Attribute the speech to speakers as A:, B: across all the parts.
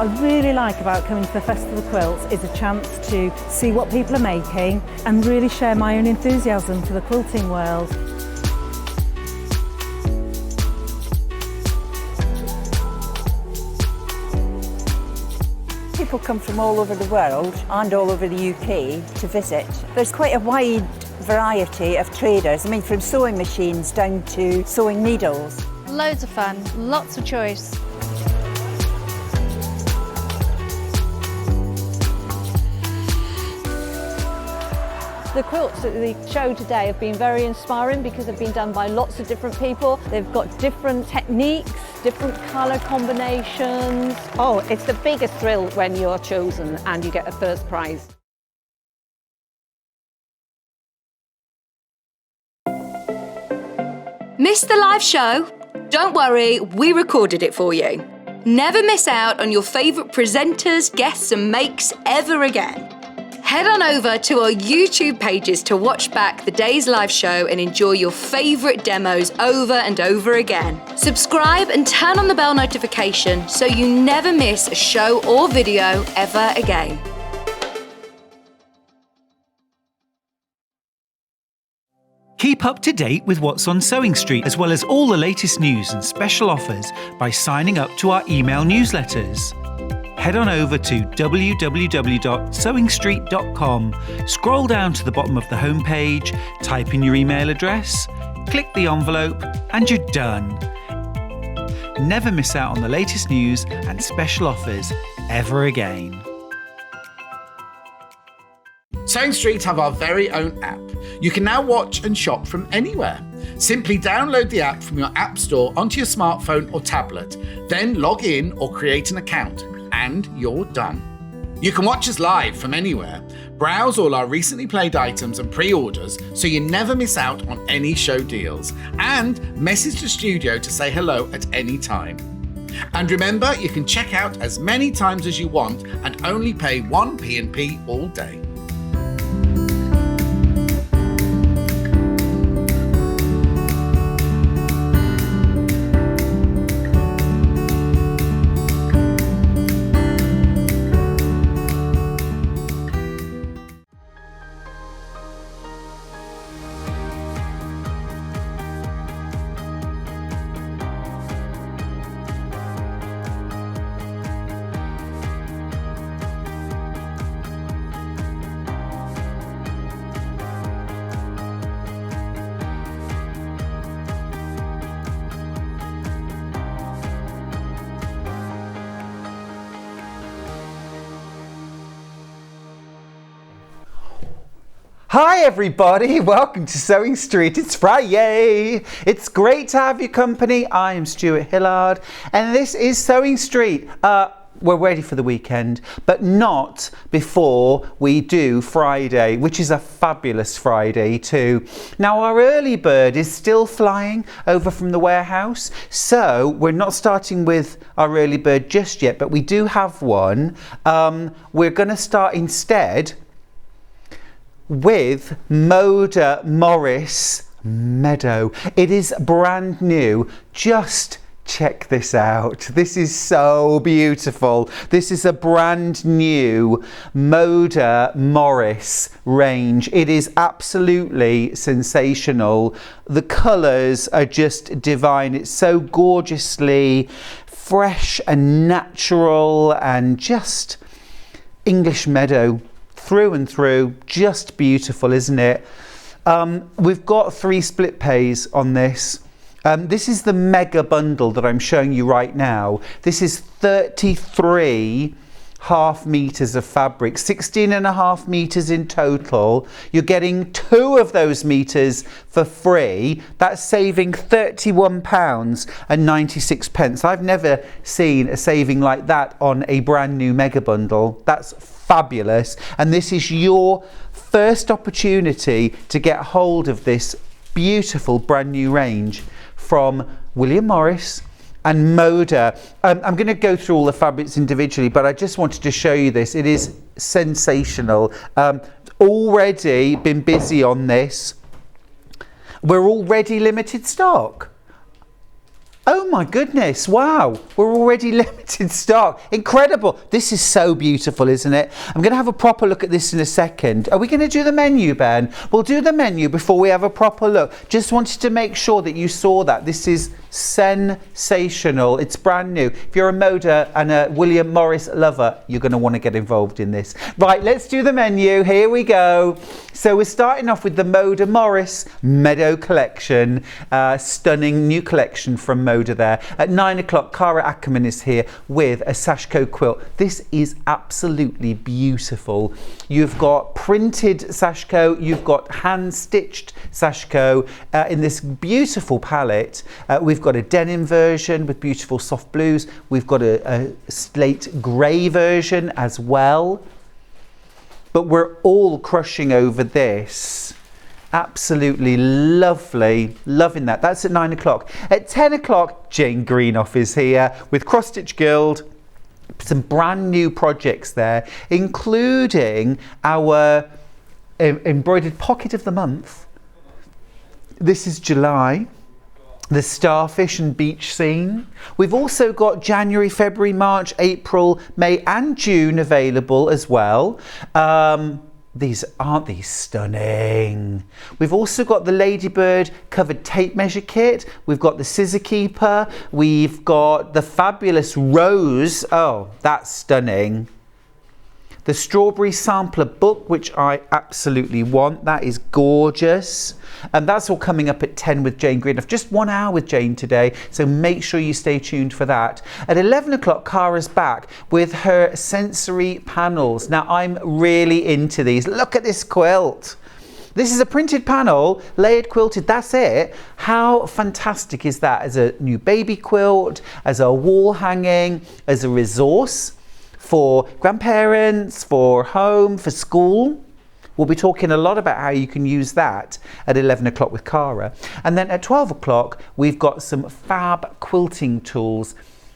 A: What I really like about coming to the Festival of Quilts is a chance to see what people are making and really share my own enthusiasm for the quilting world.
B: People come from all over the world and all over the UK to visit. There's quite a wide variety of traders, I mean from sewing machines down to sewing needles.
C: Loads of fun, lots of choice.
D: The quilts at the show today have been very inspiring because they've been done by lots of different people. They've got different techniques, different colour combinations. Oh, it's the biggest thrill when you're chosen and you get a first prize.
E: Missed the live show? Don't worry, we recorded it for you. Never miss out on your favourite presenters, guests and makes ever again. Head on over to our YouTube pages to watch back the day's live show and enjoy your favourite demos over and over again. Subscribe and turn on the bell notification so you never miss a show or video ever again.
F: Keep up to date with what's on Sewing Street, as well as all the latest news and special offers by signing up to our email newsletters. Head on over to www.sewingstreet.com, scroll down to the bottom of the homepage, type in your email address, click the envelope, and you're done. Never miss out on the latest news and special offers ever again.
G: Sewing Street have our very own app. You can now watch and shop from anywhere. Simply download the app from your app store onto your smartphone or tablet, then log in or create an account, and you're done. You can watch us live from anywhere, browse all our recently played items and pre-orders so you never miss out on any show deals, and message the studio to say hello at any time. And remember, you can check out as many times as you want and only pay one P&P all day.
H: Hi everybody, welcome to Sewing Street. It's Friday. It's great to have your company. I am Stuart Hillard and this is Sewing Street. We're ready for the weekend, but not before we do Friday, which is a fabulous Friday too. Now our early bird is still flying over from the warehouse, so we're not starting with our early bird just yet, but we do have one. We're going to start instead with Moda Morris Meadow. It is brand new. Just check this out. This is so beautiful. This is a brand new Moda Morris range. It is absolutely sensational. The colours are just divine. It's so gorgeously fresh and natural and just English meadow through and through. Just beautiful, isn't it? We've got 3 split pays on this. This is the mega bundle that I'm showing you right now. This is 33 half meters of fabric, 16.5 meters in total. You're getting 2 of those meters for free. That's saving £31.96. I've never seen a saving like that on a brand new mega bundle. That's fabulous, and this is your first opportunity to get hold of this beautiful brand new range from William Morris and Moda. I'm going to go through all the fabrics individually, but I just wanted to show you this. It is sensational. Already been busy on this. We're already limited stock. Oh my goodness, wow, we're already limited stock. Incredible. This is so beautiful, isn't it? I'm going to have a proper look at this in a second. Are we going to do the menu, Ben? We'll do the menu before we have a proper look. Just wanted to make sure that you saw that. This is sensational. It's brand new. If you're a Moda and a William Morris lover, you're going to want to get involved in this. Right, let's do the menu. Here we go. So we're starting off with the Moda Morris Meadow collection. Stunning new collection from Moda there. At 9 o'clock, Cara Akerman is here with a Sashiko quilt. This is absolutely beautiful. You've got printed Sashiko, you've got hand-stitched Sashiko in this beautiful palette. We've got a denim version with beautiful soft blues. We've got a slate grey version as well. But we're all crushing over this. Absolutely lovely, loving that. That's at 9 o'clock. At 10 o'clock, Jane Greenoff is here with Cross Stitch Guild. Some brand new projects there, including our embroidered pocket of the month. This is July. The starfish and beach scene. We've also got January, February, March, April, May and June available as well. Aren't these stunning? We've also got the Ladybird covered tape measure kit. We've got the scissor keeper. We've got the fabulous Rose. Oh, that's stunning. The strawberry sampler book, which I absolutely want. That is gorgeous. And that's all coming up at 10 with Jane Greenoff. Just 1 hour with Jane today, so make sure you stay tuned for that. At 11 o'clock, Cara's back with her sensory panels. Now, I'm really into these. Look at this quilt. This is a printed panel, layered quilted, that's it. How fantastic is that as a new baby quilt, as a wall hanging, as a resource for grandparents, for home, for school. We'll be talking a lot about how you can use that at 11 o'clock with Cara. And then at 12 o'clock, we've got some fab quilting tools,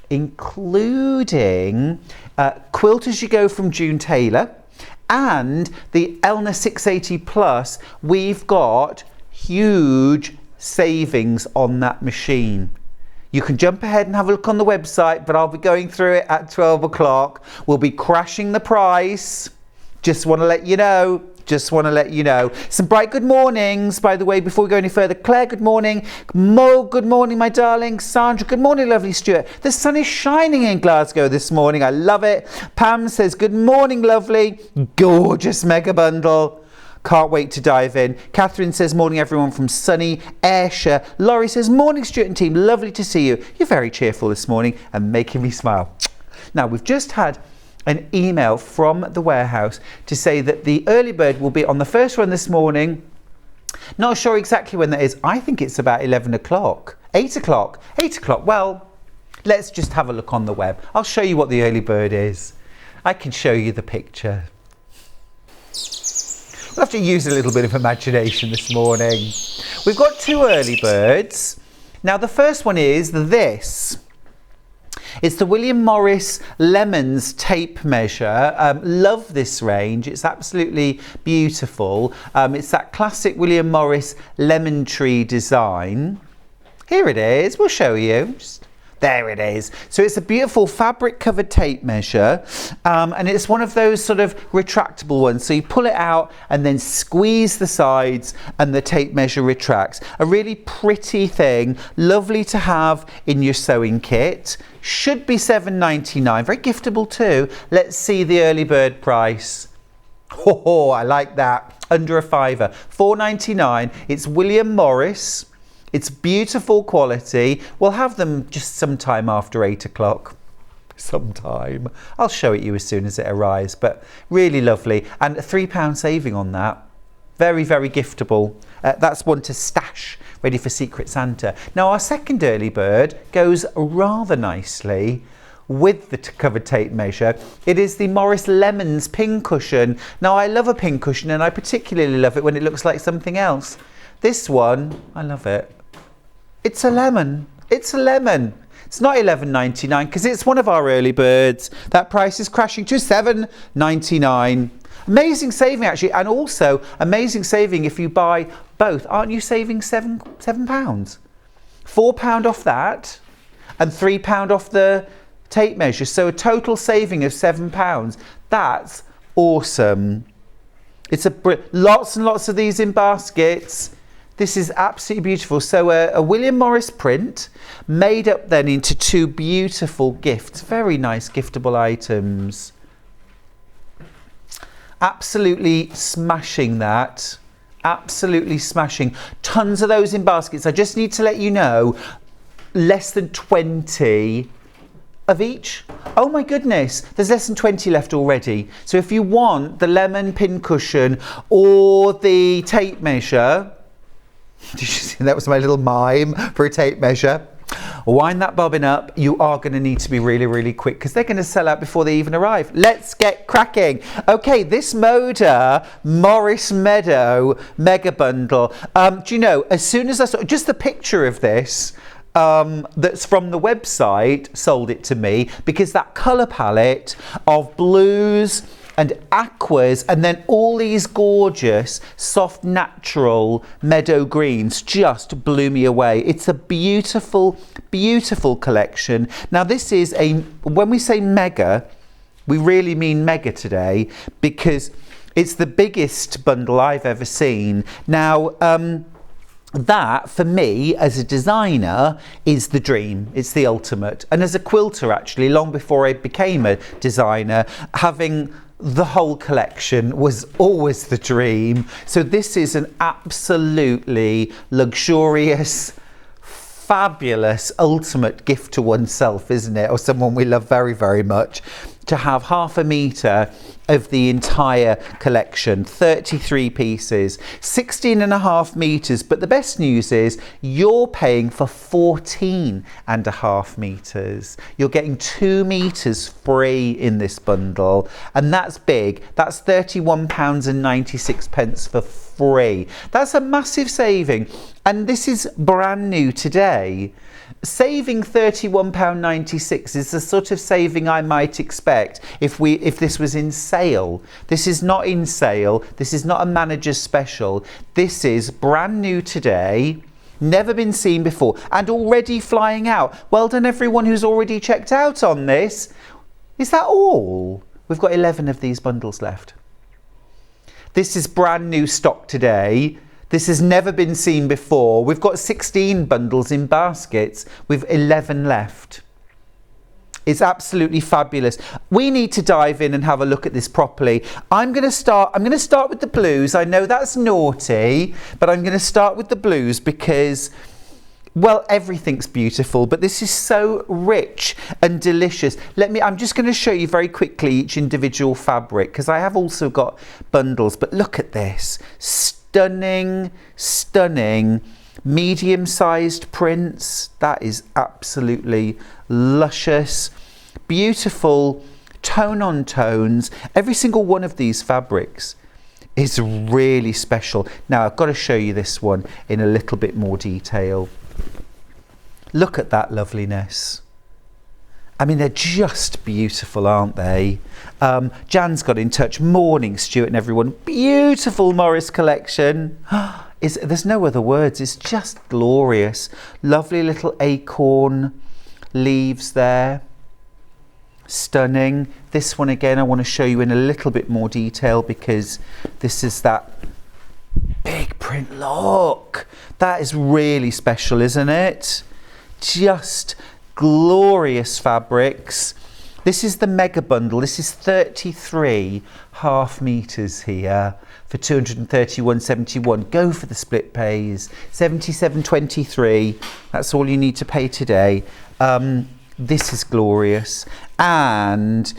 H: including Quilt As You Go from June Taylor and the Elna 680 Plus. We've got huge savings on that machine. You can jump ahead and have a look on the website, but I'll be going through it at 12 o'clock. We'll be crashing the price. Just want to let you know. Just want to let you know. Some bright good mornings, by the way, before we go any further. Claire, good morning. Mo, good morning, my darling. Sandra, good morning, lovely Stuart. The sun is shining in Glasgow this morning. I love it. Pam says, good morning, lovely. Gorgeous mega bundle. Can't wait to dive in. Catherine says, morning everyone from sunny Ayrshire. Laurie says, morning Stuart and team, lovely to see you. You're very cheerful this morning and making me smile. Now, we've just had an email from the warehouse to say that the early bird will be on the first run this morning. Not sure exactly when that is. I think it's about 11 o'clock. 8 o'clock. 8 o'clock. Well, let's just have a look on the web. I'll show you what the early bird is. I can show you the picture. We'll have to use a little bit of imagination this morning. We've got 2 early birds. Now the first one is this. It's the William Morris Lemons tape measure. Love this range. It's absolutely beautiful. It's that classic William Morris lemon tree design. Here it is. We'll show you. There it is. So it's a beautiful fabric covered tape measure, and it's one of those sort of retractable ones. So you pull it out and then squeeze the sides and the tape measure retracts. A really pretty thing, lovely to have in your sewing kit. Should be $7.99, very giftable too. Let's see the early bird price. Oh, I like that. Under a £5. $4.99. It's William Morris. It's beautiful quality. We'll have them just sometime after 8 o'clock. Sometime. I'll show it you as soon as it arrives, but really lovely. And a £3 saving on that. Very, very giftable. That's one to stash, ready for Secret Santa. Now our second early bird goes rather nicely with the covered tape measure. It is the Morris Lemons pincushion. Now I love a pincushion, and I particularly love it when it looks like something else. This one, I love it. It's a lemon. It's a lemon. It's not $11.99 because it's one of our early birds. That price is crashing to $7.99. Amazing saving actually, and also amazing saving if you buy both. Aren't you saving £7? £4 off that. and £3 off the tape measure. So a total saving of £7. That's awesome. It's lots and lots of these in baskets. This is absolutely beautiful. So a William Morris print made up then into 2 beautiful gifts. Very nice giftable items. Absolutely smashing that. Absolutely smashing. Tons of those in baskets. I just need to let you know, less than 20 of each. Oh my goodness, there's less than 20 left already. So if you want the lemon pincushion or the tape measure, did you see that was my little mime for a tape measure? Wind that bobbin up. You are going to need to be really, really quick because they're going to sell out before they even arrive. Let's get cracking. Okay, this Moda Morris Meadow mega bundle. Do you know, as soon as I saw just the picture of this, that's from the website sold it to me, because that colour palette of blues and aquas and then all these gorgeous soft natural meadow greens just blew me away. It's a beautiful, beautiful collection. Now this is when we say mega, we really mean mega today, because it's the biggest bundle I've ever seen. Now that, for me, as a designer, is the dream. It's the ultimate. And as a quilter, actually, long before I became a designer, having the whole collection was always the dream. So this is an absolutely luxurious, fabulous, ultimate gift to oneself, isn't it? Or someone we love very, very much. To have ½ metre of the entire collection, 33 pieces, 16.5 metres. But the best news is you're paying for 14.5 metres. You're getting 2 metres free in this bundle, and that's big. That's £31.96 for free. That's a massive saving, and this is brand new today. Saving £31.96 is the sort of saving I might expect if this was in sale. This is not in sale. This is not a manager's special. This is brand new today, never been seen before, and already flying out. Well done everyone who's already checked out on this. Is that all? We've got 11 of these bundles left. This is brand new stock today. This has never been seen before. We've got 16 bundles in baskets with 11 left. It's absolutely fabulous. We need to dive in and have a look at this properly. I'm going to start with the blues. I know that's naughty, but I'm going to start with the blues because, well, everything's beautiful, but this is so rich and delicious. I'm just going to show you very quickly each individual fabric, because I have also got bundles, but look at this. Stunning, stunning, medium-sized prints. That is absolutely luscious. Beautiful tone-on tones. Every single one of these fabrics is really special. Now, I've got to show you this one in a little bit more detail. Look at that loveliness. I mean, they're just beautiful, aren't they? Jan's got in touch. Morning, Stuart and everyone. Beautiful Morris collection. There's no other words. It's just glorious. Lovely little acorn leaves there. Stunning. This one again I want to show you in a little bit more detail because this is that big print. Look, that is really special, isn't it? Just glorious fabrics. This is the mega bundle. This is 33 ½ meters here for £231.71. Go for the split pays. £77.23. That's all you need to pay today. This is glorious. And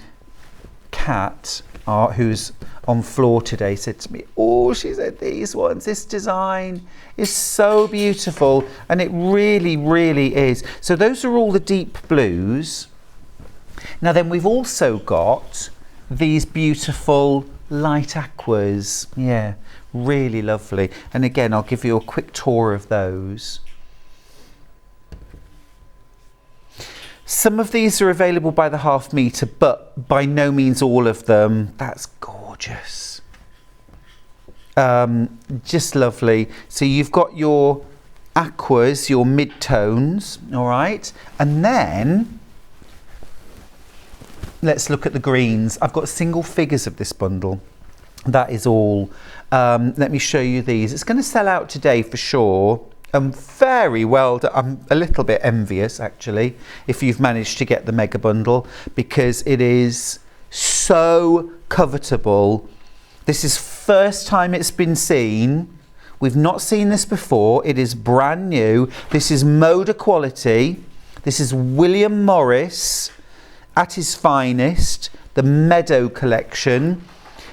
H: Kat, who's on floor today, said to me, oh, she said these ones, this design is so beautiful, and it really, really is. So those are all the deep blues. Now then we've also got these beautiful light aquas. Yeah, really lovely. And again, I'll give you a quick tour of those. Some of these are available by the ½ meter, but by no means all of them. That's gorgeous. Just lovely. So you've got your aquas, your mid-tones, all right? And then let's look at the greens. I've got single figures of this bundle. That is all. Let me show you these. It's going to sell out today for sure. Very well done. I'm a little bit envious actually if you've managed to get the mega bundle, because it is so covetable. This is first time it's been seen. We've not seen this before. It is brand new. This is Moda quality. This is William Morris at his finest, the Meadow collection.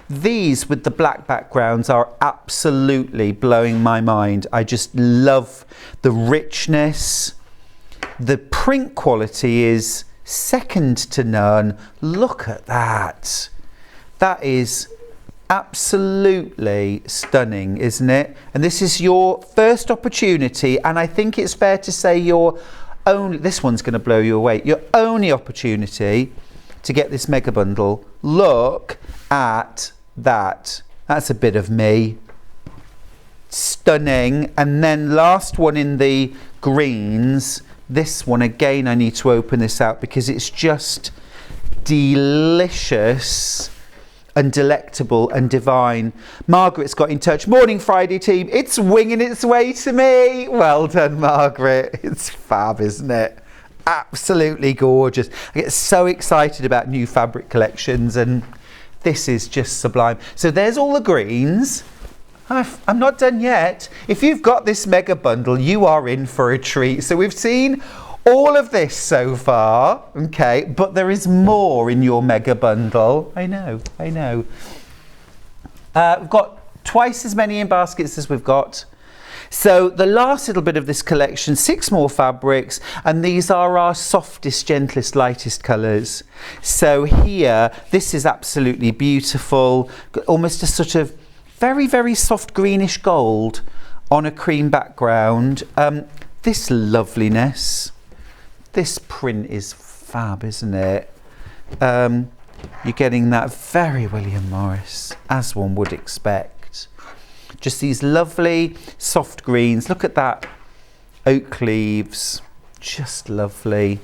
H: These with the black backgrounds are absolutely blowing my mind. I just love the richness. The print quality is second to none. Look at that. That is absolutely stunning, isn't it? And this is your first opportunity, and I think it's fair to say your only, this one's going to blow you away, your only opportunity to get this mega bundle. Look at that. That's a bit of me. Stunning. And then last one in the greens. This one again, I need to open this out because it's just delicious and delectable and divine. Margaret's got in touch. Morning, Friday team. It's winging its way to me. Well done, Margaret. It's fab, isn't it? Absolutely gorgeous. I get so excited about new fabric collections, and this is just sublime. So there's all the greens. I'm not done yet. If you've got this mega bundle, you are in for a treat. So we've seen all of this so far, okay, but there is more in your mega bundle. I know. We've got twice as many in baskets as we've got. So the last little bit of this collection, 6 more fabrics, and these are our softest, gentlest, lightest colours. So here, this is absolutely beautiful, almost a sort of very, very soft greenish gold on a cream background. This loveliness, this print is fab, isn't it? You're getting that very William Morris, as one would expect. Just these lovely soft greens. Look at that, oak leaves, just lovely.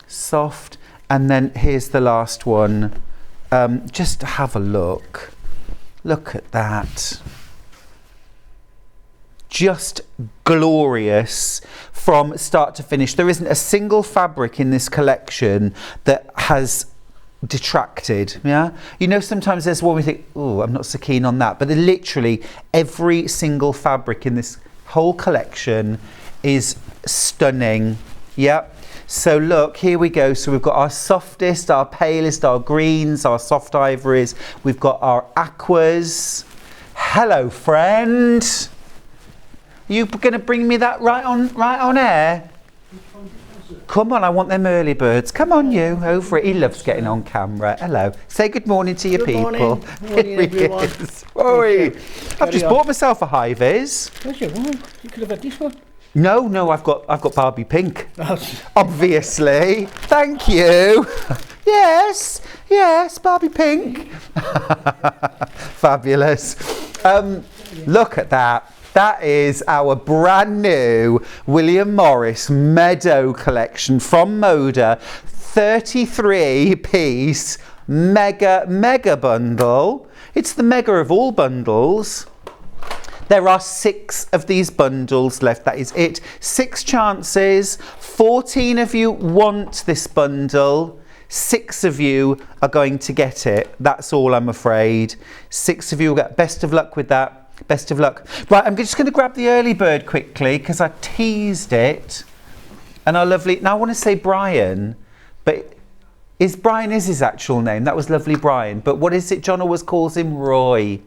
H: Soft. And then here's the last one. Just have a look. Look at that. Just glorious from start to finish. There isn't a single fabric in this collection that has detracted. Yeah, you know, sometimes there's one we think, oh, I'm not so keen on that, but literally every single fabric in this whole collection is stunning. Yeah, so look, here we go. So we've got our softest, our palest, our greens, our soft ivories, we've got our aquas. Hello, friend. You gonna bring me that right on air? Come on, I want them early birds. Come on, you, over it. He loves getting on camera. Hello. Say good morning to your people.
I: Morning. Morning, everyone.
H: Oi. I've just bought myself a high vis.
I: Where's your one? You could have had this one.
H: No, I've got Barbie pink. Obviously. Thank you. Yes, Barbie pink. Fabulous. Look at that. That is our brand new William Morris Meadow collection from Moda. 33-piece mega bundle. It's the mega of all bundles. There are 6 of these bundles left. That is it. 6 chances. 14 of you want this bundle. 6 of you are going to get it. That's all, I'm afraid. 6 of you will get. Best of luck with that. Best of luck. Right, I'm just going to grab the early bird quickly because I teased it. And our lovely, now I want to say Brian, but Brian is his actual name. That was lovely Brian. But what is it? John always calls him Roy.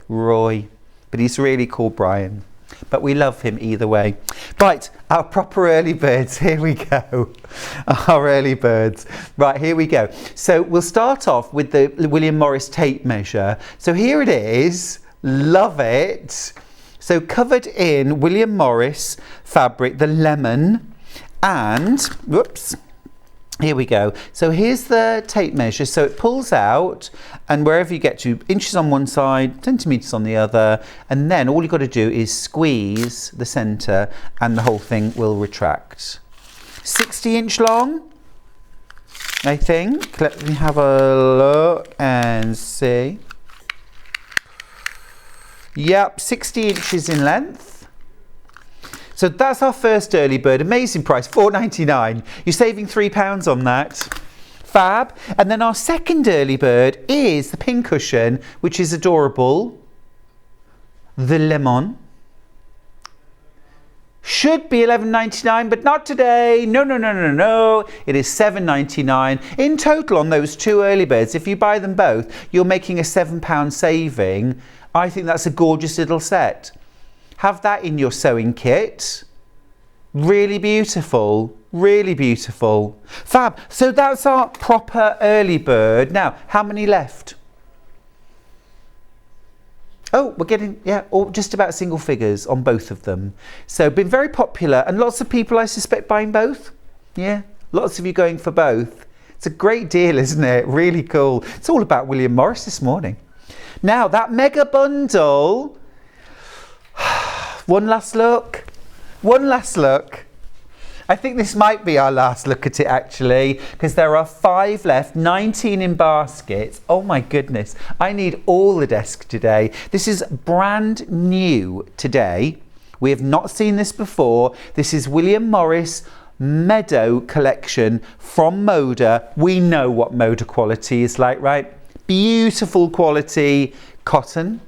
H: But he's really called Brian. But we love him either way. Right, our proper early birds. Here we go. Our early birds. Right, here we go. So we'll start off with the William Morris tape measure. So here it is. Love it. So covered in William Morris fabric, the lemon, and whoops, Here we go. So here's the tape measure. So it pulls out, and wherever you get to, inches on one side, centimetres on the other, and then all you've got to do is squeeze the centre and the whole thing will retract. 60-inch long, I think. Let me have a look and see. Yep, 60 inches in length. So that's our first early bird. Amazing price, £4.99. You're saving £3 on that. Fab. And then our second early bird is the pincushion, which is adorable. The lemon. Should be £11.99, but not today. No, no, no, no, no. It is £7.99. In total on those two early birds, if you buy them both, you're making a £7 saving. I think that's a gorgeous little set. Have that in your sewing kit. Really beautiful, really beautiful. Fab. So that's our proper early bird. Now, how many left? Oh, we're getting, yeah, just about single figures on both of them. So been very popular, and lots of people, I suspect, buying both. Yeah, lots of you going for both. It's a great deal, isn't it? Really cool. It's all about William Morris this morning. Now, that mega bundle. One last look. One last look. I think this might be our last look at it, actually, because there are 5 left, 19 in baskets. Oh my goodness, I need all the desk today. This is brand new today. We have not seen this before. This is William Morris Meadow collection from Moda. We know what Moda quality is like, right? Beautiful quality cotton.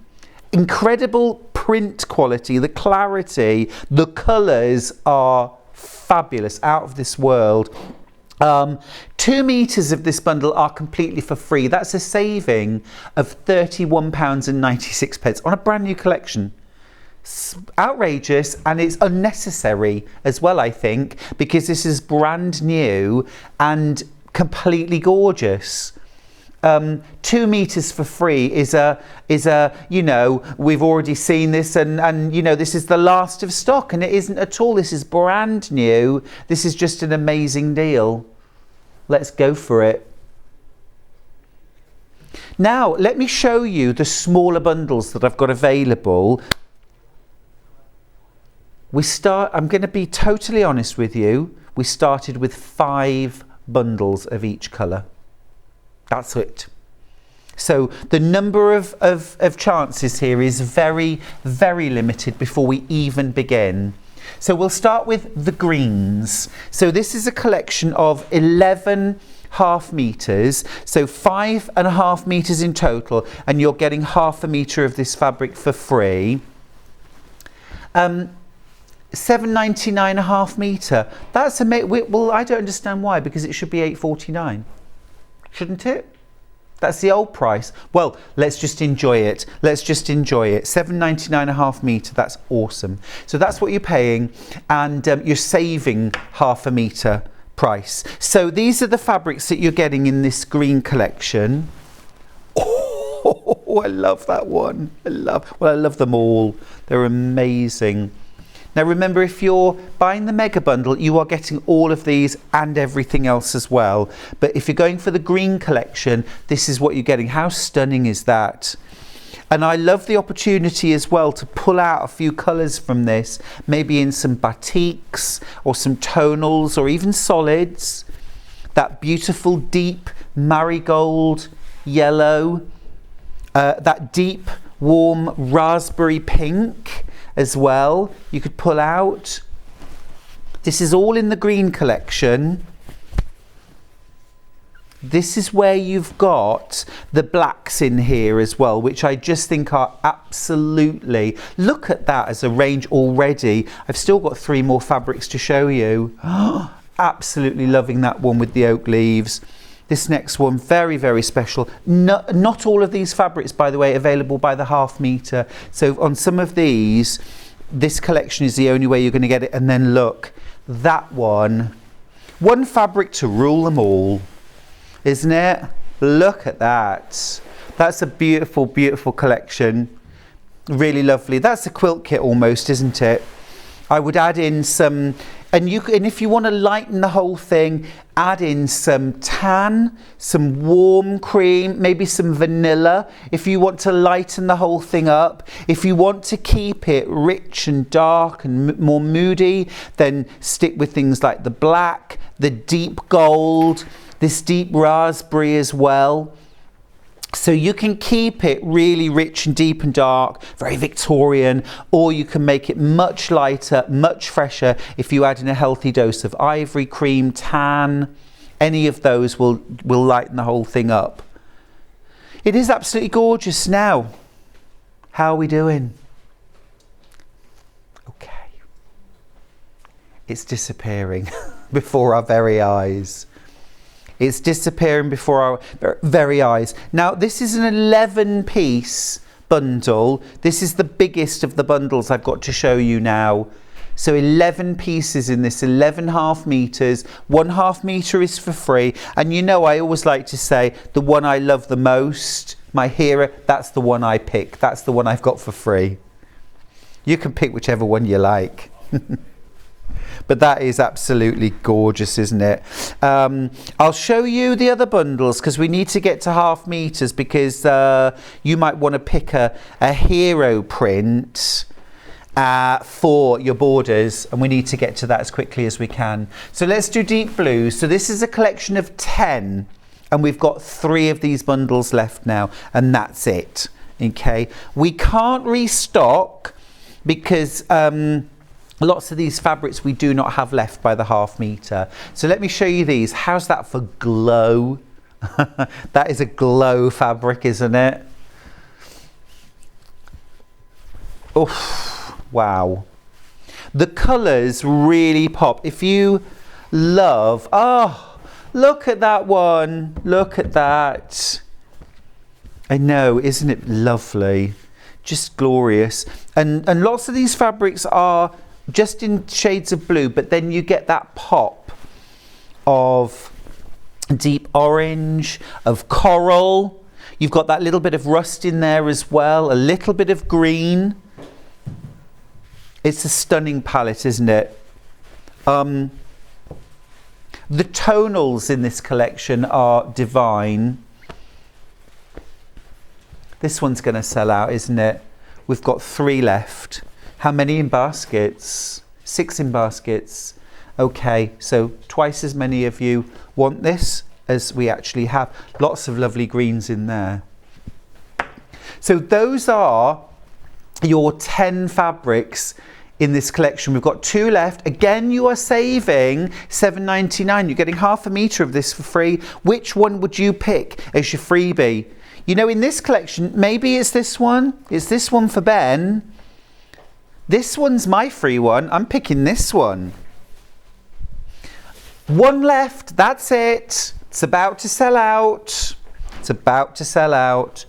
H: Incredible print quality, the clarity, the colours are fabulous, out of this world. 2 meters of this bundle are completely for free. That's a saving of £31.96 on a brand new collection. It's outrageous, and it's unnecessary as well, I think, because this is brand new and completely gorgeous. 2 meters for free is a, you know, we've already seen this, and you know, this is the last of stock, and it isn't at all. This is brand new. This is just an amazing deal. Let's go for it. Now, let me show you the smaller bundles that I've got available. I'm going to be totally honest with you. We started with 5 bundles of each colour. That's it. So the number of chances here is very, very limited before we even begin. So we'll start with the greens. So this is a collection of 11 half meters, so 5.5 meters in total, and you're getting half a meter of this fabric for free. £7.99 a half meter. That's amazing. Well, I don't understand why, because it should be £8.49. Shouldn't it? That's the old price. Well, let's just enjoy it. Let's just enjoy it. £7.99 a half metre. That's awesome. So that's what you're paying, and you're saving half a metre price. So these are the fabrics that you're getting in this green collection. Oh, I love that one. I love them all. They're amazing. Now remember, if you're buying the mega bundle, you are getting all of these and everything else as well. But if you're going for the green collection, this is what you're getting. How stunning is that? And I love the opportunity as well to pull out a few colours from this, maybe in some batiks or some tonals or even solids. That beautiful deep marigold yellow, that deep warm raspberry pink as well, you could pull out. This is all in the green collection. This is where you've got the blacks in here as well, which I just think are absolutely, look at that as a range already. I've still got 3 more fabrics to show you. Absolutely loving that one with the oak leaves. This next one, very, very special. Not all of these fabrics, by the way, available by the half metre. So on some of these, this collection is the only way you're going to get it. And then look, that one fabric to rule them all, isn't it? Look at that. That's a beautiful, beautiful collection. Really lovely. That's a quilt kit almost, isn't it? I would add in some And if you want to lighten the whole thing, add in some tan, some warm cream, maybe some vanilla. If you want to lighten the whole thing up, if you want to keep it rich and dark and more moody, then stick with things like the black, the deep gold, this deep raspberry as well. So you can keep it really rich and deep and dark, very Victorian, or you can make it much lighter, much fresher if you add in a healthy dose of ivory, cream, tan. Any of those will lighten the whole thing up. It is absolutely gorgeous. Now, how are we doing? Okay. It's disappearing before our very eyes. It's disappearing before our very eyes. Now, this is an 11-piece bundle. This is the biggest of the bundles I've got to show you now. So 11 pieces in this, 11.5 meters. 1.5 meter is for free. And you know, I always like to say the one I love the most, my hero, that's the one I pick. That's the one I've got for free. You can pick whichever one you like. But that is absolutely gorgeous, isn't it? I'll show you the other bundles because we need to get to 1/2 meters, because you might want to pick a hero print for your borders, and we need to get to that as quickly as we can. So let's do deep blue. So this is a collection of 10, and we've got 3 of these bundles left now, and that's it. Okay, we can't restock because lots of these fabrics we do not have left by the 1/2 meter. So let me show you these. How's that for glow? That is a glow fabric, isn't it? Oh, wow. The colours really pop. If you love, oh, look at that one. Look at that. I know, isn't it lovely? Just glorious. And lots of these fabrics are just in shades of blue, but then you get that pop of deep orange, of coral. You've got that little bit of rust in there as well, a little bit of green. It's a stunning palette, isn't it? The tonals in this collection are divine. This one's going to sell out, isn't it? We've got 3 left. How many in baskets? 6 in baskets. Okay, so twice as many of you want this as we actually have. Lots of lovely greens in there. So those are your 10 fabrics in this collection. We've got 2 left. Again, you are saving £7.99. You're getting 1/2 meter of this for free. Which one would you pick as your freebie? You know, in this collection, maybe it's this one. It's this one for Ben. This one's my free one. I'm picking this one. 1 left. That's it. It's about to sell out. It's about to sell out.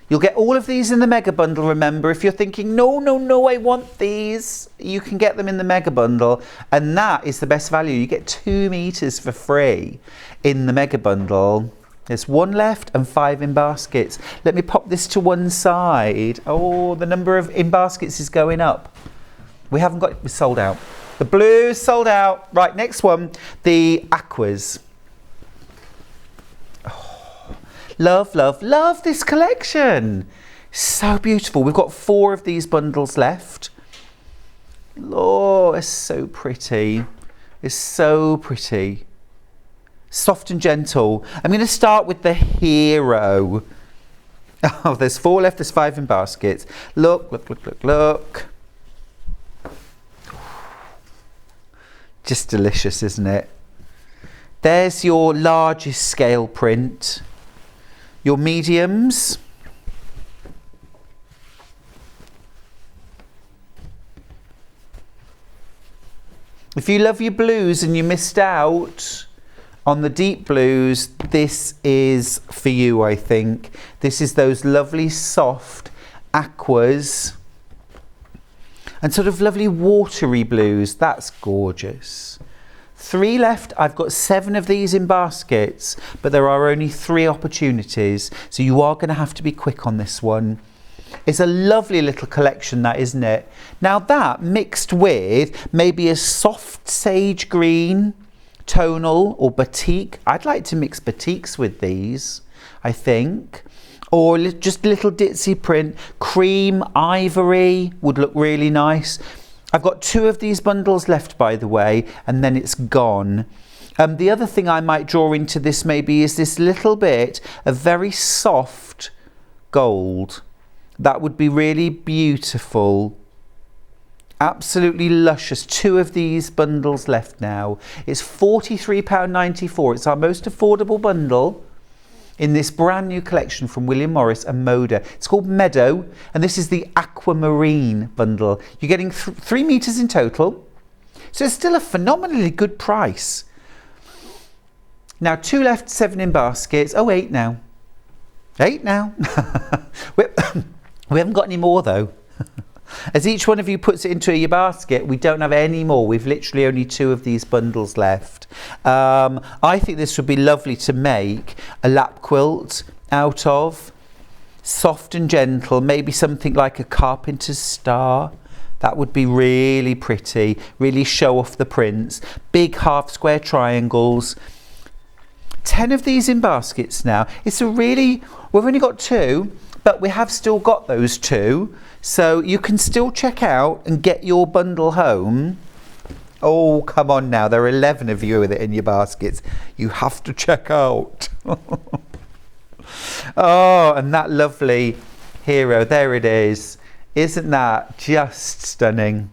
H: You'll get all of these in the mega bundle, remember. If you're thinking, no, I want these, you can get them in the mega bundle. And that is the best value. You get 2 meters for free in the mega bundle. There's 1 left and 5 in baskets. Let me pop this to one side. Oh, the number of in baskets is going up. We haven't got, we're sold out. The blue's sold out. Right, next one, the aquas. Oh, love, love, love this collection. So beautiful. We've got 4 of these bundles left. Oh, it's so pretty. It's so pretty. Soft and gentle. I'm going to start with the hero. Oh, there's 4 left, there's 5 in baskets. Look, look, look, look, look. Just delicious, isn't it? There's your largest scale print. Your mediums. If you love your blues and you missed out on the deep blues, this is for you, I think. This is those lovely soft aquas and sort of lovely watery blues. That's gorgeous. 3 left. I've got 7 of these in baskets, but there are only 3 opportunities, so you are going to have to be quick on this one. It's a lovely little collection, that, isn't it? Now that mixed with maybe a soft sage green, tonal or batik. I'd like to mix batiks with these, I think. Or just little ditzy print. Cream, ivory would look really nice. I've got 2 of these bundles left, by the way, and then it's gone. The other thing I might draw into this maybe is this little bit of very soft gold. That would be really beautiful. Absolutely luscious. 2 of these bundles left now. It's £43.94. It's our most affordable bundle in this brand new collection from William Morris and Moda. It's called Meadow, and this is the Aquamarine bundle. You're getting 3 meters in total, so it's still a phenomenally good price. Now 2 left, 7 in baskets. Oh, 8 now. 8 now. We haven't got any more though. As each one of you puts it into your basket, we don't have any more. We've literally only 2 of these bundles left. I think this would be lovely to make a lap quilt out of. Soft and gentle, maybe something like a carpenter's star. That would be really pretty, really show off the prints. Big half square triangles. 10 of these in baskets now. It's a really, we've only got 2, but we have still got those 2. So you can still check out and get your bundle home. Oh, come on now. There are 11 of you with it in your baskets. You have to check out. Oh, and that lovely hero. There it is. Isn't that just stunning?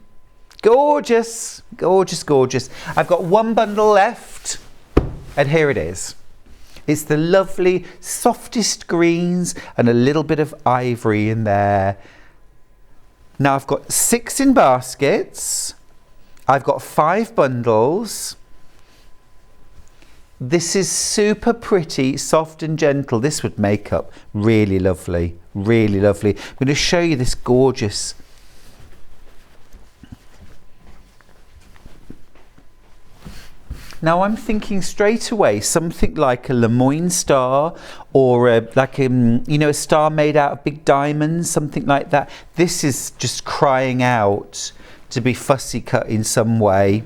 H: Gorgeous. Gorgeous, gorgeous. I've got 1 bundle left. And here it is. It's the lovely, softest greens and a little bit of ivory in there. Now I've got 6 in baskets. I've got 5 bundles. This is super pretty, soft and gentle. This would make up really lovely, really lovely. I'm going to show you this gorgeous. Now I'm thinking straight away something like a Lemoyne star, or a star made out of big diamonds, something like that. This is just crying out to be fussy cut in some way.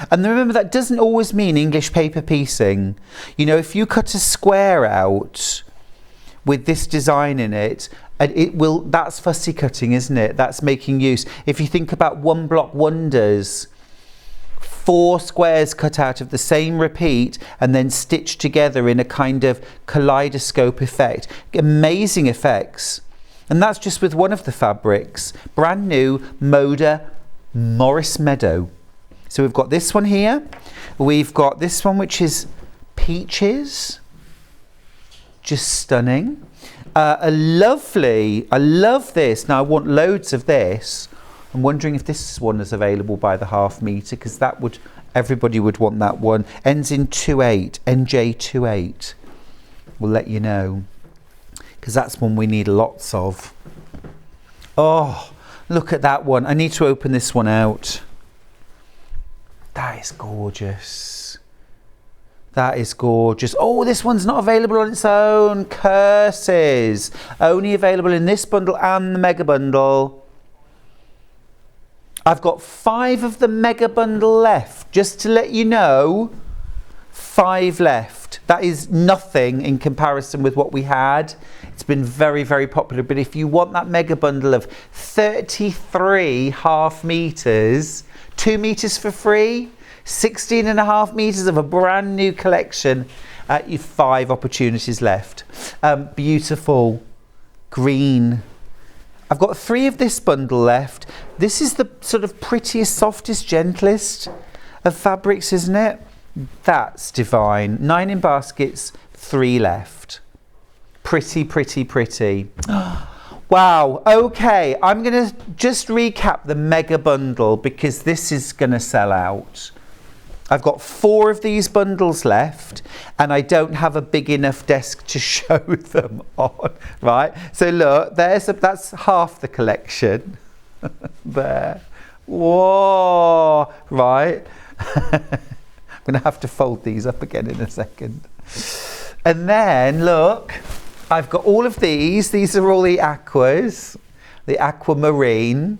H: And remember, that doesn't always mean English paper piecing. You know, if you cut a square out with this design in it, that's fussy cutting, isn't it? That's making use. If you think about One Block Wonders, 4 squares cut out of the same repeat and then stitched together in a kind of kaleidoscope effect. Amazing effects. And that's just with one of the fabrics. Brand new Moda Morris Meadow. So we've got this one here. We've got this one, which is peaches. Just stunning. I love this. Now I want loads of this. I'm wondering if this one is available by the half meter, because everybody would want that one. Ends in 28, NJ28. We'll let you know, because that's one we need lots of. Oh, look at that one. I need to open this one out. That is gorgeous. That is gorgeous. Oh, this one's not available on its own. Curses. Only available in this bundle and the mega bundle. I've got 5 of the mega bundle left. Just to let you know, 5 left. That is nothing in comparison with what we had. It's been very, very popular. But if you want that mega bundle of 33 half meters, 2 meters for free, 16.5 meters of a brand new collection, you've 5 opportunities left. Beautiful green. I've got 3 of this bundle left. This is the sort of prettiest, softest, gentlest of fabrics, isn't it? That's divine. 9 in baskets, 3 left. Pretty, pretty, pretty. Wow. Okay, I'm going to just recap the mega bundle, because this is going to sell out. I've got 4 of these bundles left, and I don't have a big enough desk to show them on, right? So look, that's half the collection. There. Whoa, right? I'm going to have to fold these up again in a second. And then look, I've got all of these. These are all the aquas, the aquamarine.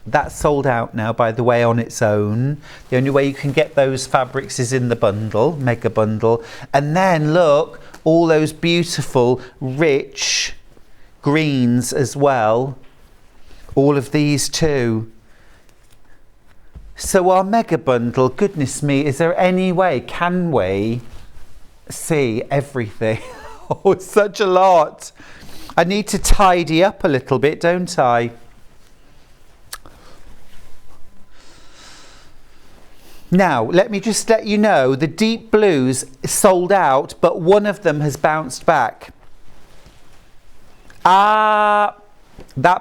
H: That's sold out now, by the way, on its own. The only way you can get those fabrics is in the bundle, mega bundle. And then look, all those beautiful, rich greens as well. All of these too. So our mega bundle, goodness me, is there any way, can we see everything? Oh, it's such a lot. I need to tidy up a little bit, don't I? Now, let me just let you know, the deep blues sold out, but one of them has bounced back. That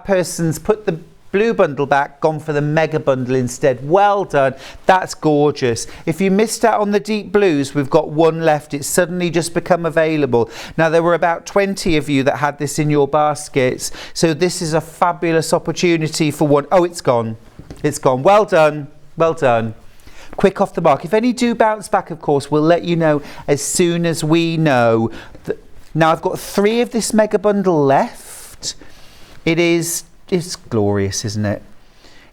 H: person's put the blue bundle back, gone for the mega bundle instead. Well done. That's gorgeous. If you missed out on the deep blues, we've got one left. It's suddenly just become available. Now, there were about 20 of you that had this in your baskets, so this is a fabulous opportunity for one. Oh, it's gone. It's gone. Well done. Well done. Quick off the mark. If any do bounce back, of course, we'll let you know as soon as we know. Now, I've got 3 of this mega bundle left. It's glorious, isn't it?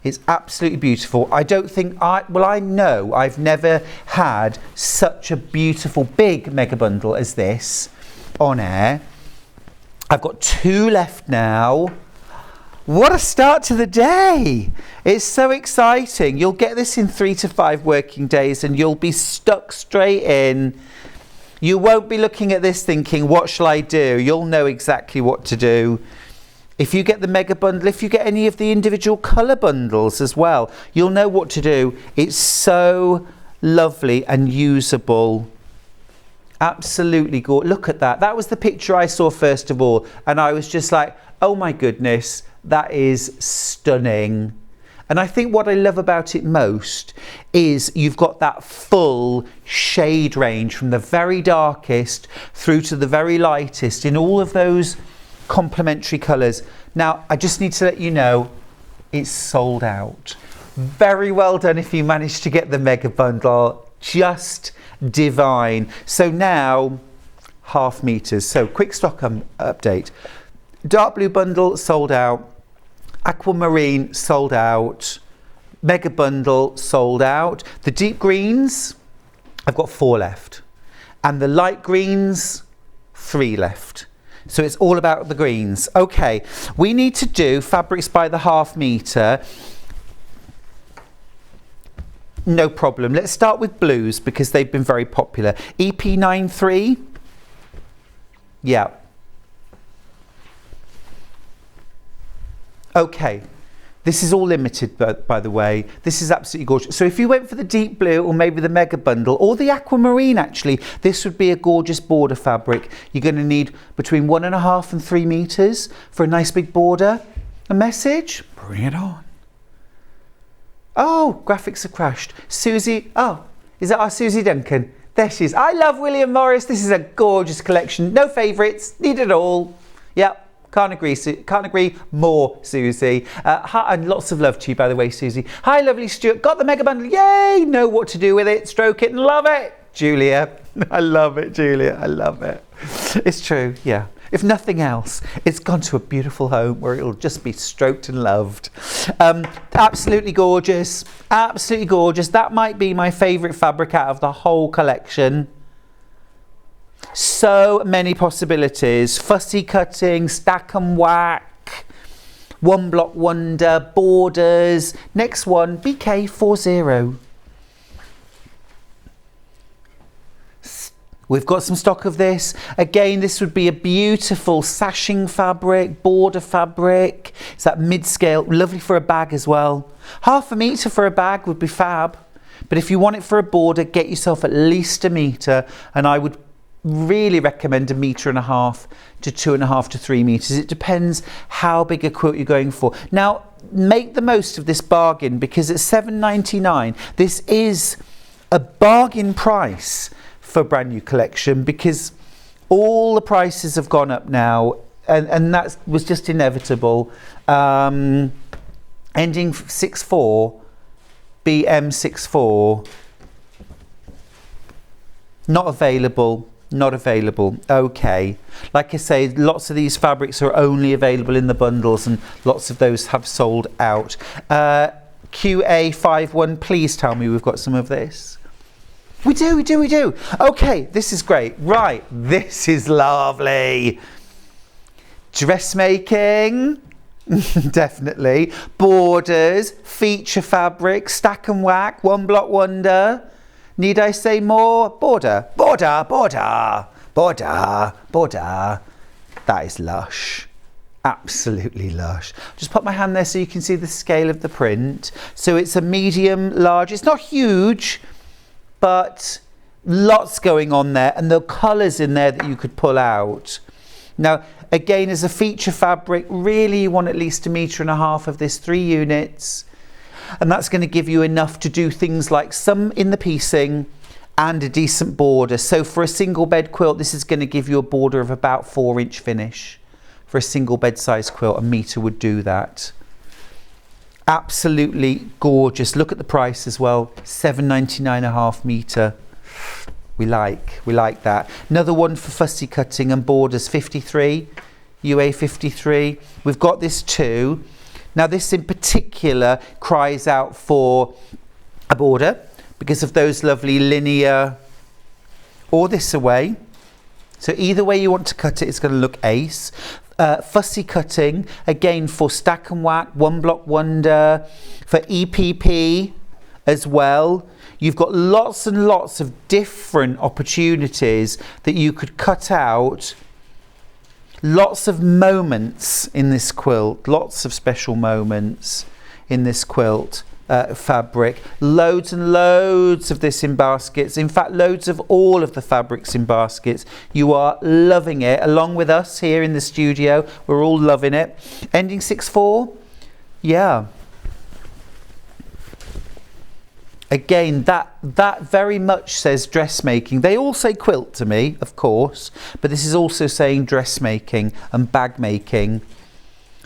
H: It's absolutely beautiful. I don't think I know I've never had such a beautiful big mega bundle as this on air. I've got 2 left now. What a start to the day. It's so exciting. You'll get this in 3 to 5 working days and you'll be stuck straight in. You won't be looking at this thinking, what shall I do? You'll know exactly what to do. If you get the mega bundle, if you get any of the individual colour bundles as well, you'll know what to do. It's so lovely and usable. Absolutely gorgeous. Look at that. That was the picture I saw first of all. And I was just like, oh my goodness, that is stunning. And I think what I love about it most is you've got that full shade range from the very darkest through to the very lightest in all of those complementary colours. Now, I just need to let you know, it's sold out. Very well done if you managed to get the mega bundle. Just divine. So now, half meters. So quick stock update. Dark blue bundle sold out. Aquamarine sold out. Mega bundle sold out. The deep greens, I've got 4 left. And the light greens, 3 left. So it's all about the greens. Okay, we need to do fabrics by the half metre. No problem. Let's start with blues because they've been very popular. EP93. Yeah. Okay. This is all limited, by the way. This is absolutely gorgeous. So if you went for the deep blue or maybe the mega bundle or the aquamarine, actually, this would be a gorgeous border fabric. You're going to need between 1.5 and 3 meters for a nice big border. A message? Bring it on. Oh, graphics have crashed. Susie, oh, is that our Susie Duncan? There she is. I love William Morris. This is a gorgeous collection. No favourites, need it all. Yep. Can't agree more, Susie. Hi, and lots of love to you, by the way, Susie. Hi, lovely Stuart. Got the mega bundle. Yay! Know what to do with it. Stroke it and love it. Julia. I love it, Julia. I love it. It's true, yeah. If nothing else, it's gone to a beautiful home where it'll just be stroked and loved. Absolutely gorgeous. Absolutely gorgeous. That might be my favourite fabric out of the whole collection. So many possibilities. Fussy cutting, stack and whack, one block wonder, borders. Next one, BK40. We've got some stock of this. Again, this would be a beautiful sashing fabric, border fabric. It's that mid-scale, lovely for a bag as well. 1/2 metre for a bag would be fab. But if you want it for a border, get yourself at least 1 metre. And I would really recommend 1.5 metres to 2.5 to 3 metres. It depends how big a quilt you're going for. Now, make the most of this bargain because at $7.99, this is a bargain price for a brand new collection because all the prices have gone up now and that was just inevitable. Ending 64, BM64, not available. Not available. Okay. Like I say, lots of these fabrics are only available in the bundles and lots of those have sold out. QA51, please tell me we've got some of this. We do. Okay, this is great. Right, this is lovely. Dressmaking, definitely. Borders, feature fabric, stack and whack, one block wonder. Need I say more? Border. That is lush. Absolutely lush. Just put my hand there so you can see the scale of the print. So it's a medium, large. It's not huge, but lots going on there. And the colours in there that you could pull out. Now, again, as a feature fabric, really you want at least 1.5 meters of this, 3 units. And that's going to give you enough to do things like some in the piecing and a decent border. So for a single bed quilt, this is going to give you a border of about 4-inch finish. For a single bed size quilt, 1 meter would do that. Absolutely gorgeous. Look at the price as well, £7.99 meter. We like that. Another one for fussy cutting and borders, 53, UA 53. We've got this too. Now this in particular cries out for a border because of those lovely linear, or this away. So either way you want to cut it, it's going to look ace. Fussy cutting, again for stack and whack, one block wonder, for EPP as well. You've got lots and lots of different opportunities that you could cut out. Lots of moments in this quilt, lots of special moments in this quilt fabric. Loads and loads of this in baskets. In fact, loads of all of the fabrics in baskets. You are loving it, along with us here in the studio. We're all loving it. Ending 6-4? Yeah. Again, that very much says dressmaking. They all say quilt to me, of course, but this is also saying dressmaking and bag making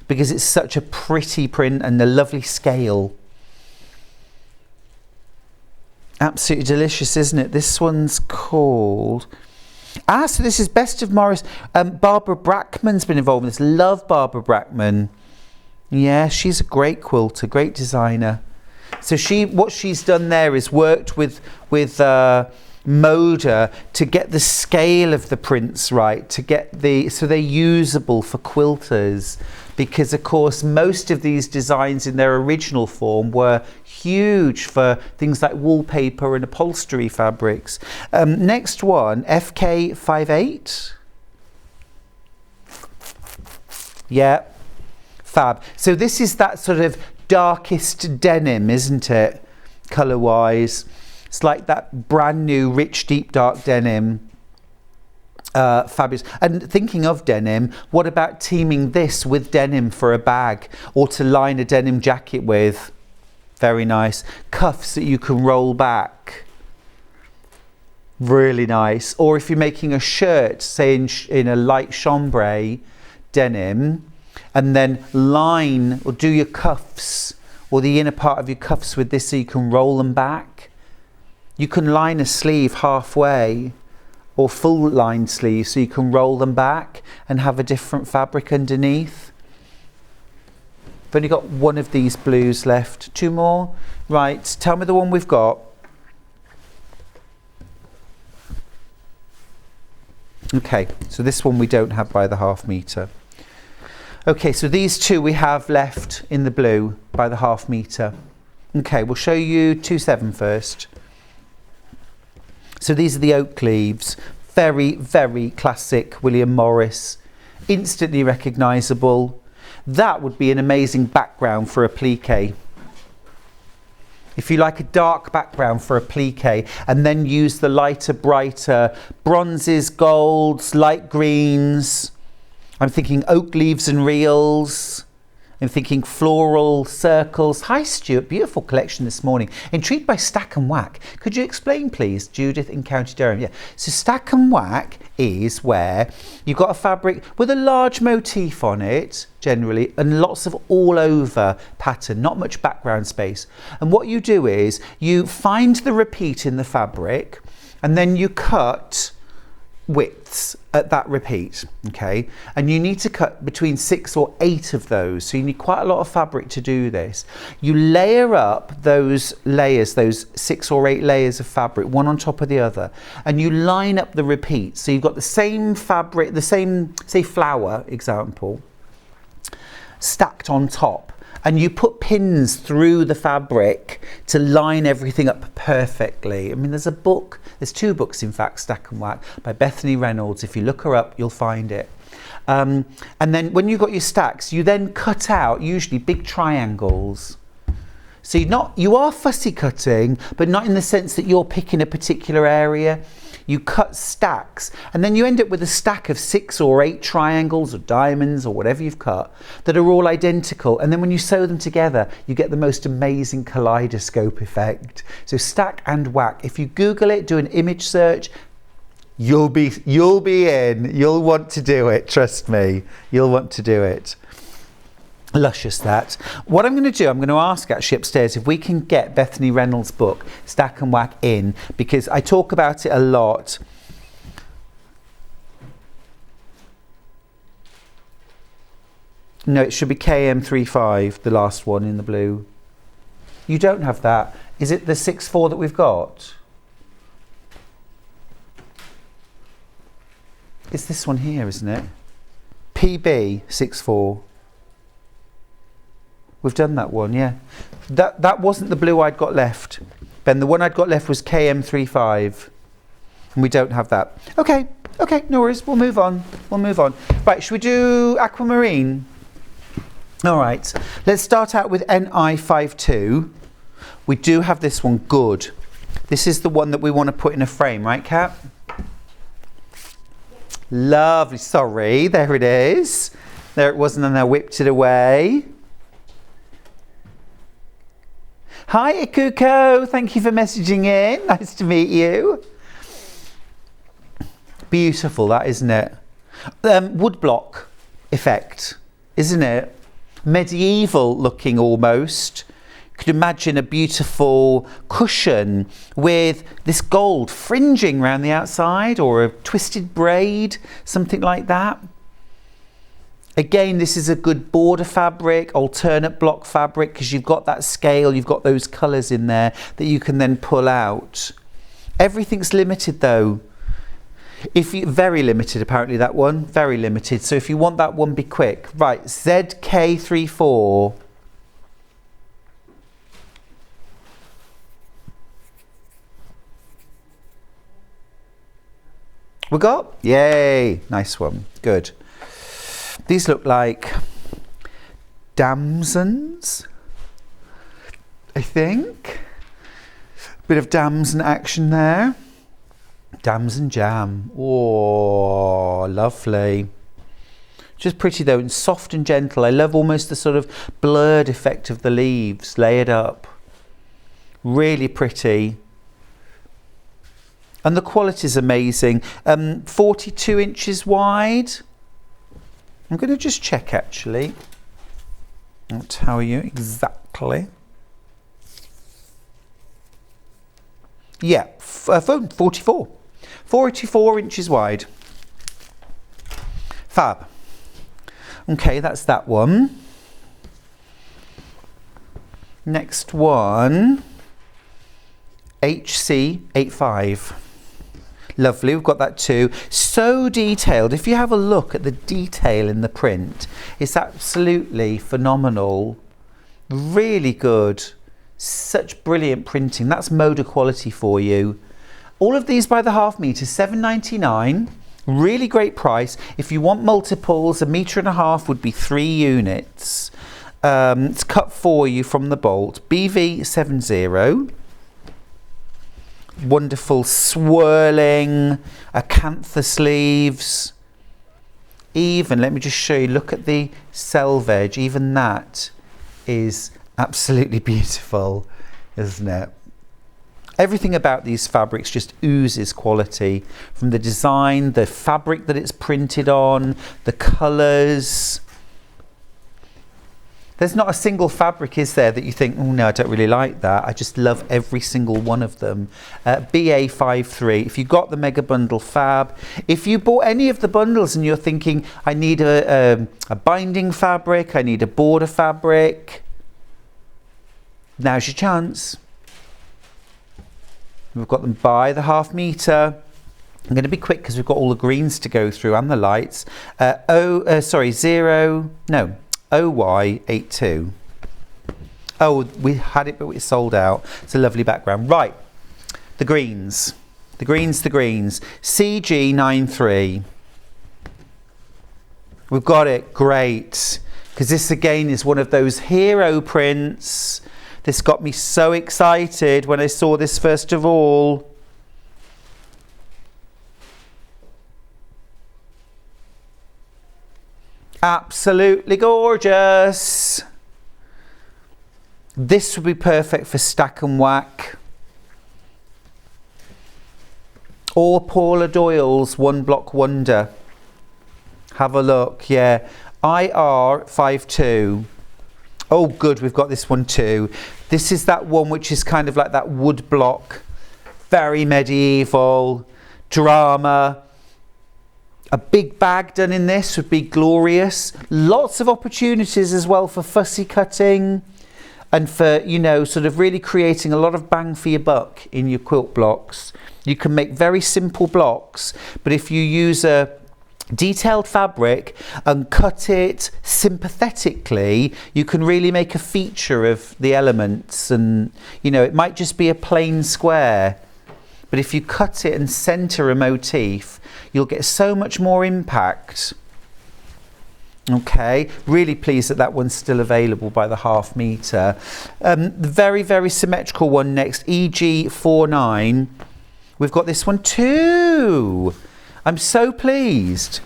H: because it's such a pretty print and a lovely scale. Absolutely delicious, isn't it? This one's called... so this is Best of Morris. Barbara Brackman's been involved in this. Love Barbara Brackman. Yeah, she's a great quilter, great designer. So what she's done there is worked with Moda to get the scale of the prints right, to get so they're usable for quilters, because of course most of these designs in their original form were huge for things like wallpaper and upholstery fabrics. Next one, FK58. Yeah, fab. So this is that sort of darkest denim, isn't it, colour wise? It's like that brand new rich deep dark denim. Fabulous. And thinking of denim, what about teaming this with denim for a bag or to line a denim jacket with? Very nice. Cuffs that you can roll back, really nice. Or if you're making a shirt, say in a light chambray denim, and then line or do your cuffs or the inner part of your cuffs with this so you can roll them back. You can line a sleeve halfway or full line sleeve so you can roll them back and have a different fabric underneath. I've only got one of these blues left. 2 more. Right, tell me the one we've got. Okay, so this one we don't have by the 1/2 meter. Okay, so these 2 we have left in the blue by the 1/2 meter. Okay, we'll show you 2/7 first. So these are the oak leaves. Very, very classic William Morris. Instantly recognisable. That would be an amazing background for a plique. If you like a dark background for a plique and then use the lighter, brighter bronzes, golds, light greens. I'm thinking oak leaves and reels. I'm thinking floral circles. Hi Stuart, beautiful collection this morning. Intrigued by stack and whack. Could you explain please? Judith in County Durham. Yeah, so stack and whack is where you've got a fabric with a large motif on it generally and lots of all over pattern, not much background space. And what you do is you find the repeat in the fabric and then you cut widths at that repeat, okay, and you need to cut between 6 or 8 of those, so you need quite a lot of fabric to do this. You layer up those layers, those 6 or 8 layers of fabric, one on top of the other, and you line up the repeats, so you've got the same fabric, the same, say, flower example, stacked on top, and you put pins through the fabric to line everything up perfectly. I mean, there's a book, there's 2 books in fact, Stack and Whack, by Bethany Reynolds. If you look her up, you'll find it. And then when you've got your stacks, you then cut out usually big triangles. So you are fussy cutting, but not in the sense that you're picking a particular area. You cut stacks, and then you end up with a stack of 6 or 8 triangles or diamonds or whatever you've cut that are all identical, and then when you sew them together you get the most amazing kaleidoscope effect. So Stack and Whack, if you Google it, do an image search, you'll be in. You'll want to do it, trust me, you'll want to do it. Luscious that. What I'm going to do, I'm going to ask actually upstairs if we can get Bethany Reynolds' book Stack and Whack in, because I talk about it a lot. No, it should be KM35, the last one in the blue. You don't have that. Is it the 6'4" that we've got? It's this one here, isn't it? PB 6'4". We've done that one, yeah. That wasn't the blue I'd got left, Ben. The one I'd got left was KM35, and we don't have that. Okay, no worries. We'll move on. Right, should we do aquamarine? All right. Let's start out with NI52. We do have this one. Good. This is the one that we want to put in a frame, right, Kat? Lovely. Sorry, there it is. There it wasn't, and I whipped it away. Hi Ikuko, thank you for messaging in. Nice to meet you. Beautiful, that, isn't it? Woodblock effect, isn't it? Medieval looking almost. You could imagine a beautiful cushion with this gold fringing around the outside, or a twisted braid, something like that. Again, this is a good border fabric, alternate block fabric, because you've got that scale, you've got those colours in there that you can then pull out. Everything's limited though. Very limited apparently, that one, very limited. So if you want that one, be quick. Right, ZK34. We got? Yay, nice one, good. These look like damsons, I think. Bit of damson action there. Damson jam. Oh, lovely. Just pretty though, and soft and gentle. I love almost the sort of blurred effect of the leaves layered up. Really pretty. And the quality is amazing. 42 inches wide. I'm going to just check actually. I'll tell you exactly. Yeah, 44. 44 inches wide. Fab. Okay, that's that one. Next one, HC85. Lovely, we've got that too. So detailed. If you have a look at the detail in the print, it's absolutely phenomenal. Really good. Such brilliant printing. That's Moda quality for you. All of these by the half metre, £7.99. Really great price. If you want multiples, 1.5 metres would be 3 units. It's cut for you from the bolt. BV70. Wonderful swirling acantha sleeves. Even, let me just show you, look at the selvage, even that is absolutely beautiful, isn't it? Everything about these fabrics just oozes quality, from the design, the fabric that it's printed on, the colours. There's not a single fabric, is there, that you think, oh no, I don't really like that. I just love every single one of them. BA53, if you got the mega bundle, fab. If you bought any of the bundles and you're thinking, I need a binding fabric, I need a border fabric, now's your chance. We've got them by the ½ metre. I'm going to be quick because we've got all the greens to go through and the lights. OY82. Oh, we had it, but it's sold out. It's a lovely background. Right, the greens. The greens. CG93. We've got it, great. Because this again is one of those hero prints. This got me so excited when I saw this first of all. Absolutely gorgeous. This would be perfect for stack and whack. Or Paula Doyle's One Block Wonder. Have a look, yeah. IR52. Oh good, we've got this one too. This is that one which is kind of like that wood block. Very medieval. Drama. A big bag done in this would be glorious. Lots of opportunities as well for fussy cutting and for, you know, sort of really creating a lot of bang for your buck in your quilt blocks. You can make very simple blocks, but if you use a detailed fabric and cut it sympathetically, you can really make a feature of the elements. And, you know, it might just be a plain square, but if you cut it and center a motif, you'll get so much more impact. Okay, really pleased that that one's still available by the ½ metre. The very, very symmetrical one next, EG49. We've got this one too. I'm so pleased.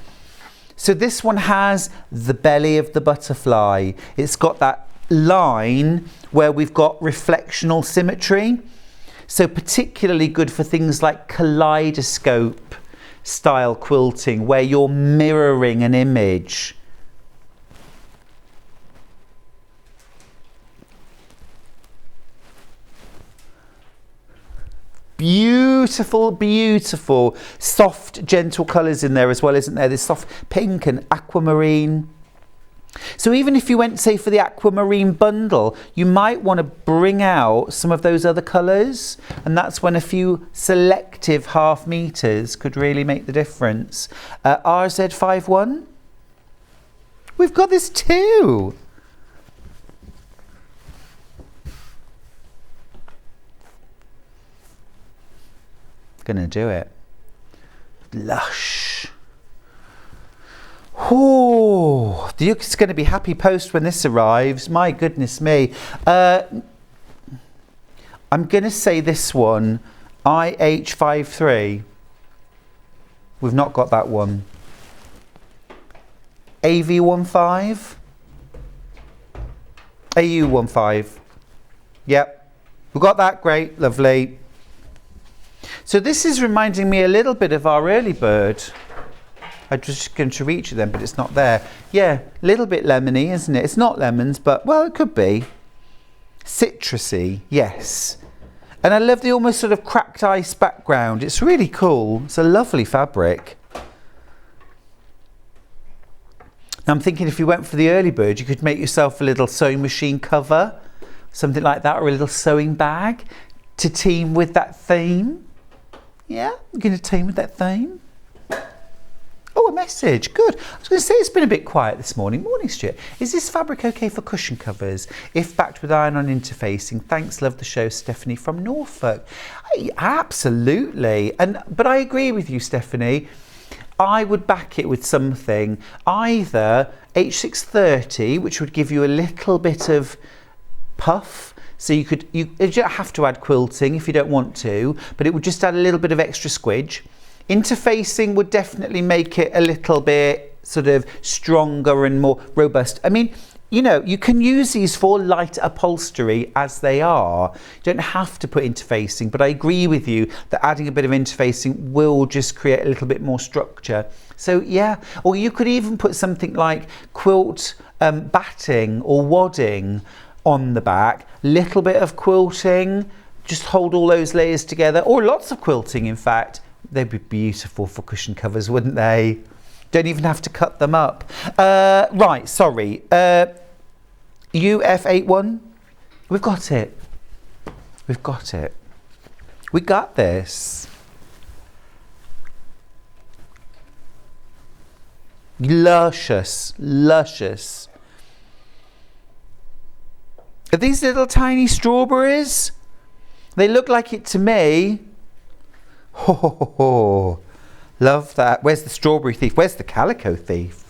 H: So this one has the belly of the butterfly. It's got that line where we've got reflectional symmetry. So particularly good for things like kaleidoscope style quilting where you're mirroring an image. Beautiful, beautiful, soft, gentle colours in there as well, isn't there? There's soft pink and aquamarine. So even if you went, say, for the aquamarine bundle, you might want to bring out some of those other colours, and that's when a few selective ½ metres could really make the difference. RZ51. We've got this too. Gonna do it. Lush. Oh, it's going to be happy post when this arrives. My goodness me. I'm going to say this one, IH53. We've not got that one. AV15. AU15. Yep. We've got that. Great. Lovely. So this is reminding me a little bit of our early bird. I'm just going to reach it then, but it's not there. Yeah, a little bit lemony, isn't it? It's not lemons, but, well, it could be. Citrusy, yes. And I love the almost sort of cracked ice background. It's really cool. It's a lovely fabric. Now I'm thinking if you went for the early bird, you could make yourself a little sewing machine cover, something like that, or a little sewing bag to team with that theme. Yeah, I'm going to team with that theme. Oh, a message. Good. I was going to say it's been a bit quiet this morning. Morning, Stuart. Is this fabric okay for cushion covers if backed with iron-on interfacing? Thanks, love the show, Stephanie from Norfolk. Absolutely. But I agree with you, Stephanie. I would back it with something, either H630, which would give you a little bit of puff. So you don't have to add quilting if you don't want to, but it would just add a little bit of extra squidge. Interfacing would definitely make it a little bit sort of stronger and more robust. I mean, you know, you can use these for light upholstery as they are. You don't have to put interfacing, but I agree with you that adding a bit of interfacing will just create a little bit more structure. So yeah, or you could even put something like quilt batting or wadding on the back, little bit of quilting, just hold all those layers together, or lots of quilting in fact. They'd be beautiful for cushion covers, wouldn't they? Don't even have to cut them up. Right, sorry. UF81. We've got it. We've got it. We got this. Luscious, luscious. Are these little tiny strawberries? They look like it to me. Ho, ho, ho, ho. Love that. Where's the strawberry thief? Where's the calico thief?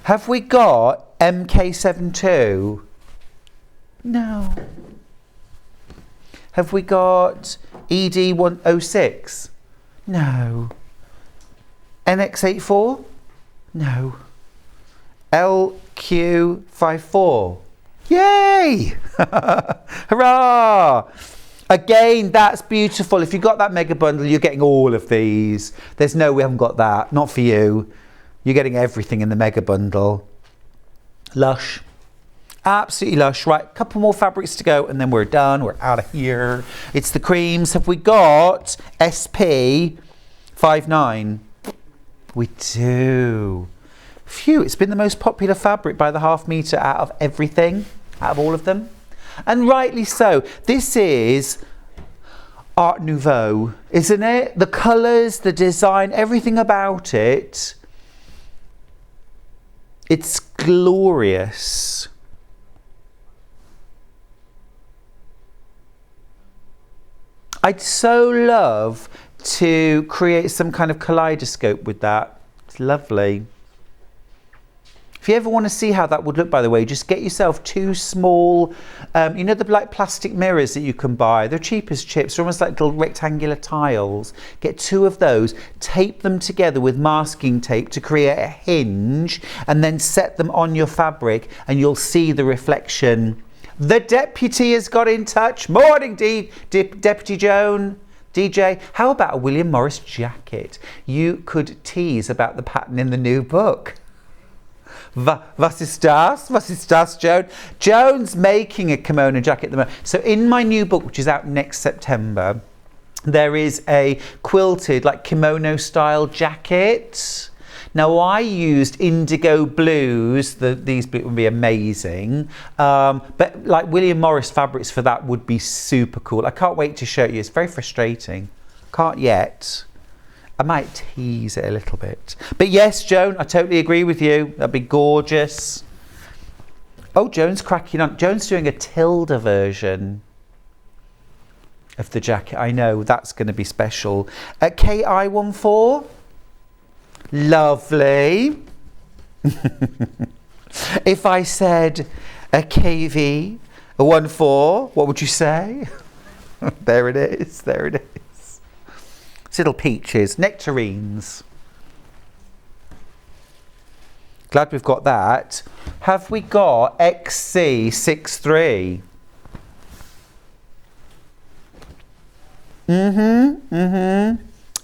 H: Have we got MK72? No. Have we got ED106? No. NX84? No. LQ54? Yay! Hurrah! Again, that's beautiful. If you got that mega bundle, you're getting all of these. There's no, we haven't got that. Not for you. You're getting everything in the mega bundle. Lush. Absolutely lush. Right, a couple more fabrics to go and then we're done. We're out of here. It's the creams. Have we got SP59? We do. Phew, it's been the most popular fabric by the ½ metre out of everything, out of all of them. And rightly so. This is Art Nouveau, isn't it? The colours, the design, everything about it. It's glorious. I'd so love to create some kind of kaleidoscope with that. It's lovely. If you ever want to see how that would look, by the way, just get yourself 2 small, you know, the like plastic mirrors that you can buy. They're cheap as chips. They're almost like little rectangular tiles. Get 2 of those, tape them together with masking tape to create a hinge, and then set them on your fabric, and you'll see the reflection. The deputy has got in touch. Morning, Deputy Joan. DJ, how about a William Morris jacket? You could tease about the pattern in the new book. Was ist das? Was ist das, Joan? Joan's making a kimono jacket at the moment. So in my new book, which is out next September, there is a quilted, like kimono style jacket. Now I used indigo blues. These would be amazing. But like William Morris fabrics for that would be super cool. I can't wait to show you. It's very frustrating. Can't yet. I might tease it a little bit. But yes, Joan, I totally agree with you. That'd be gorgeous. Oh, Joan's cracking on. Joan's doing a Tilda version of the jacket. I know, that's going to be special. KI14. Lovely. If I said a KV, a 14, what would you say? There it is, there it is. Little peaches, nectarines. Glad we've got that. Have we got XC63?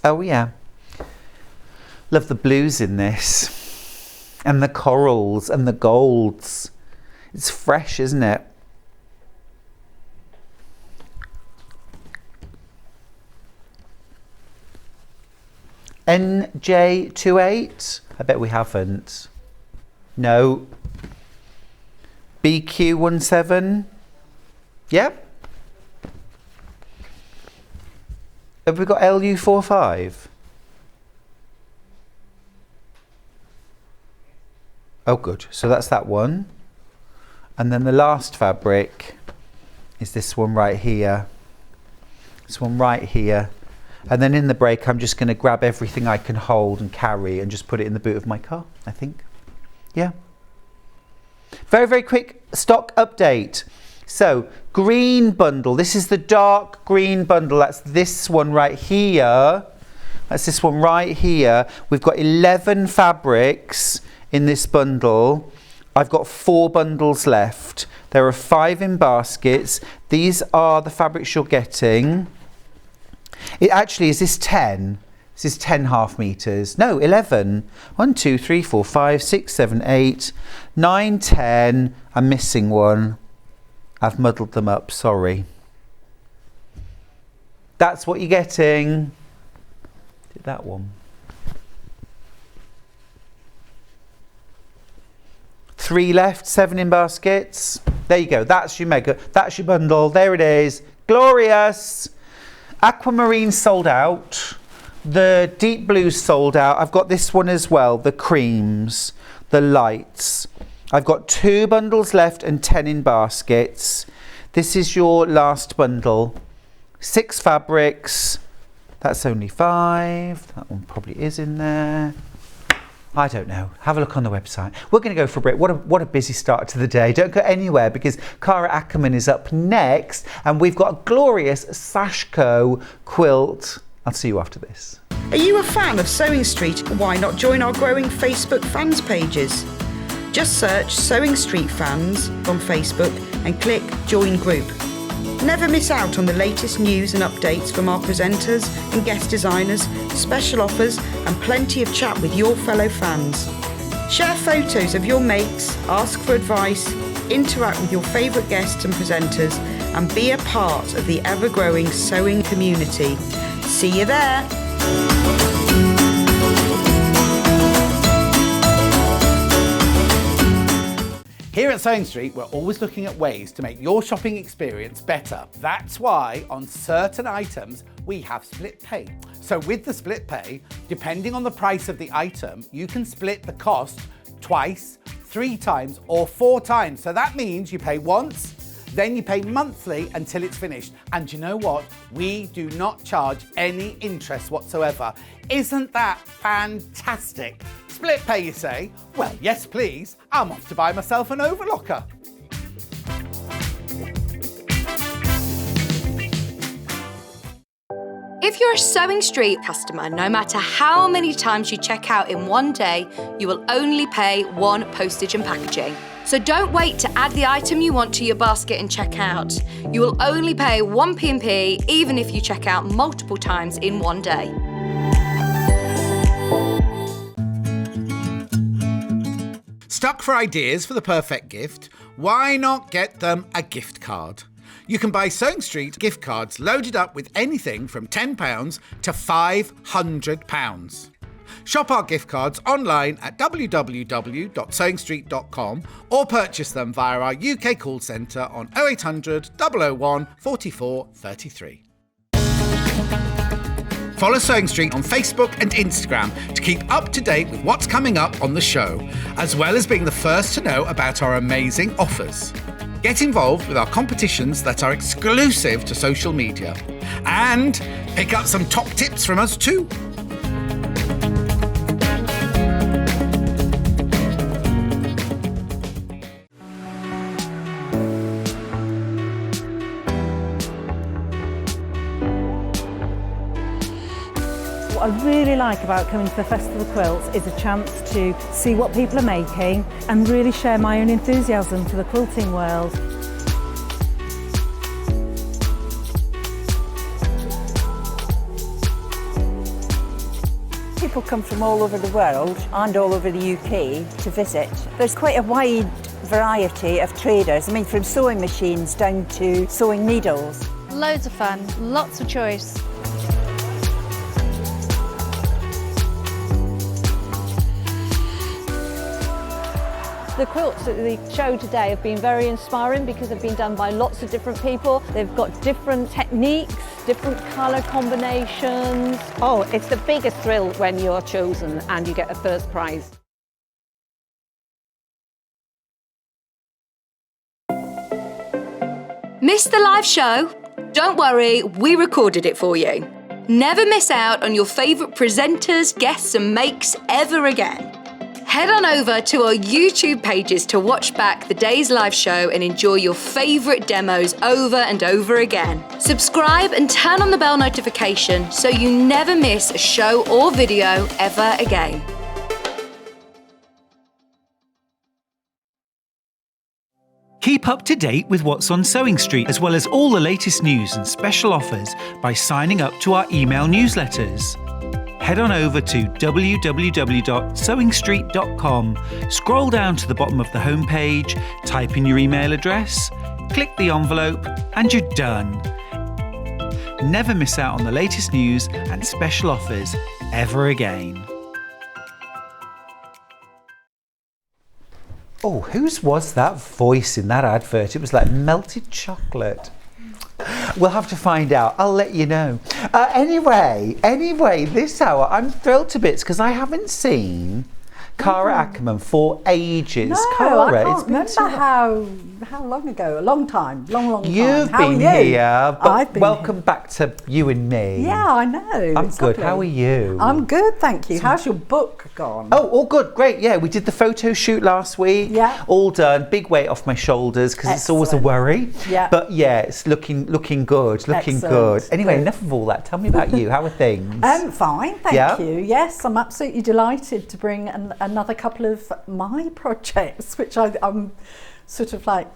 H: Oh yeah. Love the blues in this. And the corals and the golds. It's fresh, isn't it? NJ28? I bet we haven't. No. BQ17? Yep. Have we got LU45? Oh good, so that's that one. And then the last fabric is this one right here. This one right here. And then in the break, I'm just going to grab everything I can hold and carry and just put it in the boot of my car, I think. Yeah. Very, very quick stock update. So, green bundle. This is the dark green bundle. That's this one right here. That's this one right here. We've got 11 fabrics in this bundle. I've got 4 bundles left. There are 5 in baskets. These are the fabrics you're getting. It actually, is this 10? This is 10 half meters. No, 11. 1, 2, 3, 4, 5, 6, 7, 8, 9, 10. I'm missing one. I've muddled them up, sorry. That's what you're getting. Did that one. 3 left, 7 in baskets. There you go. That's your mega. That's your bundle. There it is. Glorious. Aquamarine sold out. The deep blues sold out. I've got this one as well. The creams, the lights. I've got 2 bundles left and 10 in baskets. This is your last bundle. 6 fabrics. That's only 5. That one probably is in there. I don't know. Have a look on the website. We're going to go for a break. What a busy start to the day. Don't go anywhere because Cara Akerman is up next and we've got a glorious Sashiko Quilt. I'll see you after this.
J: Are you a fan of Sewing Street? Why not join our growing Facebook fans pages? Just search Sewing Street Fans on Facebook and click Join Group. Never miss out on the latest news and updates from our presenters and guest designers, special offers and plenty of chat with your fellow fans. Share photos of your makes, ask for advice, interact with your favourite guests and presenters and be a part of the ever-growing sewing community. See you there!
K: Here at Sewing Street, we're always looking at ways to make your shopping experience better. That's why on certain items, we have split pay. So with the split pay, depending on the price of the item, you can split the cost twice, 3 times, or 4 times. So that means you pay once, then you pay monthly until it's finished. And you know what? We do not charge any interest whatsoever. Isn't that fantastic? Split pay, you say? Well, yes, please. I'm off to buy myself an overlocker.
E: If you're a Sewing Street customer, no matter how many times you check out in one day, you will only pay 1 postage and packaging. So don't wait to add the item you want to your basket and check out. You will only pay 1 P&P even if you check out multiple times in one day.
G: Stuck for ideas for the perfect gift? Why not get them a gift card? You can buy Sewing Street gift cards loaded up with anything from £10 to £500. Shop our gift cards online at www.sewingstreet.com or purchase them via our UK call centre on 0800 001 44 33. Follow Sewing Street on Facebook and Instagram to keep up to date with what's coming up on the show, as well as being the first to know about our amazing offers. Get involved with our competitions that are exclusive to social media. And pick up some top tips from us too.
A: What I really like about coming to the Festival of Quilts is a chance to see what people are making and really share my own enthusiasm for the quilting world.
B: People come from all over the world and all over the UK to visit. There's quite a wide variety of traders, I mean from sewing machines down to sewing needles.
C: Loads of fun, lots of choice.
D: The quilts at the show today have been very inspiring because they've been done by lots of different people. They've got different techniques, different colour combinations.
L: Oh, it's the biggest thrill when you're chosen and you get a first prize.
E: Missed the live show? Don't worry, we recorded it for you. Never miss out on your favourite presenters, guests and makes ever again. Head on over to our YouTube pages to watch back the day's live show and enjoy your favourite demos over and over again. Subscribe and turn on the bell notification so you never miss a show or video ever again.
F: Keep up to date with what's on Sewing Street, as well as all the latest news and special offers by signing up to our email newsletters. Head on over to www.sewingstreet.com, scroll down to the bottom of the homepage, type in your email address, click the envelope, and you're done. Never miss out on the latest news and special offers ever again.
H: Oh, whose was that voice in that advert? It was like melted chocolate. We'll have to find out. I'll let you know. Anyway, this hour, I'm thrilled to bits because I haven't seen Cara Akerman for ages.
M: No,
H: Cara,
M: I can't remember how long ago. A long time. Long time.
H: You've
M: How
H: been
M: are you?
H: here, but
M: I've been
H: welcome back to you and me.
M: Yeah, I know.
H: I'm
M: It's
H: good.
M: lovely.
H: How are you?
M: I'm good, thank you. How's your book gone?
H: Oh, all good, great. Yeah, we did the photo shoot last week.
M: Yeah.
H: All done. Big weight off my shoulders because it's always a worry.
M: Yeah.
H: But yeah, it's looking good. Looking
M: Excellent.
H: good. Anyway,
M: Good.
H: enough of all that. Tell me about you. How are things?
M: Fine, thank
H: Yeah?
M: you. Yes, I'm absolutely delighted to bring another couple of my projects, which I'm sort of like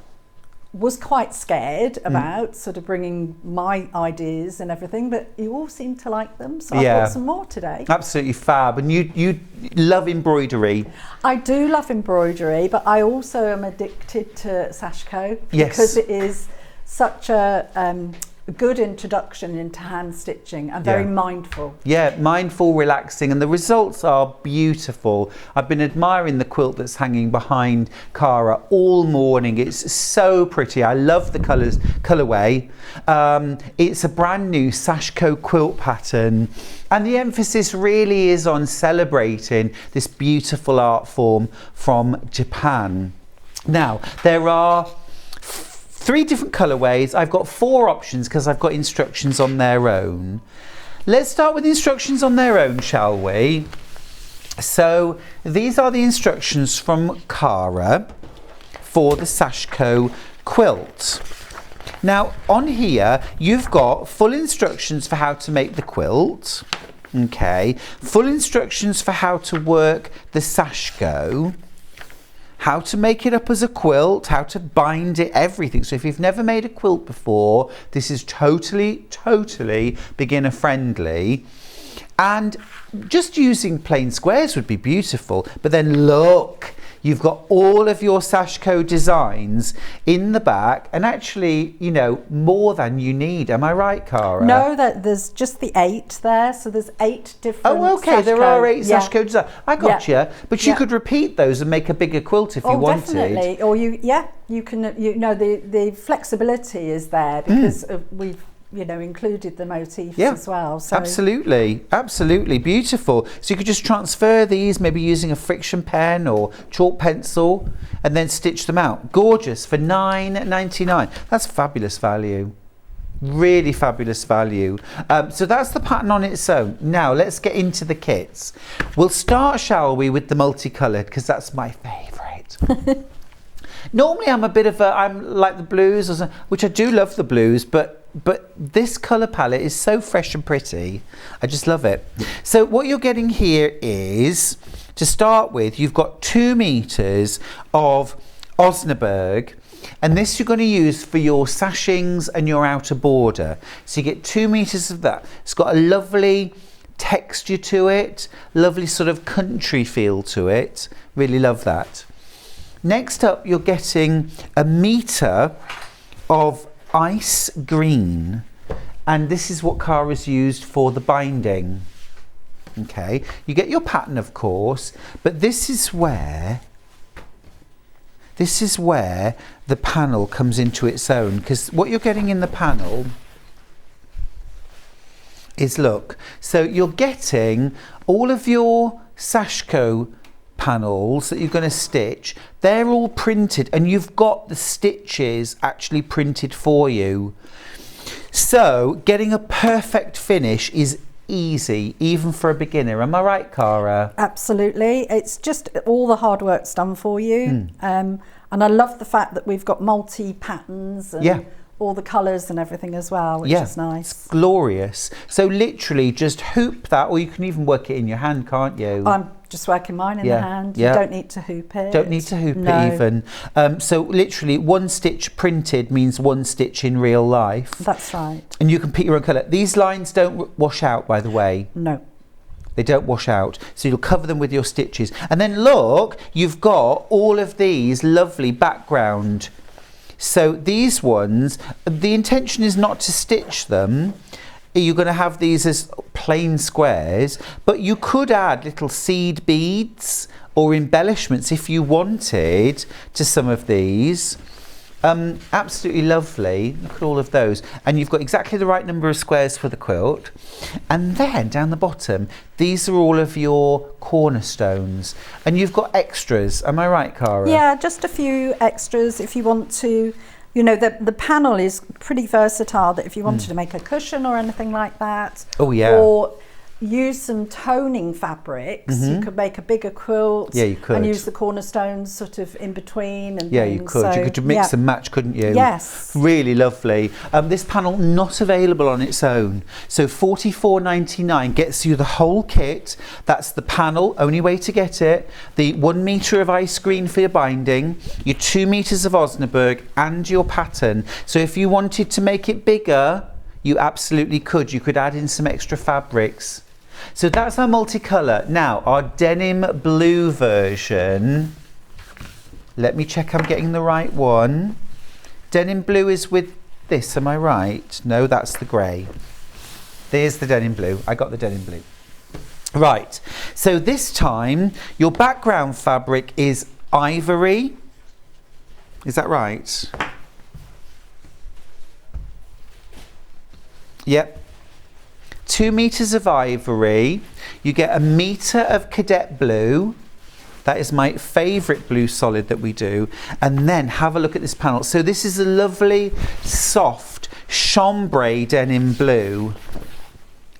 M: was quite scared about, sort of bringing my ideas and everything, but you all seem to like them, so I brought some more today.
H: Absolutely fab. And you love embroidery.
M: I do love embroidery, but I also am addicted to Sashiko
H: Yes.
M: because it is such a good introduction into hand stitching and very mindful.
H: Yeah, mindful, relaxing, and the results are beautiful. I've been admiring the quilt that's hanging behind Cara all morning. It's so pretty. I love the colourway. It's a brand new Sashiko Quilt pattern, and the emphasis really is on celebrating this beautiful art form from Japan. Now, there are 3 different colourways. I've got 4 options because I've got instructions on their own. Let's start with instructions on their own, shall we? So these are the instructions from Cara for the Sashiko quilt. Now on here you've got full instructions for how to make the quilt. Okay, full instructions for how to work the Sashiko, how to make it up as a quilt, how to bind it, everything. So if you've never made a quilt before, this is totally beginner friendly. And just using plain squares would be beautiful. But then look, you've got all of your Sashiko designs in the back, and actually, you know, more than you need. Am I right, Cara?
M: No, there's just the 8 there, so there's 8 different.
H: Oh, okay. There are 8 Sashiko designs. I got you. But you
M: Yeah.
H: could repeat those and make a bigger quilt if you wanted.
M: Definitely. Or you can. The flexibility is there because we've included the motifs as well. So
H: Absolutely beautiful. So you could just transfer these, maybe using a friction pen or chalk pencil, and then stitch them out. Gorgeous for $9.99. That's fabulous value. Really fabulous value. So that's the pattern on its own. Now let's get into the kits. We'll start, shall we, with the multicoloured, because that's my favourite. Normally I'm like the blues, which I do love the blues, but this colour palette is so fresh and pretty. I just love it. So what you're getting here is, to start with, you've got 2 meters of Osnaburg, and this you're going to use for your sashings and your outer border. So you get 2 meters of that. It's got a lovely texture to it, lovely sort of country feel to it. Really love that. Next up, you're getting 1 meter of ice green, and this is what Cara's used for the binding. Okay, you get your pattern, of course, but this is where the panel comes into its own, because what you're getting in the panel is, look, so you're getting all of your Sashiko panels that you're going to stitch. They're all printed, and you've got the stitches actually printed for you. So getting a perfect finish is easy, even for a beginner. Am I right, Cara?
M: Absolutely. It's just all the hard work's done for you. And I love the fact that we've got multi patterns and all the colours and everything as well, which is nice.
H: It's glorious. So literally just hoop that, or you can even work it in your hand, can't you?
M: I'm just working mine in the hand. You don't need to hoop it.
H: Don't need to hoop it even. So literally one stitch printed means one stitch in real life.
M: That's right.
H: And you can pick your own colour. These lines don't wash out, by the way.
M: No.
H: They don't wash out. So you'll cover them with your stitches. And then look, you've got all of these lovely background. So these ones, the intention is not to stitch them. You're going to have these as plain squares, but you could add little seed beads or embellishments if you wanted to some of these. Absolutely lovely. Look at all of those. And you've got exactly the right number of squares for the quilt. And then down the bottom, these are all of your cornerstones. And you've got extras. Am I right, Cara?
M: Yeah, just a few extras if you want to. You know, the panel is pretty versatile, that if you wanted to make a cushion or anything like that.
H: Oh, yeah.
M: Or use some toning fabrics. You could make a bigger quilt.
H: Yeah, you could.
M: And use the cornerstones sort of in between and
H: yeah,
M: things.
H: you could.
M: So,
H: you could mix and match, couldn't you?
M: Yes.
H: Really lovely. This panel not available on its own. So $44.99 gets you the whole kit. That's the panel, only way to get it. The 1 metre of ice green for your binding, your 2 metres of Osnaburg, and your pattern. So if you wanted to make it bigger, you absolutely could. You could add in some extra fabrics. So that's our multicolour. Now, our denim blue version. Let me check I'm getting the right one. Denim blue is with this, am I right? No, that's the grey. There's the denim blue. I got the denim blue. Right, so this time your background fabric is ivory. Is that right? Yep. 2 metres of ivory. You get 1 metre of cadet blue. That is my favourite blue solid that we do. And then have a look at this panel. So this is a lovely, soft, chambray denim blue.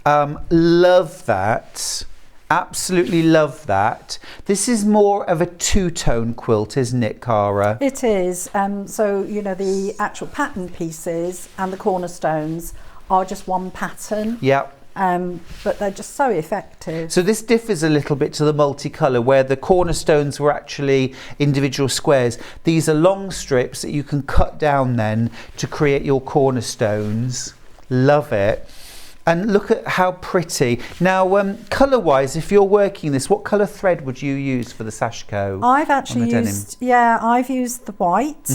H: Love that. Absolutely love that. This is more of a two-tone quilt, isn't it, Cara?
M: It is. So, you know, the actual pattern pieces and the cornerstones are just one pattern.
H: Yep.
M: But they're just so effective.
H: So this differs a little bit to the multicolour, where the cornerstones were actually individual squares. These are long strips that you can cut down then to create your cornerstones. Love it. And look at how pretty. Now, colour-wise, if you're working this, what colour thread would you use for the Sashiko?
M: I've actually used, I've used the white,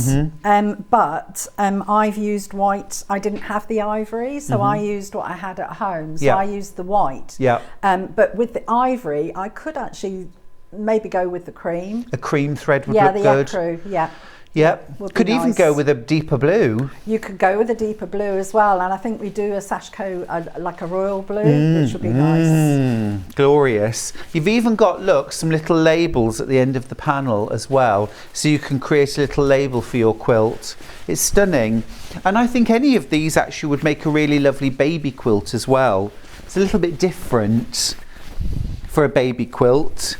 M: but I've used white. I didn't have the ivory, so I used what I had at home. So I used the white.
H: Yeah.
M: But with the ivory, I could actually maybe go with the cream.
H: A cream thread would look good.
M: Yeah, the ecru, yeah.
H: Yep, could even go with a deeper blue.
M: You could go with a deeper blue as well, and I think we do a Sashiko like a royal blue, which would be nice.
H: Glorious. You've even got, look, some little labels at the end of the panel as well, so you can create a little label for your quilt. It's stunning, and I think any of these actually would make a really lovely baby quilt as well. It's a little bit different for a baby quilt.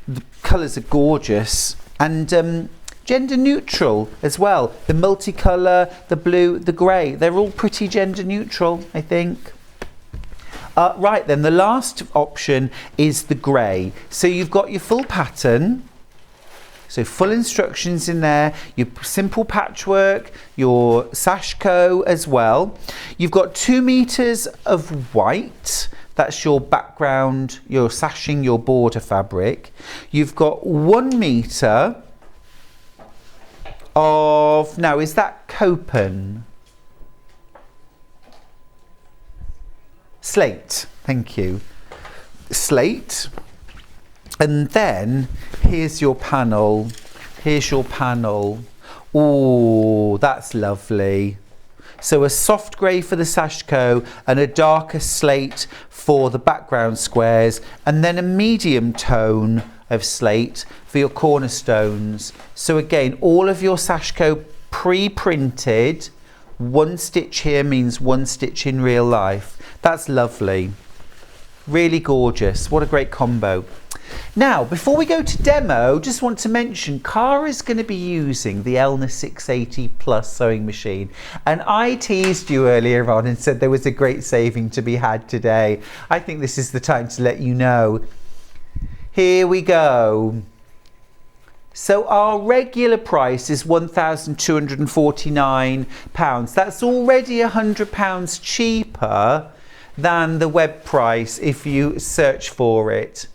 H: The colours are gorgeous, and gender neutral as well. The multicolour, the blue, the grey, they're all pretty gender neutral, I think. Right then, the last option is the grey. So you've got your full pattern, so full instructions in there, your simple patchwork, your Sashiko as well. You've got 2 metres of white. That's your background, your sashing, your border fabric. You've got 1 metre of, now is that Copen? Slate, thank you. Slate. And then here's your panel. Here's your panel. Oh, that's lovely. So a soft grey for the Sashiko and a darker slate for the background squares, and then a medium tone of slate for your cornerstones. So again, all of your Sashiko pre-printed. 1 stitch here means 1 stitch in real life. That's lovely. Really gorgeous. What a great combo. Now, before we go to demo, just want to mention Cara's going to be using the Elna 680 Plus sewing machine. And I teased you earlier on and said there was a great saving to be had today. I think this is the time to let you know. Here we go. So our regular price is £1,249. That's already £100 cheaper than the web price if you search for it.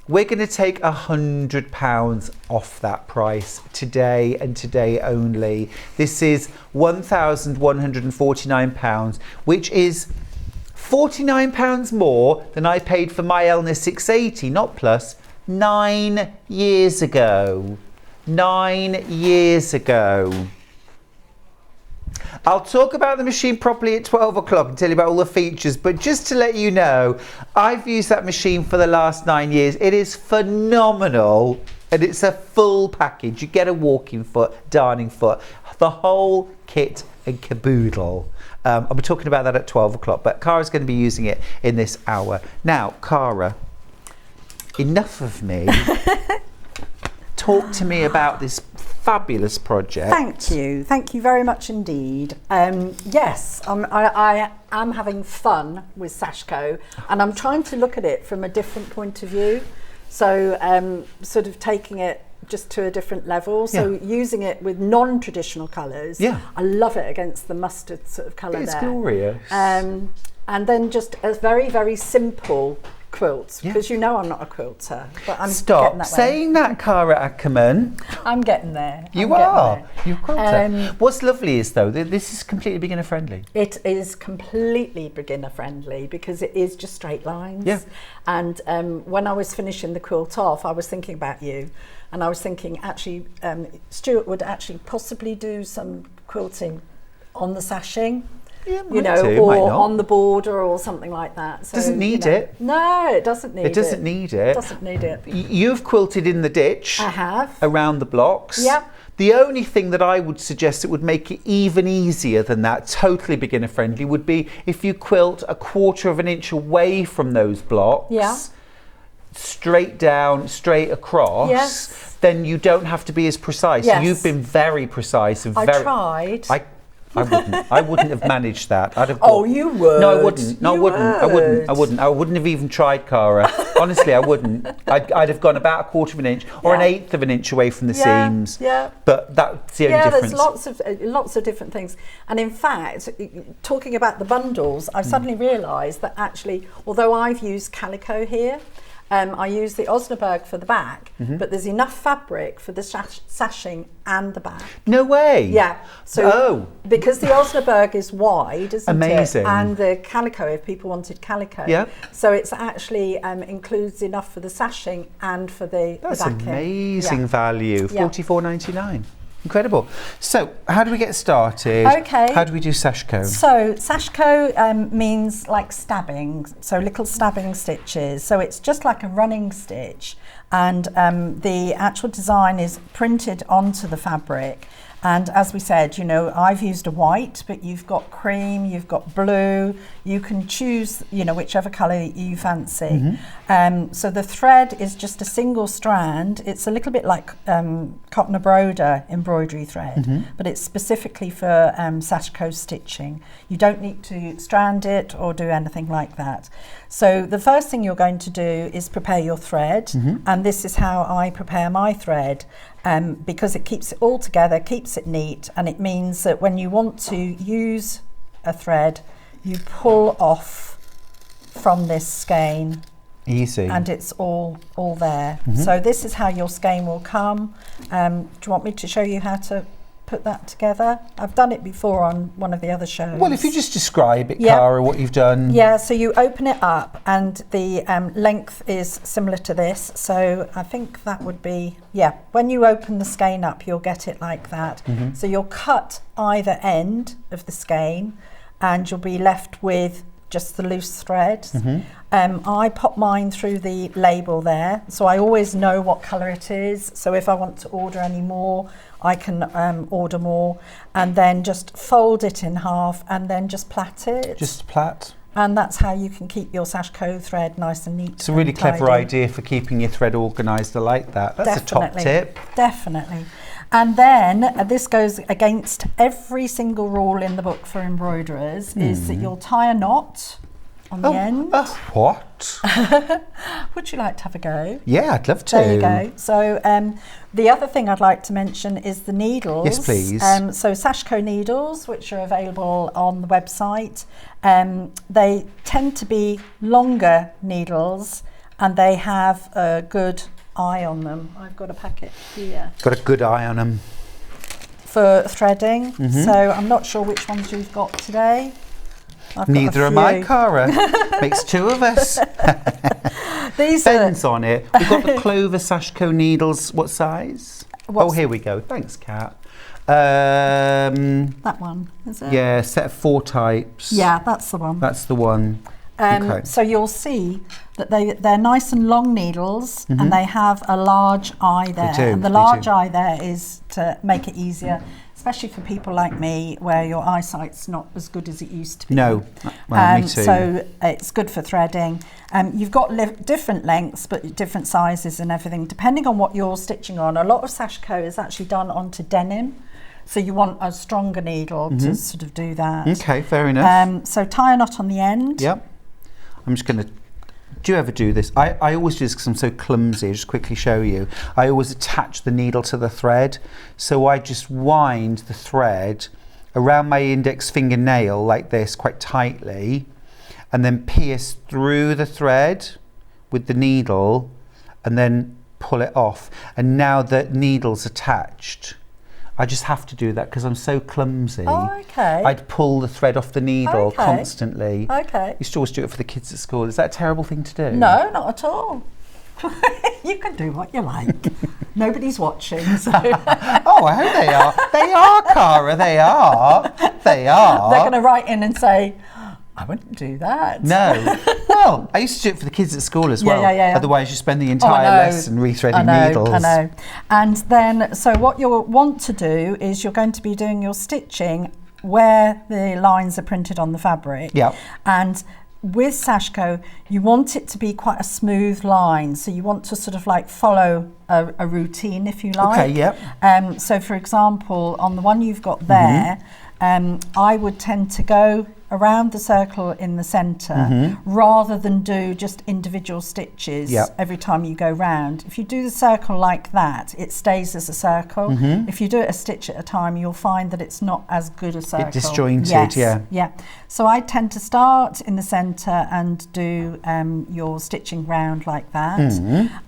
H: We're going to take £100 off that price today and today only. This is £1,149, which is £49 more than I paid for my Elna 680, not Plus, 9 years ago. 9 years ago. I'll talk about the machine properly at 12 o'clock and tell you about all the features, but just to let you know, I've used that machine for the last 9 years. It is phenomenal, and it's a full package. You get a walking foot, darning foot, the whole kit and caboodle. I'll be talking about that at 12 o'clock, but Cara's going to be using it in this hour. Now, Cara, enough of me. Talk to me about this fabulous project.
M: Thank you very much indeed. Yes, I am having fun with Sashiko, and I'm trying to look at it from a different point of view. So sort of taking it just to a different level. So using it with non-traditional colours. Yeah. I love it against the mustard sort of colour there.
H: It's glorious.
M: And then just a very, very simple quilts, because you know I'm not a quilter, but I'm getting that
H: saying that, Cara Akerman.
M: I'm getting there.
H: You're a quilter. What's lovely is though this is completely beginner friendly.
M: It is completely beginner friendly because it is just straight lines. Yeah. And when I was finishing the quilt off, I was thinking about you, and I was thinking actually Stuart would actually possibly do some quilting on the sashing.
H: Yeah,
M: you know, or on the border or something like that. So,
H: doesn't need it.
M: No, it doesn't need it.
H: It doesn't need it.
M: It doesn't need it.
H: You've quilted in the ditch.
M: I have.
H: Around the blocks.
M: Yep.
H: The only thing that I would suggest that would make it even easier than that, totally beginner friendly, would be if you quilt a 1/4 inch away from those blocks. Yeah. Straight down, straight across. Yes. Then you don't have to be as precise. Yes. You've been very precise and very.
M: I tried.
H: I wouldn't have managed that. I'd have.
M: Oh, you would.
H: No, I wouldn't. No, I wouldn't. I wouldn't have even tried, Cara. Honestly, I wouldn't. I'd have gone about 1/4 inch or 1/8 inch away from the seams. Yeah. But that's the only difference.
M: There's lots of different things. And in fact, talking about the bundles, I've suddenly realised that actually, although I've used calico here, I use the Osnaburg for the back, but there's enough fabric for the sashing and the back.
H: No way.
M: Yeah. So because the Osnaburg is wide, isn't it? And the calico, if people wanted calico. Yeah. So it's actually includes enough for the sashing and for the
H: That's
M: backing.
H: Amazing value. $44.99. Incredible. So, how do we get started?
M: Okay.
H: How do we do Sashiko?
M: So, Sashiko means like stabbing, so little stabbing stitches. So, it's just like a running stitch, and the actual design is printed onto the fabric. And as we said, you know, I've used a white, but you've got cream, you've got blue. You can choose, you know, whichever colour you fancy. So the thread is just a single strand. It's a little bit like cotton abroda embroidery thread, but it's specifically for Sashiko stitching. You don't need to strand it or do anything like that. So the first thing you're going to do is prepare your thread, and this is how I prepare my thread. Because it keeps it all together, keeps it neat, and it means that when you want to use a thread, you pull off from this skein.
H: Easy.
M: And it's all there. So this is how your skein will come. Do you want me to show you how to put that together? I've done it before on one of the other shows.
H: Well, if you just describe it, Cara, what you've done.
M: Yeah, so you open it up, and the length is similar to this. So I think that would be, when you open the skein up, you'll get it like that. So you'll cut either end of the skein, and you'll be left with just the loose threads. I pop mine through the label there, so I always know what colour it is. So if I want to order any more, I can order more, and then just fold it in half and then just plait it.
H: Just plait.
M: And that's how you can keep your Sashiko thread nice and neat.
H: It's a really
M: and
H: clever
M: tidy.
H: idea for keeping your thread organised. I like that. That's
M: Definitely.
H: a top tip.
M: Definitely. And then this goes against every single rule in the book for embroiderers, is that you'll tie a knot on the end.
H: What?
M: Would you like to have a go?
H: Yeah, I'd love to.
M: There you go. So the other thing I'd like to mention is the needles.
H: Yes, please.
M: So Sashiko needles, which are available on the website, they tend to be longer needles and they have a good eye on them. I've got a packet here.
H: Got a good eye on them.
M: For threading. So I'm not sure which ones you've got today.
H: Neither am I, Cara. Makes two of us.
M: These
H: Ben's on it. We've got the Clover Sashiko needles. What size? Here we go. Thanks, Kat.
M: That one, is it?
H: Yeah, set of 4 types.
M: Yeah, that's the one.
H: That's the one. Okay.
M: So you'll see that they're nice and long needles and they have a large eye there.
H: They do,
M: and the
H: they
M: large
H: do.
M: eye there is to make it easier, especially for people like me where your eyesight's not as good as it used to be.
H: No, well, me too.
M: So it's good for threading. You've got different lengths but different sizes and everything depending on what you're stitching on. A lot of Sashiko is actually done onto denim. So you want a stronger needle to sort of do that.
H: Okay, fair enough.
M: So tie a knot on the end.
H: Yep. I'm just going to... Do you ever do this? I always do this because I'm so clumsy. I'll just quickly show you. I always attach the needle to the thread. So I just wind the thread around my index fingernail like this quite tightly and then pierce through the thread with the needle and then pull it off. And now the needle's attached, I just have to do that because I'm so clumsy.
M: Oh, okay.
H: I'd pull the thread off the needle
M: Okay.
H: constantly.
M: Okay.
H: Used to always do it for the kids at school. Is that a terrible thing to do?
M: No, not at all. You can do what you like. Nobody's watching. So.
H: Oh, I hope they are. They are, Cara. They are. They are.
M: They're going to write in and say, I wouldn't do that.
H: No. Well, I used to do it for the kids at school as well.
M: Yeah.
H: Otherwise, you spend the entire lesson rethreading needles.
M: I know. And then, so what you'll want to do is you're going to be doing your stitching where the lines are printed on the fabric.
H: Yeah.
M: And with Sashiko, you want it to be quite a smooth line. So you want to sort of like follow a routine, if you like.
H: Okay, yep.
M: So for example, on the one you've got there, I would tend to go around the circle in the centre rather than do just individual stitches every time you go round. If you do the circle like that, it stays as a circle. If you do it a stitch at a time, you'll find that it's not as good a circle.
H: Bit disjointed,
M: yeah. So I tend to start in the centre and do your stitching round like that,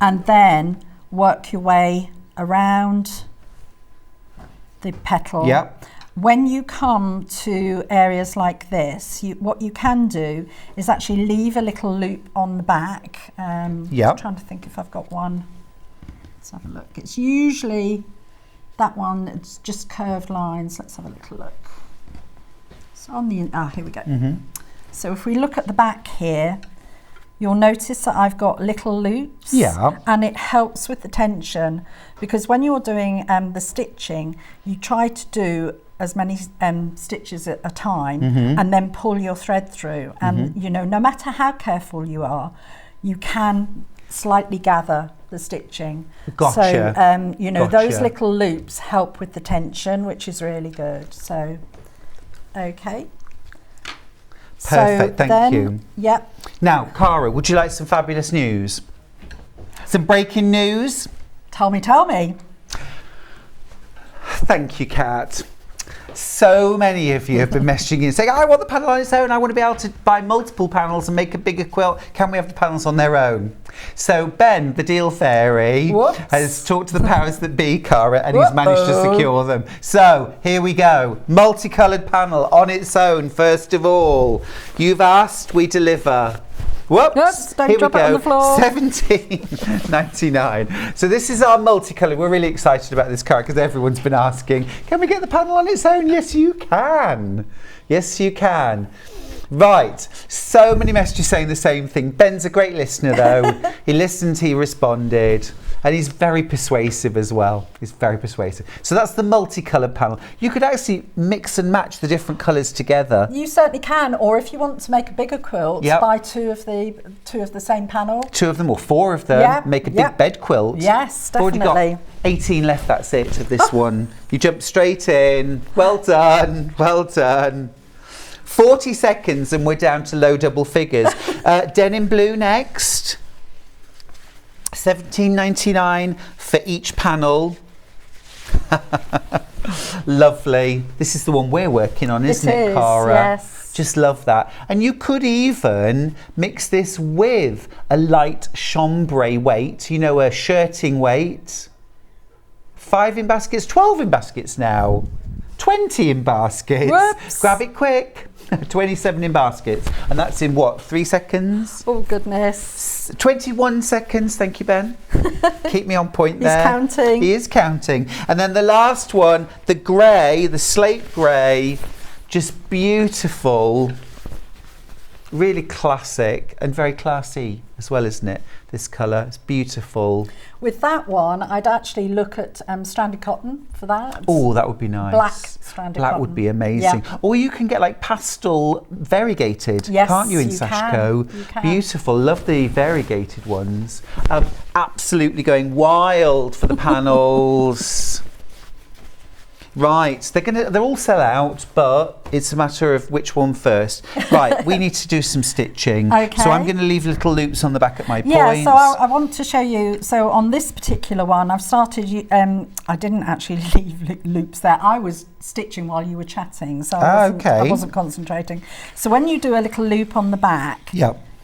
M: and then work your way around the petal.
H: Yep.
M: When you come to areas like this, what you can do is actually leave a little loop on the back. I'm trying to think if I've got one. Let's have a look. It's usually that one, it's just curved lines. Let's have a little look. So on the, here we go. So if we look at the back here, you'll notice that I've got little loops, and it helps with the tension because when you're doing the stitching, you try to do as many stitches at a time and then pull your thread through. And you know, no matter how careful you are, you can slightly gather the stitching.
H: Gotcha.
M: So you know, those little loops help with the tension, which is really good. So, okay.
H: Perfect, thank you.
M: Yep.
H: Now, Cara, would you like some fabulous news? Some breaking news?
M: Tell me.
H: Thank you, Kat. So many of you have been messaging in saying, I want the panel on its own, I want to be able to buy multiple panels and make a bigger quilt. Can we have the panels on their own? So Ben, the deal fairy, has talked to the powers that be, Cara, and he's managed to secure them. So here we go. Multicoloured panel on its own, first of all. You've asked, we deliver. Whoops,
M: don't
H: here
M: drop
H: we
M: it
H: go.
M: on the floor.
H: $17.99. So this is our multicolour. We're really excited about this card because everyone's been asking, can we get the panel on its own? Yes, you can. Yes, you can. Right, so many messages saying the same thing. Ben's a great listener though. He listened, he responded. And he's very persuasive as well. He's very persuasive. So that's the multicoloured panel. You could actually mix and match the different colours together.
M: You certainly can, or if you want to make a bigger quilt, buy two of the same panel.
H: 2 of them or 4 of them. Make a big bed quilt.
M: Yes, definitely.
H: Already got 18 left, that's it, of this one. You jump straight in. Well done, well done. 40 seconds and we're down to low double figures. Denim blue next. $17.99 for each panel. Lovely. This is the one we're working on, isn't it, Cara?
M: Yes.
H: Just love that. And you could even mix this with a light chambray weight, you know, a shirting weight. 5 in baskets, 12 in baskets now. 20 in baskets.
M: Whoops.
H: Grab it quick. 27 in baskets. And that's in what, 3 seconds?
M: Oh, goodness.
H: 21 seconds. Thank you, Ben. Keep me on point there.
M: He's counting.
H: He is counting. And then the last one, the grey, the slate grey, just beautiful. Really classic and very classy as well, isn't it? This colour, it's beautiful.
M: With that one, I'd actually look at stranded cotton for that.
H: Oh, that would be nice.
M: Black stranded cotton.
H: Black would be amazing.
M: Yeah.
H: Or you can get like pastel variegated, can't you, in Sashiko?
M: You can.
H: Beautiful, love the variegated ones. Absolutely going wild for the panels. Right, they're all sell out, but it's a matter of which one first. Right, we need to do some stitching.
M: Okay.
H: So I'm going to leave little loops on the back at my points.
M: Yeah, so I want to show you, so on this particular one, I've started, I didn't actually leave loops there. I was stitching while you were chatting, so I wasn't concentrating. So when you do a little loop on the back,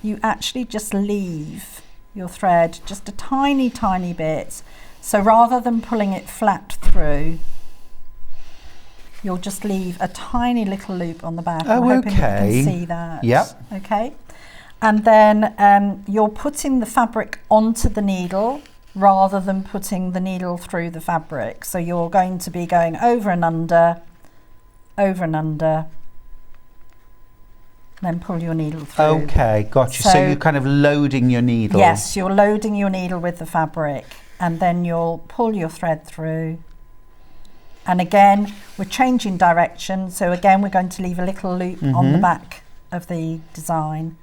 M: you actually just leave your thread just a tiny, tiny bit. So rather than pulling it flat through, you'll just leave a tiny little loop on the back. I'm hoping you can see that.
H: Yep.
M: Okay. And then you're putting the fabric onto the needle rather than putting the needle through the fabric. So you're going to be going over and under, then pull your needle through.
H: Okay, got you. So you're kind of loading your needle.
M: Yes, you're loading your needle with the fabric, and then you'll pull your thread through. And again, we're changing direction. So again, we're going to leave a little loop on the back of the design.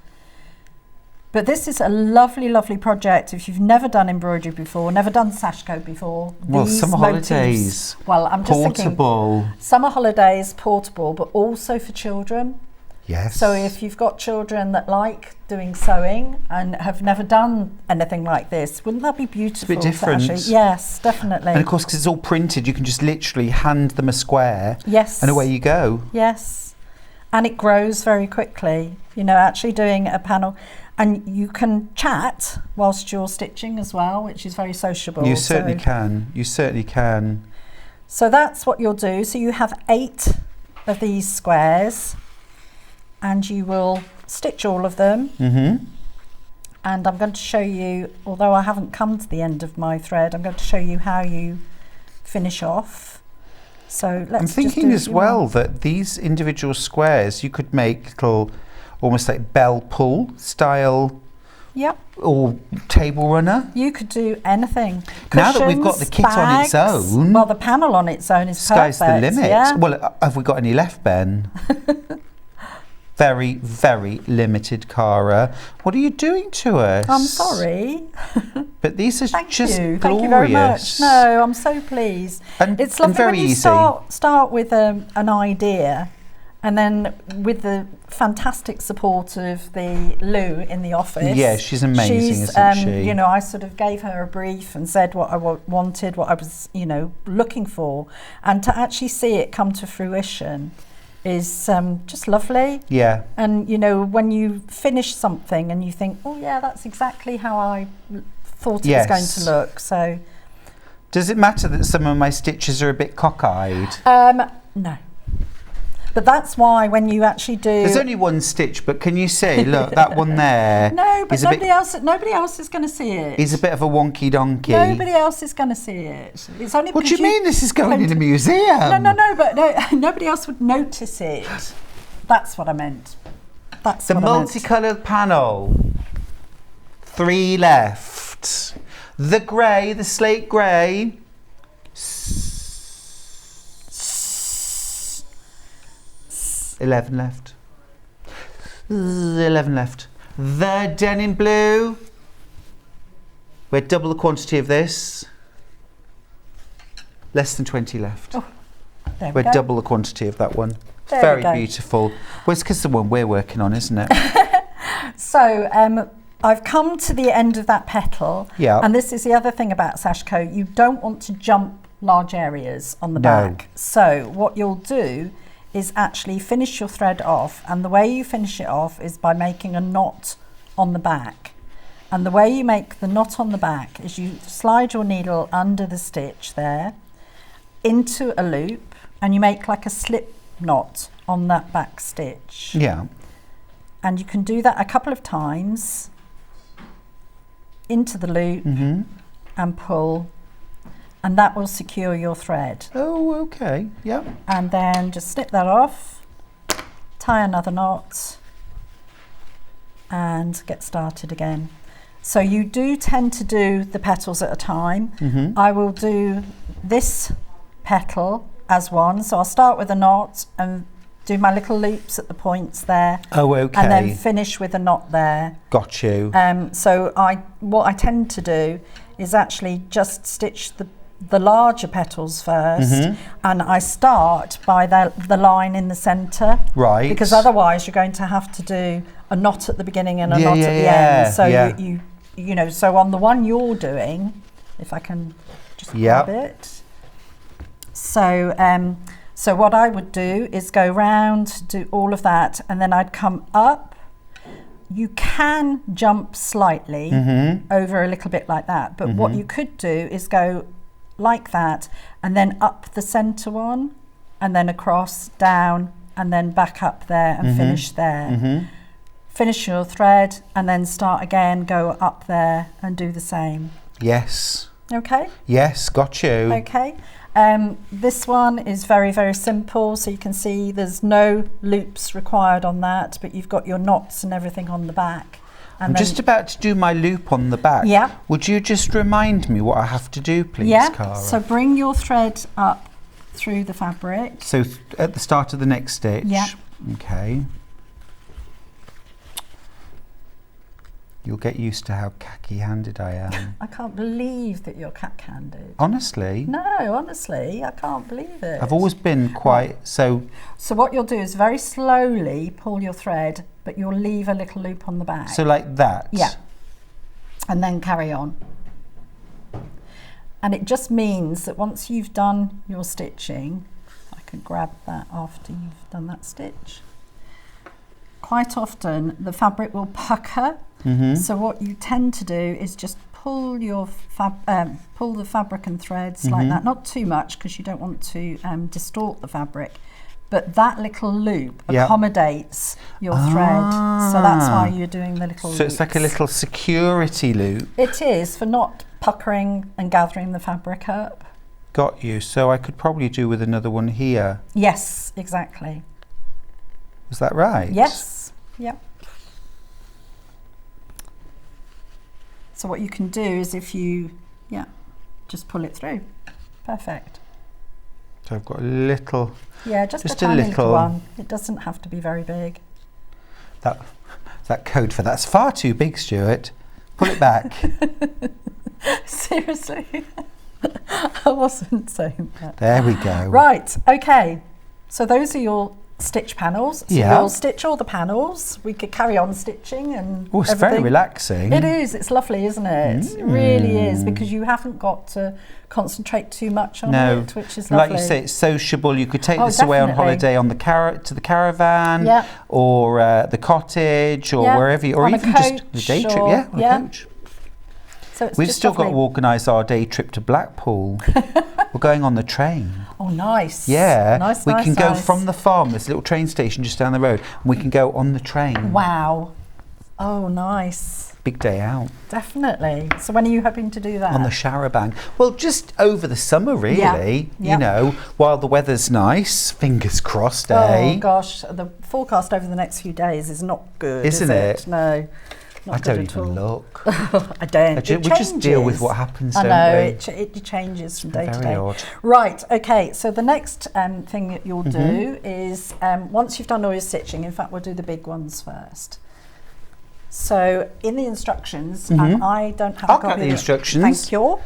M: But this is a lovely, lovely project. If you've never done embroidery before, never done Sashiko before.
H: Well, summer holidays.
M: Well, I'm just
H: portable.
M: thinking summer holidays, portable, but also for children.
H: Yes.
M: So if you've got children that like doing sewing and have never done anything like this, wouldn't that be beautiful?
H: It's a bit different.
M: Yes, definitely.
H: And of course, because it's all printed, you can just literally hand them a square.
M: Yes.
H: And away you go.
M: Yes. And it grows very quickly. You know, actually doing a panel. And you can chat whilst you're stitching as well, which is very sociable.
H: You certainly can. You certainly can.
M: So that's what you'll do. So you have 8 of these squares. And you will stitch all of them. And I'm going to show you, although I haven't come to the end of my thread, I'm going to show you how you finish off. So let's
H: I'm thinking as well that these individual squares, you could make little, almost like bell pull style.
M: Yep.
H: Or table runner.
M: You could do anything. Cushions,
H: now that we've got the kit
M: bags,
H: on its own.
M: Well, the panel on its own is
H: sky's
M: perfect.
H: the limit.
M: Yeah.
H: Well, have we got any left, Ben? Very, very limited, Cara. What are you doing to us?
M: I'm sorry.
H: But these are
M: Thank
H: just
M: you.
H: glorious.
M: Thank you very much. No, I'm so pleased.
H: And
M: it's lovely
H: very
M: when you
H: easy.
M: start with an idea, and then with the fantastic support of the Lou in the office.
H: Yeah, she's amazing, isn't she?
M: You know, I sort of gave her a brief and said what I wanted, what I was, you know, looking for, and to actually see it come to fruition is just lovely.
H: Yeah.
M: And you know, when you finish something and you think, oh yeah, that's exactly how I thought it was going to look. So
H: does it matter that some of my stitches are a bit cockeyed?
M: No. But that's why when you actually do,
H: there's only one stitch, but can you see? Look, that one there.
M: No, but nobody else is going to see it.
H: He's a bit of a wonky donkey.
M: Nobody else is going to see it. It's only.
H: What do you mean? This is going in a museum?
M: No, but nobody else would notice it. That's what I meant. That's
H: the
M: what I meant.
H: multicoloured panel. 3 left. The grey, the slate grey. 11 left. 11 left. The denim blue. We're double the quantity of this. Less than 20 left.
M: Oh, there we
H: We're
M: go.
H: double the quantity of that one.
M: There we
H: Very
M: go.
H: beautiful. Well, it's because the one we're working on, isn't it?
M: So I've come to the end of that petal.
H: Yeah.
M: And this is the other thing about Sashiko. You don't want to jump large areas on the back. So what you'll do is actually finish your thread off, and the way you finish it off is by making a knot on the back. And the way you make the knot on the back is you slide your needle under the stitch there into a loop, and you make like a slip knot on that back stitch.
H: Yeah.
M: And you can do that a couple of times into the loop and pull, and that will secure your thread.
H: Oh, okay. Yep.
M: And then just snip that off, tie another knot, and get started again. So you do tend to do the petals at a time. I will do this petal as one. So I'll start with a knot and do my little loops at the points there.
H: Oh, okay.
M: And then finish with a knot there.
H: Got you.
M: So what I tend to do is actually just stitch the larger petals first, and I start by the line in the centre.
H: Right.
M: Because otherwise you're going to have to do a knot at the beginning and a knot at the
H: yeah,
M: end. So
H: yeah.
M: you know, so on the one you're doing, if I can just grab it. So so what I would do is go round, do all of that, and then I'd come up. You can jump slightly over a little bit like that, but what you could do is go like that and then up the centre one and then across, down, and then back up there and finish there. Finish your thread and then start again, go up there and do the same.
H: Yes.
M: Okay?
H: Yes, got you.
M: Okay. This one is very, very simple. So you can see there's no loops required on that, but you've got your knots and everything on the back. And
H: I'm just about to do my loop on the back.
M: Yeah.
H: Would you just remind me what I have to do, please, Cara?
M: So bring your thread up through the fabric.
H: So at the start of the next stitch.
M: Yeah.
H: Okay. You'll get used to how khaki-handed I am.
M: I can't believe that you're cat-handed.
H: Honestly.
M: No, honestly, I can't believe it.
H: I've always been quite so.
M: So what you'll do is very slowly pull your thread, but you'll leave a little loop on the back.
H: So like that.
M: Yeah. And then carry on. And it just means that once you've done your stitching, I can grab that after you've done that stitch. Quite often the fabric will pucker. So what you tend to do is just pull your pull the fabric and threads like that, not too much because you don't want to distort the fabric, but that little loop accommodates your thread. So that's why you're doing the little
H: So it's like a little security loop.
M: It is, for not puckering and gathering the fabric up.
H: Got you. So I could probably do with another one here.
M: Yes, exactly.
H: Was that right?
M: Yes. Yep. So what you can do is if you, just pull it through. Perfect.
H: So I've got a little.
M: Yeah, just a tiny little one. It doesn't have to be very big.
H: That code for that's far too big, Stuart. Pull it back.
M: Seriously? I wasn't saying that.
H: There we go.
M: Right, okay. So those are your stitch panels. So
H: Yeah.
M: you'll stitch all the panels. We could carry on stitching and
H: Oh, it's
M: everything.
H: very relaxing.
M: It is. It's lovely, isn't it? It really is, because you haven't got to concentrate too much on it, which is lovely.
H: Like you say, it's sociable. You could take
M: Oh,
H: this away on
M: definitely.
H: holiday on the to the caravan,
M: Yeah.
H: or the cottage, or
M: Yeah,
H: wherever you, or
M: on a
H: even just the day
M: coach
H: trip.
M: or-
H: Yeah, on
M: yeah.
H: a coach.
M: So it's
H: We've
M: just
H: still got to
M: lovely.
H: organise our day trip to Blackpool. We're going on the train.
M: Oh, nice.
H: Yeah,
M: Nice,
H: we
M: nice,
H: can go
M: nice.
H: from the farm. There's a little train station just down the road, and we can go on the train.
M: Wow. Oh, nice.
H: Big day out.
M: Definitely. So when are you hoping to do that?
H: On the Charabanc. Well, just over the summer, really.
M: Yeah.
H: You know, while the weather's nice. Fingers crossed,
M: Oh
H: eh?
M: gosh, the forecast over the next few days is not good,
H: Isn't
M: is
H: it?
M: No. Not
H: I
M: good
H: don't
M: at
H: even
M: all.
H: look.
M: I don't.
H: We just deal with what happens,
M: I
H: don't
M: know,
H: we?
M: it changes from day to
H: Very
M: day.
H: odd.
M: Right, okay, so the next thing that you'll do is, once you've done all your stitching, in fact, we'll do the big ones first. So in the instructions, and I don't have
H: I'll
M: a copy
H: get the
M: of it.
H: instructions.
M: Thank you.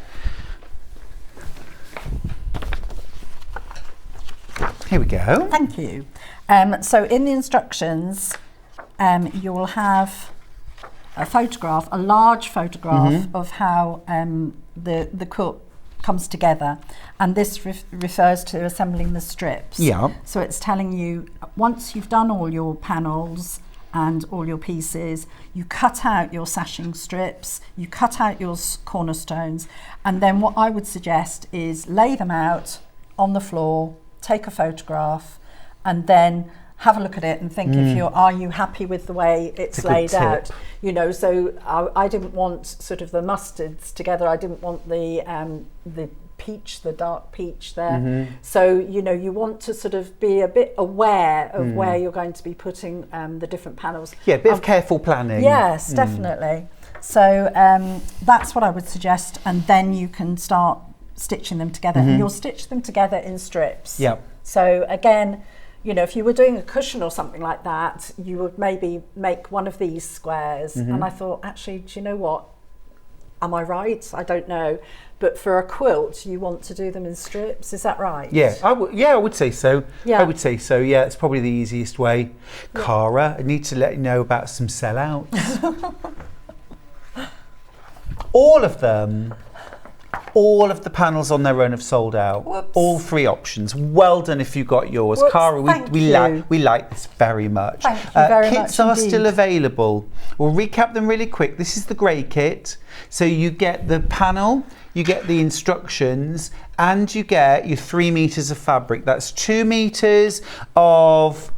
H: Here we go.
M: Thank you. So in the instructions, you will have a photograph, a large photograph of how the quilt comes together, and this refers to assembling the strips.
H: Yeah.
M: So it's telling you, once you've done all your panels and all your pieces, you cut out your sashing strips, you cut out your cornerstones, and then what I would suggest is lay them out on the floor, take a photograph, and then have a look at it and think are you happy with the way it's laid out? You know, so I didn't want sort of the mustards together. I didn't want the peach, the dark peach there. So, you know, you want to sort of be a bit aware of where you're going to be putting the different panels.
H: Yeah, a bit of careful planning.
M: Yes, definitely. So that's what I would suggest, and then you can start stitching them together, and you'll stitch them together in strips.
H: Yep.
M: So again, you know, if you were doing a cushion or something like that, you would maybe make one of these squares. And I thought, actually, do you know what? Am I right? I don't know. But for a quilt, you want to do them in strips. Is that right?
H: Yeah, I would say so.
M: Yeah.
H: I would say so. Yeah, it's probably the easiest way. Yeah. Cara, I need to let you know about some sellouts. All of them. All of the panels on their own have sold out.
M: Whoops.
H: All 3 options. Well done if you got yours.
M: Whoops,
H: Cara, we like this very much.
M: Thank you very much
H: Kits are
M: indeed.
H: still available. We'll recap them really quick. This is the grey kit. So you get the panel, you get the instructions, and you get your 3 meters of fabric. That's 2 meters of,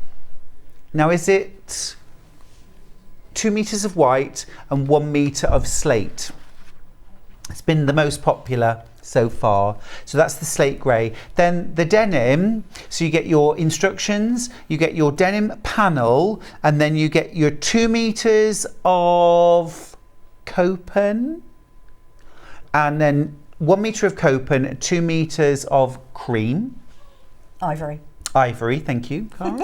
H: now is it 2 meters of white and 1 meter of slate? It's been the most popular so far. So that's the slate grey. Then the denim, so you get your instructions, you get your denim panel, and then you get your 2 meters of copen, and then 1 meter of copen, 2 meters of cream. Ivory, thank you, Cara.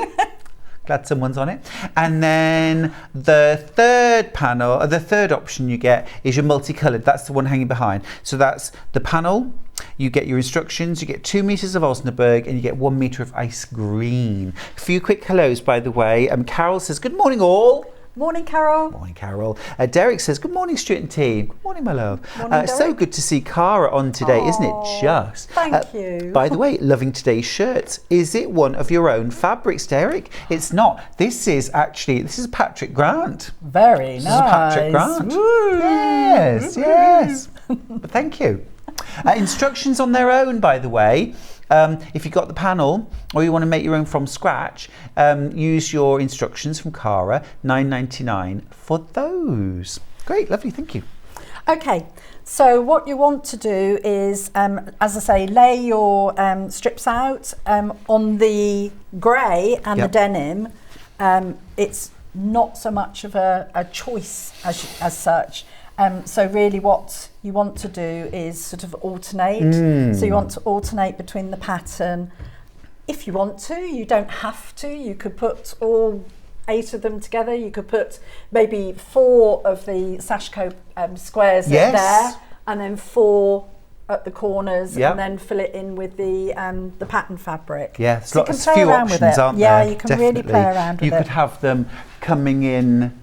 H: Glad someone's on it. And then the third panel, the third option you get is your multicoloured. That's the one hanging behind. So that's the panel, you get your instructions, you get 2 meters of Osnaburg, and you get 1 meter of ice green. A few quick hellos, by the way. Carol says, good morning all.
M: Morning, Carol.
H: Morning, Carol. Derek says, good morning, Stuart and team. Good morning, my love.
M: Morning,
H: so good to see Cara on today, isn't it just?
M: Thank you.
H: By the way, loving today's shirts. Is it one of your own fabrics, Derek? It's not. This is Patrick Grant.
M: Very nice.
H: This is Patrick Grant.
M: Woo.
H: Yes. But thank you. Instructions on their own, by the way. If you got the panel or you want to make your own from scratch, use your instructions from Cara, $9.99 for those. Great, lovely, thank you.
M: Okay, so what you want to do is, as I say, lay your strips out on the grey and the denim. It's not so much of a choice as such. So really what you want to do is sort of alternate. So you want to alternate between the pattern. If you want to, you don't have to. You could put all 8 of them together. You could put maybe 4 of the Sashiko squares there, and then 4 at the corners, and then fill it in with the pattern fabric.
H: Yeah,
M: so
H: there's a few options, aren't there?
M: Yeah, you can really play around with it.
H: You could have them coming in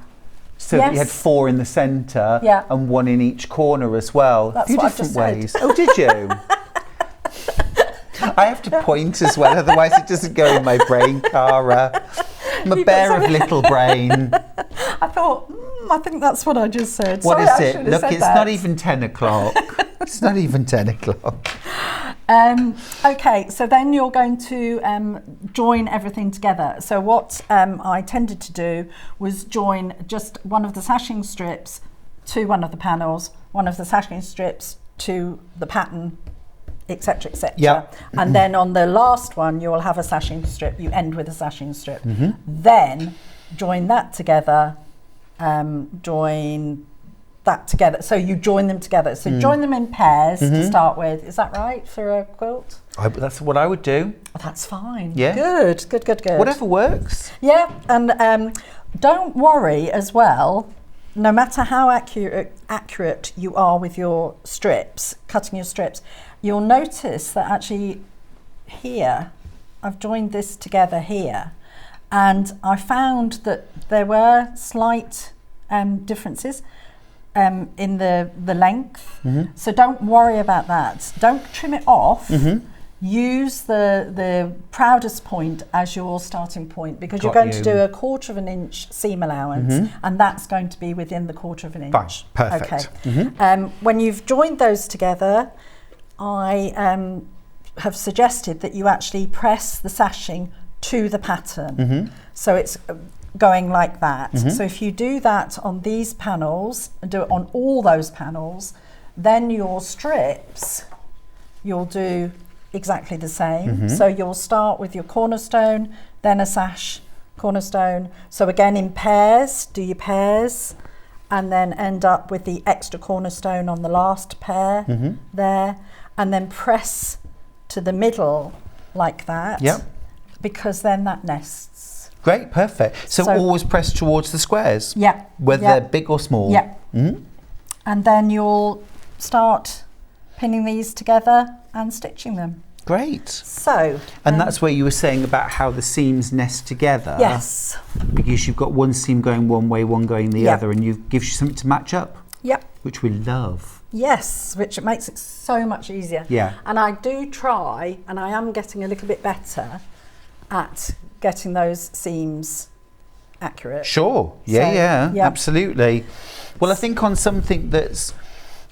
H: so that you had 4 in the centre and 1 in each corner as well.
M: That's
H: a few different ways. Oh, did you? I have to point as well, otherwise it doesn't go in my brain, Cara. I'm a bear of little brain.
M: I thought, I think that's what I just said.
H: What
M: Sorry,
H: is it? Look, it's not even 10 o'clock. It's not even 10 o'clock.
M: Okay, so then you're going to join everything together. So what I tended to do was join just one of the sashing strips to one of the panels, one of the sashing strips to the pattern, etc., etc.
H: Yep.
M: And then on the last one, you will have a sashing strip. You end with a sashing strip. Then join that together join that together. So you join them together. So join them in pairs to start with. Is that right for a quilt?
H: That's what I would do.
M: Oh, that's fine.
H: Yeah.
M: Good.
H: Whatever works.
M: Yeah, and don't worry as well, no matter how accurate you are with your strips, cutting your strips, you'll notice that actually here, I've joined this together here, and I found that there were slight differences in the length. So don't worry about that. Don't trim it off. Use the proudest point as your starting point, because you're going to do a 1/4 inch seam allowance, and that's going to be within the 1/4 inch.
H: Fine, perfect.
M: Okay. When you've joined those together, I have suggested that you actually press the sashing to the pattern. So it's going like that. So if you do that on these panels and do it on all those panels, then your strips, you'll do exactly the same. So you'll start with your cornerstone, then a sash, cornerstone. So again in pairs, do your pairs, and then end up with the extra cornerstone on the last pair there, and then press to the middle like that.
H: Yep.
M: Because then that nests.
H: Great, perfect. So always press towards the squares.
M: Yeah.
H: Whether they're big or small.
M: Yeah. And then you'll start pinning these together and stitching them.
H: Great.
M: So.
H: And that's where you were saying about how the seams nest together.
M: Yes.
H: Because you've got one seam going one way, one going the other, and it gives you something to match up.
M: Yep.
H: Which we love.
M: Yes, which makes it so much easier.
H: Yeah.
M: And I do try, and I am getting a little bit better at getting those seams accurate.
H: Sure. Yeah, absolutely. Well, I think on something that's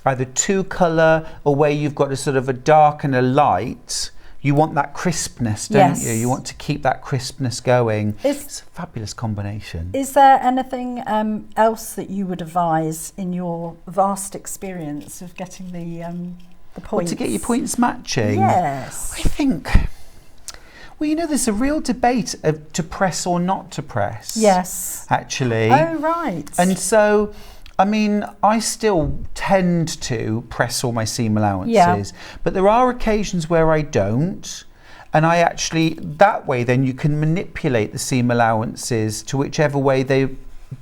H: either two colour or where you've got a sort of a dark and a light, you want that crispness, don't you? You want to keep that crispness going. It's a fabulous combination.
M: Is there anything else that you would advise in your vast experience of getting the points?
H: Well, to get your points matching?
M: Yes.
H: I think, well, you know, there's a real debate of to press or not to press.
M: Yes.
H: Actually.
M: Oh, right.
H: And so, I mean, I still tend to press all my seam allowances, but there are occasions where I don't, and I actually, that way then you can manipulate the seam allowances to whichever way they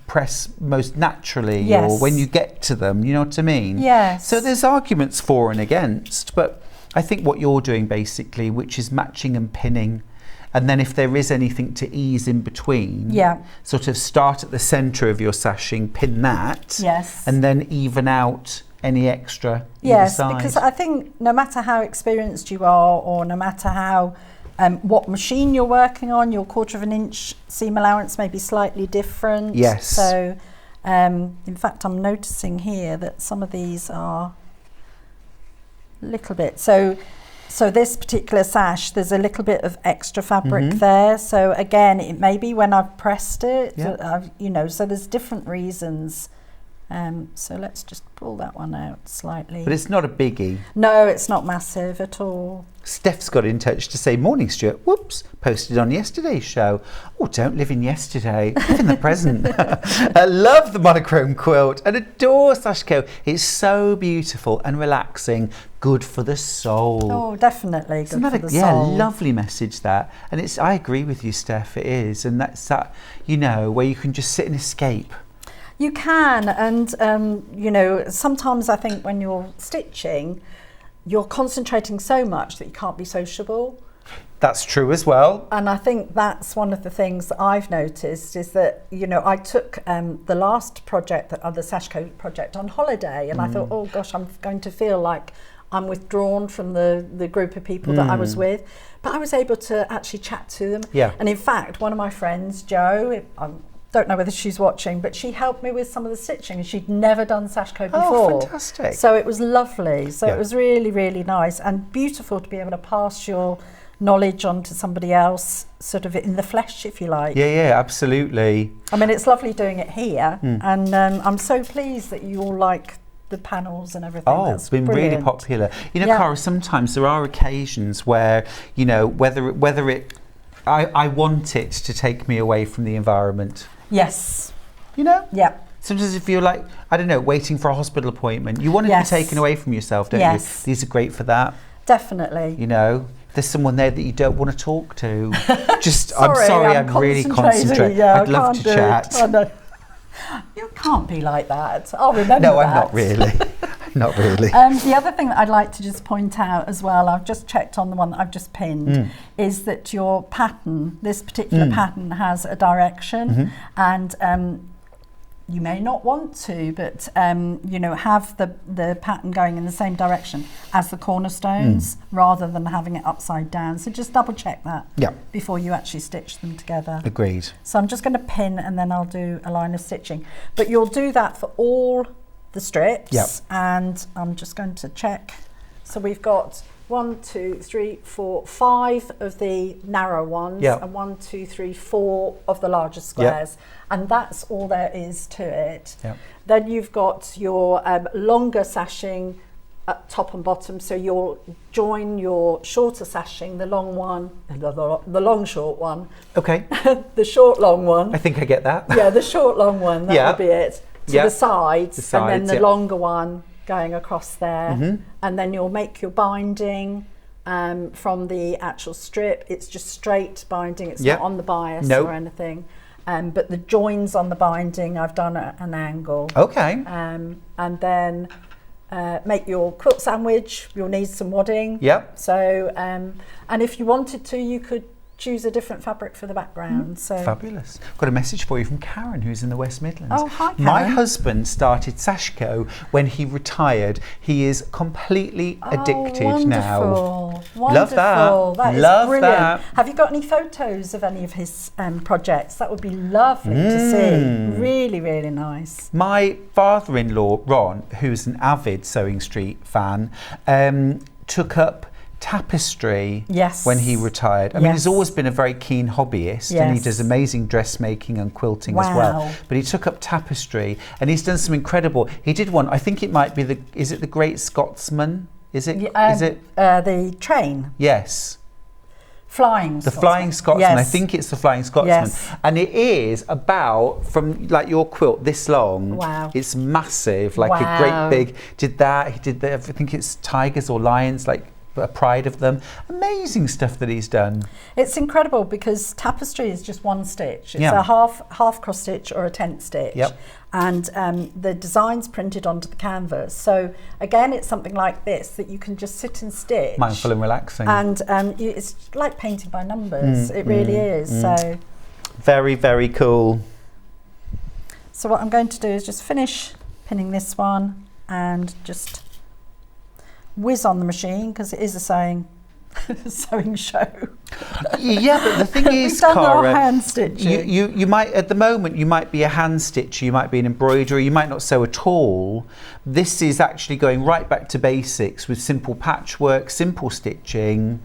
H: press most naturally, or when you get to them, you know what I mean?
M: Yes.
H: So there's arguments for and against, but I think what you're doing basically, which is matching and pinning, and then if there is anything to ease in between, sort of start at the centre of your sashing, pin that, and then even out any extra either side.
M: Because I think no matter how experienced you are, or no matter how what machine you're working on, your 1/4 inch seam allowance may be slightly different.
H: Yes.
M: So in fact I'm noticing here that some of these are a little bit, so this particular sash, there's a little bit of extra fabric there. So again, it may be when I've pressed it, you know, so there's different reasons. So let's just pull that one out slightly.
H: But it's not a biggie.
M: No, it's not massive at all.
H: Steph's got in touch to say, morning Stuart, whoops, posted on yesterday's show. Oh, don't live in yesterday, live in the present. I love the monochrome quilt and adore Sashiko. It's so beautiful and relaxing, good for the soul.
M: Oh, definitely good for the soul.
H: Yeah, lovely message that. And it's, I agree with you, Steph, it is. And that's that, you know, where you can just sit and escape.
M: You can, and you know, sometimes I think when you're stitching, you're concentrating so much that you can't be sociable.
H: That's true as well.
M: And I think that's one of the things that I've noticed is that, you know, I took the last project, the Sashiko project, on holiday, and I thought, oh gosh, I'm going to feel like I'm withdrawn from the group of people that I was with. But I was able to actually chat to them.
H: Yeah.
M: And in fact, one of my friends, Jo, don't know whether she's watching, but she helped me with some of the stitching, and she'd never done Sashiko before.
H: Oh, fantastic.
M: So it was lovely. So it was really, really nice and beautiful to be able to pass your knowledge on to somebody else, sort of in the flesh, if you like.
H: Yeah, absolutely.
M: I mean, it's lovely doing it here, and I'm so pleased that you all like the panels and everything.
H: Oh, it's been really popular. You know, Cara, sometimes there are occasions where, you know, whether it I want it to take me away from the environment.
M: Yes.
H: You know?
M: Yeah.
H: Sometimes if you're like, I don't know, waiting for a hospital appointment, you want to be taken away from yourself, don't you? These are great for that.
M: Definitely.
H: You know, there's someone there that you don't want to talk to. Just,
M: sorry,
H: I'm really concentrating.
M: Yeah,
H: I'd love to chat.
M: I know. You can't be like that. I'll remember
H: No,
M: that.
H: I'm not really. Not really.
M: The other thing that I'd like to just point out as well, I've just checked on the one that I've just pinned, is that your pattern, this particular pattern, has a direction, and you may not want to, but you know, have the pattern going in the same direction as the cornerstones rather than having it upside down. So just double check that before you actually stitch them together.
H: Agreed.
M: So I'm just going to pin and then I'll do a line of stitching. But you'll do that for all the strips, and I'm just going to check. So we've got 1, 2, 3, 4, 5 of the narrow ones, and 1, 2, 3, 4 of the larger squares, and that's all there is to it. Then you've got your longer sashing at top and bottom, so you'll join your shorter sashing, the long one, the long short one.
H: Okay.
M: The short long one.
H: I think I get that.
M: Yeah, the short long one, that will be it. To the sides, and then the longer one going across there, and then you'll make your binding from the actual strip. It's just straight binding, it's not on the bias or anything, but the joins on the binding I've done at an angle.
H: Okay.
M: And then make your quilt sandwich. You'll need some wadding. So and if you wanted to, you could choose a different fabric for the background. So
H: fabulous. Got a message for you from Karen, who's in the West Midlands.
M: Oh, hi, Karen.
H: My husband started Sashiko when he retired. He is completely addicted now.
M: Wonderful.
H: Love that.
M: That is
H: Love
M: brilliant.
H: that.
M: Have you got any photos of any of his projects? That would be lovely to see. Really, really nice.
H: My father-in-law, Ron, who's an avid Sewing Street fan, took up tapestry when he retired. I mean, he's always been a very keen hobbyist, and he does amazing dressmaking and quilting as well. But he took up tapestry, and he's done some incredible. He did one. I think it might be is it the Great Scotsman? Is it? Is it
M: the train?
H: Yes.
M: Flying
H: Scotsman. I think it's the Flying Scotsman. And it is about, from like your quilt this long.
M: Wow.
H: It's massive, like a great big. He did I think it's tigers or lions, like a pride of them. Amazing stuff that he's done.
M: It's incredible because tapestry is just one stitch. It's a half cross stitch or a tent stitch. And the design's printed onto the canvas. So again, it's something like this that you can just sit and stitch.
H: Mindful and relaxing.
M: And it's like painted by numbers. It really is. So
H: very, very cool.
M: So what I'm going to do is just finish pinning this one and just whiz on the machine, because it is a sewing show.
H: Yeah, but the thing is,
M: we've done our
H: Cara,
M: hand stitching.
H: You might, at the moment, you might be a hand stitcher, you might be an embroiderer, you might not sew at all. This is actually going right back to basics with simple patchwork, simple stitching,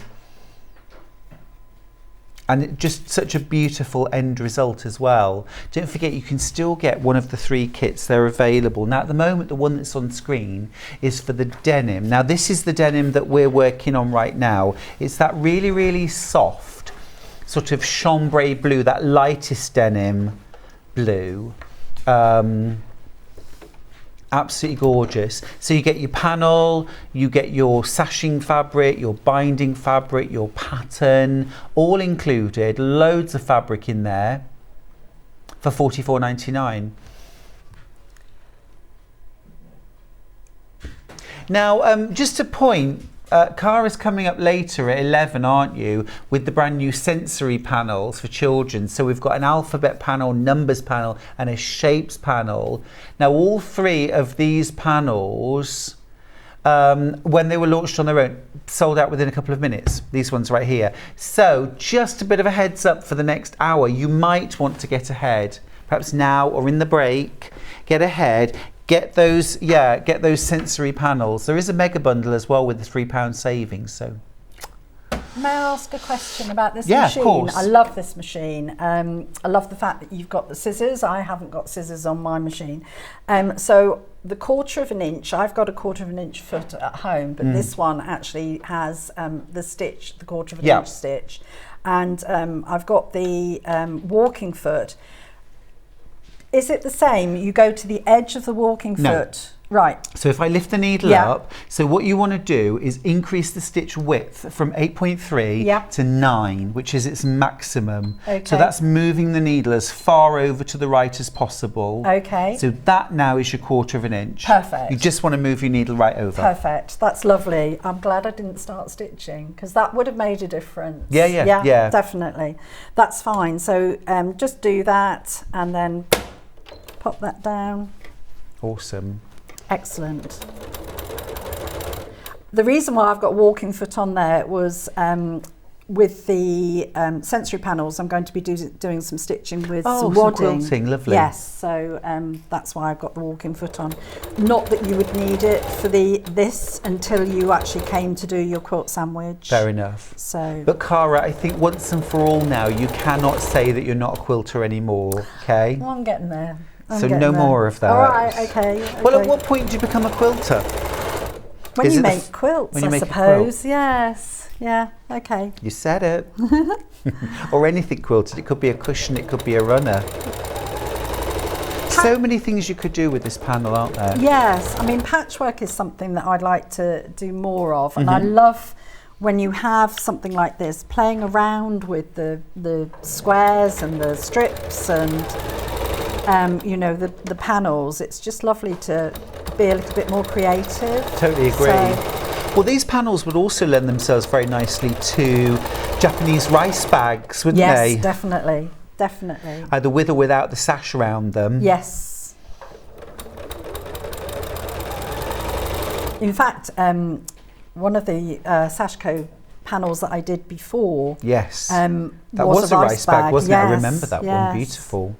H: and just such a beautiful end result as well. Don't forget, you can still get one of the 3 kits. They're available. Now, at the moment, the one that's on screen is for the denim. Now, this is the denim that we're working on right now. It's that really, really soft sort of chambray blue, that lightest denim blue. Absolutely gorgeous. So you get your panel, you get your sashing fabric, your binding fabric, your pattern, all included. Loads of fabric in there for $44.99. Now, just a point, Cara's coming up later at 11, aren't you, with the brand new sensory panels for children. So we've got an alphabet panel, numbers panel, and a shapes panel. Now, all 3 of these panels, when they were launched on their own, sold out within a couple of minutes. These ones right here. So just a bit of a heads up for the next hour. You might want to get ahead, perhaps now or in the break. Get ahead. Get those sensory panels. There is a mega bundle as well with the £3 savings. So,
M: may I ask a question about this
H: machine?
M: Of course. I love this machine. I love the fact that you've got the scissors. I haven't got scissors on my machine. So the 1/4 inch, I've got a 1/4 inch foot at home, but this one actually has the stitch, the 1/4 inch stitch, and I've got the walking foot. Is it the same? You go to the edge of the walking
H: No.
M: foot. Right.
H: So if I lift the needle
M: Yeah.
H: up, so what you want to do is increase the stitch width from 8.3
M: Yeah.
H: to 9, which is its maximum.
M: Okay.
H: So that's moving the needle as far over to the right as possible.
M: Okay.
H: So that now is your 1/4 of an inch.
M: Perfect.
H: You just want to move your needle right over.
M: Perfect. That's lovely. I'm glad I didn't start stitching because that would have made a difference.
H: Yeah.
M: Definitely. That's fine. So just do that and then pop that down.
H: Awesome.
M: Excellent. The reason why I've got walking foot on there was with the sensory panels, I'm going to be doing some stitching with some wadding.
H: Quilting, lovely.
M: Yes, so that's why I've got the walking foot on. Not that you would need it for this until you actually came to do your quilt sandwich.
H: Fair enough.
M: So,
H: But Cara, I think once and for all now, you cannot say that you're not a quilter anymore, okay?
M: well, I'm getting there.
H: So no more of that.
M: All right, okay.
H: Well, at
M: okay.
H: what point do you become a quilter?
M: When
H: Is
M: you
H: it the
M: make quilts,
H: when you
M: I
H: make a
M: suppose.
H: quilt?
M: Yes. Yeah. Okay.
H: You said it. Or anything quilted. It could be a cushion, it could be a runner. So many things you could do with this panel, aren't there?
M: Yes. I mean, patchwork is something that I'd like to do more of, and I love when you have something like this, playing around with the squares and the strips and you know, the panels. It's just lovely to be a little bit more creative.
H: Totally agree. Well, these panels would also lend themselves very nicely to Japanese rice bags, wouldn't they?
M: Yes, definitely, definitely.
H: Either with or without the sash around them.
M: Yes. In fact, one of the Sashiko panels that I did before.
H: Yes.
M: That
H: was a rice bag, wasn't it? I
M: Yes,
H: remember that one.
M: yes.
H: Beautiful.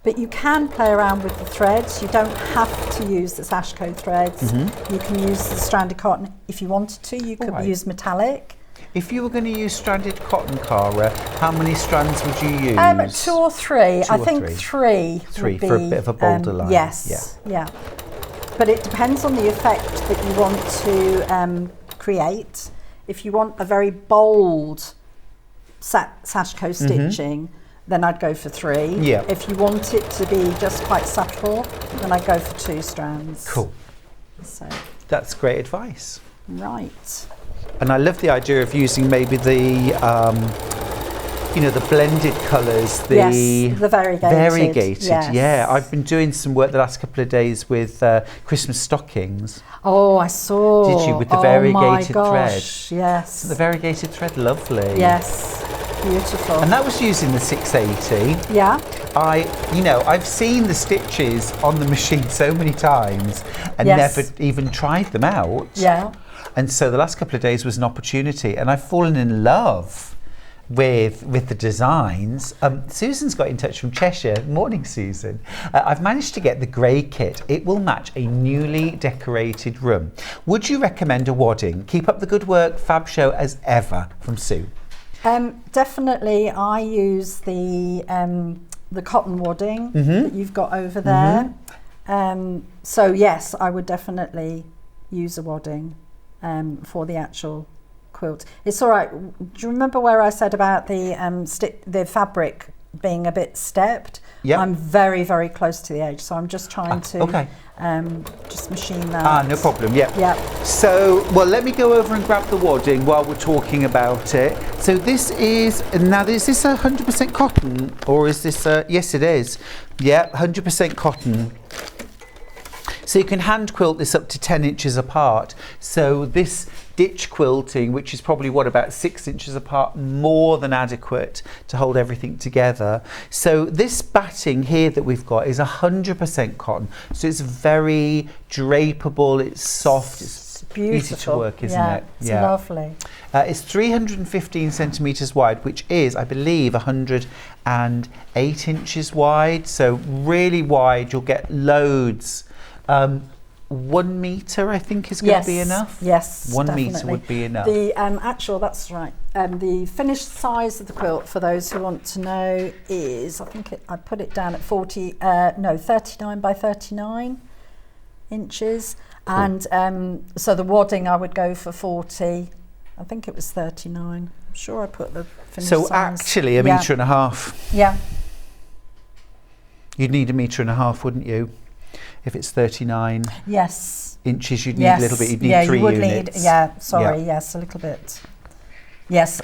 M: But you can play around with the threads. You don't have to use the Sashiko threads. You can use the stranded cotton if you wanted to. You could use metallic.
H: If you were going to use stranded cotton, Cara, how many strands would you use?
M: 2 or 3.
H: Two
M: I
H: or
M: think
H: three.
M: 3 would be,
H: for a bit of a bolder line.
M: Yes. Yeah. But it depends on the effect that you want to create. If you want a very bold Sashiko stitching, then I'd go for 3.
H: Yeah.
M: If you want it to be just quite subtle, then I'd go for 2 strands.
H: Cool.
M: So,
H: That's great advice.
M: right.
H: And I love the idea of using maybe the, you know, the blended colours.
M: Yes, the variegated. Yes.
H: Yeah. I've been doing some work the last couple of days with Christmas stockings.
M: Oh, I saw.
H: Did you, with the variegated
M: oh my
H: thread?
M: gosh, yes.
H: Isn't the variegated thread lovely?
M: Yes, beautiful.
H: And that was using the 680.
M: Yeah.
H: I've seen the stitches on the machine so many times and
M: Yes.
H: never even tried them out.
M: Yeah.
H: And so the last couple of days was an opportunity, and I've fallen in love with the designs. Susan's got in touch from Cheshire. Morning, Susan. I've managed to get the grey kit. It will match a newly decorated room. Would you recommend a wadding? Keep up the good work. Fab show as ever, from Sue.
M: Definitely, I use the cotton wadding that you've got over there. So yes, I would definitely use a wadding for the actual quilt. It's all right. Do you remember where I said about the fabric being a bit stepped?
H: Yeah.
M: I'm very, very close to the edge, so I'm just trying to just machine that.
H: No problem. Yeah.
M: Yeah.
H: So, well, let me go over and grab the wadding while we're talking about it. So this is, now is this 100% cotton, or is this yes it is. Yeah, 100% cotton. So you can hand quilt this up to 10 inches apart. So this ditch quilting, which is probably about 6 inches apart, more than adequate to hold everything together. So this batting here that we've got is 100% cotton. So it's very drapeable, it's soft, it's
M: beautiful.
H: Easy to work, isn't it?
M: It's lovely.
H: It's 315 centimetres wide, which is, I believe, 108 inches wide. So really wide, you'll get loads. 1 metre, I think, is going to be enough.
M: Yes,
H: 1
M: definitely.
H: metre would be enough.
M: The that's right. The finished size of the quilt, for those who want to know, is, I think I put it down at 39 by 39 inches. Cool. And so the wadding, I would go for 40. I think it was 39. I'm sure I put the finished size.
H: So actually a metre and a half.
M: Yeah.
H: You'd need 1.5 meters, wouldn't you? If it's 39
M: Yes.
H: inches, you'd need a little bit. You'd need 3
M: you would
H: units.
M: need. Yes, a little bit. Yes.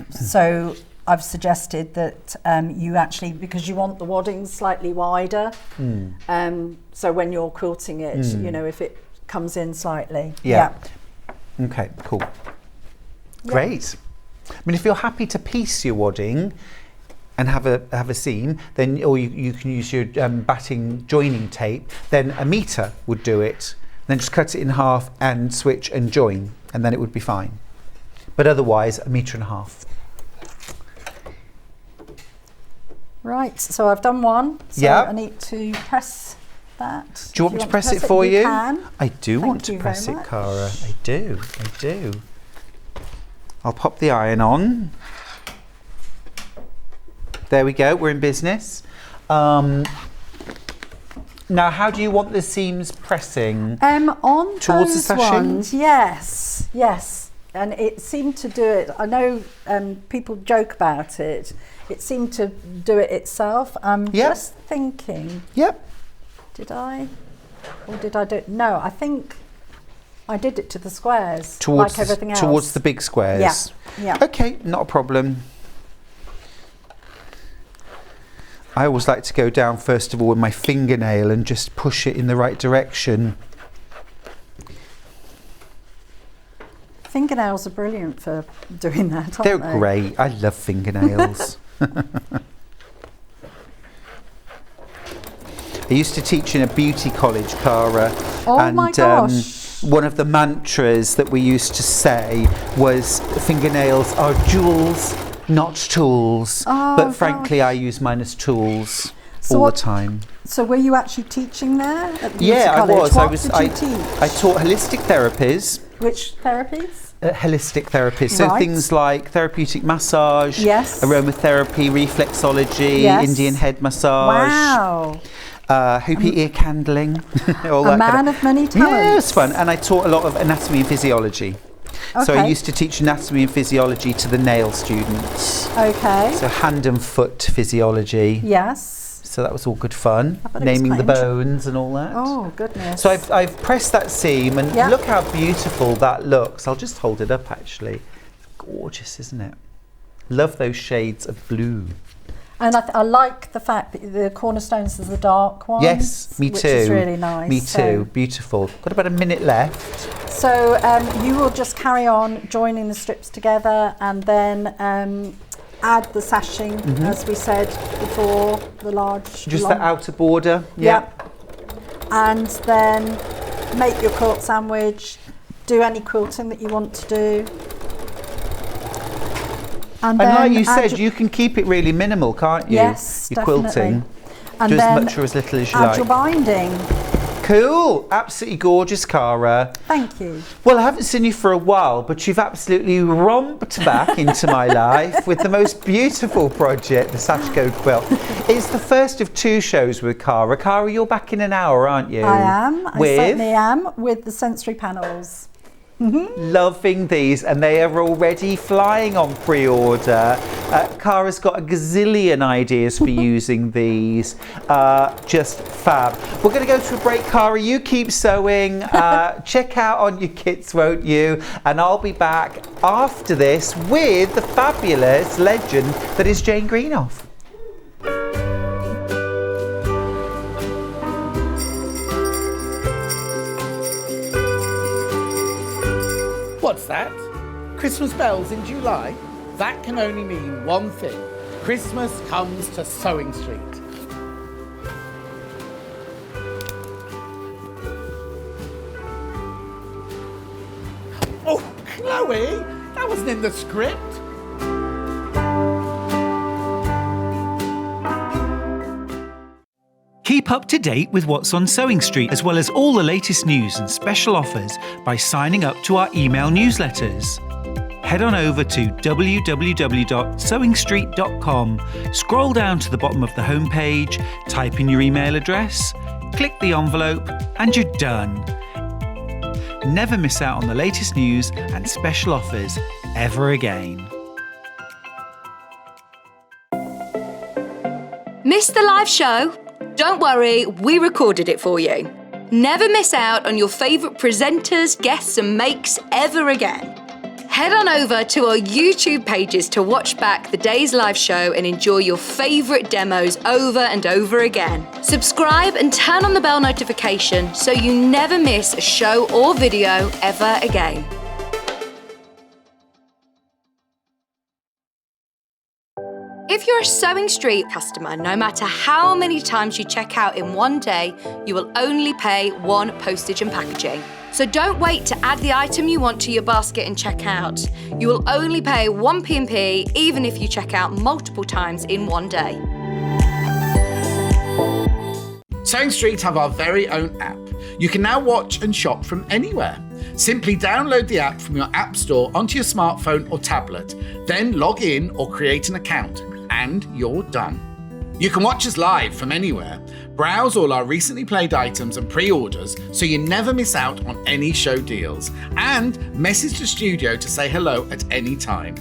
M: So I've suggested that you actually, because you want the wadding slightly wider, so when you're quilting it, you know, if it comes in slightly.
H: Yeah. Okay, cool. Great. I mean, if you're happy to piece your wadding and have a seam, then, or you can use your batting joining tape, then 1 meter would do it. Then just cut it in half and switch and join, and then it would be fine. But otherwise, 1.5 meters.
M: Right, so I've done one. So I need to press that.
H: Do you want me to press it for you?
M: Can.
H: I do want to press it, Cara. I do. I'll pop the iron on. There we go, we're in business. Now, how do you want the seams pressing?
M: On
H: towards
M: those
H: the sashing?
M: ones, yes. And it seemed to do it. I know people joke about it. It seemed to do it itself. I'm just thinking. Did I? Or did I do it? No, I think I did it to the squares, like everything else.
H: Towards the big squares?
M: Yeah.
H: Okay, not a problem. I always like to go down first of all with my fingernail and just push it in the right direction.
M: Fingernails are brilliant for doing that, aren't
H: They're
M: they?
H: great. I love fingernails. I used to teach in a beauty college, Cara.
M: Oh my gosh.
H: One of the mantras that we used to say was fingernails are jewels, not tools. But frankly, I use mine as tools all the time.
M: So were you actually teaching there at the beauty
H: Yeah, I
M: college?
H: was.
M: What did you teach?
H: I taught holistic therapies.
M: Which therapies?
H: Holistic therapies, so things like therapeutic massage, aromatherapy, reflexology, Indian head massage.
M: Wow.
H: Hoopy ear candling. All that
M: man of many talents.
H: Yeah, it was fun. And I taught a lot of anatomy and physiology. So I used to teach anatomy and physiology to the nail students.
M: Okay.
H: So hand and foot physiology.
M: Yes.
H: So that was all good fun. Naming the bones and all that.
M: Oh, goodness.
H: So I've pressed that seam and look how beautiful that looks. I'll just hold it up actually. Gorgeous, isn't it? Love those shades of blue.
M: And I like the fact that the cornerstones are the dark ones.
H: Yes, me too.
M: Which is really nice.
H: Me too, beautiful. Got about a minute left.
M: So you will just carry on joining the strips together and then add the sashing, as we said before, the large.
H: Just the outer border.
M: Yep. And then make your quilt sandwich, do any quilting that you want to do.
H: And like you said, you can keep it really minimal, can't you?
M: Yes,
H: Your
M: definitely.
H: quilting.
M: And
H: do
M: then
H: as much or as little as you
M: add
H: like.
M: your binding.
H: Cool, absolutely gorgeous, Cara.
M: Thank you.
H: Well, I haven't seen you for a while, but you've absolutely romped back into my life with the most beautiful project, the Sashiko Quilt. It's the first of 2 shows with Cara. Cara, you're back in an hour, aren't you?
M: I am. I certainly am, with the sensory panels.
H: Loving these, and they are already flying on pre-order. Cara's got a gazillion ideas for using these. Just fab. We're going to go to a break, Cara. You keep sewing. Check out on your kits, won't you? And I'll be back after this with the fabulous legend that is Jane Greenoff.
K: What's that? Christmas bells in July? That can only mean one thing. Christmas comes to Sewing Street. Oh, Chloe! That wasn't in the script.
F: Keep up to date with what's on Sewing Street, as well as all the latest news and special offers by signing up to our email newsletters. Head on over to www.sewingstreet.com, scroll down to the bottom of the homepage, type in your email address, click the envelope, and you're done. Never miss out on the latest news and special offers ever again.
E: Missed the live show? Don't worry, we recorded it for you. Never miss out on your favourite presenters, guests and makes ever again. Head on over to our YouTube pages to watch back the day's live show and enjoy your favourite demos over and over again. Subscribe and turn on the bell notification so you never miss a show or video ever again. If you're a Sewing Street customer, no matter how many times you check out in one day, you will only pay one postage and packaging. So don't wait to add the item you want to your basket and check out. You will only pay one P&P even if you check out multiple times in one day.
G: Sewing Street have our very own app. You can now watch and shop from anywhere. Simply download the app from your app store onto your smartphone or tablet, then log in or create an account, and you're done. You can watch us live from anywhere, browse all our recently played items and pre-orders so you never miss out on any show deals, and message the studio to say hello at any time.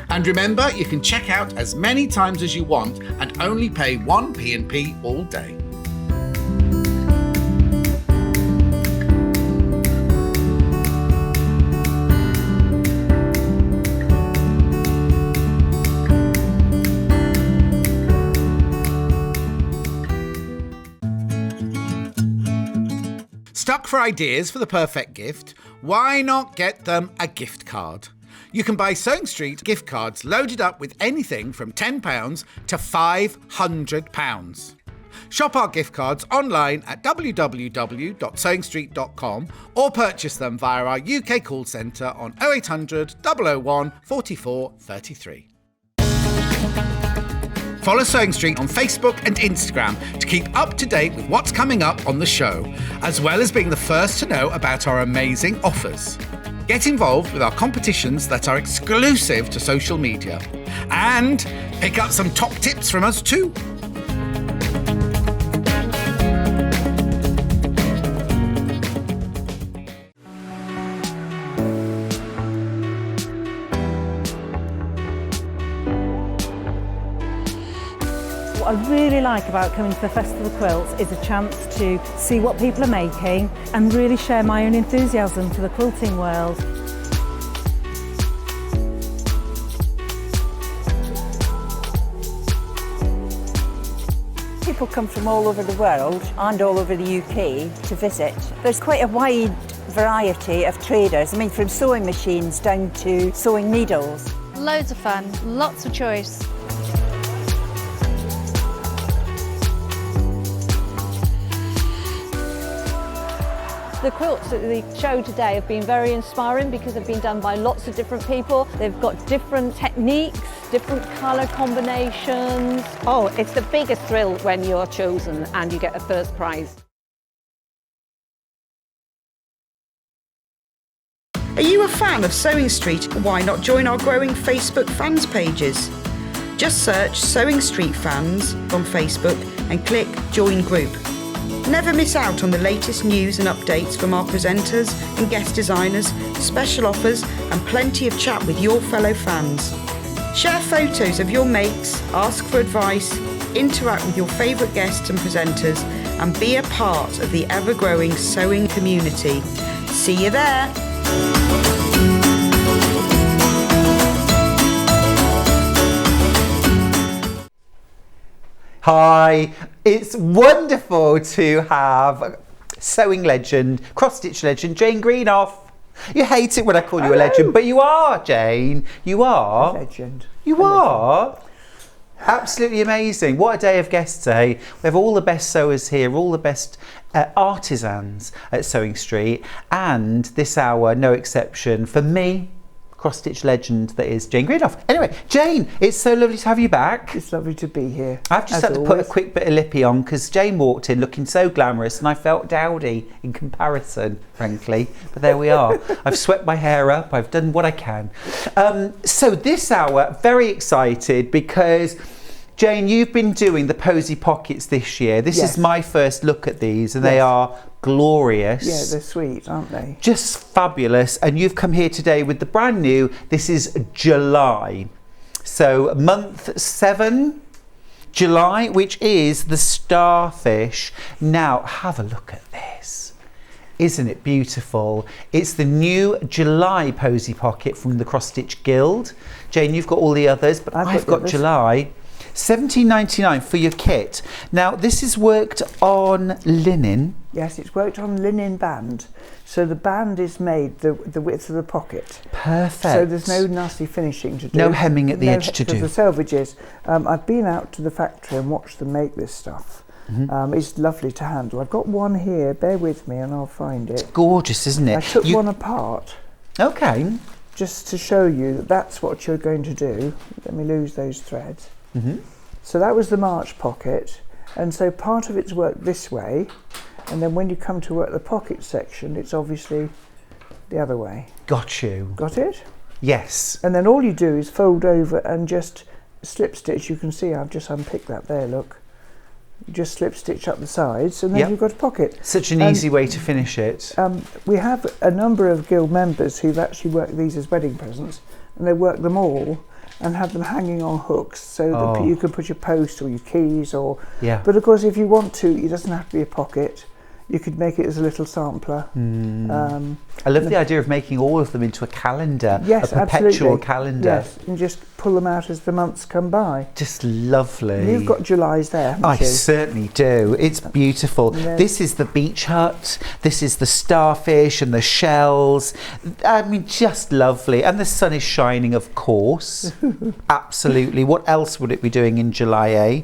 G: And remember, you can check out as many times as you want and only pay one P&P all day.
K: Stuck for ideas for the perfect gift? Why not get them a gift card? You can buy Sewing Street gift cards loaded up with anything from £10 to £500. Shop our gift cards online at www.sewingstreet.com or purchase them via our UK call centre on 0800 001 44 33. Follow Sewing Street on Facebook and Instagram to keep up to date with what's coming up on the show, as well as being the first to know about our amazing offers. Get involved with our competitions that are exclusive to social media. And pick up some top tips from us too.
A: What I really like about coming to the Festival of Quilts is a chance to see what people are making and really share my own enthusiasm for the quilting world.
B: People come from all over the world and all over the UK to visit. There's quite a wide variety of traders, from sewing machines down to sewing needles.
C: Loads of fun, lots of choice.
D: The quilts at the show today have been very inspiring because they've been done by lots of different people. They've got different techniques, different colour combinations.
L: Oh, it's the biggest thrill when you're chosen and you get a first prize.
J: Are you a fan of Sewing Street? Why not join our growing Facebook fans pages? Just search Sewing Street Fans on Facebook and click Join Group. Never miss out on the latest news and updates from our presenters and guest designers, special offers and plenty of chat with your fellow fans. Share photos of your makes, ask for advice, interact with your favourite guests and presenters and be a part of the ever-growing sewing community. See you there!
H: Hi, it's wonderful to have sewing legend, cross-stitch legend, Jane Greenoff. You hate it when I call you a legend, but you are, Jane. You are.
B: Legend.
H: You are. Absolutely amazing. What a day of guests, eh? We have all the best sewers here, all the best artisans at Sewing Street, and this hour, no exception, for me, cross-stitch legend that is Jane Greenoff. Anyway, Jane, it's so lovely to have you back.
B: It's lovely to be here.
H: I've just had to put a quick bit of lippy on because Jane walked in looking so glamorous and I felt dowdy in comparison, frankly. But there we are. I've swept my hair up. I've done what I can. So this hour, very excited because Jane, you've been doing the posy pockets this year. This is my first look at these and they are glorious.
B: Yeah, they're sweet, aren't they?
H: Just fabulous. And you've come here today with the brand new, this is July. So month 7, July, which is the starfish. Now, have a look at this. Isn't it beautiful? It's the new July Posy Pocket from the Cross Stitch Guild. Jane, you've got all the others, but I've got July. £17.99 for your kit. Now, this is worked on linen.
N: Yes, it's worked on linen band. So the band is made the width of the pocket.
H: Perfect.
N: So there's no nasty finishing to do.
H: No hemming at the edge to do.
N: The selvages. I've been out to the factory and watched them make this stuff. It's lovely to handle. I've got one here, bear with me and I'll find it.
H: It's gorgeous, isn't it?
N: I took one apart.
H: Okay.
N: Just to show you that that's what you're going to do. Let me lose those threads. So that was the March pocket, and so part of it's worked this way, and then when you come to work the pocket section, it's obviously the other way.
H: Got you.
N: Got it?
H: Yes.
N: And then all you do is fold over and just slip stitch. You can see I've just unpicked that there, look. You just slip stitch up the sides and then you've got a pocket.
H: Such an easy way to finish it.
N: We have a number of guild members who've actually worked these as wedding presents, and they work them all and have them hanging on hooks so that you can put your post or your keys or... But of course, if you want to, it doesn't have to be a pocket. You could make it as a little sampler.
H: I love the idea of making all of them into a calendar,
N: yes,
H: a perpetual
N: absolutely.
H: calendar.
N: Yes, and just pull them out as the months come by.
H: Just lovely.
N: And you've got July's there, haven't
H: I
N: you?
H: certainly do. It's beautiful. This is the beach hut. This is the starfish and the shells. I mean, just lovely. And the sun is shining, of course. Absolutely. What else would it be doing in July, eh?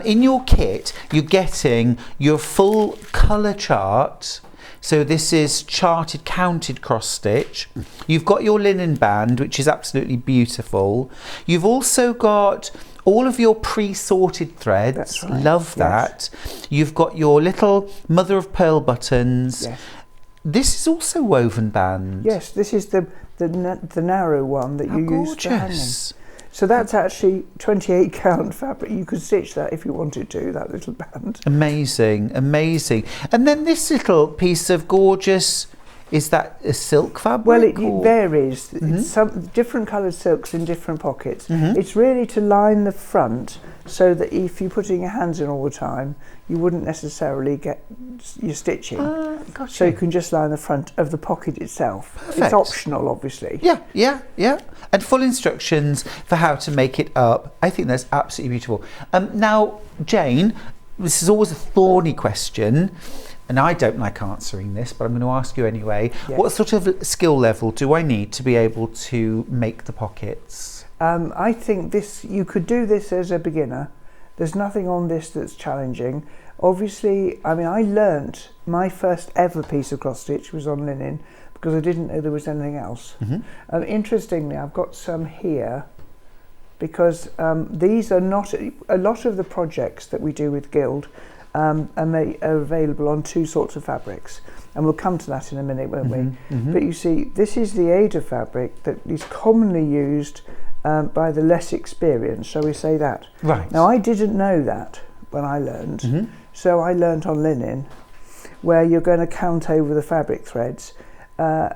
H: In your kit, you're getting your full colour chart. So this is charted, counted cross stitch. You've got your linen band, which is absolutely beautiful. You've also got all of your pre-sorted threads.
N: That's right.
H: Love that. You've got your little mother of pearl buttons.
N: Yes.
H: This is also woven band.
N: Yes, this is the narrow one that you use for hanging. So that's actually 28 count fabric. You could stitch that if you wanted to, that little band.
H: Amazing, amazing. And then this little piece of gorgeous, is that a silk fabric?
N: Well, it varies. It's some different coloured silks in different pockets. It's really to line the front so that if you're putting your hands in all the time, you wouldn't necessarily get your stitching.
H: Gotcha.
N: So you can just line the front of the pocket itself.
H: Perfect.
N: It's optional, obviously.
H: Yeah. And full instructions for how to make it up. I think that's absolutely beautiful. Now, Jane, this is always a thorny question, and I don't like answering this, but I'm going to ask you anyway.
N: Yes.
H: What sort of skill level do I need to be able to make the pockets?
N: I think you could do this as a beginner. There's nothing on this that's challenging. Obviously, I mean, I learnt my first ever piece of cross stitch was on linen because I didn't know there was anything else. Interestingly, I've got some here because these are not a lot of the projects that we do with Guild, and they are available on two sorts of fabrics. And we'll come to that in a minute, won't we? But you see, this is the Ada fabric that is commonly used by the less experienced, shall we say that?
H: Right.
N: Now, I didn't know that when I learned, so I learnt on linen, where you're going to count over the fabric threads.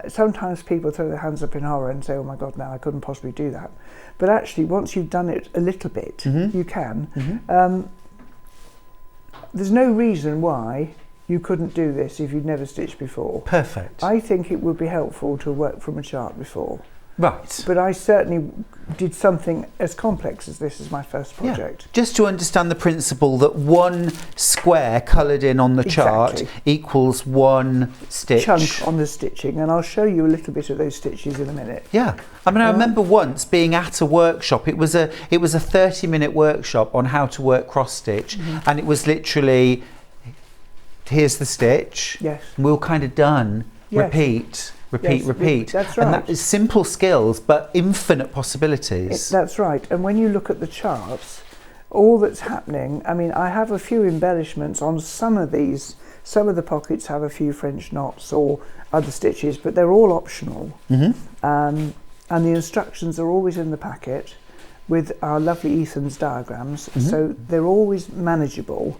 N: Sometimes people throw their hands up in horror and say, oh my God, no, I couldn't possibly do that. But actually, once you've done it a little bit, you can. There's no reason why you couldn't do this if you'd never stitched before.
H: Perfect.
N: I think it would be helpful to work from a chart before.
H: Right.
N: But I certainly did something as complex as this as my first project.
H: Just to understand the principle that one square coloured in on the chart equals one stitch.
N: Chunk on the stitching, and I'll show you a little bit of those stitches in a minute.
H: Yeah. I mean, I remember once being at a workshop. It was a 30-minute workshop on how to work cross stitch, and it was literally, here's the stitch.
N: Yes.
H: And we were kind of done.
N: Yes.
H: Repeat.
N: That's right.
H: And that is simple skills, but infinite possibilities.
N: That's right. And when you look at the charts, all that's happening, I mean, I have a few embellishments on some of these. Some of the pockets have a few French knots or other stitches, but they're all optional. And the instructions are always in the packet with our lovely Ethan's diagrams, so they're always manageable.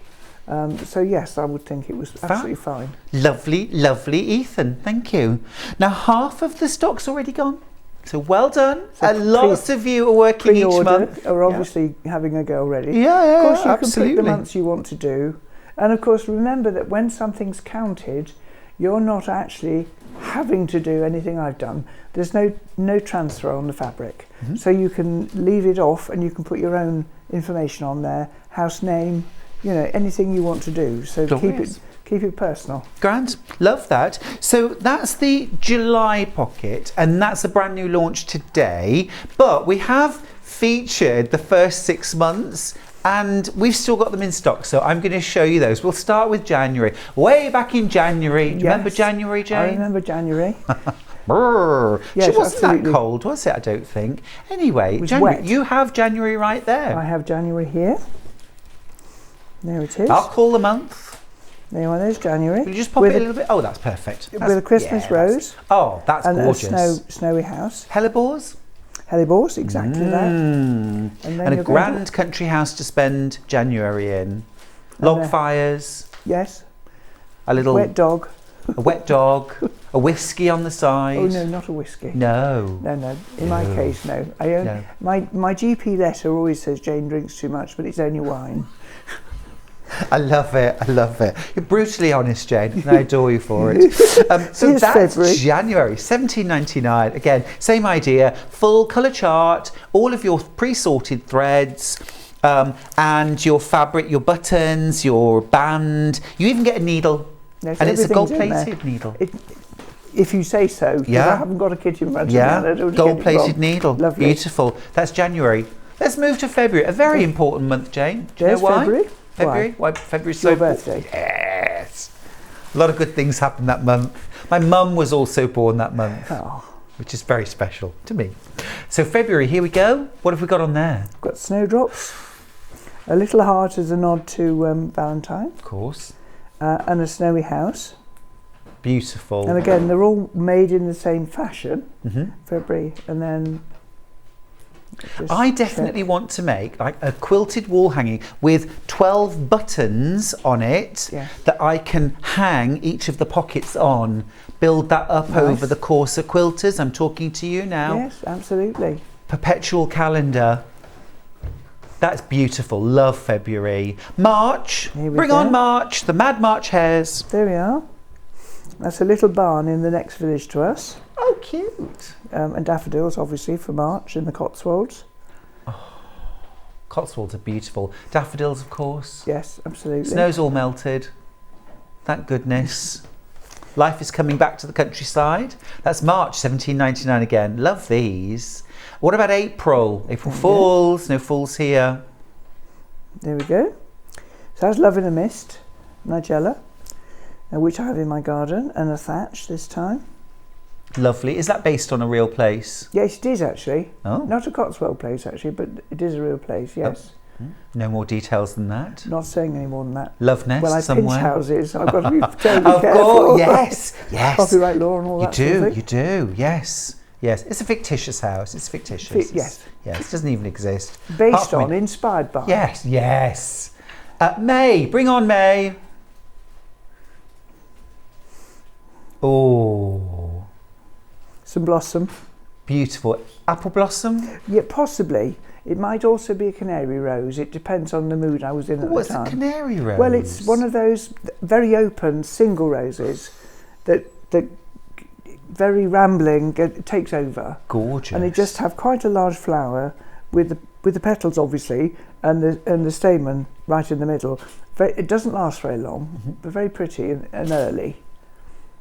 N: So yes, I would think it was absolutely fine.
H: Lovely, lovely, Ethan. Thank you. Now, half of the stock's already gone. So well done.
N: So
H: Lots of you are working each month.
N: Are obviously having a go already.
H: Yeah,
N: of course, you
H: absolutely.
N: can pick the months you want to do. And of course, remember that when something's counted, you're not actually having to do anything I've done. There's no transfer on the fabric. So you can leave it off and you can put your own information on there, house name, anything you want to do. So keep it personal.
H: Grand, love that. So that's the July pocket, and that's a brand new launch today. But we have featured the first 6 months, and we've still got them in stock. So I'm going to show you those. We'll start with January. Way back in January. Do you remember January, Jane?
N: I remember January.
H: Yes, she wasn't that cold, was it? I don't think. Anyway, January,
N: wet.
H: you have January right there.
N: I have January here. There it is.
H: I'll call the month.
N: There you are, there's January.
H: Will you just pop it a little bit? Oh, that's perfect.
N: With a Christmas rose.
H: That's
N: and
H: gorgeous.
N: And a snowy house.
H: Hellebores?
N: Hellebores, exactly that.
H: And a grand country house to spend January in. Log fires.
N: Yes.
H: A little...
N: Wet dog.
H: A wet dog. A whiskey on the side.
N: Oh, no, not a whiskey.
H: No.
N: No. In my case, no. My GP letter always says Jane drinks too much, but it's only wine.
H: I love it. I love it. You're brutally honest, Jane, and I adore you for it. So that's
N: February.
H: January, $17.99. Again, same idea. Full colour chart, all of your pre-sorted threads, and your fabric, your buttons, your band. You even get a needle,
N: Yes,
H: and it's a
N: everything's in
H: gold-plated needle.
N: If you say so, because I haven't got a kit in front of me. I don't want to get it
H: gold-plated
N: wrong.
H: needle.
N: Lovely.
H: Beautiful. That's January. Let's move to February. A very important month, Jane. Do you know why?
N: February.
H: February? Why February's
N: Your
H: so
N: birthday.
H: Yes. A lot of good things happened that month. My mum was also born that month, which is very special to me. So February, here we go. What have we got on there?
N: Got snowdrops, a little heart as a nod to Valentine.
H: Of course.
N: And a snowy house.
H: Beautiful.
N: And again, they're all made in the same fashion. February, and then...
H: I definitely want to make like a quilted wall hanging with 12 buttons on it that I can hang each of the pockets on. Build that up over the course of quilters. I'm talking to you now.
N: Yes, absolutely.
H: Perpetual calendar. That's beautiful. Love February. March. Bring on March. The Mad March hares.
N: There we are. That's a little barn in the next village to us.
H: Oh, cute.
N: And daffodils, obviously, for March in the Cotswolds.
H: Oh, Cotswolds are beautiful. Daffodils, of course.
N: Yes, absolutely.
H: Snow's all melted. Thank goodness. Life is coming back to the countryside. That's March, $17.99 again. Love these. What about April? April Fools. No fools here.
N: There we go. So that's Love in a Mist, Nigella, which I have in my garden, and a thatch this time.
H: Lovely. Is that based on a real place?
N: Yes, it is actually.
H: Oh.
N: Not a Cotswold place actually, but it is a real place, yes.
H: No more details than that?
N: Not saying any more than that.
H: Love nest
N: well, I
H: somewhere?
N: pinch houses. I've got to be terribly
H: of
N: careful.
H: course, yes, yes.
N: Copyright law and all that sort of thing.
H: You do, yes. Yes, it's a fictitious house. It's fictitious.
N: Yes.
H: Yes, it doesn't even exist.
N: Based on, inspired by.
H: Yes, yes. May, bring on May. Oh.
N: Some blossom.
H: Beautiful. Apple blossom?
N: Yeah, possibly. It might also be a canary rose. It depends on the mood I was in at the time.
H: What's a canary rose?
N: Well, it's one of those very open single roses that very rambling takes over.
H: Gorgeous.
N: And they just have quite a large flower with the petals obviously and the stamen right in the middle. It doesn't last very long, but very pretty and early.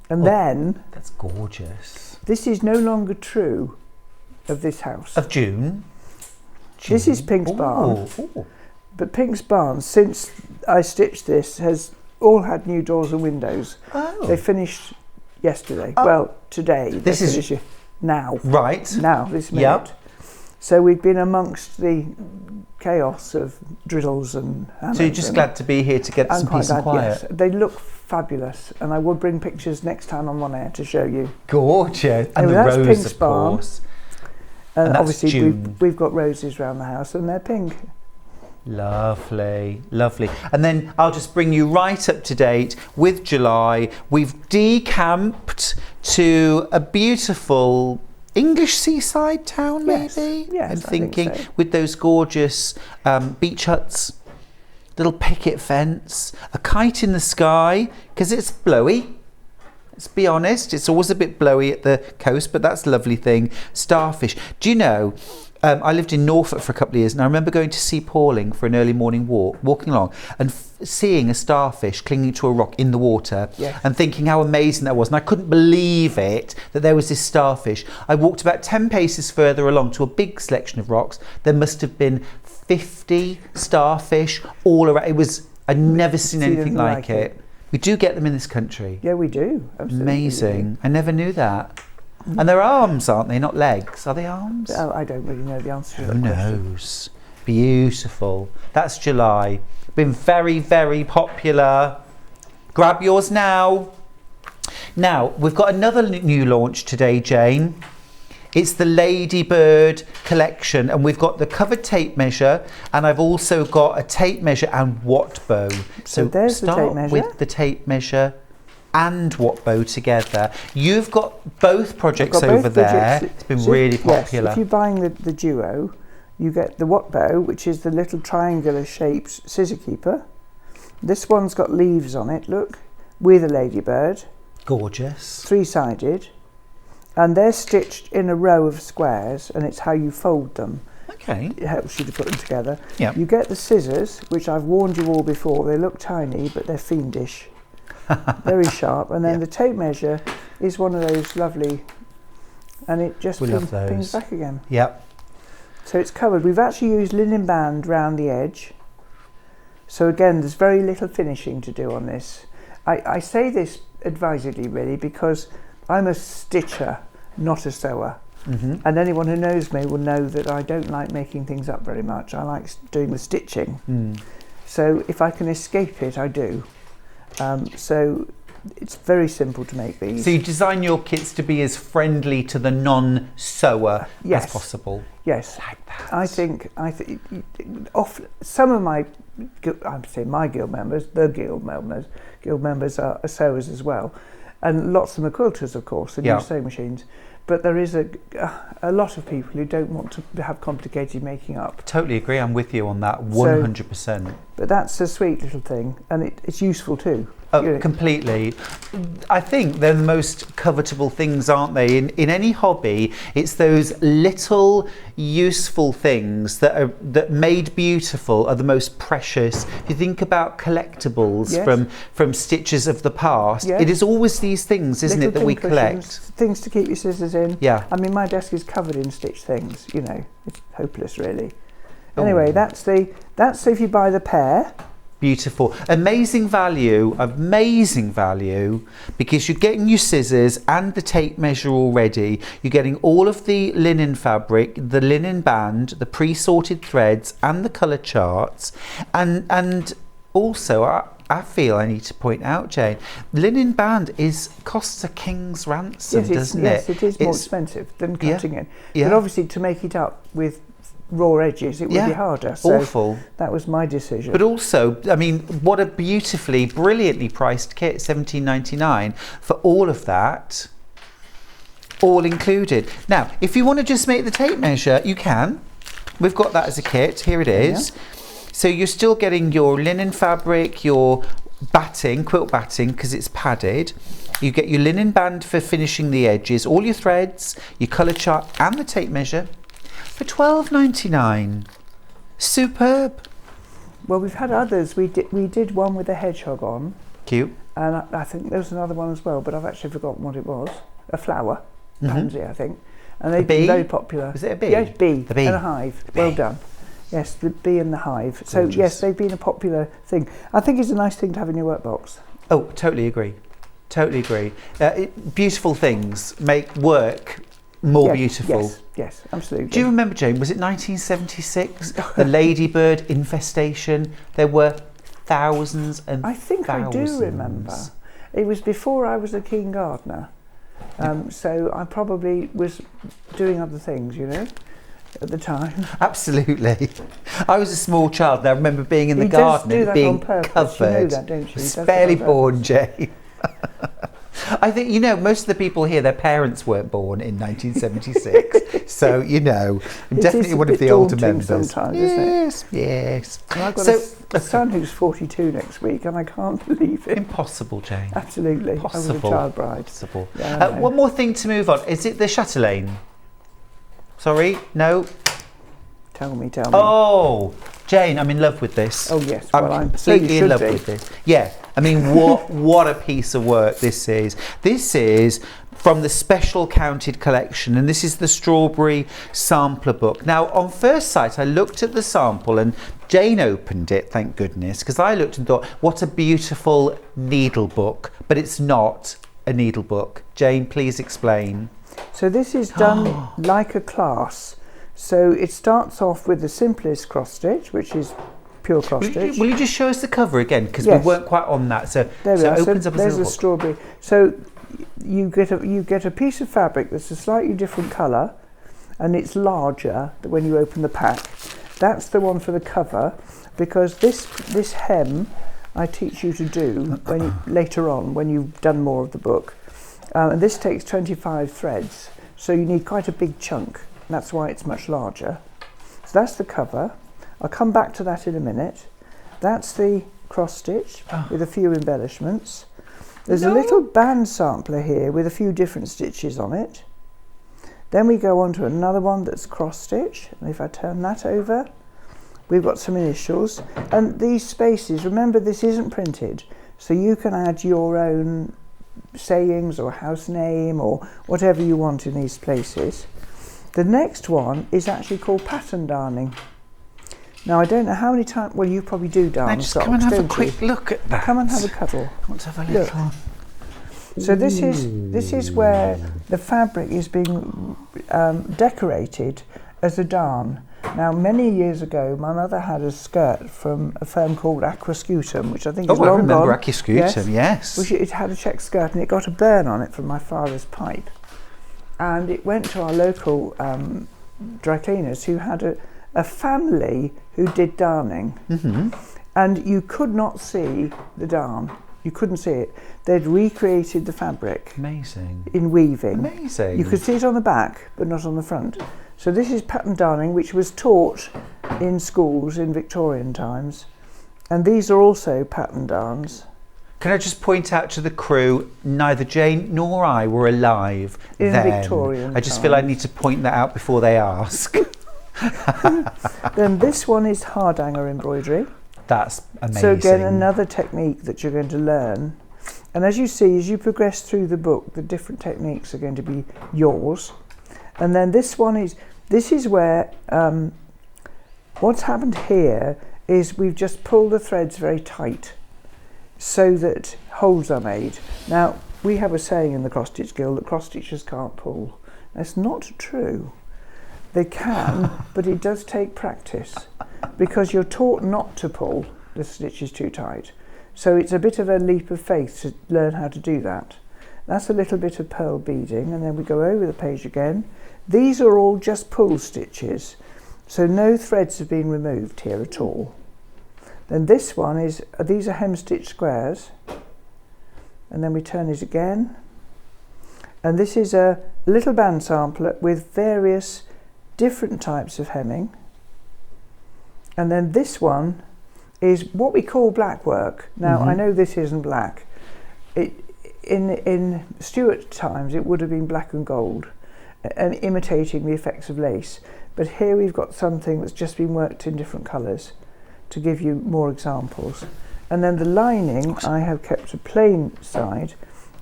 N: And then
H: that's gorgeous.
N: This is no longer true of this house.
H: Of June.
N: This is Pink's barn. But Pink's barn, since I stitched this, has all had new doors and windows.
H: Oh.
N: They finished yesterday. Well, today.
H: This is
N: now.
H: Right.
N: Now, this minute.
H: Yep.
N: So we've been amongst the chaos of drills and hammers.
H: So you're just glad to be here to get some peace and quiet?
N: Yes. They look fabulous, and I will bring pictures next time I'm on air to show you.
H: Gorgeous. And the
N: that's
H: rose,
N: Pink's
H: of
N: barn.
H: course.
N: And
H: that's
N: obviously
H: June.
N: we've got roses around the house, and they're pink.
H: Lovely, lovely. And then I'll just bring you right up to date with July. We've decamped to a beautiful English seaside town, maybe?
N: Yes,
H: I'm
N: I
H: thinking
N: think so.
H: with those gorgeous beach huts, little picket fence, a kite in the sky, because it's blowy. Let's be honest, it's always a bit blowy at the coast, but that's a lovely thing. Starfish. Do you know, I lived in Norfolk for a couple of years, and I remember going to Sea Palling for an early morning walk, walking along, and seeing a starfish clinging to a rock in the water, and thinking how amazing that was. And I couldn't believe it, that there was this starfish. I walked about 10 paces further along to a big selection of rocks. There must have been 50 starfish all around. I'd never seen anything like it. We do get them in this country.
N: Yeah, we do. Absolutely.
H: Amazing. I never knew that. And they're arms, aren't they? Not legs. Are they arms?
N: Oh, I don't really know the answer to that
H: Who knows? Beautiful. That's July. Been very, very popular. Grab yours now. Now, we've got another new launch today, Jane. It's the Ladybird collection, and we've got the covered tape measure, and I've also got a tape measure and watt bow. So
N: there's the tape
H: start
N: measure.
H: with the tape measure and watt bow together. You've got both projects over there. It's been really popular.
N: Yes, if you're buying the duo, you get the watt bow, which is the little triangular shaped scissor keeper. This one's got leaves on it, look, with a ladybird.
H: Gorgeous.
N: 3-sided. And they're stitched in a row of squares, and it's how you fold them.
H: Okay.
N: It helps you to put them together.
H: Yep.
N: You get the scissors, which I've warned you all before. They look tiny, but they're fiendish. Very sharp. And then the tape measure is one of those lovely, and it just pings back again.
H: Yep.
N: So it's covered. We've actually used linen band round the edge. So again, there's very little finishing to do on this. I say this advisedly, really, because I'm a stitcher, not a sewer. And anyone who knows me will know that I don't like making things up very much. I like doing the stitching. So if I can escape it, I do. So it's very simple to make these.
H: So you design your kits to be as friendly to the non-sewer as possible.
N: Yes, like that. I think some of my, I'm saying my guild members, guild members are sewers as well, and lots of them are quilters, of course, and use sewing machines. But there is a lot of people who don't want to have complicated making up.
H: Totally agree. I'm with you on that, 100%.
N: But that's a sweet little thing, and it's useful too.
H: Oh, completely. I think they're the most covetable things, aren't they? In any hobby, it's those little useful things that made beautiful are the most precious. If you think about collectibles from stitches of the past, it is always these things, isn't it, that we collect?
N: Things to keep your scissors in.
H: Yeah.
N: I mean, my desk is covered in stitched things. You know, it's hopeless, really. Anyway, that's if you buy the pair.
H: Beautiful. Amazing value, because you're getting your scissors and the tape measure already. You're getting all of the linen fabric, the linen band, the pre-sorted threads and the colour charts. And also, I feel I need to point out, Jane, linen band costs a king's ransom, doesn't it?
N: Yes, it is more expensive than cutting it. But obviously to make it up with raw edges, it would be harder. So
H: awful.
N: That was my decision.
H: But also, I mean, what a beautifully, brilliantly priced kit, $17.99 for all of that, all included. Now, if you want to just make the tape measure, you can. We've got that as a kit. Here it is. So you're still getting your linen fabric, your batting, quilt batting, because it's padded. You get your linen band for finishing the edges, all your threads, your colour chart and the tape measure. For $12.99. Superb.
N: Well, we've had others. We did one with a hedgehog on.
H: Cute.
N: And I think there was another one as well, but I've actually forgotten what it was. A flower, pansy, I think. And they've been very popular.
H: Was it a bee?
N: Yes, bee.
H: The bee.
N: And a hive.
H: The bee.
N: Well done. Yes, the bee and the hive.
H: Gorgeous.
N: So yes, they've been a popular thing. I think it's a nice thing to have in your workbox.
H: Oh, totally agree. Totally agree. Beautiful things make work more beautiful.
N: Yes, absolutely.
H: Do you remember, Jane, was it 1976? The ladybird infestation? There were thousands and
N: I think
H: thousands.
N: I do remember. It was before I was a keen gardener. So I probably was doing other things, you know, at the time.
H: Absolutely. I was a small child and I remember being in the garden and being covered.
N: You know that, don't you?
H: I was barely born, Jane. I think, most of the people here, their parents weren't born in 1976. So, definitely one of the older members.
N: Sometimes,
H: yes,
N: isn't it?
H: Yes.
N: And I've got a son who's 42 next week, and I can't believe it.
H: Impossible, Jane.
N: Absolutely.
H: Impossible.
N: I was a child bride.
H: Impossible.
N: Yeah,
H: one more thing to move on. Is it the Chatelaine? Sorry? No?
N: Tell me.
H: Oh, Jane, I'm in love with this.
N: Oh, yes.
H: Well, I'm completely in love with this. Yeah. I mean, what a piece of work this is. This is from the Special Counted Collection, and this is the Strawberry Sampler book. Now, on first sight, I looked at the sample, and Jane opened it, thank goodness, because I looked and thought, what a beautiful needle book, but it's not a needle book. Jane, please explain.
N: So this is done like a class. So it starts off with the simplest cross stitch, which is pure cross stitch.
H: Will you just show us the cover again, because
N: yes.
H: we weren't quite on that. So
N: there we are.
H: It opens up
N: there's
H: as
N: a strawberry. So you get a piece of fabric that's a slightly different colour, and it's larger when you open the pack. That's the one for the cover, because this hem I teach you to do later on when you've done more of the book. And this takes 25 threads, so you need quite a big chunk. And that's why it's much larger. So that's the cover. I'll come back to that in a minute. That's the cross stitch with a few embellishments. There's a little band sampler here with a few different stitches on it. Then we go on to another one that's cross stitch, and if I turn that over, we've got some initials. And these spaces, remember, this isn't printed, so you can add your own sayings or house name or whatever you want in these places. The next one is actually called pattern darning. Now, I don't know how many times, well, you probably do darn
H: just
N: socks,
H: come and have
N: don't
H: a quick look at that.
N: Come and have a cuddle.
H: I want to have a little.
N: Look. So this is where the fabric is being decorated as a darn. Now, many years ago, my mother had a skirt from a firm called Aquascutum, which I think is long gone.
H: Oh, I remember Aquascutum, yes.
N: Which it had a check skirt, and it got a burn on it from my father's pipe. And it went to our local dry cleaners who had a family who did darning. Mm-hmm. And you could not see the darn. You couldn't see it. They'd recreated the fabric.
H: Amazing.
N: In weaving.
H: Amazing.
N: You could see it on the back, but not on the front. So this is pattern darning, which was taught in schools in Victorian times. And these are also pattern darns.
H: Can I just point out to the crew, neither Jane nor I were alive
N: in
H: then.
N: Victorian
H: I just feel I need to point that out before they ask.
N: Then this one is hardanger embroidery.
H: That's amazing.
N: So again, another technique that you're going to learn. And as you see, as you progress through the book, the different techniques are going to be yours. And then this is where what's happened here is we've just pulled the threads very tight so that holes are made. Now, we have a saying in the Cross Stitch Guild that cross stitchers can't pull. That's not true. They can, but it does take practice because you're taught not to pull the stitches too tight. So it's a bit of a leap of faith to learn how to do that. That's a little bit of pearl beading, and then we go over the page again. These are all just pull stitches, so no threads have been removed here at all. Then this one is, these are hem stitch squares, and then we turn it again. And this is a little band sampler with various different types of hemming. And then this one is what we call black work. Now, I know this isn't black. In Stuart times, it would have been black and gold, and imitating the effects of lace. But here we've got something that's just been worked in different colours to give you more examples. And then the lining, I have kept a plain side,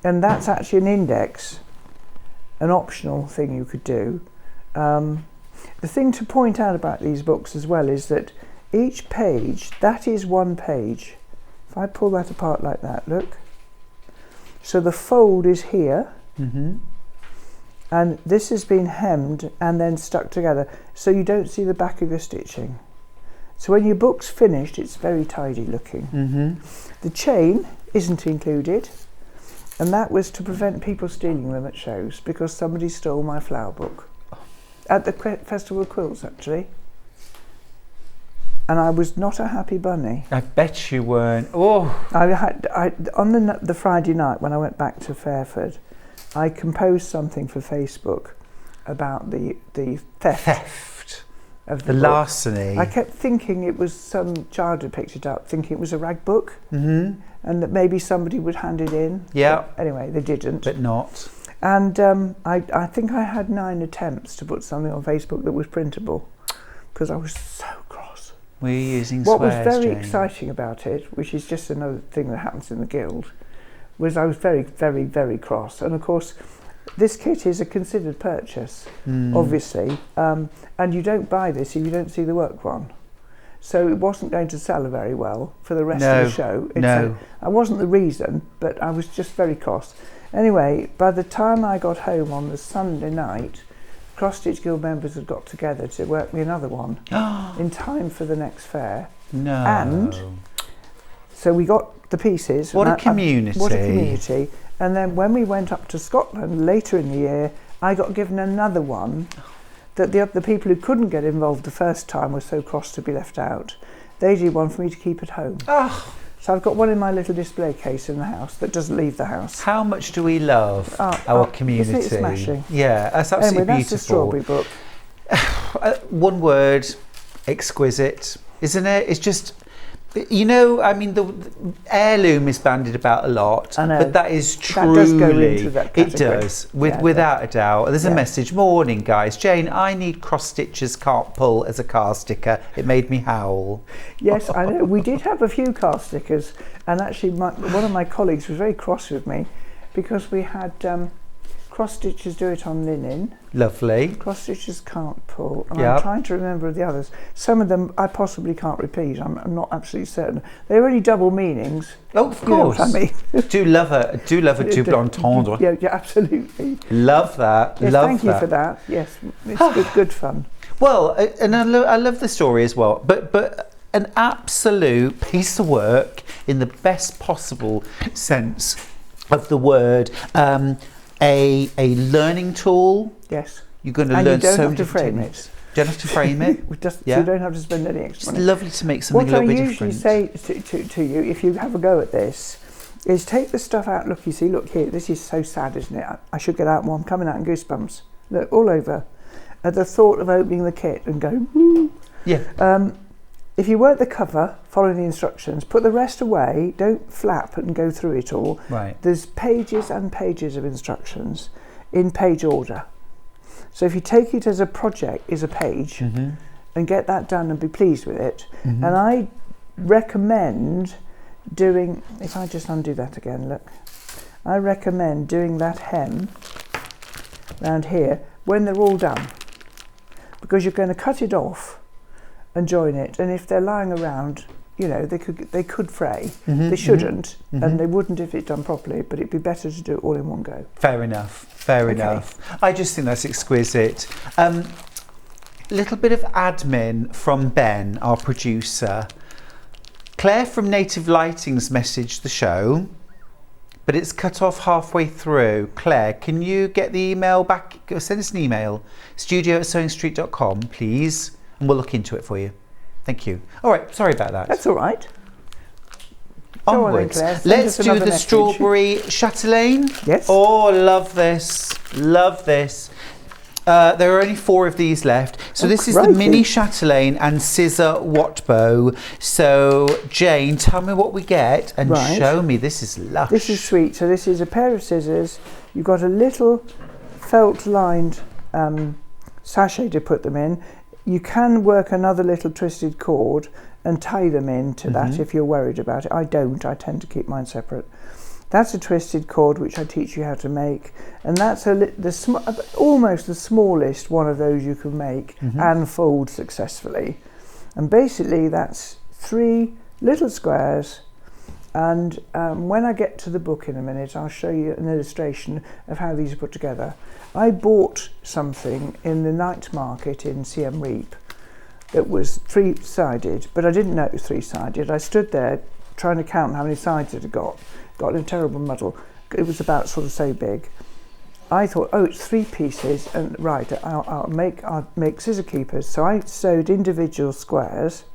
N: and that's actually an index, an optional thing you could do. The thing to point out about these books as well is that each page, that is one page. If I pull that apart like that, look. So the fold is here, and this has been hemmed and then stuck together, so you don't see the back of your stitching. So when your book's finished, it's very tidy looking. The chain isn't included, and that was to prevent people stealing them at shows, because somebody stole my flower book. At the Festival of Quilts, actually. and I was not a happy bunny.
H: I bet you weren't. Oh,
N: On the Friday night when I went back to Fairford, I composed something for Facebook about the theft of the book.
H: larceny.
N: I kept thinking it was some child had picked it up, thinking it was a rag book,
H: Mm-hmm.
N: and that maybe somebody would hand it in.
H: Yeah.
N: But anyway, they didn't.
H: But not.
N: And I think I had 9 attempts to put something on Facebook that was printable, because I was so cross.
H: Were you using
N: What
H: swears,
N: was very
H: Jane?
N: exciting about it, which is just another thing that happens in the guild, was I was very, very, very cross. And of course, this kit is a considered purchase, obviously, and you don't buy this if you don't see the work one. So it wasn't going to sell very well for the rest of the show. I wasn't the reason, but I was just very cross. Anyway, by the time I got home on the Sunday night, Cross Stitch Guild members had got together to work me another one in time for the next fair.
H: No.
N: And so we got the pieces.
H: What a community.
N: What a community. And then when we went up to Scotland later in the year, I got given another one that the people who couldn't get involved the first time were so cross to be left out. They did one for me to keep at home.
H: Oh.
N: So I've got one in my little display case in the house that doesn't leave the house.
H: How much do we love our community?
N: Isn't it smashing?
H: Yeah, that's absolutely
N: anyway, that's
H: beautiful.
N: the strawberry book.
H: One word, exquisite, isn't it? It's just, you know, I mean, the heirloom is bandied about a lot,
N: I know.
H: but that is truly,
N: That does go into that
H: it
N: category.
H: does,
N: Yeah,
H: without a doubt. There's a
N: Yeah.
H: message. Morning, guys. Jane, I need cross stitches can't pull as a car sticker. It made me howl.
N: Yes, I know. We did have a few car stickers, and actually one of my colleagues was very cross with me because we had cross stitches do it on linen.
H: Lovely.
N: Cross stitches can't pull. And
H: Yep.
N: I'm trying to remember the others. Some of them I possibly can't repeat. I'm not absolutely certain. They're only double meanings.
H: Oh, of
N: You know what
H: course.
N: I mean?
H: do love a double entendre.
N: Yeah, absolutely.
H: Love that.
N: Yes,
H: love
N: thank
H: that.
N: you for that. Yes, it's good fun.
H: Well, and I love the story as well, but an absolute piece of work in the best possible sense of the word. A learning tool.
N: Yes.
H: You're going to
N: And
H: learn
N: you don't
H: so
N: have
H: many
N: to
H: different
N: frame
H: techniques.
N: it.
H: Don't have to frame it.
N: So you don't have to spend any extra
H: It's
N: money.
H: lovely to make something
N: What
H: a little
N: I
H: bit
N: usually
H: different.
N: say to you, if you have a go at this, is take the stuff out. Look, you see, look here. This is so sad, isn't it? I should get out more. I'm coming out in goosebumps. Look, all over. At the thought of opening the kit and going, woo.
H: Yeah.
N: If you work the cover, follow the instructions, put the rest away, don't flap and go through it all.
H: Right.
N: There's pages and pages of instructions in page order. So if you take it as a project, is a page, and get that done and be pleased with it. And I recommend doing, if I just undo that again, look. I recommend doing that hem round here when they're all done, because you're going to cut it off and join it, and if they're lying around, you know, they could fray. They shouldn't, and they wouldn't if it's done properly, but it'd be better to do it all in one go.
H: Fair enough. Fair enough. I just think that's exquisite. Little bit of admin from Ben, our producer. Claire from Native Lighting's messaged the show, but it's cut off halfway through. Claire, can you get the email back? Send us an email, studio@sewingstreet.com, please, and we'll look into it for you. Thank you. All right, sorry about that.
N: That's all right. Go on then,
H: Onwards.
N: Claire, send
H: Let's
N: us
H: do
N: another
H: the
N: message.
H: strawberry chatelaine.
N: Yes.
H: Oh, love this. Love this. There are only 4 of these left. So this is the
N: crikey.
H: mini chatelaine and scissor watt bow. So Jane, tell me what we get and
N: Right.
H: show me. This is lush.
N: This is sweet. So this is a pair of scissors. You've got a little felt lined sachet to put them in. You can work another little twisted cord and tie them into that if you're worried about it. I don't. I tend to keep mine separate. That's a twisted cord which I teach you how to make, and that's almost the smallest one of those you can make and fold successfully. And basically that's 3 little squares, and when I get to the book in a minute I'll show you an illustration of how these are put together. I bought something in the night market in CM Reap that was 3-sided, but I didn't know it was 3-sided. I stood there trying to count how many sides it had got in a terrible muddle. It was about sort of so big. I thought, oh, it's 3 pieces, and right, I'll make scissor keepers. So I sewed individual squares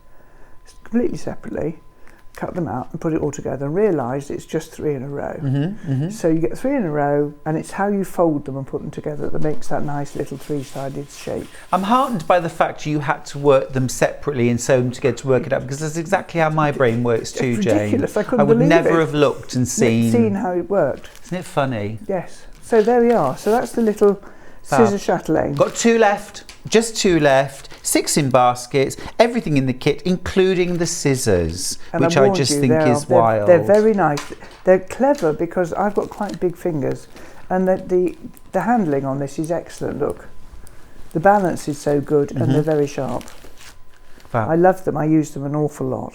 N: completely separately, cut them out and put it all together and realised it's just 3 in a row. So you get 3 in a row, and it's how you fold them and put them together that makes that nice little 3-sided shape.
H: I'm heartened by the fact you had to work them separately and sew them together to work it out, because that's exactly how my brain works too,
N: It's
H: Jane.
N: ridiculous. I
H: would
N: believe
H: never
N: it.
H: have looked and
N: seen how it worked.
H: Isn't it funny?
N: Yes. So there we are. So that's the little scissor chatelaine.
H: Got 2 left, just 2 left, 6 in baskets, everything in the kit, including the scissors, which I just think is wild.
N: They're very nice. They're clever because I've got quite big fingers, and the handling on this is excellent. Look, the balance is so good, and they're very sharp.
H: Wow.
N: I love them. I use them an awful lot.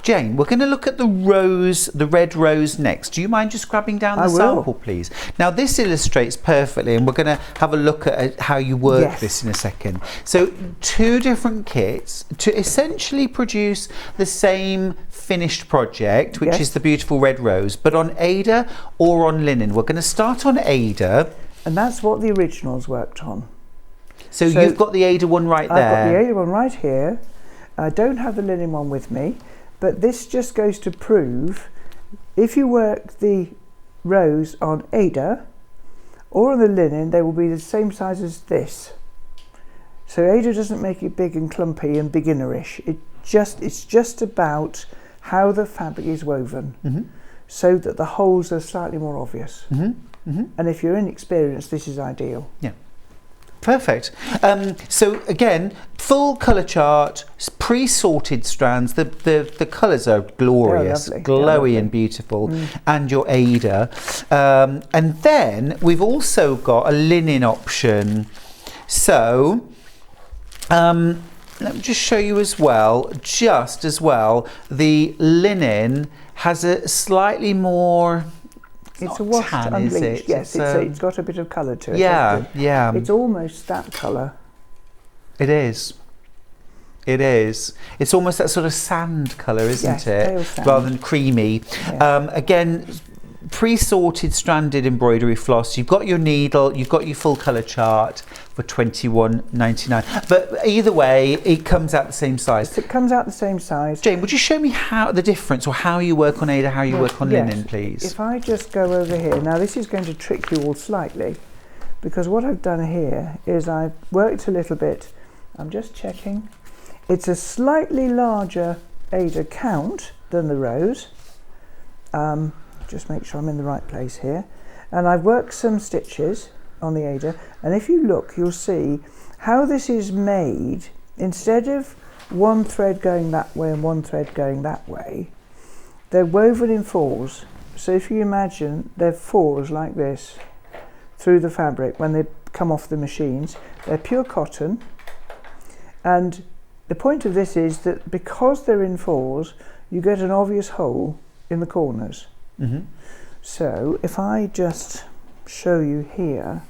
H: Jane, we're going to look at the rose, the red rose next. Do you mind just grabbing down the sample, please? Now, this illustrates perfectly, and we're going to have a look at how you work this in a second. So, 2 different kits to essentially produce the same finished project, which is the beautiful red rose, but on Aida or on linen. We're going to start on Aida.
N: And that's what the originals worked on.
H: So you've got the Aida one right there.
N: I've got the Aida one right here. I don't have the linen one with me. But this just goes to prove, if you work the rose on Aida or on the linen, they will be the same size as this. So Aida doesn't make it big and clumpy and beginnerish. It's just about how the fabric is woven, so that the holes are slightly more obvious. And if you're inexperienced, this is ideal.
H: Yeah. Perfect. So again, full colour chart, pre-sorted strands. The colours are glorious, glowy and beautiful, and your Aida. And then we've also got a linen option. So let me just show you as well, the linen has a slightly more...
N: It's a washed unbleached, yes. It's got a bit of colour to it.
H: Yeah, yeah.
N: It's almost that colour.
H: It is. It is. It's almost that sort of sand colour, isn't it?
N: Pale sand.
H: Rather than creamy.
N: Yeah.
H: Again, pre-sorted stranded embroidery floss. You've got your needle. You've got your full colour chart for £21.99. But either way, it comes out the same size.
N: It comes out the same size.
H: Jane, would you show me how the difference, or how you work on Aida, how you work on linen, please?
N: If I just go over here, now this is going to trick you all slightly, because what I've done here is I've worked a little bit. I'm just checking. It's a slightly larger Aida count than the rose. Just make sure I'm in the right place here. And I've worked some stitches on the Aida, and if you look, you'll see how this is made. Instead of one thread going that way and one thread going that way, they're woven in fours. So if you imagine, they're fours like this through the fabric when they come off the machines. They're pure cotton, and the point of this is that because they're in fours, you get an obvious hole in the corners. So if I just show you here,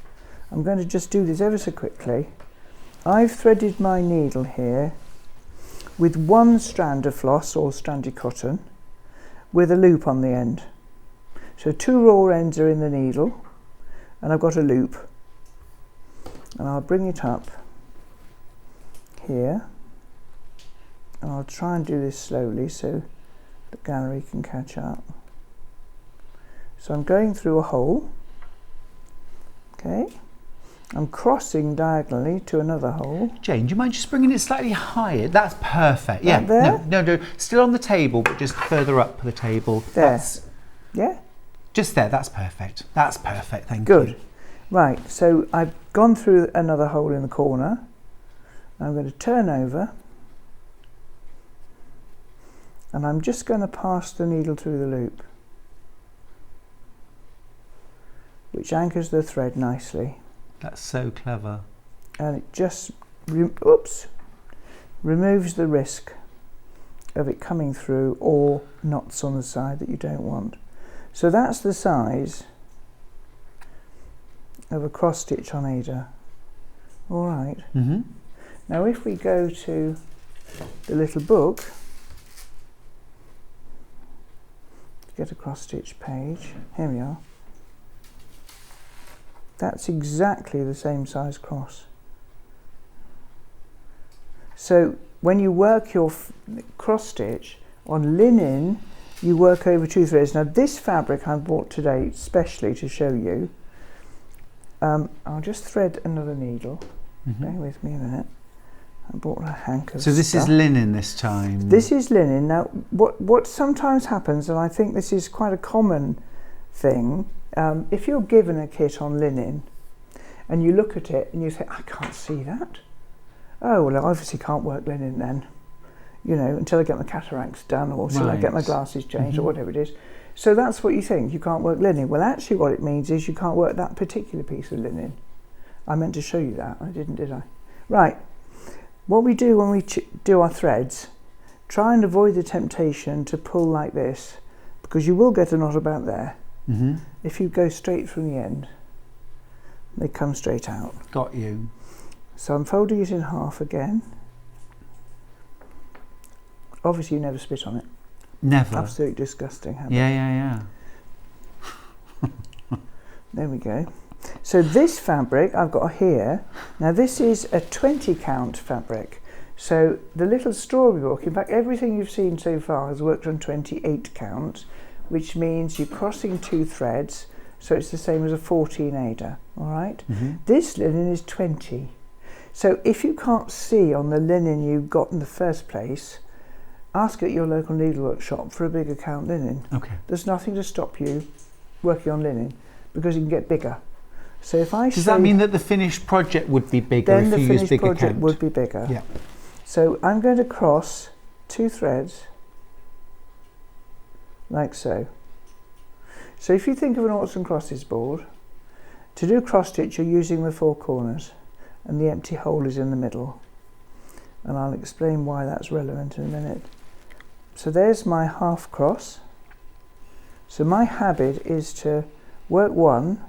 N: I'm going to just do this ever so quickly. I've threaded my needle here with 1 strand of floss or stranded cotton with a loop on the end. So 2 raw ends are in the needle, and I've got a loop, and I'll bring it up here, and I'll try and do this slowly so the gallery can catch up. So I'm going through a hole, okay, I'm crossing diagonally to another hole.
H: Jane, do you mind just bringing it slightly higher? That's perfect.
N: Right there?
H: No, still on the table, but just further up the table.
N: There. Yeah?
H: Just there, that's perfect. That's perfect, thank you.
N: Good. Right, so I've gone through another hole in the corner. I'm going to turn over, and I'm just going to pass the needle through the loop, which anchors the thread nicely.
H: That's so clever.
N: And it just removes the risk of it coming through or knots on the side that you don't want. So that's the size of a cross stitch on Aida. All right. Now if we go to the little book, get a cross stitch page, here we are. That's exactly the same size cross. So when you work your cross stitch on linen, you work over 2 threads. Now this fabric I bought today specially to show you. I'll just thread another needle. Bear with me a minute. I bought a hank of
H: So this
N: stuff.
H: is linen this time?
N: This is linen. Now what sometimes happens, and I think this is quite a common thing, if you're given a kit on linen and you look at it and you think, I can't see that. Oh, well, I obviously can't work linen then, you know, until I get my cataracts done or until I get my glasses changed or whatever it is. So that's what you think, you can't work linen. Well, actually what it means is you can't work that particular piece of linen. I meant to show you that, I didn't, did I? Right, what we do when we do our threads, try and avoid the temptation to pull like this, because you will get a knot about there. If you go straight from the end, they come straight out.
H: Got you.
N: So I'm folding it in half again. Obviously you never spit on it.
H: Never.
N: Absolutely disgusting.
H: Yeah.
N: There we go. So this fabric I've got here, now this is a 20 count fabric. So the little strawberry book, in fact everything you've seen so far has worked on 28 count, which means you're crossing 2 threads, so it's the same as a 14 aider, all right? This linen is 20. So if you can't see on the linen you got in the first place, ask at your local needlework shop for a bigger count linen.
H: Okay.
N: There's nothing to stop you working on linen because you can get bigger. So if I
H: Does that mean that the finished project would be bigger if you use bigger count?
N: Then the finished project would be bigger.
H: Yeah.
N: So I'm going to cross 2 threads like so. So if you think of an noughts and crosses board, to do cross stitch you're using the 4 corners and the empty hole is in the middle. And I'll explain why that's relevant in a minute. So there's my half cross. So my habit is to work 1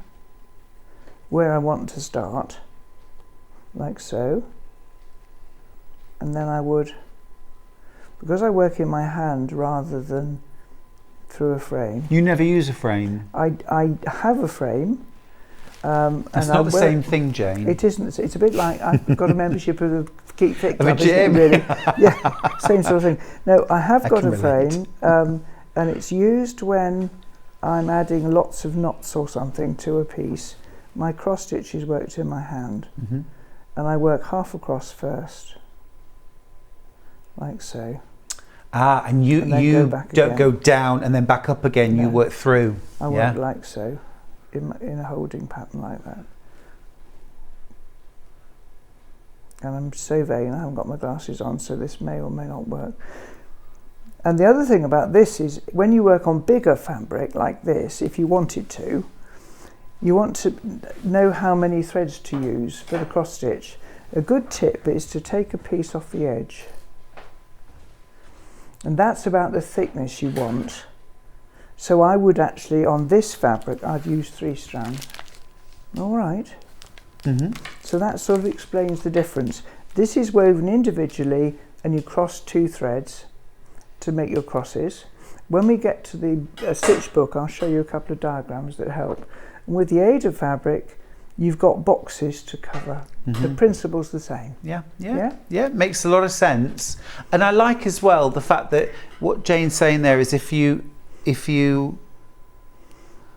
N: where I want to start, like so. And then I would, because I work in my hand rather than through a frame.
H: You never use a frame?
N: I have a frame.
H: It's not the same thing, Jane.
N: It isn't. It's a bit like I've got a membership of the Keep Fit
H: Of a
N: Club, isn't
H: gym.
N: it, really? Yeah, same sort of thing. No, I have
H: I
N: got
H: can
N: a
H: relate.
N: frame, and it's used when I'm adding lots of knots or something to a piece. My cross stitch is worked in my hand, and I work half across first, like so.
H: Ah, and you don't go down and then back up again, you work through.
N: I work like so, in a holding pattern like that. And I'm so vain, I haven't got my glasses on, so this may or may not work. And the other thing about this is, when you work on bigger fabric like this, if you wanted to, you want to know how many threads to use for the cross stitch. A good tip is to take a piece off the edge. And that's about the thickness you want. So I would actually, on this fabric, I'd use 3 strands. All right. So that sort of explains the difference. This is woven individually and you cross 2 threads to make your crosses. When we get to the stitch book, I'll show you a couple of diagrams that help. And with the aid of fabric, you've got boxes to cover. The principle's the same.
H: Yeah, makes a lot of sense. And I like as well the fact that what Jane's saying there is if you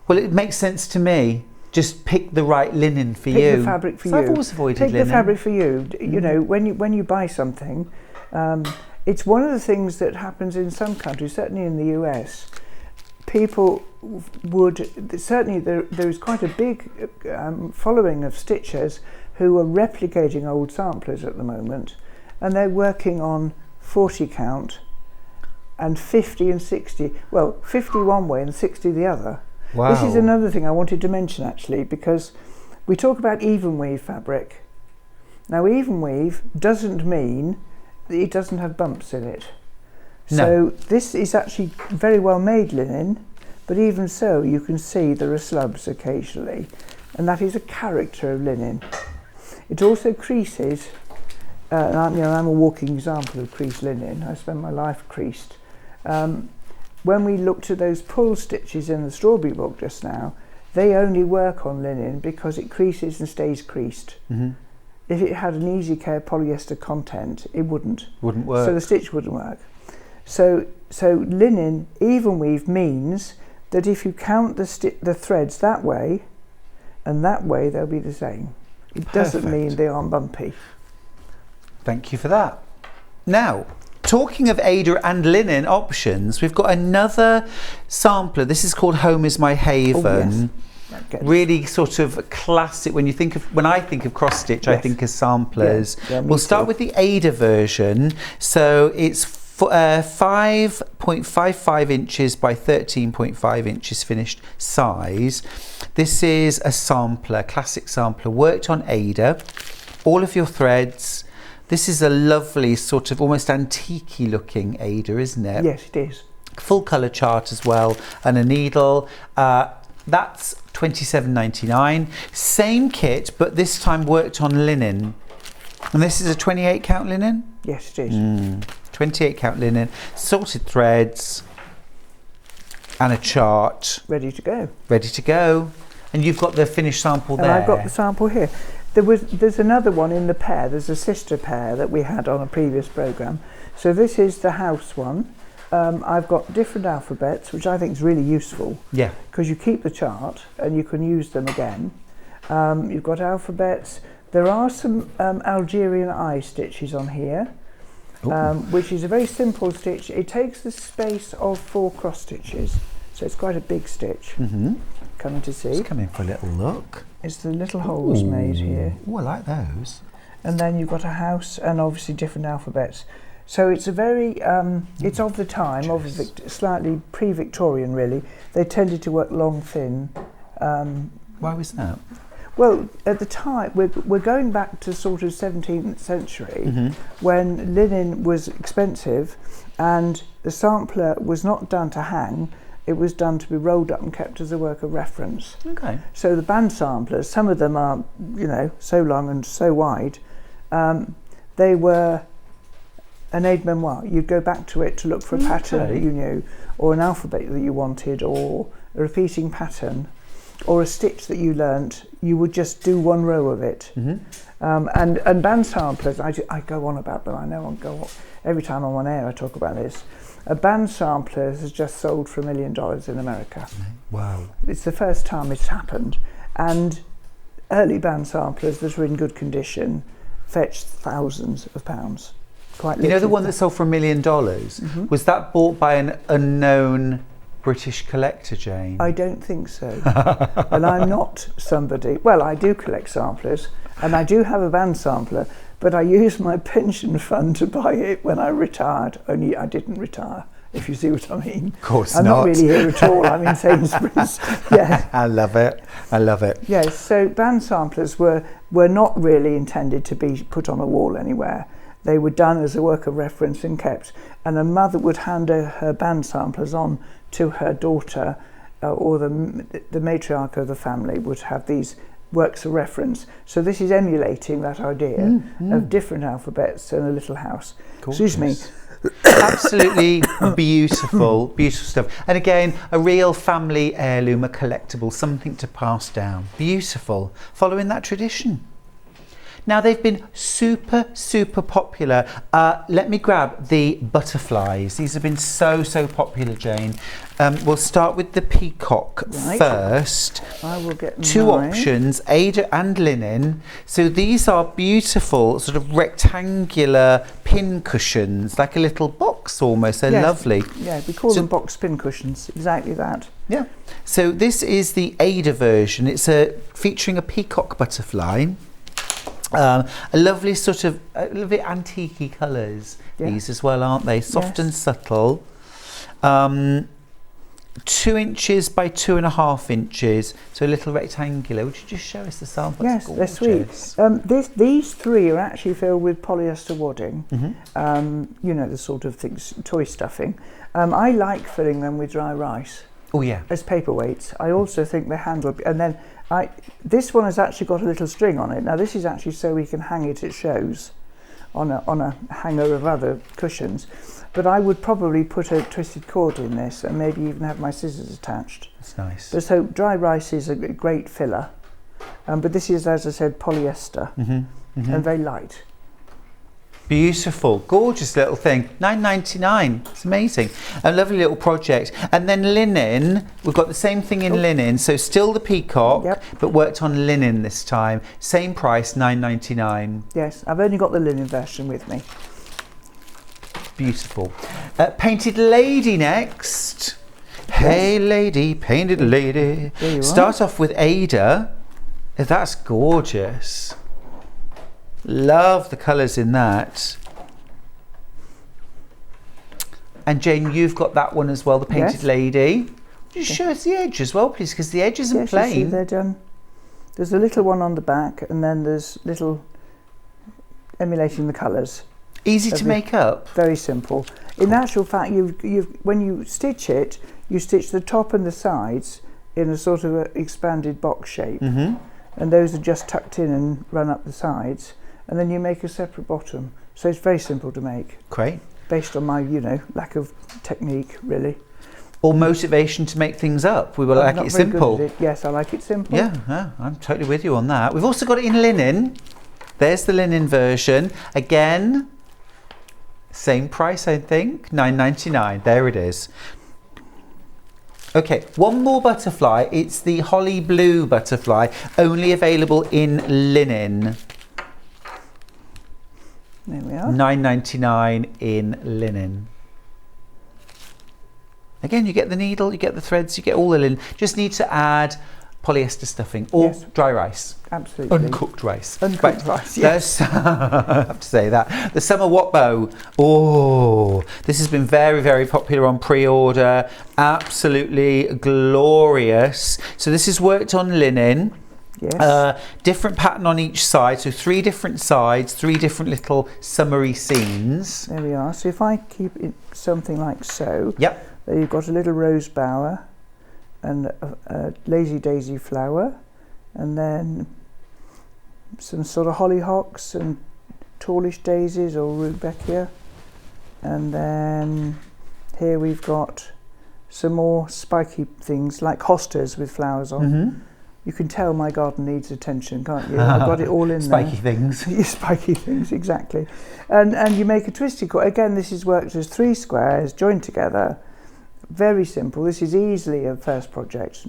H: well, it makes sense to me. Just pick the right linen for you.
N: Pick the fabric for you.
H: I've always avoided linen.
N: Pick the fabric for you. You know, when you buy something, it's one of the things that happens in some countries, certainly in the US. People would, certainly there is quite a big following of stitchers who are replicating old samplers at the moment, and they're working on 40 count and 50 and 60, well 50 one way and 60 the other.
H: Wow.
N: This is another thing I wanted to mention actually, because we talk about even weave fabric. Now even weave doesn't mean that it doesn't have bumps in it. So this is actually very well made linen, but even so you can see there are slubs occasionally, and that is a character of linen. It also creases, and I'm a walking example of creased linen. I spend my life creased. When we looked at those pull stitches in the strawberry book just now, they only work on linen because it creases and stays creased. if it had an easy care polyester content, it wouldn't
H: work.
N: So the stitch wouldn't work. So linen even weave means that if you count the threads that way and that way, they'll be the same. It doesn't mean they aren't bumpy.
H: Thank you for that. Now, talking of Ada and linen options, we've got another sampler. This is called Home is My Haven.
N: Oh, yes.
H: Really sort of classic. When I think of cross stitch, I think of samplers. We'll start with the Ada version. So it's 5.55 inches by 13.5 inches finished size. This is a sampler, classic sampler, worked on Ada. All of your threads. This is a lovely sort of almost antique-y looking Ada, isn't it?
N: Yes, it is.
H: Full colour chart as well, and a needle. That's $27.99. Same kit, but this time worked on linen. And this is a 28 count linen?
N: Yes, it is.
H: 28 count linen, sorted threads, and a chart.
N: Ready to go.
H: Ready to go. And you've got the finished sample there.
N: And I've got the sample here. There's another one in the pair. There's a sister pair that we had on a previous programme. So this is the house one. I've got different alphabets, which I think is really useful.
H: Yeah.
N: Because you keep the chart and you can use them again. You've got alphabets. There are some Algerian eye stitches on here, which is a very simple stitch. It takes the space of 4 cross stitches, so it's quite a big stitch. Coming to see.
H: Just come in for a little look.
N: It's the little holes made here.
H: Oh, I like those.
N: And then you've got a house and obviously different alphabets. So it's a very, it's of the time, of slightly pre-Victorian really. They tended to work long, thin.
H: Why was that?
N: Well, at the time, we're going back to sort of 17th century when linen was expensive and the sampler was not done to hang, it was done to be rolled up and kept as a work of reference.
H: Okay.
N: So the band samplers, some of them are, so long and so wide, they were an aide-memoire. You'd go back to it to look for a pattern that you knew, or an alphabet that you wanted, or a repeating pattern, or a stitch that you learnt. You would just do one row of it. And band samplers, I go on about them. I know I go on, every time I'm on air I talk about this. A band sampler has just sold for $1 million in America.
H: Wow.
N: It's the first time it's happened. And early band samplers that are in good condition fetched thousands of pounds. Quite literally.
H: You know the one that sold for $1 million? Was that bought by an unknown British collector, Jane?
N: I don't think so. And I'm not somebody, well, I do collect samplers and I do have a band sampler, but I used my pension fund to buy it when I retired, only I didn't retire, if you see what I mean.
H: Of course
N: I'm
H: not.
N: not really here at all, I'm in Sainsbury's. Yeah.
H: I love it. I love it.
N: Yes, so band samplers were not really intended to be put on a wall anywhere. They were done as a work of reference and kept, and a mother would hand her band samplers on to her daughter, or the matriarch of the family would have these works of reference. So this is emulating that idea of different alphabets and a little house.
H: Gorgeous.
N: Excuse me.
H: Absolutely beautiful, beautiful stuff. And again, a real family heirloom, a collectible, something to pass down. Beautiful, following that tradition. Now they've been super popular. Let me grab the butterflies. These have been so popular, Jane. We'll start with the peacock first.
N: I will get
H: 2 options, Ada and linen. So these are beautiful sort of rectangular pin cushions, like a little box almost. They're lovely.
N: Yeah, we call them box pin cushions, exactly that.
H: Yeah. So this is the Ada version. It's featuring a peacock butterfly. A lovely sort of a little bit antique-y colours, these as well, aren't they? Soft and subtle. 2 inches by 2.5 inches, so a little rectangular. Would you just show us the sample?
N: Yes, they're sweet. These 3 are actually filled with polyester wadding. You know, the sort of things, toy stuffing. I like filling them with dry rice.
H: Oh yeah.
N: As paperweights. I also think they handle, and then this one has actually got a little string on it. Now this is actually so we can hang it at shows on a hanger of other cushions. But I would probably put a twisted cord in this and maybe even have my scissors attached.
H: That's nice.
N: But so dry rice is a great filler. But this is, as I said, polyester. and very light.
H: Beautiful, gorgeous little thing. £9.99. It's amazing. A lovely little project. And then linen, we've got the same thing in linen. So still the peacock, but worked on linen this time. Same price, £9.99.
N: Yes, I've only got the linen version with me.
H: Beautiful. Painted lady next. Hey lady, painted lady.
N: There you
H: Start off with Ada. That's gorgeous. Love the colours in that. And Jane, you've got that one as well, the painted lady. Just show us the edge as well, please, because the edge isn't
N: You see
H: plain.
N: they're done. There's a little one on the back, and then there's little emulating the colours.
H: Easy to make up.
N: Very simple. In actual fact, when you stitch it, you stitch the top and the sides in a sort of a expanded box shape, and those are just tucked in and run up the sides, and then you make a separate bottom. So it's very simple to make.
H: Great.
N: Based on my, lack of technique, really.
H: Or motivation to make things up. We will like it simple.
N: Yes, I like it simple.
H: Yeah, I'm totally with you on that. We've also got it in linen. There's the linen version. Again, same price, I think, £9.99. There it is. Okay, one more butterfly. It's the holly blue butterfly, only available in linen.
N: There we are.
H: £9.99 in linen. Again, you get the needle, you get the threads, you get all the linen. Just need to add polyester stuffing or dry rice.
N: Absolutely.
H: Uncooked rice.
N: Uncooked rice, yes.
H: I have to say that. The summer Watbow. Oh, this has been very, very popular on pre-order. Absolutely glorious. So this is worked on linen.
N: Yes.
H: Different pattern on each side. So 3 different sides, 3 different little summery scenes.
N: There we are. So if I keep it something like so.
H: Yep.
N: There you've got a little rose bower and a lazy daisy flower, and then some sort of hollyhocks and tallish daisies or rudbeckia, and then here we've got some more spiky things like hostas with flowers on. You can tell my garden needs attention, can't you? I've got it all in
H: Spiky
N: there.
H: things.
N: Spiky things, exactly. And you make a twisted cord. Again, this is worked as 3 squares joined together. Very simple. This is easily a first project.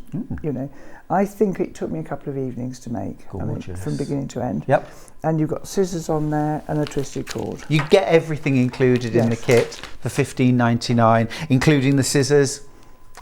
N: I think it took me a couple of evenings to make. From beginning to end.
H: Yep.
N: And you've got scissors on there and a twisted cord.
H: You get everything included in the kit for $15.99, including the scissors.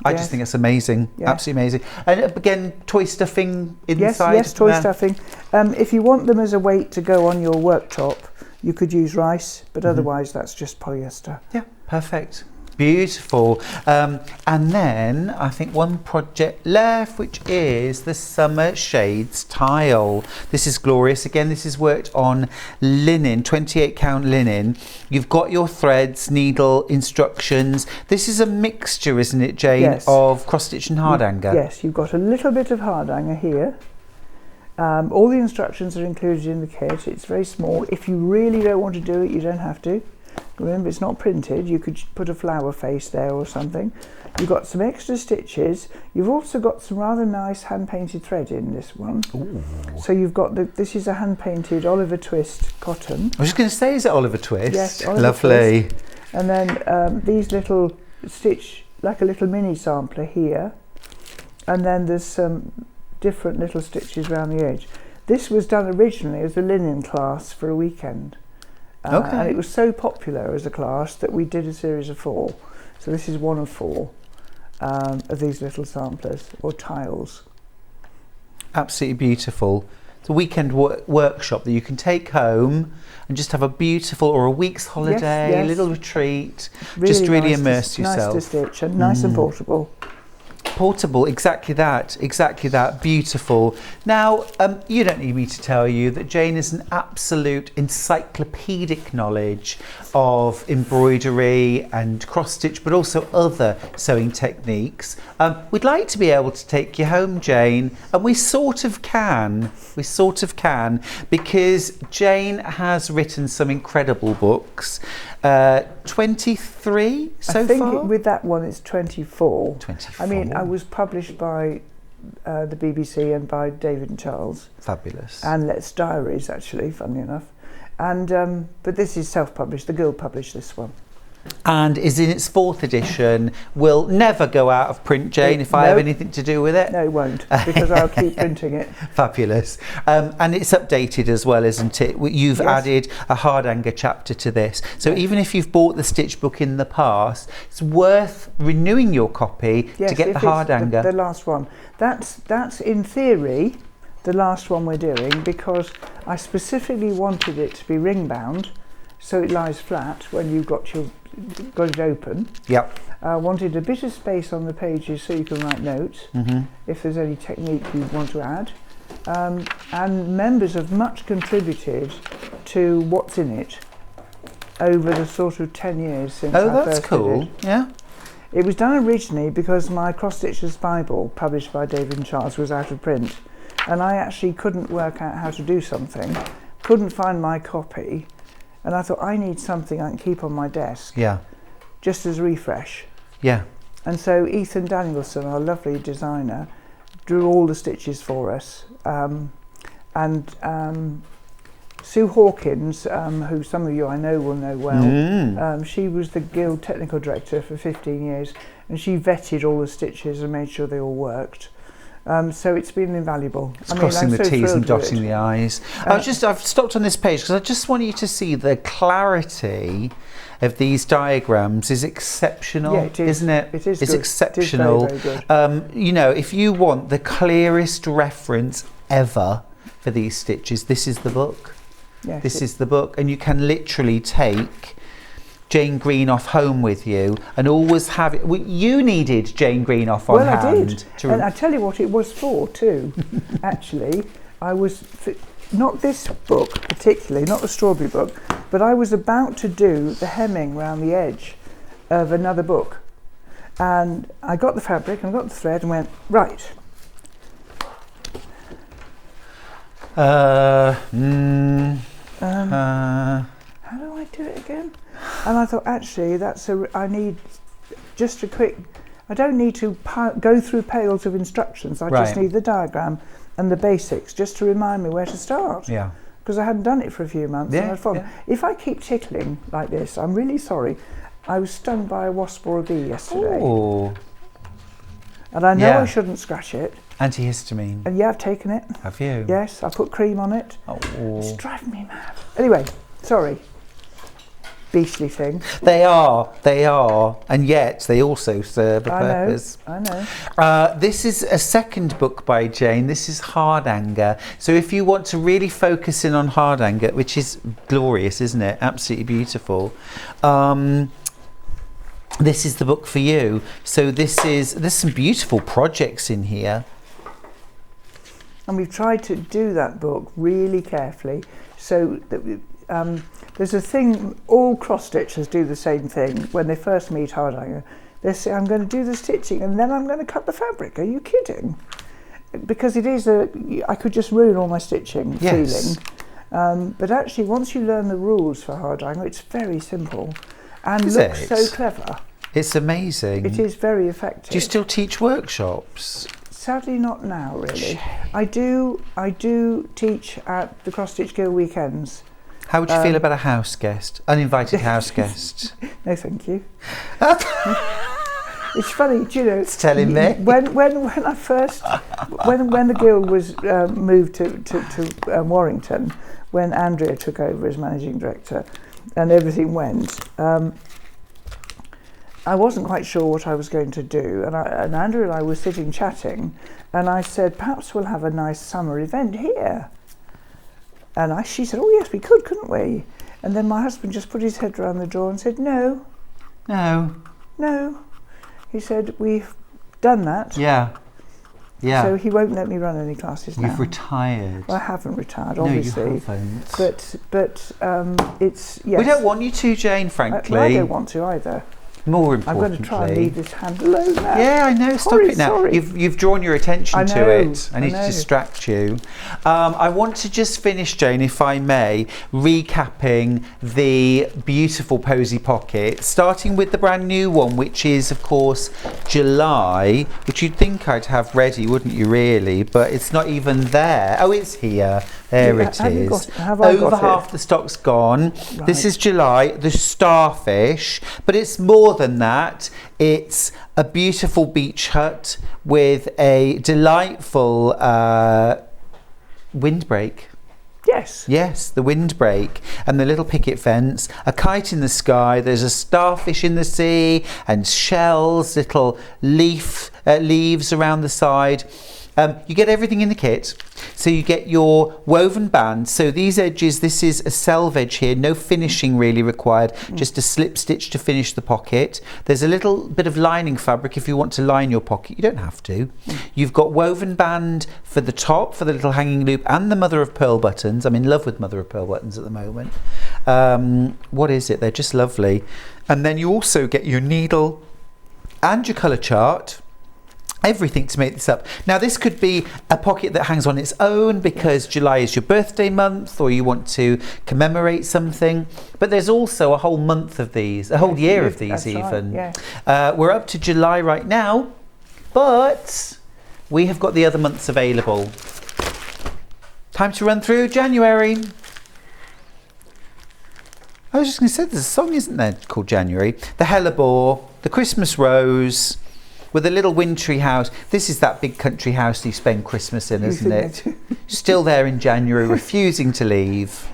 H: I just think it's amazing. Absolutely amazing. And again, toy stuffing inside.
N: Yes, toy stuffing. If you want them as a weight to go on your worktop, you could use rice, but otherwise that's just polyester.
H: Yeah, perfect. Beautiful. And then I think one project left, which is the Summer Shades tile. This is glorious. Again, this is worked on linen, 28 count linen. You've got your threads, needle, instructions. This is a mixture, isn't it, Jane, of cross stitch and hardanger?
N: Yes, you've got a little bit of hardanger here. All the instructions are included in the kit. It's very small. If you really don't want to do it, you don't have to. Remember, it's not printed. You could put a flower face there or something. You've got some extra stitches. You've also got some rather nice hand-painted thread in this one.
H: Ooh.
N: So you've got this is a hand-painted Oliver Twist cotton.
H: I was just going to say, is it Oliver Twist?
N: Yes, Oliver
H: lovely.
N: Twist. And then these little stitch, like a little mini sampler here. And then there's some different little stitches around the edge. This was done originally as a linen class for a weekend. And it was so popular as a class that we did a series of 4. So this is one of 4 of these little samplers or tiles.
H: Absolutely beautiful. It's a weekend workshop that you can take home and just have a beautiful, or a week's holiday, a little retreat. Just really
N: nice
H: immerse yourself.
N: Nice to stitch and nice and portable.
H: Portable, exactly that, beautiful. Now, you don't need me to tell you that Jane is an absolute encyclopedic knowledge of embroidery and cross stitch, but also other sewing techniques. We'd like to be able to take you home, Jane, and we sort of can, because Jane has written some incredible books. 23 so far?
N: I think with that one it's 24.
H: 24.
N: I mean, I was published by the BBC and by David and Charles.
H: Fabulous.
N: And Let's Diaries, actually, funnily enough. And but this is self-published. The Guild published this one.
H: And is in its 4th edition. Will never go out of print, Jane, if I have anything to do with it.
N: No, it won't, because I'll keep printing it.
H: Fabulous. And it's updated as well, isn't it? You've added a Hardanger chapter to this. So even if you've bought the stitch book in the past, it's worth renewing your copy to get the Hardanger.
N: The last one. That's in theory the last one we're doing, because I specifically wanted it to be ring bound, so it lies flat when you've got it open.
H: Yep.
N: I wanted a bit of space on the pages so you can write notes if there's any technique you want to add. And members have much contributed to what's in it over the sort of 10 years since I first did it.
H: Yeah.
N: It was done originally because my Cross Stitcher's Bible, published by David and Charles, was out of print, and I actually couldn't work out how to do something, couldn't find my copy, and I thought, I need something I can keep on my desk, just as a refresh.
H: Yeah.
N: And so Ethan Danielson, our lovely designer, drew all the stitches for us, and Sue Hawkins, who some of you I know will know well, she was the Guild Technical Director for 15 years, and she vetted all the stitches and made sure they all worked. So it's been invaluable.
H: It's crossing the T's and dotting the I's. I've stopped on this page because I just want you to see the clarity of these diagrams is exceptional, isn't it?
N: It is.
H: It's
N: good.
H: exceptional.
N: It is very, very good.
H: You know, if you want the clearest reference ever for these stitches, this is the book.
N: Yes,
H: this is the book, and you can literally take Jane Greenoff home with you and always have it. You needed Jane Greenoff on hand.
N: Well, I did. And I tell you what it was for too. Actually, I was, not this book particularly, not the strawberry book, but I was about to do the hemming round the edge of another book. And I got the fabric and got the thread and went, right.
H: How
N: do I do it again? And I thought, actually, I need just a quick, I don't need to go through pails of instructions. I just need the diagram and the basics just to remind me where to start.
H: Yeah.
N: Because I hadn't done it for a few months. And if I keep tickling like this, I'm really sorry. I was stung by a wasp or a bee yesterday.
H: Oh.
N: And I know I shouldn't scratch it.
H: Antihistamine.
N: And I've taken it.
H: Have you?
N: Yes, I put cream on it.
H: Oh.
N: It's driving me mad. Anyway, sorry. Beastly thing.
H: They are, and yet they also serve a purpose.
N: I know.
H: This is a second book by Jane. This is Hardanger. So if you want to really focus in on Hardanger, which is glorious, isn't it? Absolutely beautiful. This is the book for you. So there's some beautiful projects in here.
N: And we've tried to do that book really carefully, so that there's a thing, all cross stitchers do the same thing when they first meet Hardanger. They say, I'm going to do the stitching and then I'm going to cut the fabric. Are you kidding? Because it is I could just ruin all my stitching feeling. But actually, once you learn the rules for Hardanger, it's very simple and looks so clever.
H: It's amazing.
N: It is very effective.
H: Do you still teach workshops?
N: Sadly, not now, really. I do teach at the Cross Stitch Guild weekends.
H: How would you feel about a house guest, uninvited house guest?
N: No, thank you. It's funny, do you know?
H: It's telling me.
N: When I first, when the guild was moved to Warrington, when Andrea took over as managing director, and everything went. I wasn't quite sure what I was going to do, and Andrea and I were sitting chatting, and I said, perhaps we'll have a nice summer event here. And she said, oh yes, we could, couldn't we? And then my husband just put his head around the door and said, no.
H: No.
N: No. He said, we've done that.
H: Yeah. Yeah.
N: So he won't let me run any classes now.
H: You've retired.
N: Well, I haven't retired, obviously.
H: No, you haven't.
N: But it's, yes.
H: We don't want you to, Jane, frankly.
N: I don't want to either.
H: More
N: I'm
H: importantly,
N: going to try and leave this hand alone now.
H: Yeah, I know. Stop
N: Sorry,
H: it now.
N: sorry.
H: You've drawn your attention to it. I need to
N: know.
H: distract you. I want to just finish, Jane, if I may, recapping the beautiful posy pocket, starting with the brand new one, which is, of course, July, which you'd think I'd have ready, wouldn't you, really? But it's not even there. Oh, it's here. There it is. Over half the stock's gone.
N: Right.
H: This is July, the starfish, but it's more than that. It's a beautiful beach hut with a delightful windbreak.
N: Yes.
H: Yes, the windbreak and the little picket fence, a kite in the sky, there's a starfish in the sea and shells, little leaves around the side. You get everything in the kit. So you get your woven band. So these edges, this is a selve here, no finishing really required, just a slip stitch to finish the pocket. There's a little bit of lining fabric if you want to line your pocket. You don't have to. You've got woven band for the top, for the little hanging loop, and the mother of pearl buttons. I'm in love with mother of pearl buttons at the moment. What is it? They're just lovely. And then you also get your needle and your colour chart. Everything to make this up. Now this could be a pocket that hangs on its own because July is your birthday month, or you want to commemorate something, but there's also a whole month of these, a whole year of these even.
N: Right, yeah.
H: We're up to July right now, but we have got the other months available. Time to run through January. I was just going to say, there's a song, isn't there, called January? The Hellebore, the Christmas Rose, with a little wintry house. This is that big country house you spend Christmas in, isn't it? Still there in January, refusing to leave.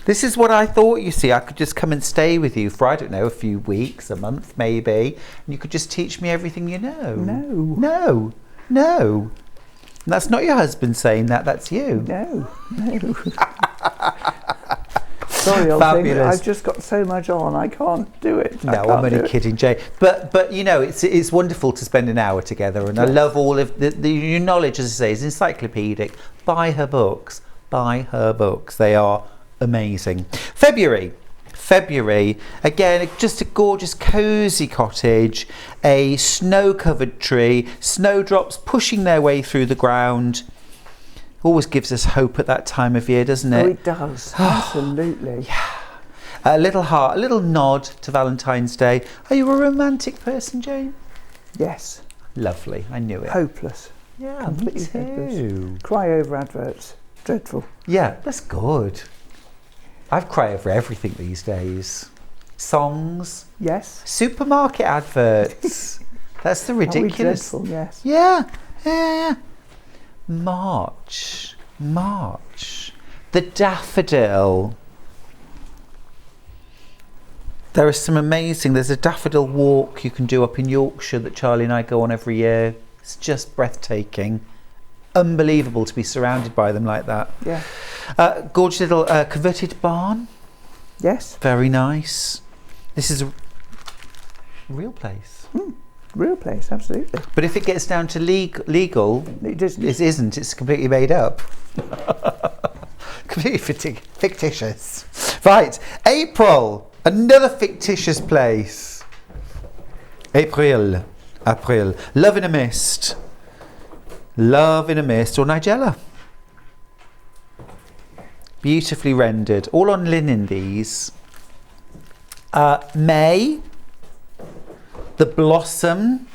H: This is what I thought, you see. I could just come and stay with you for, I don't know, a few weeks, a month maybe, and you could just teach me everything you know.
N: No.
H: And that's not your husband saying that, that's you.
N: No. Sorry, old thing, I've just got so much on, I can't do it.
H: No, I'm only kidding, Jay. But you know, it's wonderful to spend an hour together, and I love all of your knowledge, as I say, is encyclopedic. Buy her books. They are amazing. February, again, just a gorgeous, cosy cottage, a snow-covered tree, snowdrops pushing their way through the ground. Always gives us hope at that time of year, doesn't it?
N: Oh, it does. Absolutely.
H: Yeah. A little heart, a little nod to Valentine's Day. Are you a romantic person, Jane?
N: Yes.
H: Lovely. I knew it.
N: Hopeless.
H: Yeah,
N: completely
H: me too.
N: Hopeless. Cry over adverts. Dreadful.
H: Yeah, that's good. I cry over everything these days. Songs.
N: Yes.
H: Supermarket adverts. That's the ridiculous.
N: Dreadful, yes.
H: Yeah. March. The daffodil. There are some amazing, there's a daffodil walk you can do up in Yorkshire that Charlie and I go on every year. It's just breathtaking. Unbelievable to be surrounded by them like that.
N: Yeah.
H: Gorgeous little converted barn.
N: Yes.
H: Very nice. This is a real place.
N: Real place, absolutely.
H: But if it gets down to legal,
N: it isn't.
H: It isn't. It's completely made up. Completely fictitious. Right, April, another fictitious place. April, Love in a Mist, or Nigella. Beautifully rendered, all on linen. These. May. The Blossom.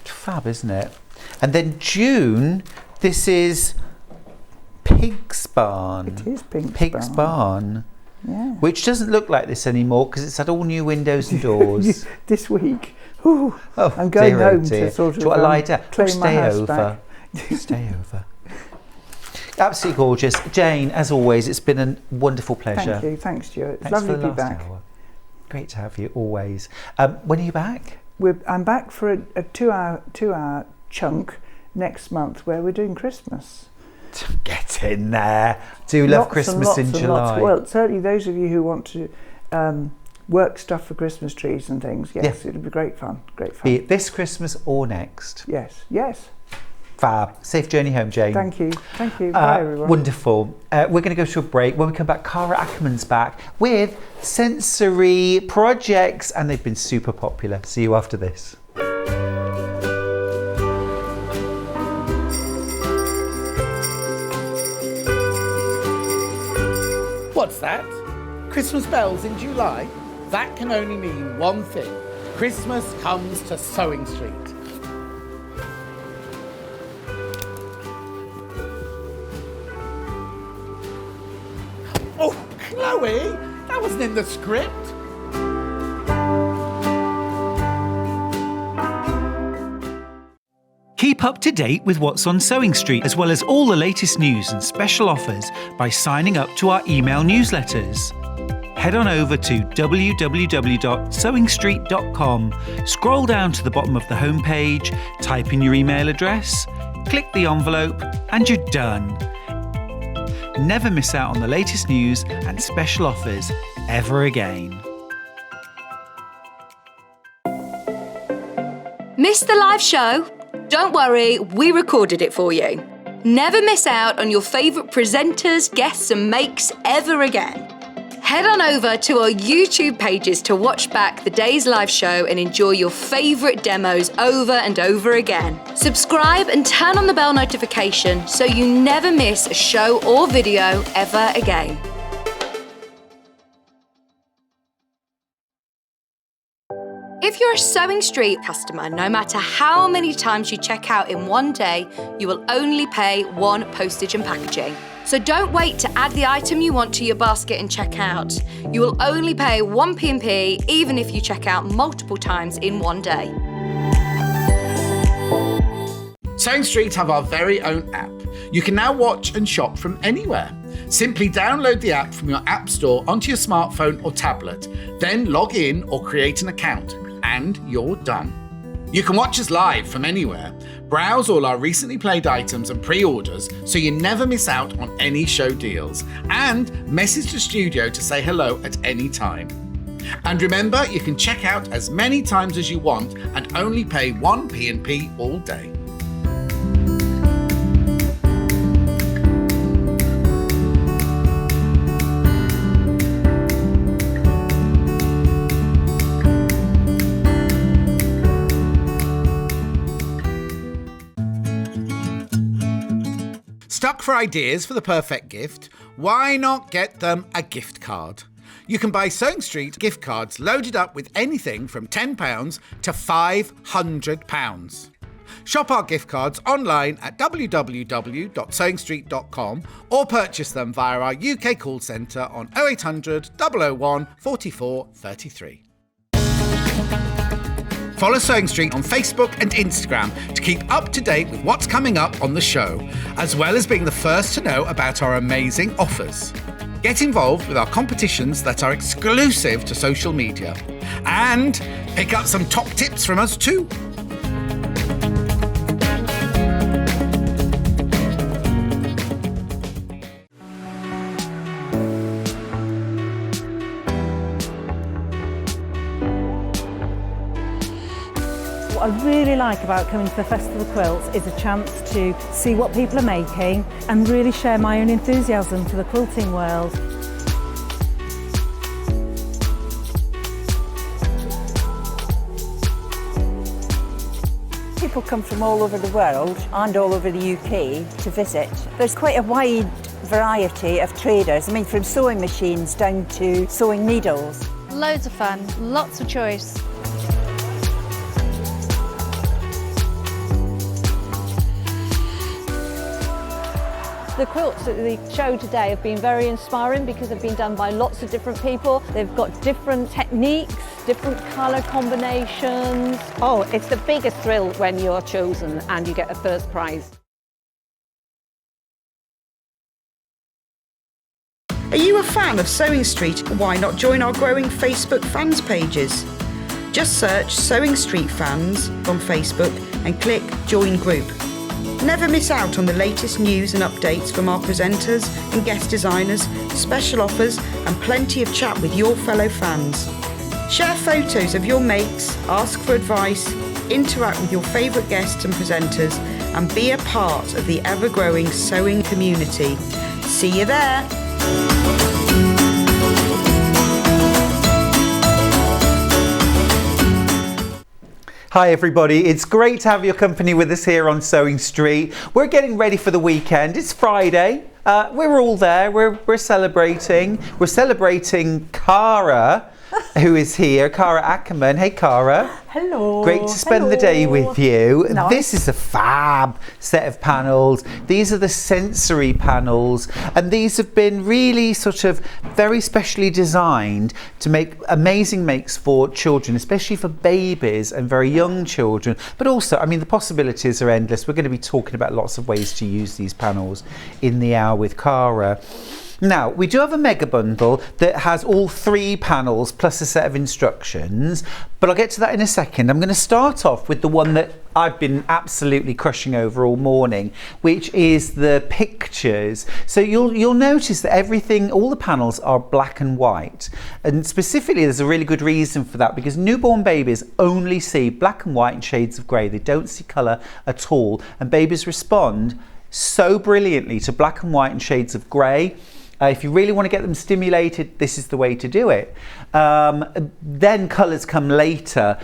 H: Fab, isn't it? And then June, this is Pig's Barn.
N: It is
H: Pig's Barn.
N: Yeah.
H: Which doesn't look like this anymore because it's had all new windows and doors.
N: This week. Ooh, I'm going home to sort of
H: do you want to lie down?
N: claim my house back.
H: Stay over. Absolutely gorgeous. Jane, as always, it's been a wonderful pleasure.
N: Thank you. Thanks, Stuart. It's
H: Thanks
N: lovely
H: for the
N: to be
H: last
N: back.
H: hour. Great to have you, always. When are you back?
N: I'm back for a two-hour chunk next month where we're doing Christmas.
H: Get in there. Do love Christmas in July.
N: Well, certainly those of you who want to work stuff for Christmas trees and things, yes, it'll be great fun.
H: Be it this Christmas or next.
N: Yes.
H: Fab. Safe journey home, Jane.
N: Thank you. Thank you. Bye, everyone.
H: Wonderful. We're going to go to a break. When we come back, Cara Akerman's back with sensory projects, and they've been super popular. See you after this.
K: What's that? Christmas bells in July? That can only mean one thing. Christmas comes to Sewing Street. Oh, Chloe, that wasn't in the script.
F: Keep up to date with what's on Sewing Street, as well as all the latest news and special offers by signing up to our email newsletters. Head on over to www.sewingstreet.com, scroll down to the bottom of the homepage, type in your email address, click the envelope, and you're done. Never miss out on the latest news and special offers ever again.
E: Missed the live show? Don't worry, we recorded it for you. Never miss out on your favourite presenters, guests and makes ever again. Head on over to our YouTube pages to watch back the day's live show and enjoy your favourite demos over and over again. Subscribe and turn on the bell notification so you never miss a show or video ever again. If you're a Sewing Street customer, no matter how many times you check out in one day, you will only pay one postage and packaging. So don't wait to add the item you want to your basket and check out. You will only pay one P&P even if you check out multiple times in one day.
G: Sewing Street have our very own app. You can now watch and shop from anywhere. Simply download the app from your app store onto your smartphone or tablet, then log in or create an account, and you're done. You can watch us live from anywhere, browse all our recently played items and pre-orders so you never miss out on any show deals, and message the studio to say hello at any time. And remember, you can check out as many times as you want and only pay one P&P all day.
K: Stuck for ideas for the perfect gift? Why not get them a gift card? You can buy Sewing Street gift cards loaded up with anything from £10 to £500. Shop our gift cards online at www.sewingstreet.com or purchase them via our UK call centre on 0800 001 44 33. Follow Sewing Street on Facebook and Instagram to keep up to date with what's coming up on the show, as well as being the first to know about our amazing offers. Get involved with our competitions that are exclusive to social media. And pick up some top tips from us too.
A: What I really like about coming to the Festival of Quilts is a chance to see what people are making and really share my own enthusiasm for the quilting world.
B: People come from all over the world and all over the UK to visit. There's quite a wide variety of traders, I mean from sewing machines down to sewing needles.
C: Loads of fun, lots of choice.
D: The quilts at the show today have been very inspiring because they've been done by lots of different people. They've got different techniques, different colour combinations.
L: Oh, it's the biggest thrill when you're chosen and you get a first prize.
J: Are you a fan of Sewing Street? Why not join our growing Facebook fans pages? Just search Sewing Street Fans on Facebook and click Join Group. Never miss out on the latest news and updates from our presenters and guest designers, special offers and plenty of chat with your fellow fans. Share photos of your makes, ask for advice, interact with your favourite guests and presenters and be a part of the ever-growing sewing community. See you there!
H: Hi everybody, it's great to have your company with us here on Sewing Street. We're getting ready for the weekend. It's Friday. We're all there. We're celebrating. We're celebrating Cara, who is here. Cara Akerman. Hey Cara.
M: Hello.
H: Great to spend the day with you.
M: Nice.
H: This is a fab set of panels. These are the sensory panels, and these have been really sort of very specially designed to make amazing makes for children, especially for babies and very young children. But also, I mean, the possibilities are endless. We're going to be talking about lots of ways to use these panels in the hour with Cara. Now, we do have a mega bundle that has all 3 panels plus a set of instructions, but I'll get to that in a second. I'm going to start off with the one that I've been absolutely crushing over all morning, which is the pictures. So you'll notice that everything, all the panels are black and white. And specifically, there's a really good reason for that, because newborn babies only see black and white and shades of grey. They don't see colour at all. And babies respond so brilliantly to black and white and shades of grey. If you really want to get them stimulated, this is the way to do it. Then colours come later.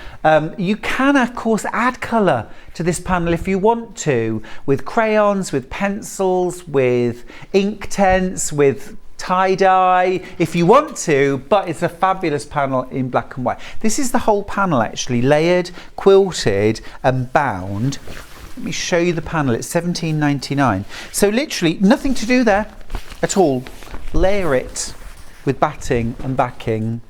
H: You can, of course, add colour to this panel if you want to, with crayons, with pencils, with ink tents, with tie-dye, if you want to, but it's a fabulous panel in black and white. This is the whole panel actually, layered, quilted and bound. Let me show you the panel. It's £17.99. So literally nothing to do there at all. Layer it with batting and backing,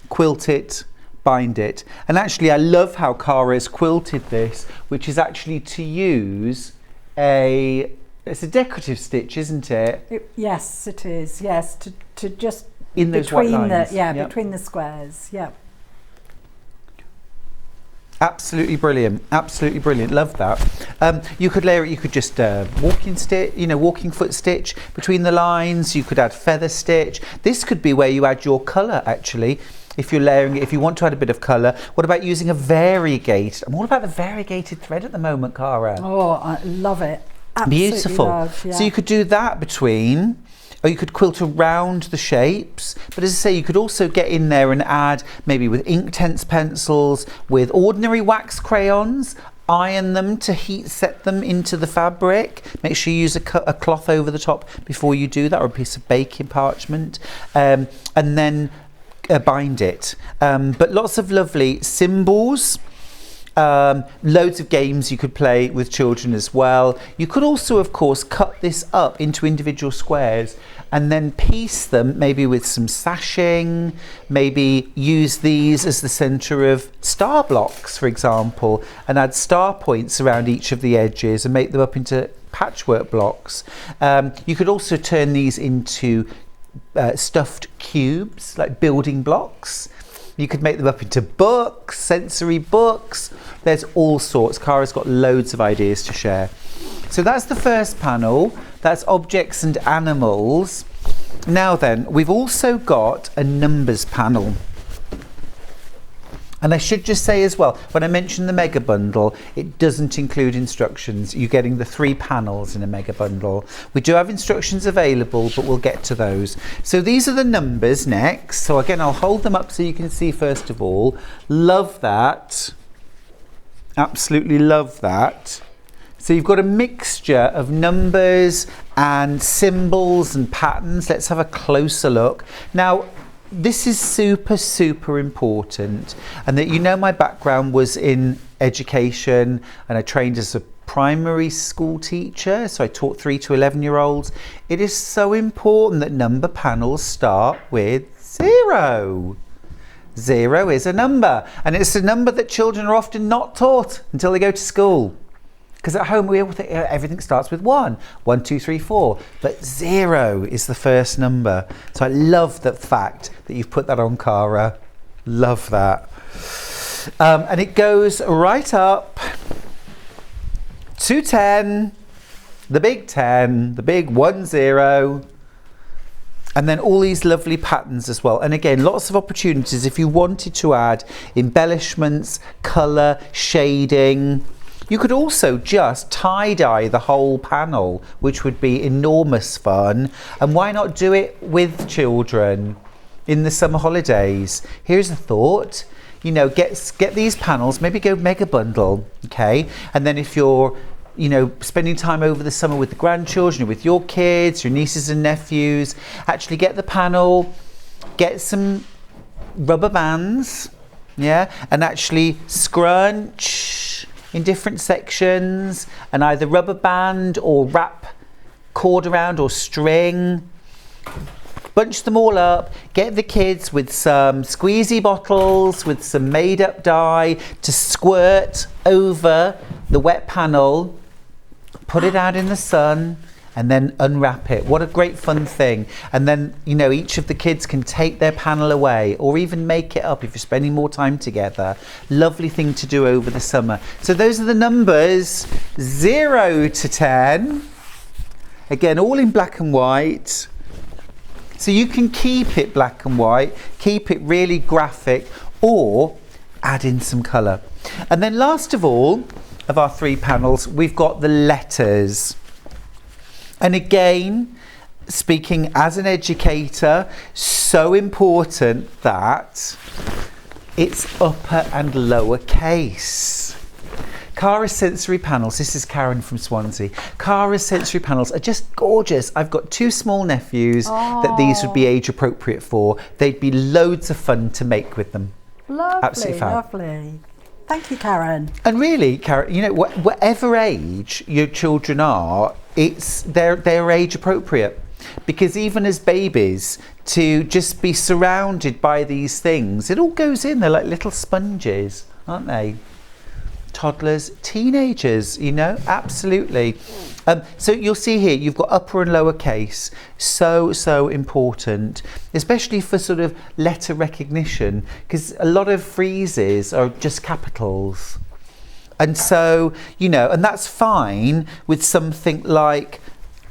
H: quilt it, bind it. And actually I love how Cara has quilted this, which is actually to use it's a decorative stitch, isn't it?
M: Yes, it is. Yes, to just
H: in those white lines.
M: Yep. Between the squares. Yeah.
H: Absolutely brilliant, absolutely brilliant. Love that. You could layer it. You could just walking foot stitch between the lines. You could add feather stitch. This could be where you add your colour actually. If you're layering it, if you want to add a bit of colour. What about using a variegated? I'm all about the variegated thread at the moment, Cara.
M: Oh, I love it. Absolutely
H: beautiful.
M: Love, yeah.
H: So you could do that between. Or you could quilt around the shapes, but as I say, you could also get in there and add maybe with ink tents pencils, with ordinary wax crayons, iron them to heat set them into the fabric. Make sure you use a cloth over the top before you do that, or a piece of baking parchment, and then bind it. But lots of lovely symbols. Loads of games you could play with children as well. You could also, of course, cut this up into individual squares and then piece them, maybe with some sashing, maybe use these as the centre of star blocks, for example, and add star points around each of the edges and make them up into patchwork blocks. You could also turn these into stuffed cubes, like building blocks. You could make them up into books, sensory books. There's all sorts. Cara's got loads of ideas to share. So that's the first panel. That's objects and animals. Now then, we've also got a numbers panel. And I should just say as well, when I mention the mega bundle, it doesn't include instructions. You're getting the 3 panels in a mega bundle. We do have instructions available, but we'll get to those. So these are the numbers next. So again, I'll hold them up so you can see first of all. Love that. Absolutely love that. So you've got a mixture of numbers and symbols and patterns. Let's have a closer look. Now, this is super important, and that my background was in education and I trained as a primary school teacher, so I taught 3 to 11-year-olds. It is so important that number panels start with 0. 0 is a number, and it's a number that children are often not taught until they go to school. Because at home we all think everything starts with 1, 1, 2, 3, 4, but 0 is the first number. So I love the fact that you've put that on, Cara. Love that. And it goes right up to 10, the big 10, the big 1, 0. And then all these lovely patterns as well. And again, lots of opportunities if you wanted to add embellishments, colour, shading. You could also just tie-dye the whole panel, which would be enormous fun. And why not do it with children in the summer holidays? Here's a thought. You know, get these panels, maybe go mega bundle, okay? And then if you're, you know, spending time over the summer with the grandchildren, with your kids, your nieces and nephews, actually get the panel, get some rubber bands, yeah, and actually scrunch in different sections and either rubber band or wrap cord around or string. Bunch them all up, get the kids with some squeezy bottles with some made up dye to squirt over the wet panel, put it out in the sun and then unwrap it. What a great fun thing. And then, you know, each of the kids can take their panel away or even make it up if you're spending more time together. Lovely thing to do over the summer. So those are the numbers 0 to 10. Again, all in black and white. So you can keep it black and white, keep it really graphic, or add in some colour. And then last of all, of our 3 panels, we've got the letters. And again, speaking as an educator, so important that it's upper and lower case. Cara's sensory panels, this is Karen from Swansea. Cara's sensory panels are just gorgeous. I've got 2 small nephews that these would be age appropriate for. They'd be loads of fun to make with them.
M: Lovely,
H: absolutely fab.
M: Lovely. Thank you, Karen.
H: And really, Karen, you know, whatever age your children are, they're age appropriate. Because even as babies, to just be surrounded by these things, it all goes in. They're like little sponges, aren't they? Toddlers, teenagers, you know, absolutely. So you'll see here, you've got upper and lower case, so important, especially for sort of letter recognition, because a lot of phrases are just capitals. And so, you know, and that's fine with something like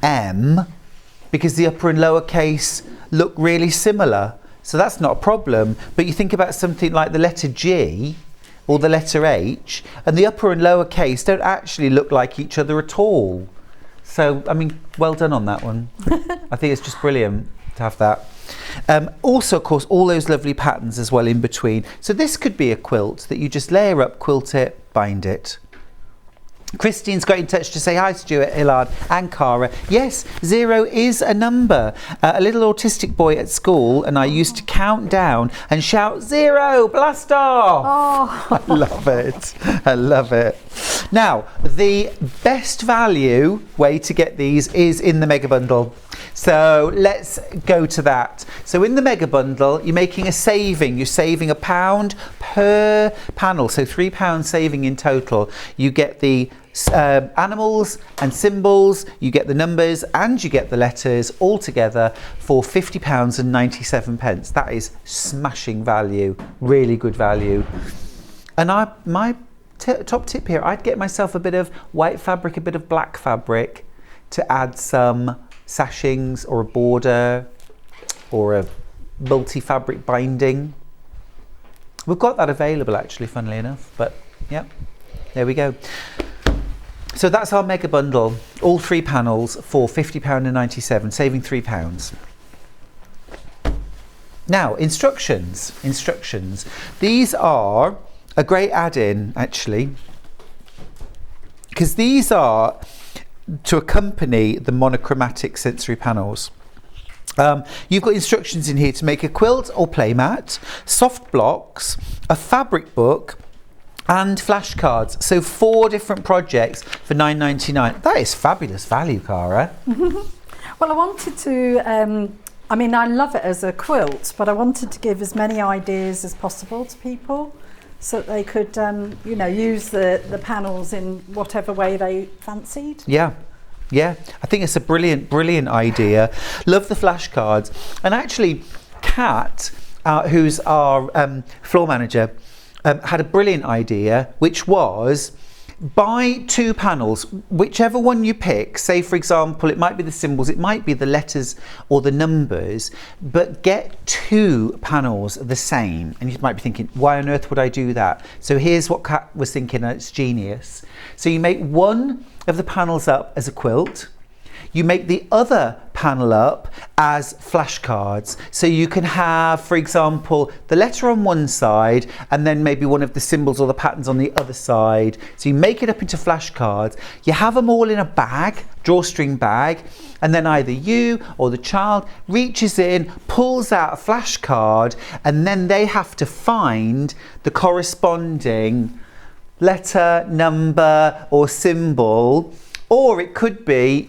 H: M, because the upper and lower case look really similar. So that's not a problem. But you think about something like the letter G, or the letter H, and the upper and lower case don't actually look like each other at all. So, I mean, well done on that one. I think it's just brilliant to have that. Also, of course, all those lovely patterns as well in between. So this could be a quilt that you just layer up, quilt it, bind it. Christine's got in touch to say hi, Stuart, Hillard and Cara. Yes, 0 is a number. A little autistic boy at school and I used to count down and shout 0, blast off. Oh. I love it. I love it. Now, the best value way to get these is in the mega bundle. So let's go to that. So in the mega bundle, you're making a saving. You're saving £1 per panel. So £3 saving in total. You get the animals and symbols, you get the numbers and you get the letters all together for £50.97. That is smashing value, really good value. And my top tip here, I'd get myself a bit of white fabric, a bit of black fabric to add some sashings or a border or a multi-fabric binding. We've got that available actually, funnily enough, but yeah, there we go. So that's our mega bundle, all 3 panels for £50.97, saving £3. Now, instructions. These are a great add-in actually, because these are to accompany the monochromatic sensory panels. You've got instructions in here to make a quilt or playmat, soft blocks, a fabric book, and flashcards. So 4 different projects for £9.99. That is fabulous value, Cara.
M: Well, I wanted to, I mean, I love it as a quilt, but I wanted to give as many ideas as possible to people so that they could, you know, use the panels in whatever way they fancied.
H: Yeah. Yeah, I think it's a brilliant idea. Love the flashcards. And actually, Kat, who's our floor manager, had a brilliant idea, which was buy 2 panels, whichever one you pick. Say for example, it might be the symbols, it might be the letters or the numbers, but get 2 panels the same. And you might be thinking, why on earth would I do that? So here's what Kat was thinking, and it's genius. So you make one of the panels up as a quilt, you make the other panel up as flashcards. So you can have, for example, the letter on one side and then maybe one of the symbols or the patterns on the other side. So you make it up into flashcards. You have them all in a bag, drawstring bag, and then either you or the child reaches in, pulls out a flashcard, and then they have to find the corresponding letter, number, or symbol. Or it could be,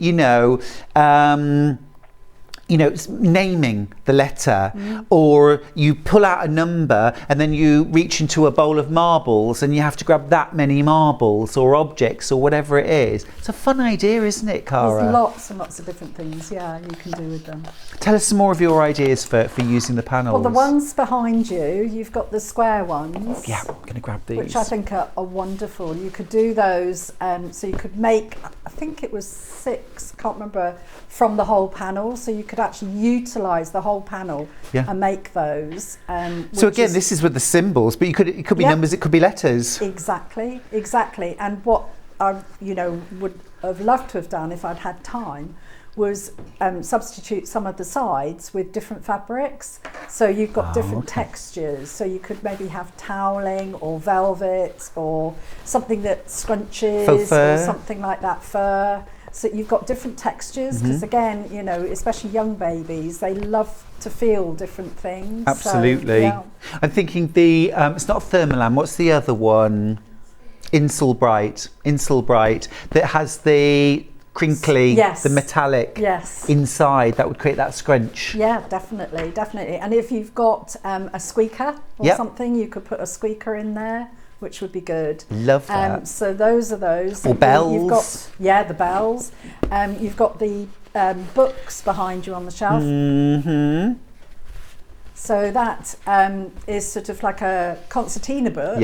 H: naming the letter, or you pull out a number and then you reach into a bowl of marbles and you have to grab that many marbles or objects or whatever it is. It's a fun idea, isn't it, Cara?
M: There's lots and lots of different things, yeah, you can do with them.
H: Tell us some more of your ideas for using the panels.
M: Well, the ones behind you, you've got the square ones.
H: Yeah, I'm going to grab these.
M: Which I think are wonderful. You could do those, so you could make, I think it was 6, can't remember, from the whole panel. So you could actually utilise the whole panel and make those.
H: So again, this is with the symbols, but it could be numbers, it could be letters.
M: Exactly. And what I would have loved to have done if I'd had time was substitute some of the sides with different fabrics. So you've got different textures. So you could maybe have toweling or velvet or something that scrunches or something like that, fur. So you've got different textures because again, especially young babies, they love to feel different things.
H: Absolutely.
M: So,
H: I'm thinking it's not Thermolam, what's the other one? Insulbright, that has the crinkly, the metallic inside, that would create that scrunch.
M: Yeah, definitely. And if you've got a squeaker or something, you could put a squeaker in there, which would be good.
H: Love that.
M: So those are those.
H: Or bells.
M: You've got, the bells. You've got the books behind you on the shelf.
H: Mm-hmm.
M: So that is sort of like a concertina book,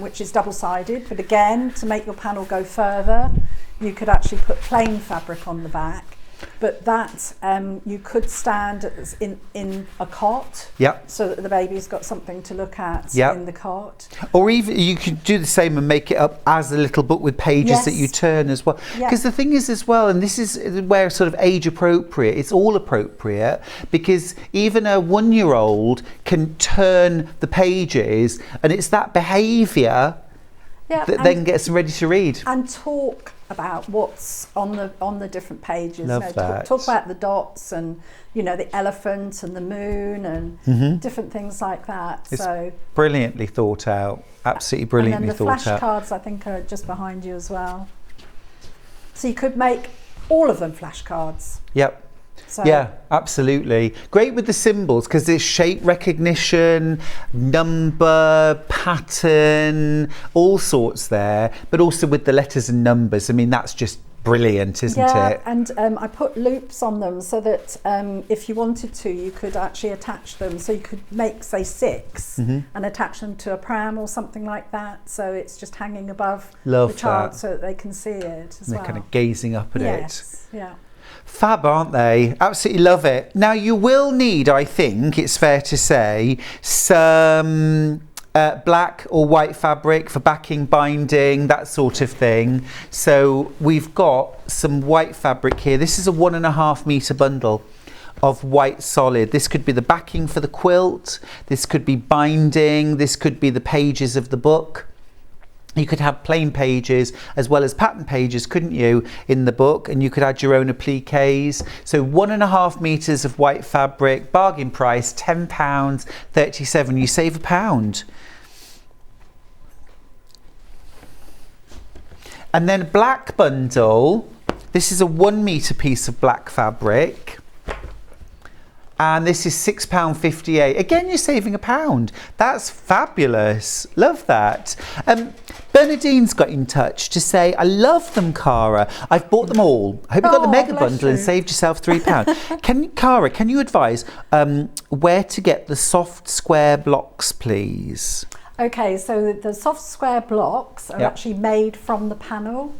M: which is double-sided. But again, to make your panel go further, you could actually put plain fabric on the back. But that you could stand in a cot, so that the baby's got something to look at in the cot.
H: Or even you could do the same and make it up as a little book with pages that you turn as well. Because the thing is as well, and this is where sort of age appropriate, it's all appropriate, because even a 1-year-old can turn the pages, and it's that behaviour that then gets them ready to read.
M: And talk about what's on the different pages.
H: Love that.
M: Talk about the dots and the elephant and the moon and different things like that.
H: It's
M: so
H: brilliantly thought out. Absolutely brilliantly thought out.
M: And then the flashcards, I think, are just behind you as well. So you could make all of them flashcards.
H: Yep.
M: So
H: yeah, absolutely. Great with the symbols because there's shape recognition, number, pattern, all sorts there, but also with the letters and numbers. I mean, that's just brilliant, isn't it?
M: And I put loops on them so that if you wanted to, you could actually attach them. So you could make, say, 6 and attach them to a pram or something like that. So it's just hanging above the child so that they can see it as well.
H: They're kind of gazing up at
M: it. Yeah.
H: Fab, aren't they? Absolutely love it. Now you will need, I think it's fair to say, some black or white fabric for backing, binding, that sort of thing. So we've got some white fabric here. This is a 1.5 metre bundle of white solid. This could be the backing for the quilt, this could be binding, this could be the pages of the book. You could have plain pages as well as pattern pages, couldn't you, in the book, and you could add your own appliques. So 1.5 metres of white fabric, bargain price, £10.37. You save £1. And then black bundle, this is a 1 metre piece of black fabric. And this is £6.58. Again, you're saving £1. That's fabulous. Love that. Bernadine's got in touch to say, I love them, Cara. I've bought them all. I hope you got the mega bundle and saved yourself £3. Cara, can you advise where to get the soft square blocks, please?
M: Okay, so the soft square blocks are actually made from the panel,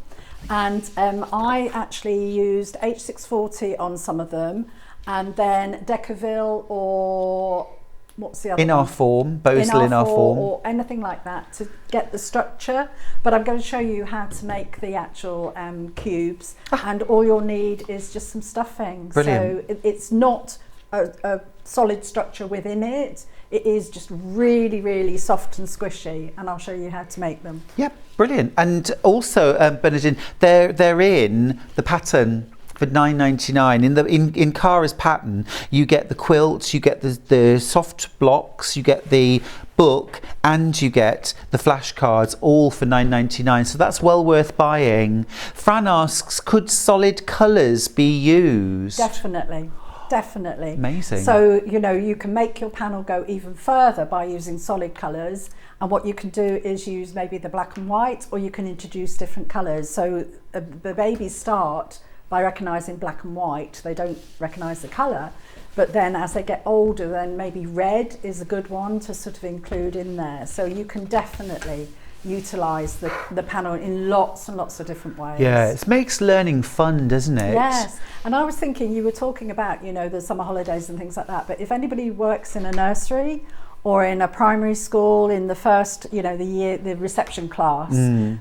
M: and I actually used H640 on some of them, and then Decaville or what's the other
H: in
M: one?
H: our form, Bosel in our form,
M: or anything like that to get the structure. But I'm going to show you how to make the actual cubes, and all you'll need is just some stuffing.
H: Brilliant.
M: So it's not a solid structure within it. It is just really, really soft and squishy, and I'll show you how to make them.
H: Yep, brilliant. And also, Bernadine, they're in the pattern for $9.99. In Cara's pattern, you get the quilts, you get the soft blocks, you get the book, and you get the flashcards, all for $9.99. So that's well worth buying. Fran asks, could solid colours be used?
M: Definitely. Definitely.
H: Amazing.
M: So, you know, you can make your panel go even further by using solid colours, and what you can do is use maybe the black and white, or you can introduce different colours. So the babies start by recognising black and white. They don't recognise the colour, but then as they get older, then maybe red is a good one to sort of include in there. So you can definitely utilise the panel in lots and lots of different ways.
H: Yeah, it makes learning fun, doesn't it?
M: Yes, and I was thinking, you were talking about, you know, the summer holidays and things like that, but if anybody works in a nursery or in a primary school in the first, you know, the reception class,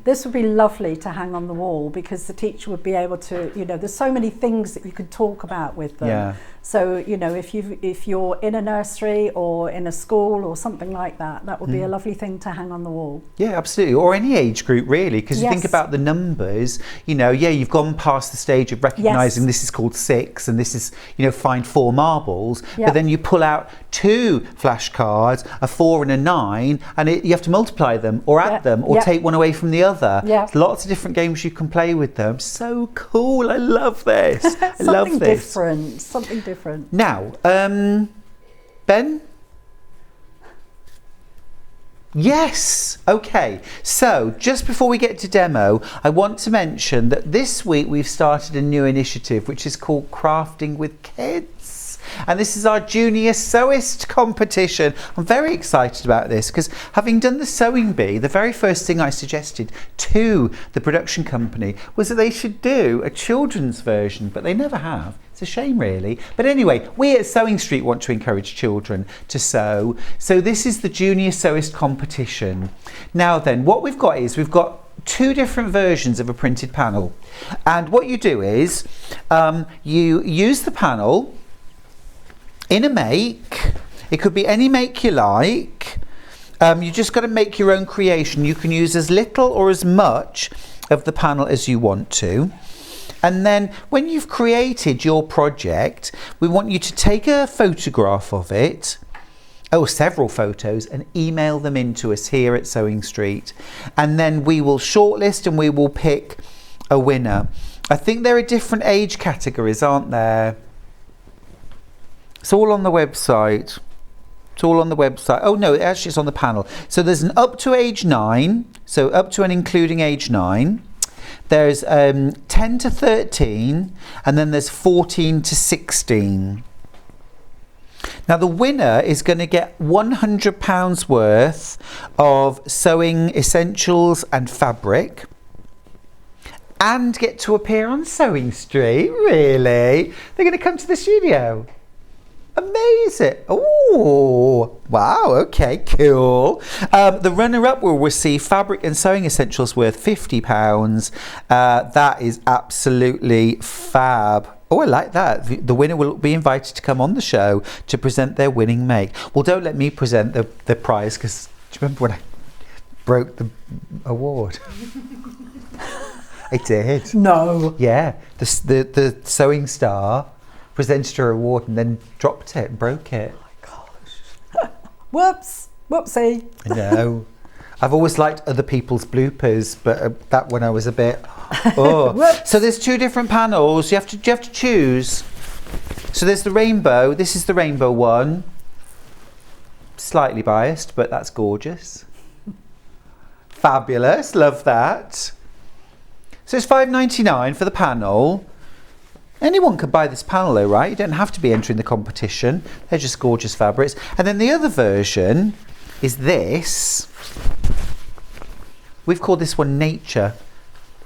M: this would be lovely to hang on the wall, because the teacher would be able to, you know, there's so many things that you could talk about with them.
H: Yeah.
M: So, you know, if you're in a nursery or in a school or something like that, that would be a lovely thing to hang on the wall.
H: Yeah, absolutely. Or any age group, really, because you think about the numbers, you know, you've gone past the stage of recognising this is called 6 and this is, you know, find 4 marbles, but then you pull out 2 flashcards, a 4 and a 9, and you have to multiply them or add them or take one away from the other. There's lots of different games you can play with them. So cool. I love this. I love this.
M: Something different.
H: Now, Ben? Yes, okay. So just before we get to demo, I want to mention that this week we've started a new initiative which is called Crafting with Kids. And this is our junior sewist competition. I'm very excited about this because, having done the sewing bee, the very first thing I suggested to the production company was that they should do a children's version, but they never have. It's a shame, really. But anyway, we at Sewing Street want to encourage children to sew. So this is the junior sewist competition. Now then, what we've got is we've got 2 different versions of a printed panel. And what you do is you use the panel in a make. It could be any make you like. You just got to make your own creation. You can use as little or as much of the panel as you want to. And then when you've created your project, we want you to take a photograph of it, or several photos, and email them in to us here at Sewing Street. And then we will shortlist and we will pick a winner. I think there are different age categories, aren't there? It's all on the website. It's all on the website. Oh no, actually it's on the panel. So there's an up to age 9, so up to and including age 9. There's 10 to 13, and then there's 14 to 16. Now the winner is going to get £100 worth of sewing essentials and fabric, and get to appear on Sewing Street. Really? They're going to come to the studio. Amazing. Oh, wow. Okay, cool. The runner-up will receive fabric and sewing essentials worth £50. That is absolutely fab. Oh, I like that. The winner will be invited to come on the show to present their winning make. Well, don't let me present the prize, because do you remember when I broke the award? I did.
M: No.
H: Yeah. The sewing star presented her award and then dropped it and broke it.
M: Oh my gosh. Whoops. Whoopsie.
H: I know. I've always liked other people's bloopers, but that one I was a bit. Oh. So there's 2 different panels. You have to choose. So there's the rainbow. This is the rainbow one. Slightly biased, but that's gorgeous. Fabulous. Love that. So it's £5.99 for the panel. Anyone could buy this panel though, right? You don't have to be entering the competition. They're just gorgeous fabrics. And then the other version is this. We've called this one Nature.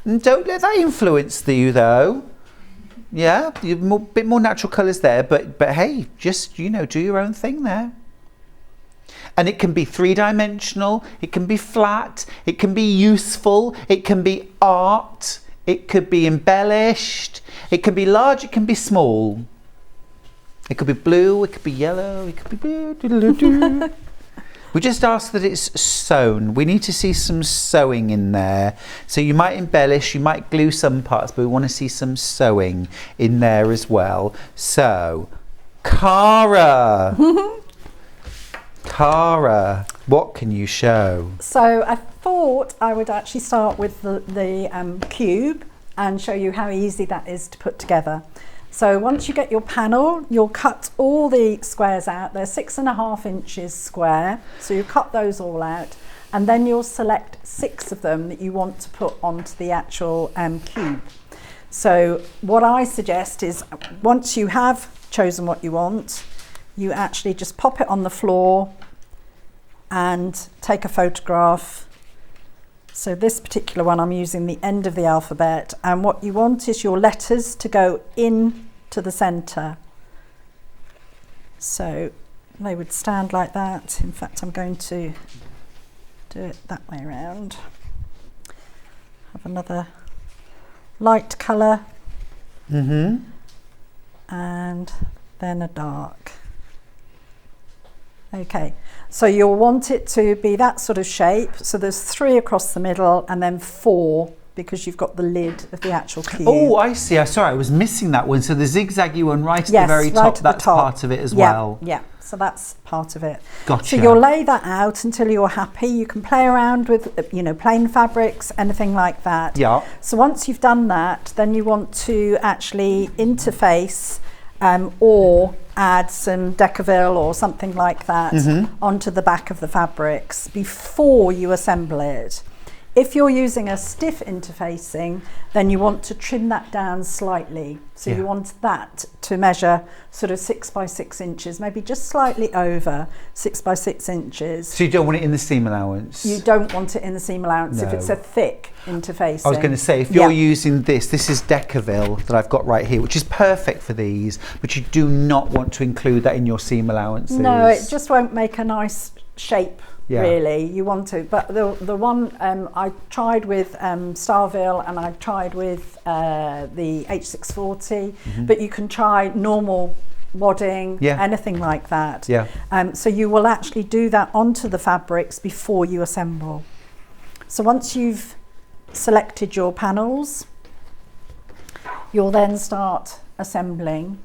H: And don't let that influence you though. Yeah, you're a bit more natural colours there, but hey, just, you know, do your own thing there. And it can be three-dimensional, it can be flat, it can be useful, it can be art, it could be embellished, it can be large, it can be small. It could be blue, it could be yellow, it could be blue. We just ask that it's sewn. We need to see some sewing in there. So you might embellish, you might glue some parts, but we want to see some sewing in there as well. So, Cara. Cara, what can you show?
M: So I thought I would actually start with the cube and show you how easy that is to put together. So once you get your panel, you'll cut all the squares out. They're 6.5 inches square. So you cut those all out, and then you'll select 6 of them that you want to put onto the actual cube. So what I suggest is, once you have chosen what you want, you actually just pop it on the floor and take a photograph. So this particular one, I'm using the end of the alphabet, and what you want is your letters to go in to the centre. So they would stand like that. In fact, I'm going to do it that way around. Have another light colour, and then a dark. Okay, so you'll want it to be that sort of shape. So there's 3 across the middle and then 4 because you've got the lid of the actual cube.
H: Oh, I see. Sorry, I was missing that one. So the zigzaggy one right at the very top, that's part of it as well.
M: Yeah, so that's part of it.
H: Gotcha.
M: So you'll lay that out until you're happy. You can play around with, you know, plain fabrics, anything like that.
H: Yeah.
M: So once you've done that, then you want to actually interface or add some Decaville or something like that onto the back of the fabrics before you assemble it. If you're using a stiff interfacing, then you want to trim that down slightly. So you want that to measure sort of 6 by 6 inches, maybe just slightly over 6 by 6 inches.
H: So you don't want it in the seam allowance?
M: You don't want it in the seam allowance if it's a thick interfacing.
H: I was going to say, if you're using this is Decaville that I've got right here, which is perfect for these, but you do not want to include that in your seam allowances.
M: No, it just won't make a nice shape. Really, you want to, but the one I tried with Starville, and I tried with the H640, but you can try normal wadding, anything like that. So you will actually do that onto the fabrics before you assemble. So once you've selected your panels, you'll then start assembling.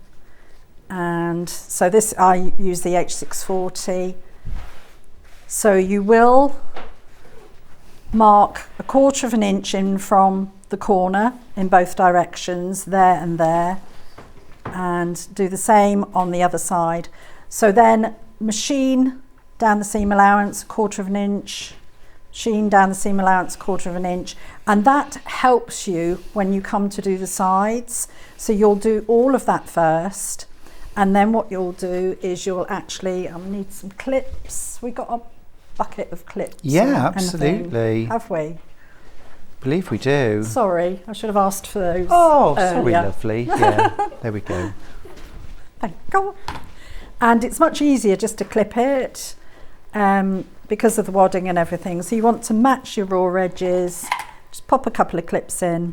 M: And so this, I use the H640. So you will mark 1/4 of an inch in from the corner in both directions, there and there, and do the same on the other side. So then machine down the seam allowance 1/4 of an inch, machine down the seam allowance 1/4 of an inch, and that helps you when you come to do the sides. So you'll do all of that first, and then what you'll do is you'll actually, I'll need some clips. We got a bucket of clips.
H: Yeah, absolutely.
M: Have we?
H: I believe we do.
M: Sorry, I should have asked for those.
H: Oh, sorry, lovely. Yeah, there we go.
M: Thank you. And it's much easier just to clip it because of the wadding and everything. So you want to match your raw edges. Just pop a couple of clips in,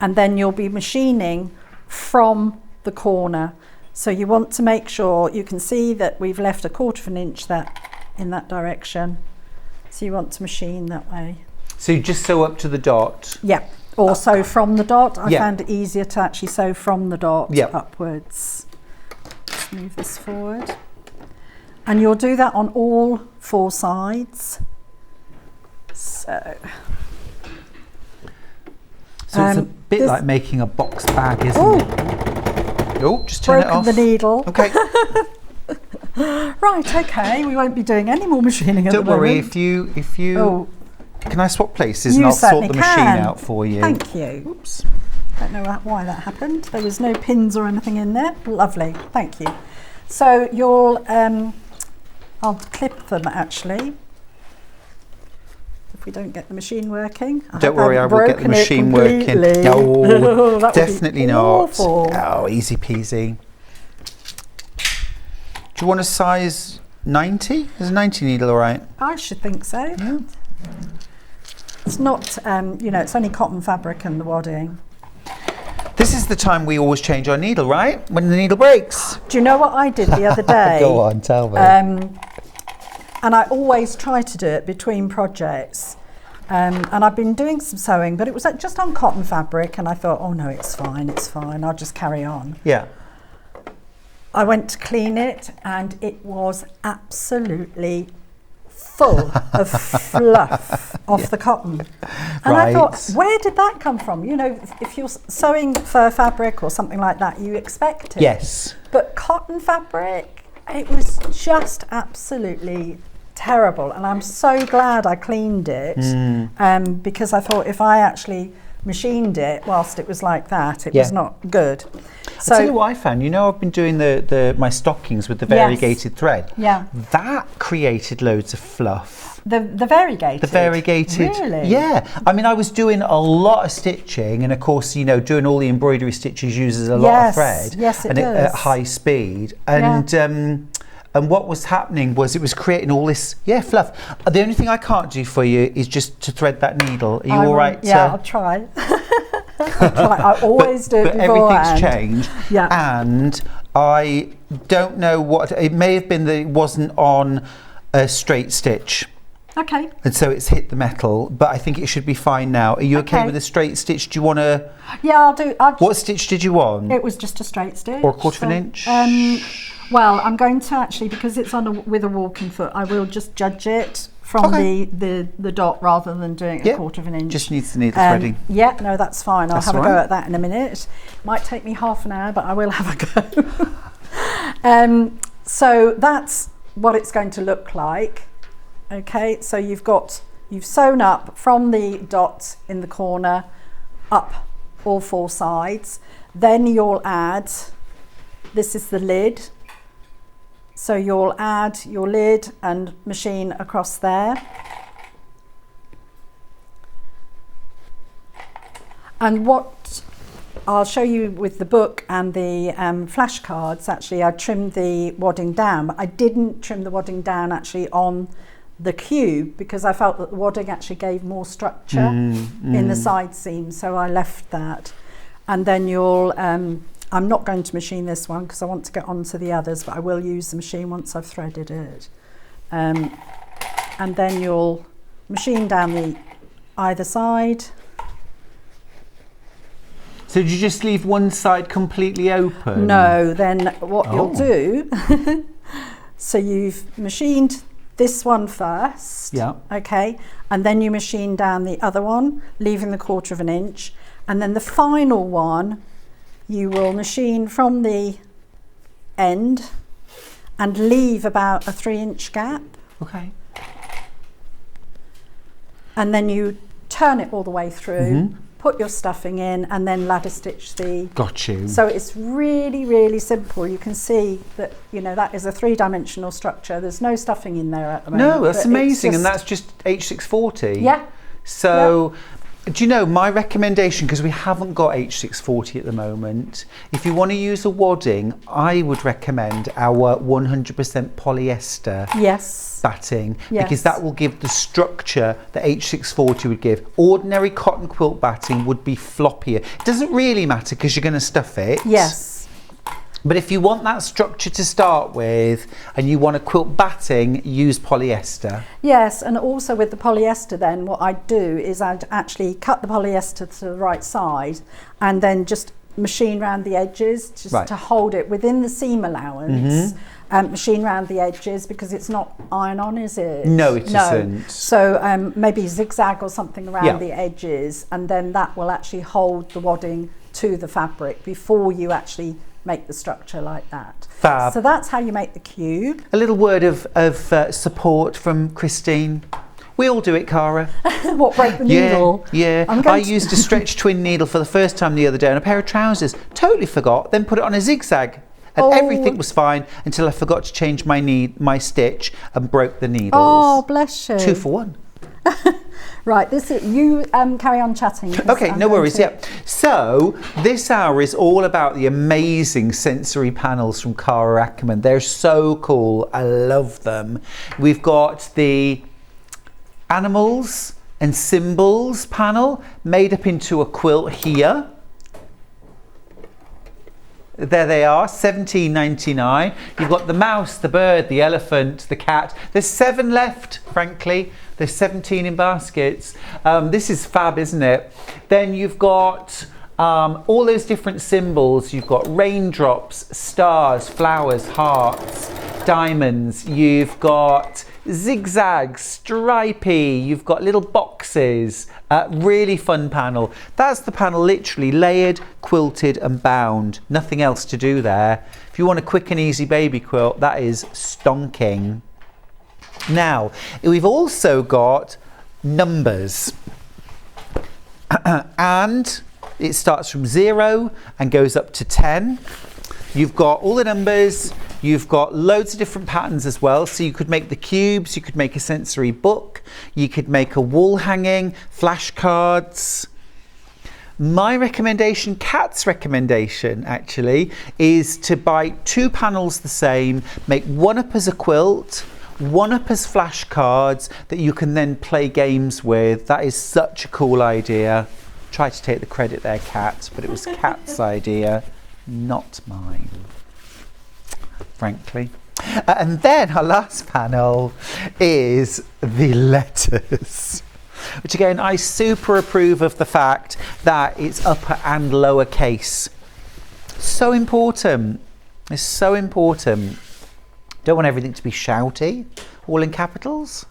M: and then you'll be machining from the corner. So you want to make sure you can see that we've left 1/4 of an inch in that direction. So you want to machine that way.
H: So you just sew up to the dot?
M: Yeah, or sew from the dot. I found it easier to actually sew from the dot upwards. Let's move this forward. And you'll do that on all 4 sides. So
H: it's a bit like making a box bag, isn't it? Oh, just turn it off.
M: Broken the needle.
H: Okay.
M: Right, okay, we won't be doing any more machining at the moment.
H: Don't worry, if you can I swap places and I'll sort the machine out for you.
M: Thank you. Oops. Don't know why that happened. There was no pins or anything in there. Lovely, thank you. So you'll I'll clip them actually. If we don't get the machine working.
H: Don't worry, I will get the machine working. No, definitely not.
M: Awful.
H: Oh, easy peasy. Do you want a size 90? Is a 90 needle all right?
M: I should think so.
H: Yeah.
M: It's not, you know, it's only cotton fabric and the wadding.
H: This is the time we always change our needle, right? When the needle breaks.
M: Do you know what I did the other day?
H: Go on, tell me.
M: And I always try to do it between projects. And I've been doing some sewing, but it was just on cotton fabric, and I thought, oh no, it's fine, I'll just carry on.
H: Yeah.
M: I went to clean it, and it was absolutely full of fluff off the cotton. And I thought, where did that come from? You know, if you're sewing fur fabric or something like that, you expect it.
H: Yes.
M: But cotton fabric, it was just absolutely terrible. And I'm so glad I cleaned it because I thought if I actually machined it whilst it was like that, it was not good. So
H: I'll tell you what I found. You know, I've been doing my stockings with the variegated thread.
M: Yeah.
H: That created loads of fluff.
M: The variegated?
H: The variegated.
M: Really?
H: Yeah. I mean, I was doing a lot of stitching, and of course, you know, doing all the embroidery stitches uses a lot of thread.
M: Yes, it
H: and
M: does.
H: At high speed. And what was happening was it was creating all this, fluff. The only thing I can't do for you is just to thread that needle. Are you all right?
M: Yeah, I'll try. I always do it
H: beforehand. Everything's changed.
M: Yeah.
H: And I don't know what, it may have been that it wasn't on a straight stitch.
M: Okay.
H: And so it's hit the metal, but I think it should be fine now. Are you okay with a straight stitch? Do you want to?
M: Yeah, I'll do.
H: What stitch did you want?
M: It was just a straight stitch.
H: Or a quarter of an inch?
M: Well, I'm going to actually, because it's on with a walking foot, I will just judge it from the dot rather than doing a quarter of an inch.
H: Just needs the needle threading.
M: Yeah, no, that's fine. I'll have a go at that in a minute. Might take me half an hour, but I will have a go. So that's what it's going to look like. Okay, so you've sewn up from the dot in the corner up all four sides. Then you'll add, this is the lid. So you'll add your lid and machine across there. And what I'll show you with the book and the flashcards, actually I trimmed the wadding down. I didn't trim the wadding down actually on the cube because I felt that the wadding actually gave more structure in the side seam, so I left that. And then you'll I'm not going to machine this one because I want to get on to the others, but I will use the machine once I've threaded it. And then you'll machine down either side.
H: So did you just leave one side completely open?
M: No, then what you'll do, so you've machined this one first, okay, and then you machine down the other one, leaving the quarter of an inch, and then the final one you will machine from the end and leave about a 3-inch gap.
H: Okay.
M: And then you turn it all the way through, put your stuffing in, and then ladder stitch the...
H: Got you.
M: So it's really, really simple. You can see that, you know, that is a 3-dimensional structure. There's no stuffing in there at the moment.
H: No, that's amazing, and that's just H640.
M: Yeah.
H: So... Yeah. Do you know, my recommendation, because we haven't got H640 at the moment, if you want to use a wadding, I would recommend our 100% polyester batting, because that will give the structure that H640 would give. Ordinary cotton quilt batting would be floppier. It doesn't really matter because you're going to stuff it.
M: Yes.
H: But if you want that structure to start with and you want a quilt batting, use polyester.
M: Yes, and also with the polyester then what I'd do is I'd actually cut the polyester to the right side and then just machine around the edges just to hold it within the seam allowance. Machine around the edges because it's not iron on, is it?
H: No, it isn't.
M: So maybe zigzag or something around the edges, and then that will actually hold the wadding to the fabric before you actually make the structure like that.
H: Fab.
M: So that's how you make the cube.
H: A little word of support from Christine. We all do it, Cara.
M: What, break the needle?
H: Yeah. I used a stretch twin needle for the first time the other day on a pair of trousers. Totally forgot, then put it on a zigzag and everything was fine until I forgot to change my stitch and broke the needles.
M: Oh, bless you.
H: 2 for 1.
M: Right, this is, you carry on chatting.
H: Okay, no worries, yeah. So, this hour is all about the amazing sensory panels from Cara Akerman. They're so cool, I love them. We've got the animals and symbols panel made up into a quilt here. There they are, $17.99. You've got the mouse, the bird, the elephant, the cat. There's 7 left, frankly. There's 17 in baskets. This is fab, isn't it? Then you've got all those different symbols. You've got raindrops, stars, flowers, hearts, diamonds. You've got zigzag, stripy. You've got little boxes. Really fun panel. That's the panel literally layered, quilted and bound. Nothing else to do there. If you want a quick and easy baby quilt, that is stonking. Now, we've also got numbers. And it starts from 0 and goes up to 10. You've got all the numbers. You've got loads of different patterns as well. So you could make the cubes, you could make a sensory book, you could make a wall hanging, flashcards. My recommendation, Kat's recommendation actually, is to buy 2 panels the same, make one up as a quilt, one up as flashcards that you can then play games with. That is such a cool idea. Try to take the credit there, Kat, but it was Kat's idea, not mine, frankly. And then our last panel is the letters, which again, I super approve of the fact that it's upper and lower case. So important. It's so important. Don't want everything to be shouty, all in capitals.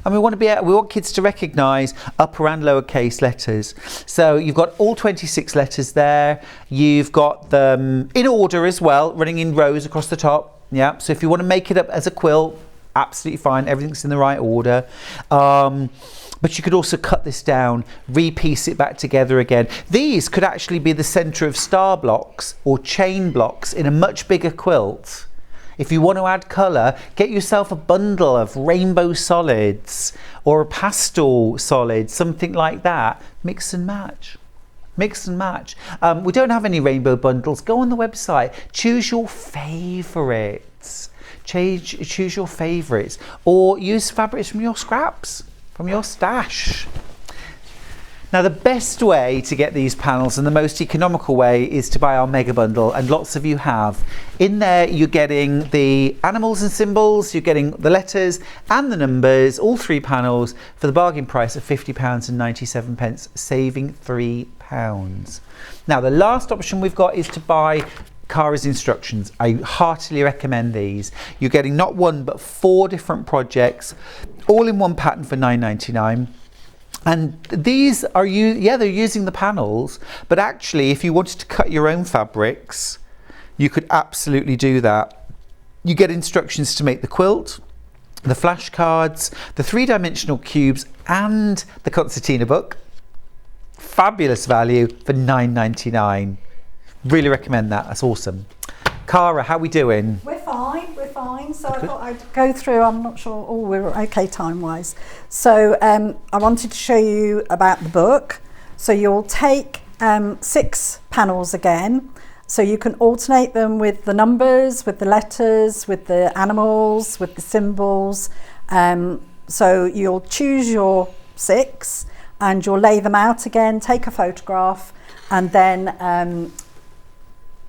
H: And we want kids to recognise upper and lower case letters. So you've got all 26 letters there. You've got them in order as well, running in rows across the top. Yeah. So if you want to make it up as a quilt, absolutely fine. Everything's in the right order. But you could also cut this down, repiece it back together again. These could actually be the centre of star blocks or chain blocks in a much bigger quilt. If you want to add colour, get yourself a bundle of rainbow solids or a pastel solid, something like that. Mix and match. Mix and match. We don't have any rainbow bundles. Go on the website. Choose your favourites. Choose your favourites. Or use fabrics from your scraps, from your stash. Now the best way to get these panels and the most economical way is to buy our mega bundle, and lots of you have. In there you're getting the animals and symbols, you're getting the letters and the numbers, all 3 panels for the bargain price of £50.97, saving £3. Now the last option we've got is to buy Cara's instructions. I heartily recommend these. You're getting not 1 but 4 different projects, all in one pattern for £9.99. And these are, they're using the panels, but actually if you wanted to cut your own fabrics, you could absolutely do that. You get instructions to make the quilt, the flashcards, the 3-dimensional cubes and the concertina book. Fabulous value for £9.99. Really recommend that, that's awesome. Cara, how are we doing?
M: We're fine, we're fine. So I thought I'd go through, I'm not sure, we're okay time-wise. So I wanted to show you about the book. So you'll take 6 panels again. So you can alternate them with the numbers, with the letters, with the animals, with the symbols. So you'll choose your 6 and you'll lay them out again, take a photograph, and then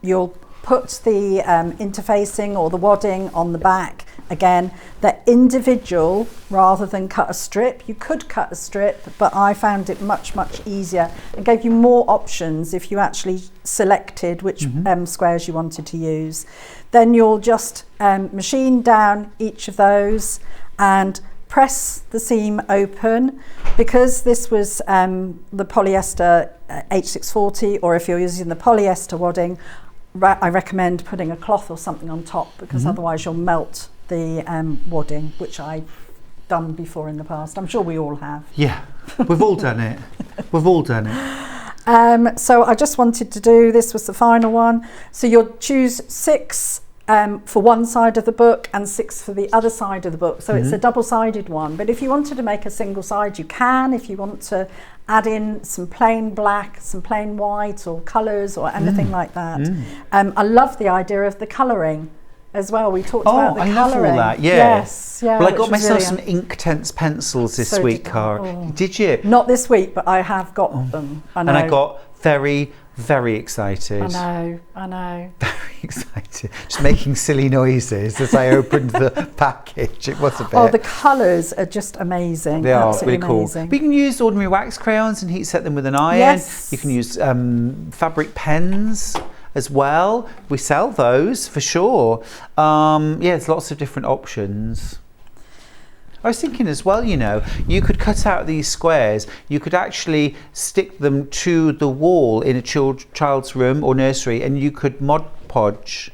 M: you'll put the interfacing or the wadding on the back. Again, they're individual rather than cut a strip. You could cut a strip, but I found it much, much easier and gave you more options if you actually selected which squares you wanted to use. Then you'll just machine down each of those and press the seam open. Because this was the polyester H640, or if you're using the polyester wadding, I recommend putting a cloth or something on top, because otherwise you'll melt the wadding, which I've done before in the past. I'm sure we all have.
H: Yeah, we've all done it. We've all done it.
M: So I just wanted to do, this was the final one. So you'll choose 6 for one side of the book and 6 for the other side of the book. So it's a double-sided one. But if you wanted to make a single side, you can. If you want to add in some plain black, some plain white or colours or anything like that. I love the idea of the colouring as well. We talked about the colouring.
H: Oh, I love all that, yeah.
M: Yes, yeah.
H: Well, I got myself some Inktense pencils this week, Cara. Did you?
M: Not this week, but I have got them. I know.
H: And I got very, very excited.
M: I know.
H: Very excited. Just making silly noises as I opened the package. It was a bit.
M: Oh, the colours are just amazing.
H: They are
M: absolutely
H: really cool.
M: amazing.
H: But you can use ordinary wax crayons and heat set them with an iron.
M: Yes.
H: You can use fabric pens as well. We sell those for sure. Yeah, there's lots of different options. I was thinking as well, you know, you could cut out these squares, you could actually stick them to the wall in a child's room or nursery, and you could Mod Podge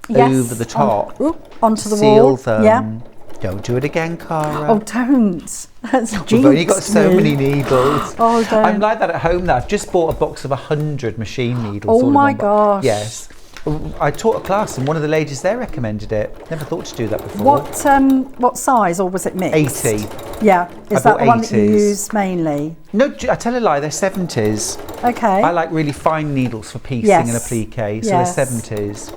H: over the top.
M: Onto the
H: seal
M: wall.
H: them.
M: Yeah.
H: Don't do it again, Cara.
M: Oh, don't. That's
H: We've only got so many needles.
M: Oh, don't.
H: I'm like that at home now. I've just bought a box of 100 machine needles.
M: Oh my gosh.
H: Yes. I taught a class and one of the ladies there recommended it. Never thought to do that before.
M: What size, or was it mixed?
H: 80.
M: Yeah. Is that the one that you
H: 80s.
M: use mainly?
H: No, I tell a lie, they're 70s.
M: Okay.
H: I like really fine needles for piecing and applique, so they're 70s.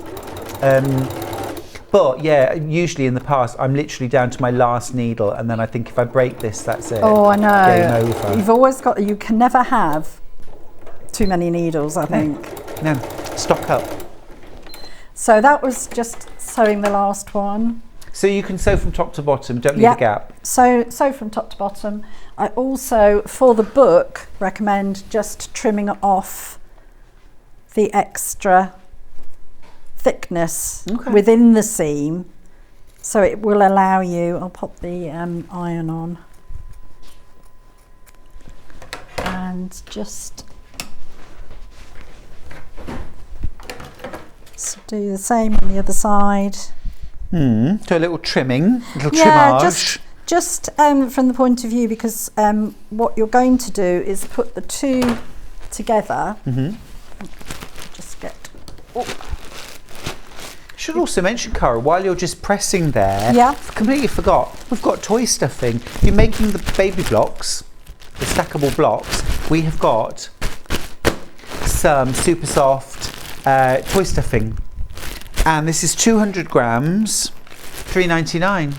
H: But yeah, usually in the past, I'm literally down to my last needle, and then I think if I break this, that's it.
M: Oh, I know.
H: Game over.
M: You've always got, you can never have too many needles, I think.
H: No, stock up.
M: So that was just sewing the last one.
H: So you can sew from top to bottom, don't leave a gap.
M: So from top to bottom. I also, for the book, recommend just trimming off the extra thickness within the seam, so it will allow you, I'll pop the iron on and just do the same on the other side.
H: So a little trimming, a little
M: Yeah,
H: trimmage.
M: just from the point of view, because what you're going to do is put the two together. Just get.
H: Should also mention, Cara, while you're just pressing there, completely forgot, we've got toy stuffing. If you're making the baby blocks, the stackable blocks, we have got some super soft toy stuffing. And this is 200 grams, $3.99.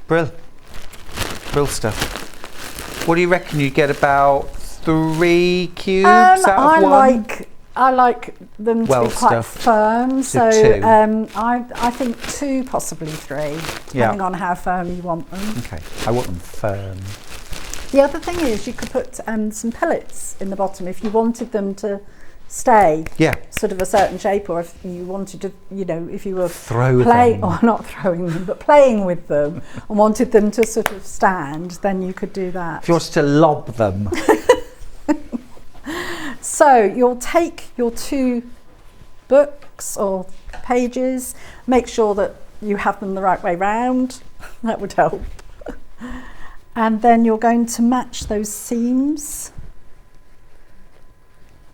H: Brill stuff. What do you reckon? You get about 3 cubes out of one?
M: I like them to be quite firm, so I think 2, possibly 3, depending on how firm you want them.
H: Okay, I want them firm.
M: The other thing is you could put some pellets in the bottom if you wanted them to stay sort of a certain shape, or if you wanted to, you know, if you were not throwing them, but playing with them and wanted them to sort of stand, then you could do that.
H: If you wanted to lob them.
M: So you'll take your 2 books or pages, make sure that you have them the right way round, that would help. And then you're going to match those seams.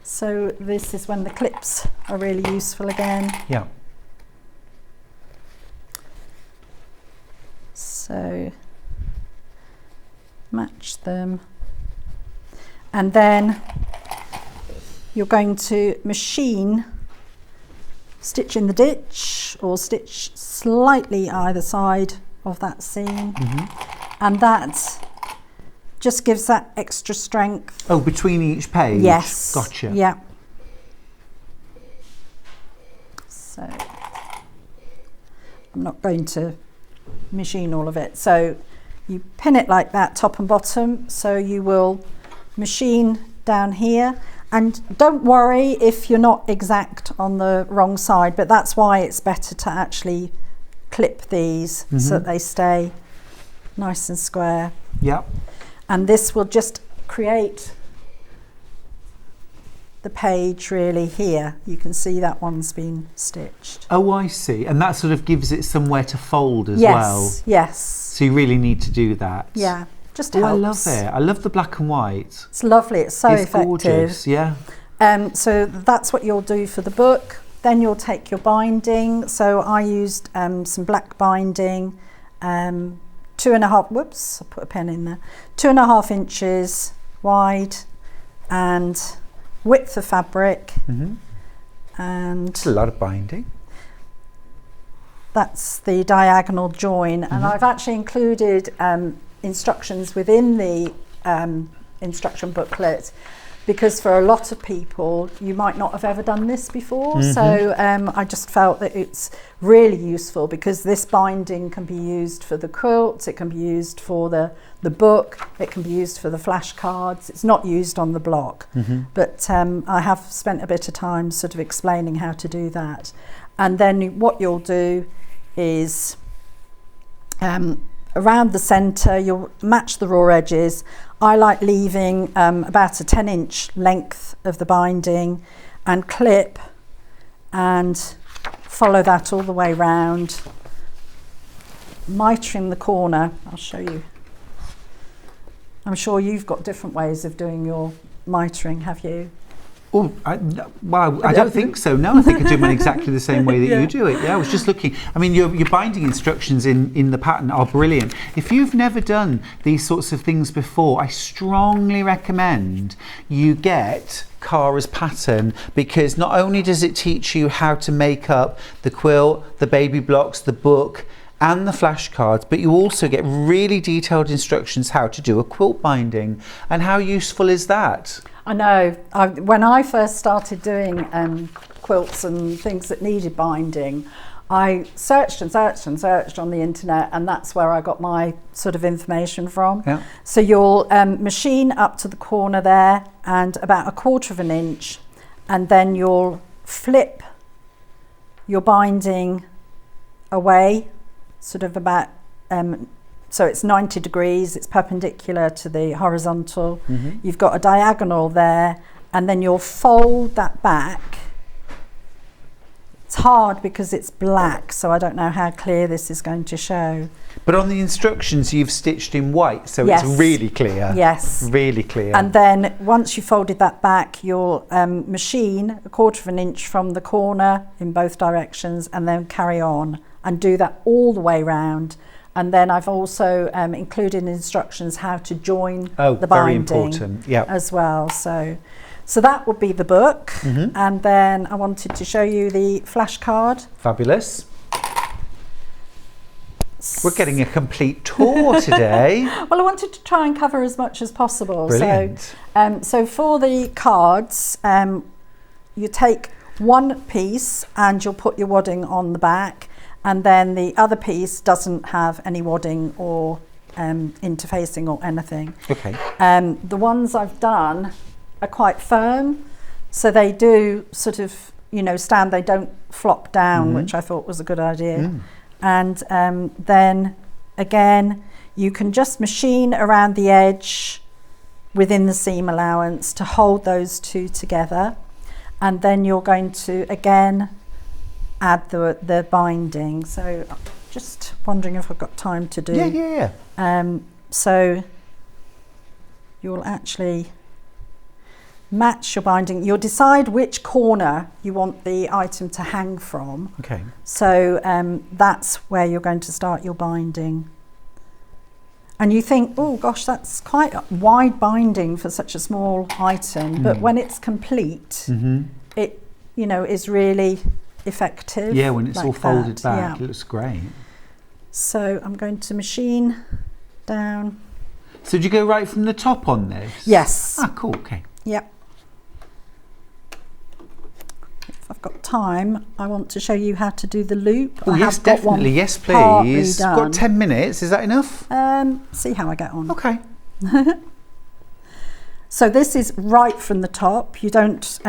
M: So this is when the clips are really useful again.
H: Yeah.
M: So match them. And then you're going to machine, stitch in the ditch or stitch slightly either side of that seam. And that just gives that extra strength.
H: Oh, between each page?
M: Yes.
H: Gotcha.
M: Yeah. So I'm not going to machine all of it. So you pin it like that, top and bottom. So you will machine down here. And don't worry if you're not exact on the wrong side, but that's why it's better to actually clip these so that they stay nice and square.
H: Yeah.
M: And this will just create the page really here. You can see that one's been stitched.
H: Oh, I see. And that sort of gives it somewhere to fold as well.
M: Yes.
H: So you really need to do that.
M: Yeah. Just helps.
H: I love it. I love the black and white.
M: It's lovely. It's so effective.
H: Gorgeous. Yeah.
M: So that's what you'll do for the book. then you'll take your binding. So I used some black binding, 2.5, whoops, I put a pen in there, 2.5 inches wide and width of fabric. And
H: it's a lot of binding.
M: That's the diagonal join, and I've actually included instructions within the instruction booklet, because for a lot of people you might not have ever done this before. So I just felt that it's really useful, because this binding can be used for the quilt, it can be used for the book, it can be used for the flashcards. It's not used on the block, but I have spent a bit of time sort of explaining how to do that. And then what you'll do is around the centre you'll match the raw edges. I like leaving about a 10-inch length of the binding and clip and follow that all the way round, mitering the corner. I'll show you. I'm sure you've got different ways of doing your mitering, have you?
H: Oh, I don't think so. No, I think I do mine exactly the same way that you do it. Yeah, I was just looking. I mean, your binding instructions in the pattern are brilliant. If you've never done these sorts of things before, I strongly recommend you get Cara's pattern, because not only does it teach you how to make up the quilt, the baby blocks, the book, and the flashcards, but you also get really detailed instructions how to do a quilt binding. And how useful is that?
M: I know. When I first started doing quilts and things that needed binding, I searched and searched and searched on the internet, and that's where I got my sort of information from.
H: Yeah.
M: So you'll machine up to the corner there and about 1/4 inch, and then you'll flip your binding away, sort of about so it's 90 degrees, it's perpendicular to the horizontal. You've got a diagonal there, and then you'll fold that back. It's hard because it's black, so I don't know how clear this is going to show.
H: But on the instructions you've stitched in white, so
M: Yes.
H: it's really clear.
M: Yes.
H: Really clear.
M: And then once you've folded that back, you'll machine 1/4 inch from the corner in both directions, and then carry on and do that all the way round. And then I've also included instructions how to join the
H: very
M: binding
H: important. Yep.
M: as well. So that would be the book. And then I wanted to show you the flashcard.
H: Fabulous. We're getting a complete tour today.
M: Well, I wanted to try and cover as much as possible.
H: Brilliant.
M: So for the cards, you take one piece and you'll put your wadding on the back, and then the other piece doesn't have any wadding or interfacing or anything.
H: Okay.
M: The ones I've done are quite firm, so they do sort of, stand, they don't flop down, which I thought was a good idea. And then again, you can just machine around the edge within the seam allowance to hold those two together, and then you're going to again add the binding. So just wondering if I've got time to do.
H: Yeah.
M: So you'll actually match your binding. You'll decide which corner you want the item to hang from.
H: Okay.
M: So that's where you're going to start your binding. And you think, oh gosh, that's quite a wide binding for such a small item. But when it's complete, it is really effective.
H: Yeah, when it's all folded back,
M: yeah.
H: It looks great.
M: So I'm going to machine down.
H: So do you go right from the top on this?
M: Yes.
H: Ah, cool. Okay.
M: Yep. If I've got time, I want to show you how to do the loop.
H: Oh, yes, definitely. Yes, please. We've got 10 minutes. Is that enough?
M: See how I get on.
H: Okay.
M: So this is right from the top. You don't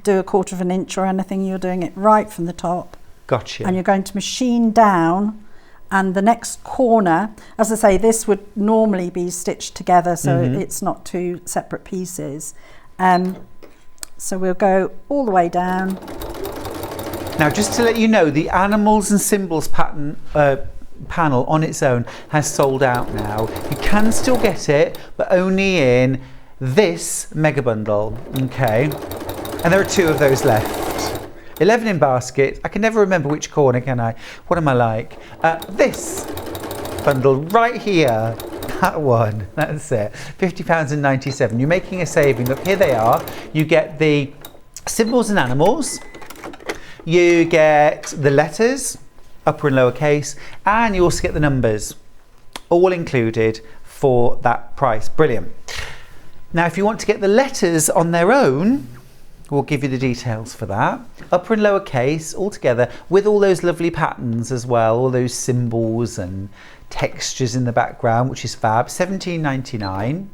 M: do 1/4 inch or anything. You're doing it right from the top.
H: Gotcha.
M: And you're going to machine down, and the next corner, as I say, this would normally be stitched together, so it's not two separate pieces. So we'll go all the way down.
H: Now, just to let you know, the animals and symbols pattern panel on its own has sold out now. You can still get it, but only in this mega bundle. Okay, and there are 2 of those left. 11 in baskets. I can never remember which corner, can I? What am I like? This bundle right here. That one, that's it. £50.97. You're making a saving. Look, here they are. You get the symbols and animals. You get the letters, upper and lower case, and you also get the numbers, all included for that price. Brilliant. Now, if you want to get the letters on their own, we'll give you the details for that. Upper and lower case all together with all those lovely patterns as well, all those symbols and textures in the background, which is fab. £17.99.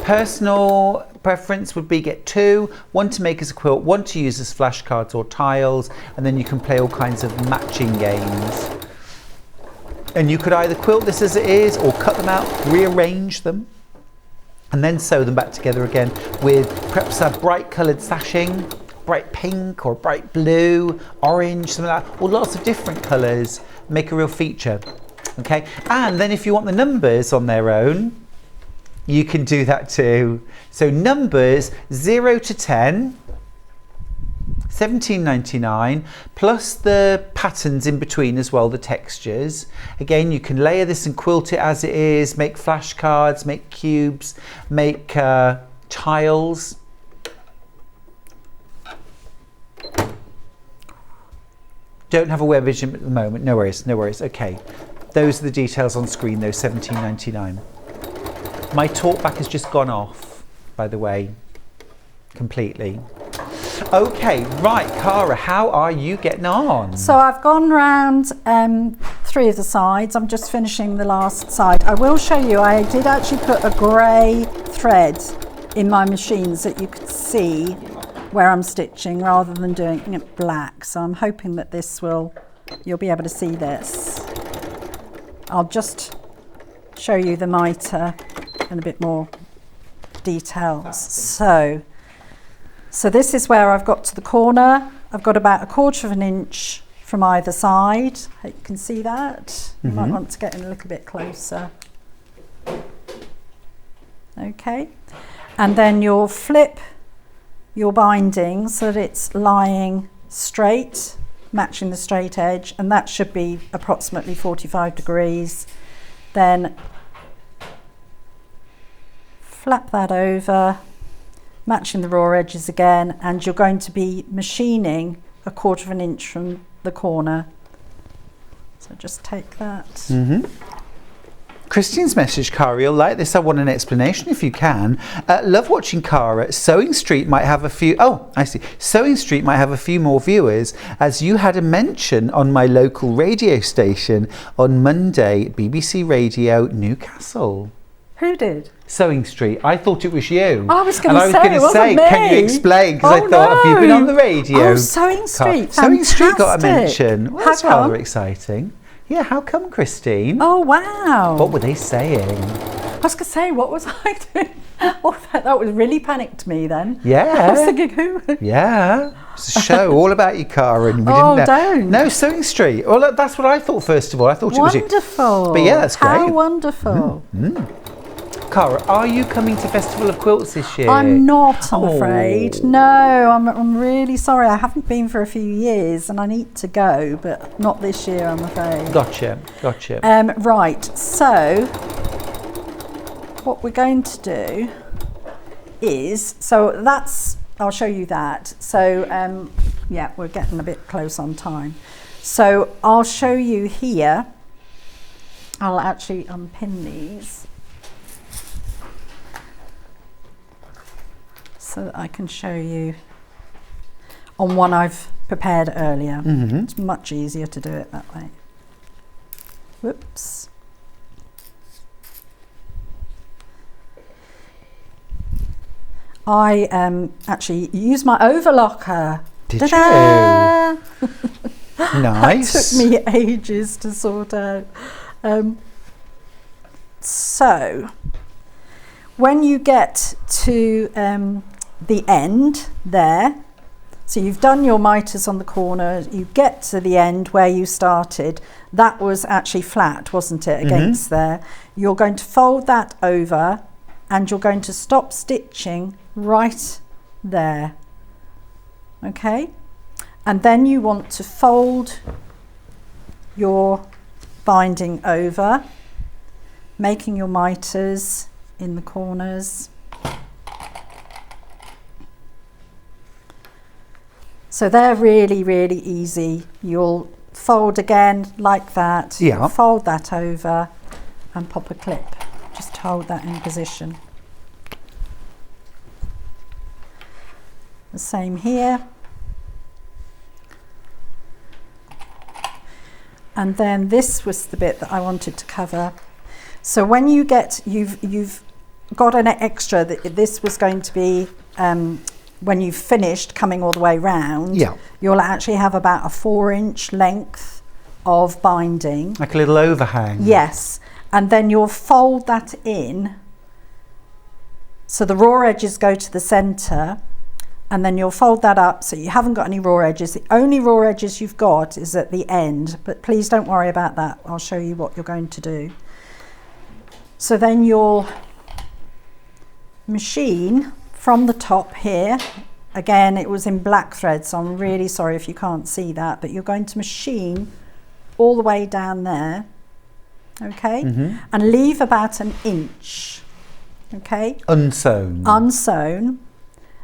H: Personal preference would be get two, one to make as a quilt, one to use as flashcards or tiles, and then you can play all kinds of matching games. And you could either quilt this as it is or cut them out, rearrange them, and then sew them back together again with perhaps a bright coloured sashing, bright pink or bright blue, orange, something like that, or lots of different colours, make a real feature. Okay, and then if you want the numbers on their own, you can do that too. So numbers 0 to 10, £17.99, plus the patterns in between as well, the textures. Again, you can layer this and quilt it as it is, make flashcards, make cubes, make tiles. Don't have a web vision at the moment, no worries, no worries. Okay, those are the details on screen though, £17.99. My talkback has just gone off, by the way, completely. Okay, right, Cara, how are you getting on?
M: So I've gone round 3 of the sides. I'm just finishing the last side. I will show you, I did actually put a grey thread in my machines that you could see where I'm stitching rather than doing it black. So I'm hoping that this will, you'll be able to see this. I'll just show you the mitre in a bit more details. So this is where I've got to the corner. I've got about 1/4 inch from either side. Hope you can see that. You might want to get in a little bit closer. Okay, and then you'll flip your binding so that it's lying straight, matching the straight edge, and that should be approximately 45 degrees. Then flap that over, matching the raw edges again, and you're going to be machining 1/4 inch from the corner. So just take that.
H: Christine's message, Cara, you'll like this. I want an explanation if you can. Love watching Cara. Sewing Street might have a few, oh, I see. Sewing Street might have a few more viewers as you had a mention on my local radio station on Monday, BBC Radio Newcastle.
M: Who did?
H: Sewing Street. I thought it was you.
M: I was going to say, it wasn't me.
H: Can you explain? Because I thought, have you been on the radio?
M: Oh, Sewing Street.
H: Sewing Street got a mention. Well, that's
M: How come?
H: rather exciting. Yeah, how come, Christine?
M: Oh, wow.
H: What were they saying?
M: I was going to say, what was I doing? Oh, that was really panicked me then.
H: Yeah.
M: I was thinking, who?
H: Yeah. It's a show all about you, Cara. And we
M: Oh,
H: didn't know.
M: don't.
H: No, Sewing Street. Well, look, that's what I thought first of all. I thought it was you.
M: Wonderful.
H: But yeah, that's great.
M: How wonderful.
H: Cara, are you coming to Festival of Quilts this year?
M: I'm not, I'm afraid. No, I'm really sorry. I haven't been for a few years and I need to go, but not this year, I'm afraid.
H: Gotcha, gotcha.
M: Right, so what we're going to do is, so that's, I'll show you that. So yeah, we're getting a bit close on time. So I'll show you here. I'll actually unpin these so that I can show you on one I've prepared earlier. It's much easier to do it that way. Whoops. I actually use my overlocker.
H: Did
M: Ta-da!
H: you? Nice.
M: That took me ages to sort out. So when you get to the end there, so you've done your mitres on the corner, you get to the end where you started, that was actually flat, wasn't it, against there. You're going to fold that over and you're going to stop stitching right there. Okay, and then you want to fold your binding over, making your mitres in the corners. So they're really, really easy. You'll fold again like that,
H: Yeah.
M: fold that over and pop a clip. Just hold that in position. The same here. And then this was the bit that I wanted to cover. So when you get, you've got an extra, that this was going to be, when you've finished coming all the way round,
H: Yeah.
M: you'll actually have about a 4-inch length of binding.
H: Like a little overhang.
M: Yes, and then you'll fold that in. So the raw edges go to the centre, and then you'll fold that up so you haven't got any raw edges. The only raw edges you've got is at the end, but please don't worry about that. I'll show you what you're going to do. So then you'll machine from the top here. Again, it was in black thread, so I'm really sorry if you can't see that, but you're going to machine all the way down there, okay? And leave about an inch, okay?
H: Unsewn.
M: Unsewn.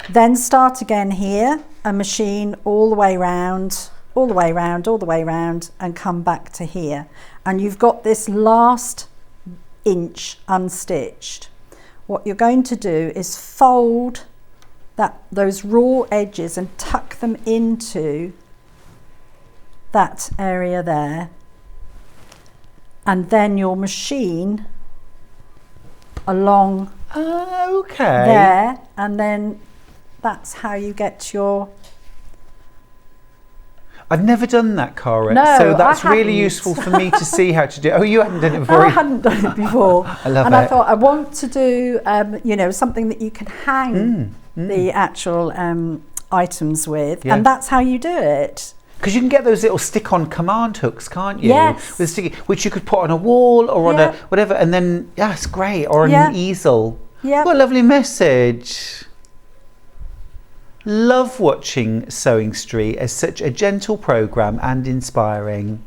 M: Then start again here and machine all the way round, all the way round, all the way round, and come back to here. And you've got this last inch unstitched. What you're going to do is fold those raw edges and tuck them into that area there, and then you'll machine along there, and then that's how you get your...
H: I've never done that, Cara,
M: No,
H: so that's
M: I
H: really
M: hadn't.
H: useful for me to see how to do it. Oh, you hadn't done it before?
M: I hadn't done it before.
H: I love
M: and
H: it.
M: I thought I want to do, you know, something that you can hang the actual items with,
H: Yeah.
M: and that's how you do it.
H: Because you can get those little stick-on command hooks, can't you?
M: Yes.
H: With sticky, which you could put on a wall or on a whatever, and then, yeah, it's great. Or on an easel.
M: Yeah.
H: What a lovely message. Love watching Sewing Street as such a gentle programme and inspiring.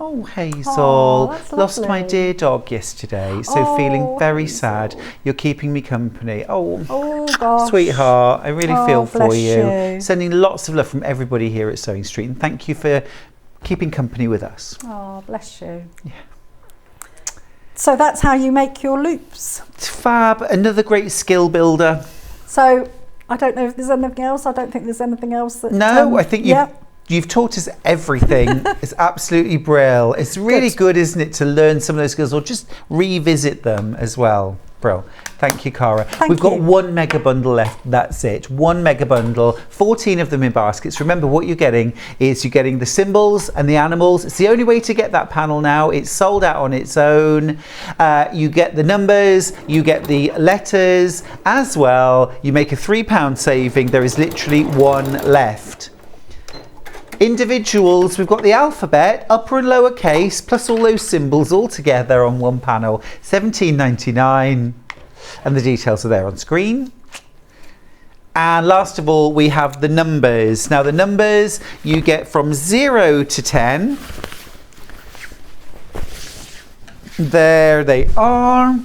H: Oh, Hazel,
M: that's
H: lost my
M: lovely.
H: dear dog yesterday, so feeling very sad. You're keeping me company. Oh,
M: gosh.
H: Sweetheart, I really feel for
M: bless
H: you.
M: you.
H: Sending lots of love from everybody here at Sewing Street, and thank you for keeping company with us.
M: Oh, bless you. Yeah. So that's how you make your loops.
H: It's fab, another great skill builder.
M: So I don't know if there's anything else. I don't think there's anything else that...
H: No, I think you've taught us everything. It's absolutely brill. It's really good, isn't it, to learn some of those skills or just revisit them as well. Brill. Thank you, Cara. We've got 1 mega bundle left. That's it. 1 mega bundle, 14 of them in baskets. Remember, what you're getting is you're getting the symbols and the animals. It's the only way to get that panel now. It's sold out on its own. You get the numbers, you get the letters as well. You make a £3 saving. There is literally 1 left. Individuals, we've got the alphabet, upper and lower case, plus all those symbols all together on 1 panel, £17.99. And the details are there on screen. And last of all, we have the numbers. Now the numbers you get from 0 to 10. There they are.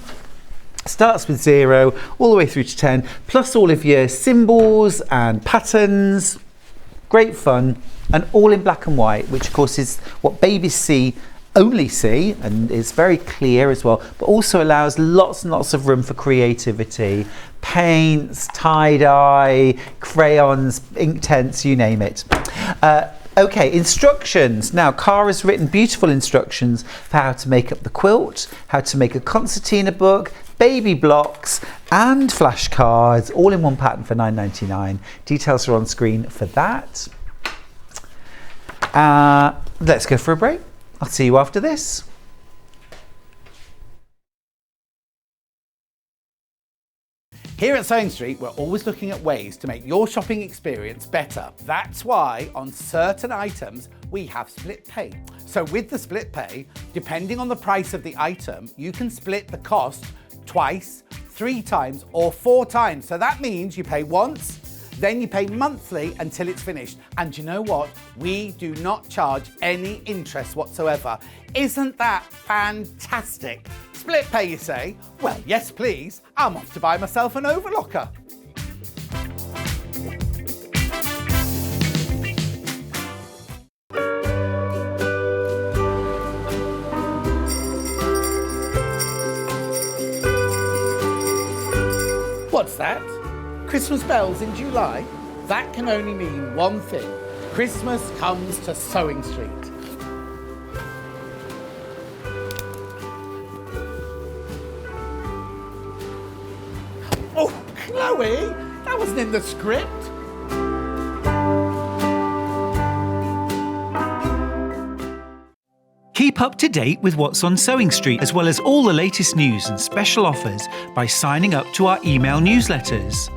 H: Starts with 0 all the way through to 10, plus all of your symbols and patterns. Great fun, and all in black and white, which of course is what babies only see, and is very clear as well, but also allows lots and lots of room for creativity. Paints, tie-dye, crayons, ink tents, you name it. Okay, instructions. Now, Cara's written beautiful instructions for how to make up the quilt, how to make a concertina book, baby blocks and flashcards, all in 1 pattern for £9.99. Details are on screen for that. Let's go for a break. I'll see you after this.
K: Here at Sewing Street, we're always looking at ways to make your shopping experience better. That's why on certain items, we have split pay. So with the split pay, depending on the price of the item, you can split the cost twice, 3 times, or 4 times. So that means you pay once, Then you pay monthly until it's finished. And you know what? We do not charge any interest whatsoever. Isn't that fantastic? Split pay, you say? Well, yes, please. I'm off to buy myself an overlocker. What's that? Christmas bells in July? That can only mean one thing. Christmas comes to Sewing Street. Oh, Chloe! That wasn't in the script.
F: Keep up to date with what's on Sewing Street, as well as all the latest news and special offers by signing up to our email newsletters.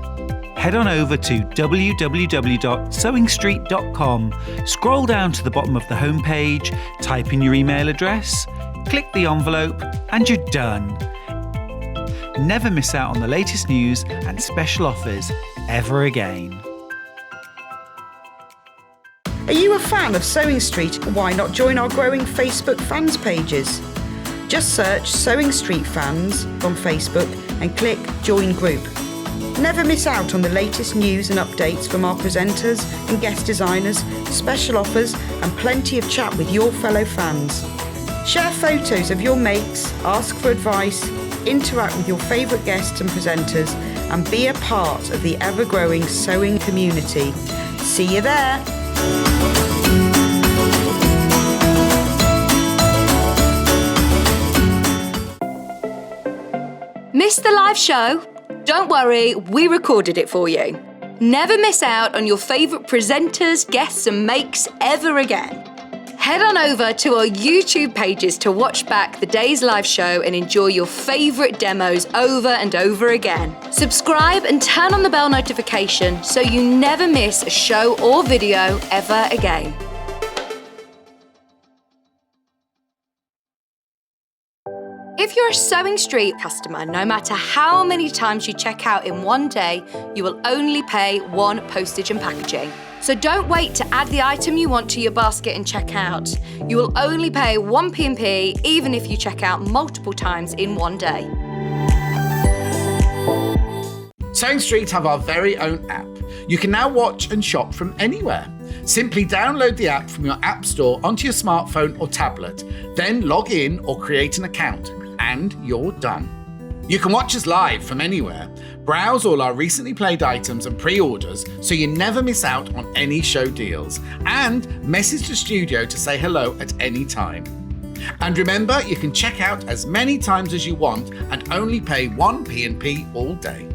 F: Head on over to www.sewingstreet.com, scroll down to the bottom of the homepage, type in your email address, click the envelope, and you're done. Never miss out on the latest news and special offers ever again.
J: Are you a fan of Sewing Street? Why not join our growing Facebook fans pages? Just search Sewing Street Fans on Facebook and click Join Group. Never miss out on the latest news and updates from our presenters and guest designers, special offers and plenty of chat with your fellow fans. Share photos of your makes, ask for advice, interact with your favourite guests and presenters and be a part of the ever-growing sewing community. See you there!
E: Missed the live show? Don't worry, we recorded it for you. Never miss out on your favourite presenters, guests and makes ever again. Head on over to our YouTube pages to watch back the day's live show and enjoy your favourite demos over and over again. Subscribe and turn on the bell notification so you never miss a show or video ever again. If you're a Sewing Street customer, no matter how many times you check out in one day, you will only pay one postage and packaging. So don't wait to add the item you want to your basket and check out. You will only pay one P&P even if you check out multiple times in one day.
G: Sewing Street have our very own app. You can now watch and shop from anywhere. Simply download the app from your app store onto your smartphone or tablet, then log in or create an account, and you're done. You can watch us live from anywhere, browse all our recently played items and pre-orders so you never miss out on any show deals, and message the studio to say hello at any time. And remember, you can check out as many times as you want and only pay one P&P all day.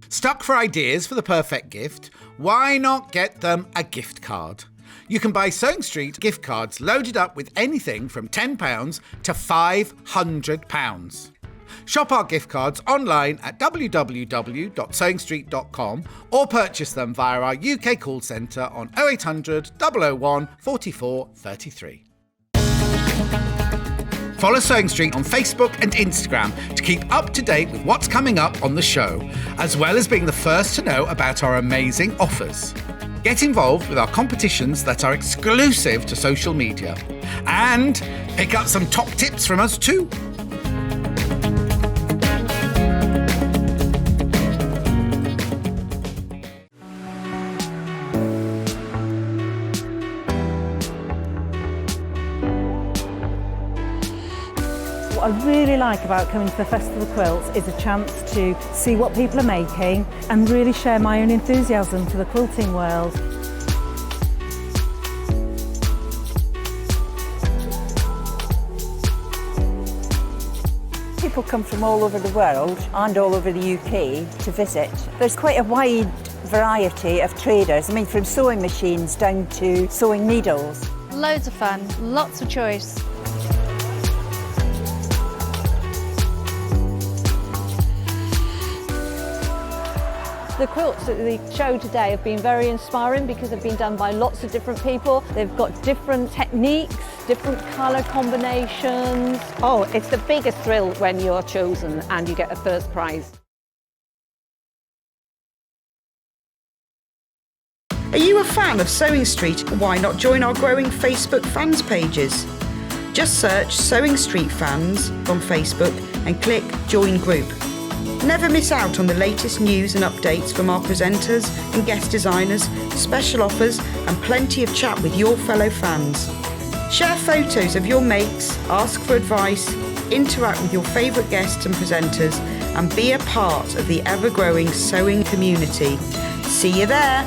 K: Stuck for ideas for the perfect gift? Why not get them a gift card? You can buy Sewing Street gift cards loaded up with anything from £10 to £500. Shop our gift cards online at www.sewingstreet.com or purchase them via our UK call centre on 0800 001 44 33. Follow Sewing Street on Facebook and Instagram to keep up to date with what's coming up on the show, as well as being the first to know about our amazing offers. Get involved with our competitions that are exclusive to social media. And pick up some top tips from us too.
A: What I really like about coming to the Festival of Quilts is a chance to see what people are making and really share my own enthusiasm for the quilting world.
B: People come from all over the world and all over the UK to visit. There's quite a wide variety of traders, I mean from sewing machines down to sewing needles.
C: Loads of fun, lots of choice.
D: The quilts at the show today have been very inspiring because they've been done by lots of different people. They've got different techniques, different colour combinations.
L: Oh, it's the biggest thrill when you're chosen and you get a first prize.
J: Are you a fan of Sewing Street? Why not join our growing Facebook fans pages? Just search Sewing Street Fans on Facebook and click Join Group. Never miss out on the latest news and updates from our presenters and guest designers, special offers and plenty of chat with your fellow fans. Share photos of your makes, ask for advice, interact with your favourite guests and presenters and be a part of the ever-growing sewing community. See you there!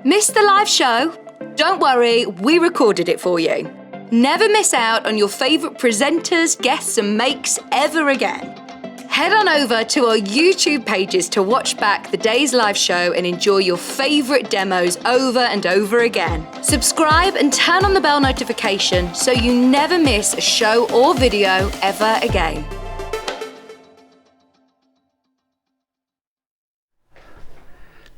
E: Missed the live show? Don't worry, we recorded it for you. Never miss out on your favourite presenters, guests and makes ever again. Head on over to our YouTube pages to watch back the day's live show and enjoy your favourite demos over and over again. Subscribe and turn on the bell notification so you never miss a show or video ever again.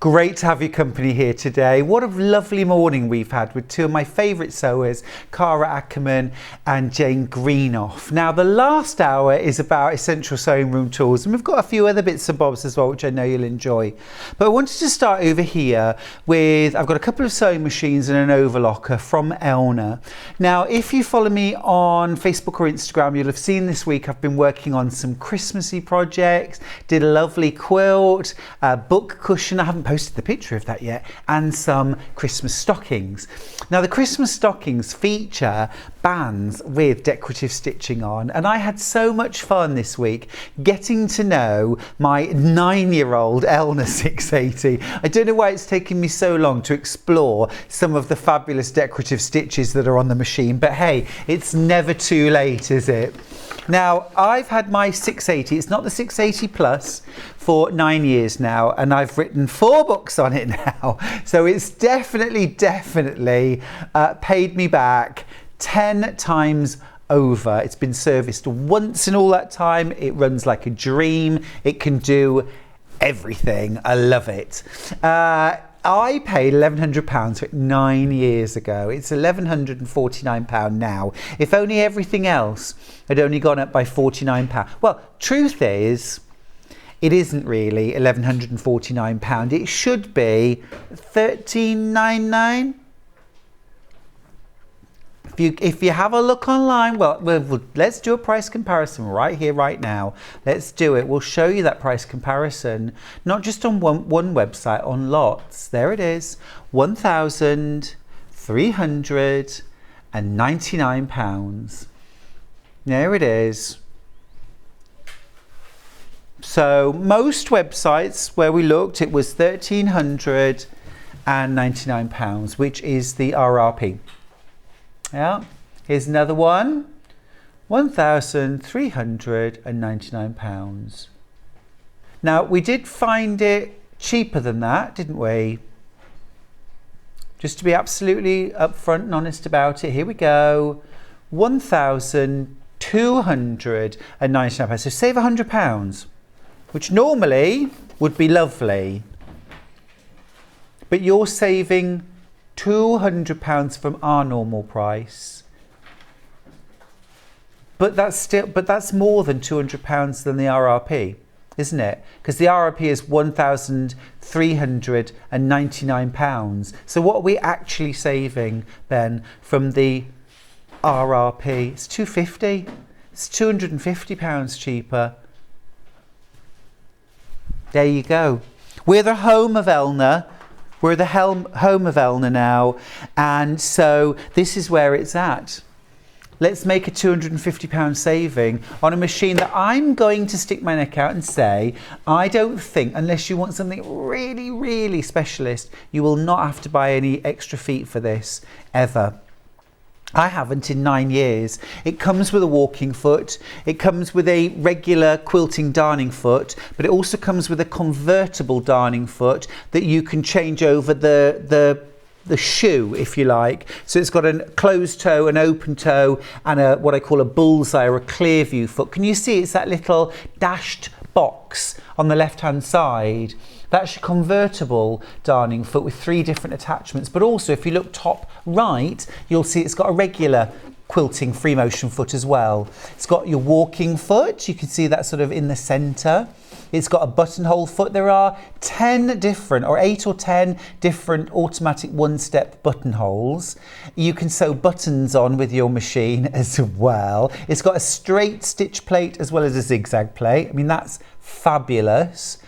H: Great to have your company here today. What a lovely morning we've had with two of my favourite sewers, Cara Akerman and Jane Greenoff. Now the last hour is about essential sewing room tools and we've got a few other bits and bobs as well which I know you'll enjoy. But I wanted to start over here with, I've got a couple of sewing machines and an overlocker from Elna. Now if you follow me on Facebook or Instagram you'll have seen this week I've been working on some Christmassy projects, did a lovely quilt, a book cushion, I haven't posted the picture of that yet, and some Christmas stockings. Now the Christmas stockings feature bands with decorative stitching on and I had so much fun this week getting to know my 9-year-old Elna 680. I don't know why it's taken me so long to explore some of the fabulous decorative stitches that are on the machine, but hey, it's never too late, is it? Now, I've had my 680, it's not the 680 Plus, for 9 years now, and I've written 4 books on it now. So it's definitely paid me back 10 times over. It's been serviced once in all that time. It runs like a dream. It can do everything. I love it. I paid £1,100 for it 9 years ago. It's £1,149 now. If only everything else had only gone up by £49. Well, truth is, it isn't really £1,149. It should be £1,399. If you have a look online, well, let's do a price comparison right here, right now. Let's do it. We'll show you that price comparison, not just on one website, on lots. There it is, £1,399. There it is. So most websites where we looked, it was £1,399, which is the RRP. Yeah, here's another one, £1,399. Now we did find it cheaper than that, didn't we? Just to be absolutely upfront and honest about it, here we go, £1,299. So save £100, which normally would be lovely, but you're saving £200 from our normal price, but that's more than £200 than the RRP, isn't it? Because the RRP is £1,399. So what are we actually saving then from the RRP? It's £250. It's £250 cheaper. There you go. We're the home of Elna. We're the home of Elna now, and so this is where it's at. Let's make a £250 saving on a machine that I'm going to stick my neck out and say, I don't think, unless you want something really, really specialist, you will not have to buy any extra feet for this, ever. I haven't in 9 years. It comes with a walking foot, it comes with a regular quilting darning foot, but it also comes with a convertible darning foot that you can change over the the shoe, if you like. So it's got a closed toe, an open toe, and a what I call a bullseye or a clear view foot. Can you see it's that little dashed box on the left-hand side? That's your convertible darning foot with 3 different attachments. But also, if you look top right, you'll see it's got a regular quilting free motion foot as well. It's got your walking foot. You can see that sort of in the centre. It's got a buttonhole foot. There are 10 different, or 8 or 10 different automatic one-step buttonholes. You can sew buttons on with your machine as well. It's got a straight stitch plate as well as a zigzag plate. I mean, that's fabulous.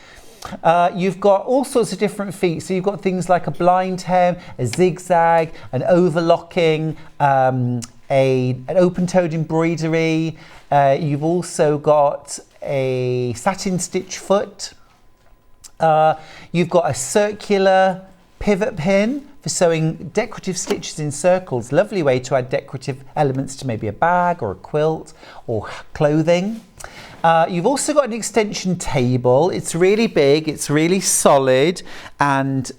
H: You've got all sorts of different feet. So you've got things like a blind hem, a zigzag, an overlocking, an open-toed embroidery. You've also got a satin stitch foot. You've got a circular pivot pin for sewing decorative stitches in circles. Lovely way to add decorative elements to maybe a bag or a quilt or clothing. You've also got an extension table. It's really big, it's really solid and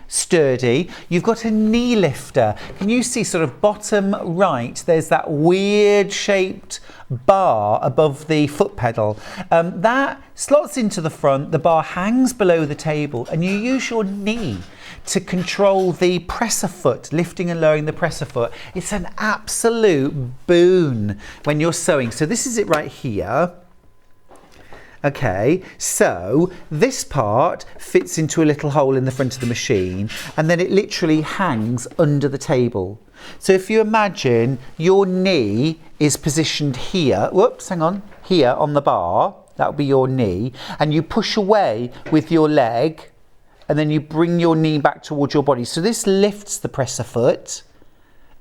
H: sturdy. You've got a knee lifter. Can you see sort of bottom right, there's that weird shaped bar above the foot pedal. That slots into the front, the bar hangs below the table, and you use your knee to control the presser foot, lifting and lowering the presser foot. It's an absolute boon when you're sewing. So this is it right here. Okay, so this part fits into a little hole in the front of the machine, and then it literally hangs under the table. So if you imagine your knee is positioned here, whoops, hang on, here on the bar, that would be your knee, and you push away with your leg, and then you bring your knee back towards your body. So this lifts the presser foot,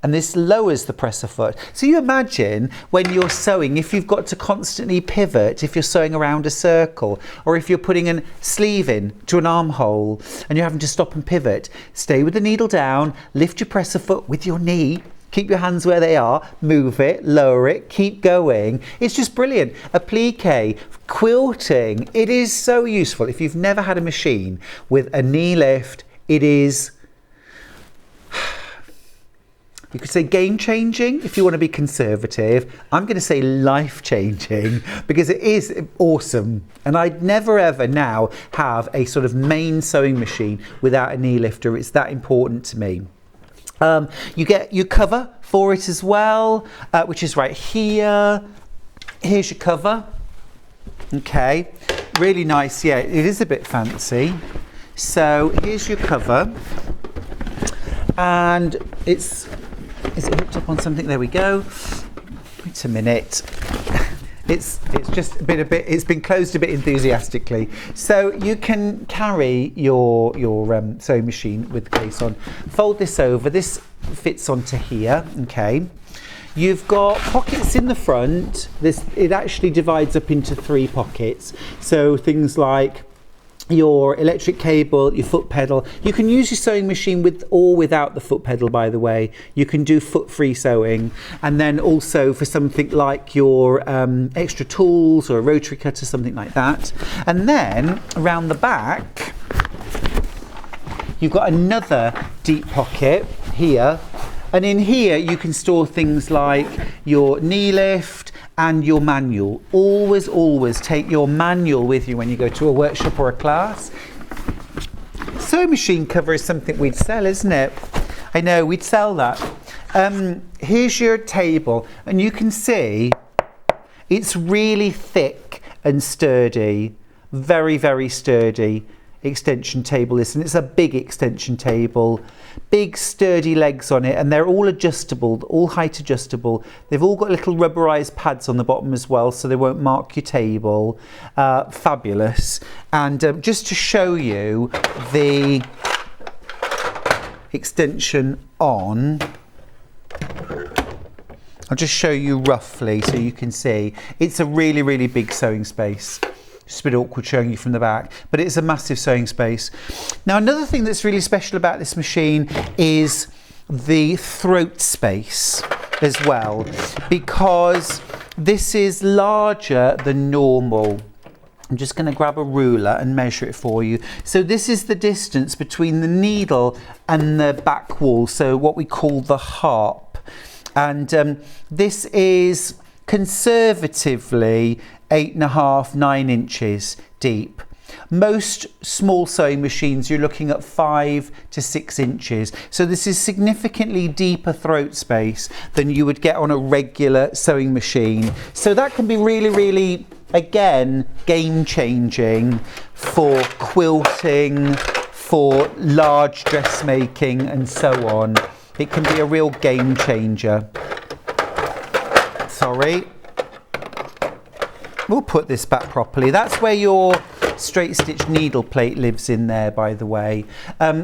H: and this lowers the presser foot. So you imagine when you're sewing, if you've got to constantly pivot, if you're sewing around a circle, or if you're putting a sleeve in to an armhole and you're having to stop and pivot, stay with the needle down, lift your presser foot with your knee, keep your hands where they are, move it, lower it, keep going. It's just brilliant. Applique, quilting, it is so useful. If you've never had a machine with a knee lift, it is, you could say game-changing if you want to be conservative. I'm going to say life-changing because it is awesome. And I'd never ever now have a sort of main sewing machine without a knee lifter. It's that important to me. You get your cover for it as well, which is right here. Here's your cover. Okay, really nice. Yeah, it is a bit fancy. So here's your cover. And is it hooked up on something? There we go. Wait a minute. It's just it's been closed a bit enthusiastically. So you can carry your sewing machine with the case on. Fold this over. This fits onto here. Okay. You've got pockets in the front. It actually divides up into 3 pockets. So things like your electric cable, your foot pedal. You can use your sewing machine with or without the foot pedal, by the way. You can do foot-free sewing. And then also for something like your extra tools or a rotary cutter, something like that. And then around the back, you've got another deep pocket here. And in here, you can store things like your knee lift and your manual. Always, always take your manual with you when you go to a workshop or a class. Sewing machine cover is something we'd sell, isn't it? I know, we'd sell that. Here's your table, and you can see it's really thick and sturdy. Very, very sturdy extension table is, and it's a big extension table. Big sturdy legs on it, and they're all adjustable, all height adjustable. They've all got little rubberized pads on the bottom as well, so they won't mark your table. Fabulous. And just to show you the extension on, I'll just show you roughly so you can see. It's a really, really big sewing space. It's a bit awkward showing you from the back, but it's a massive sewing space. Now, another thing that's really special about this machine is the throat space as well, because this is larger than normal. I'm just going to grab a ruler and measure it for you. So this is the distance between the needle and the back wall, so what we call the harp. And this is conservatively 8.5, 9 inches deep. Most small sewing machines, you're looking at 5 to 6 inches. So this is significantly deeper throat space than you would get on a regular sewing machine. So that can be really, really, again, game changing for quilting, for large dressmaking and so on. It can be a real game changer. Sorry. We'll put this back properly. That's where your straight stitch needle plate lives in there, by the way.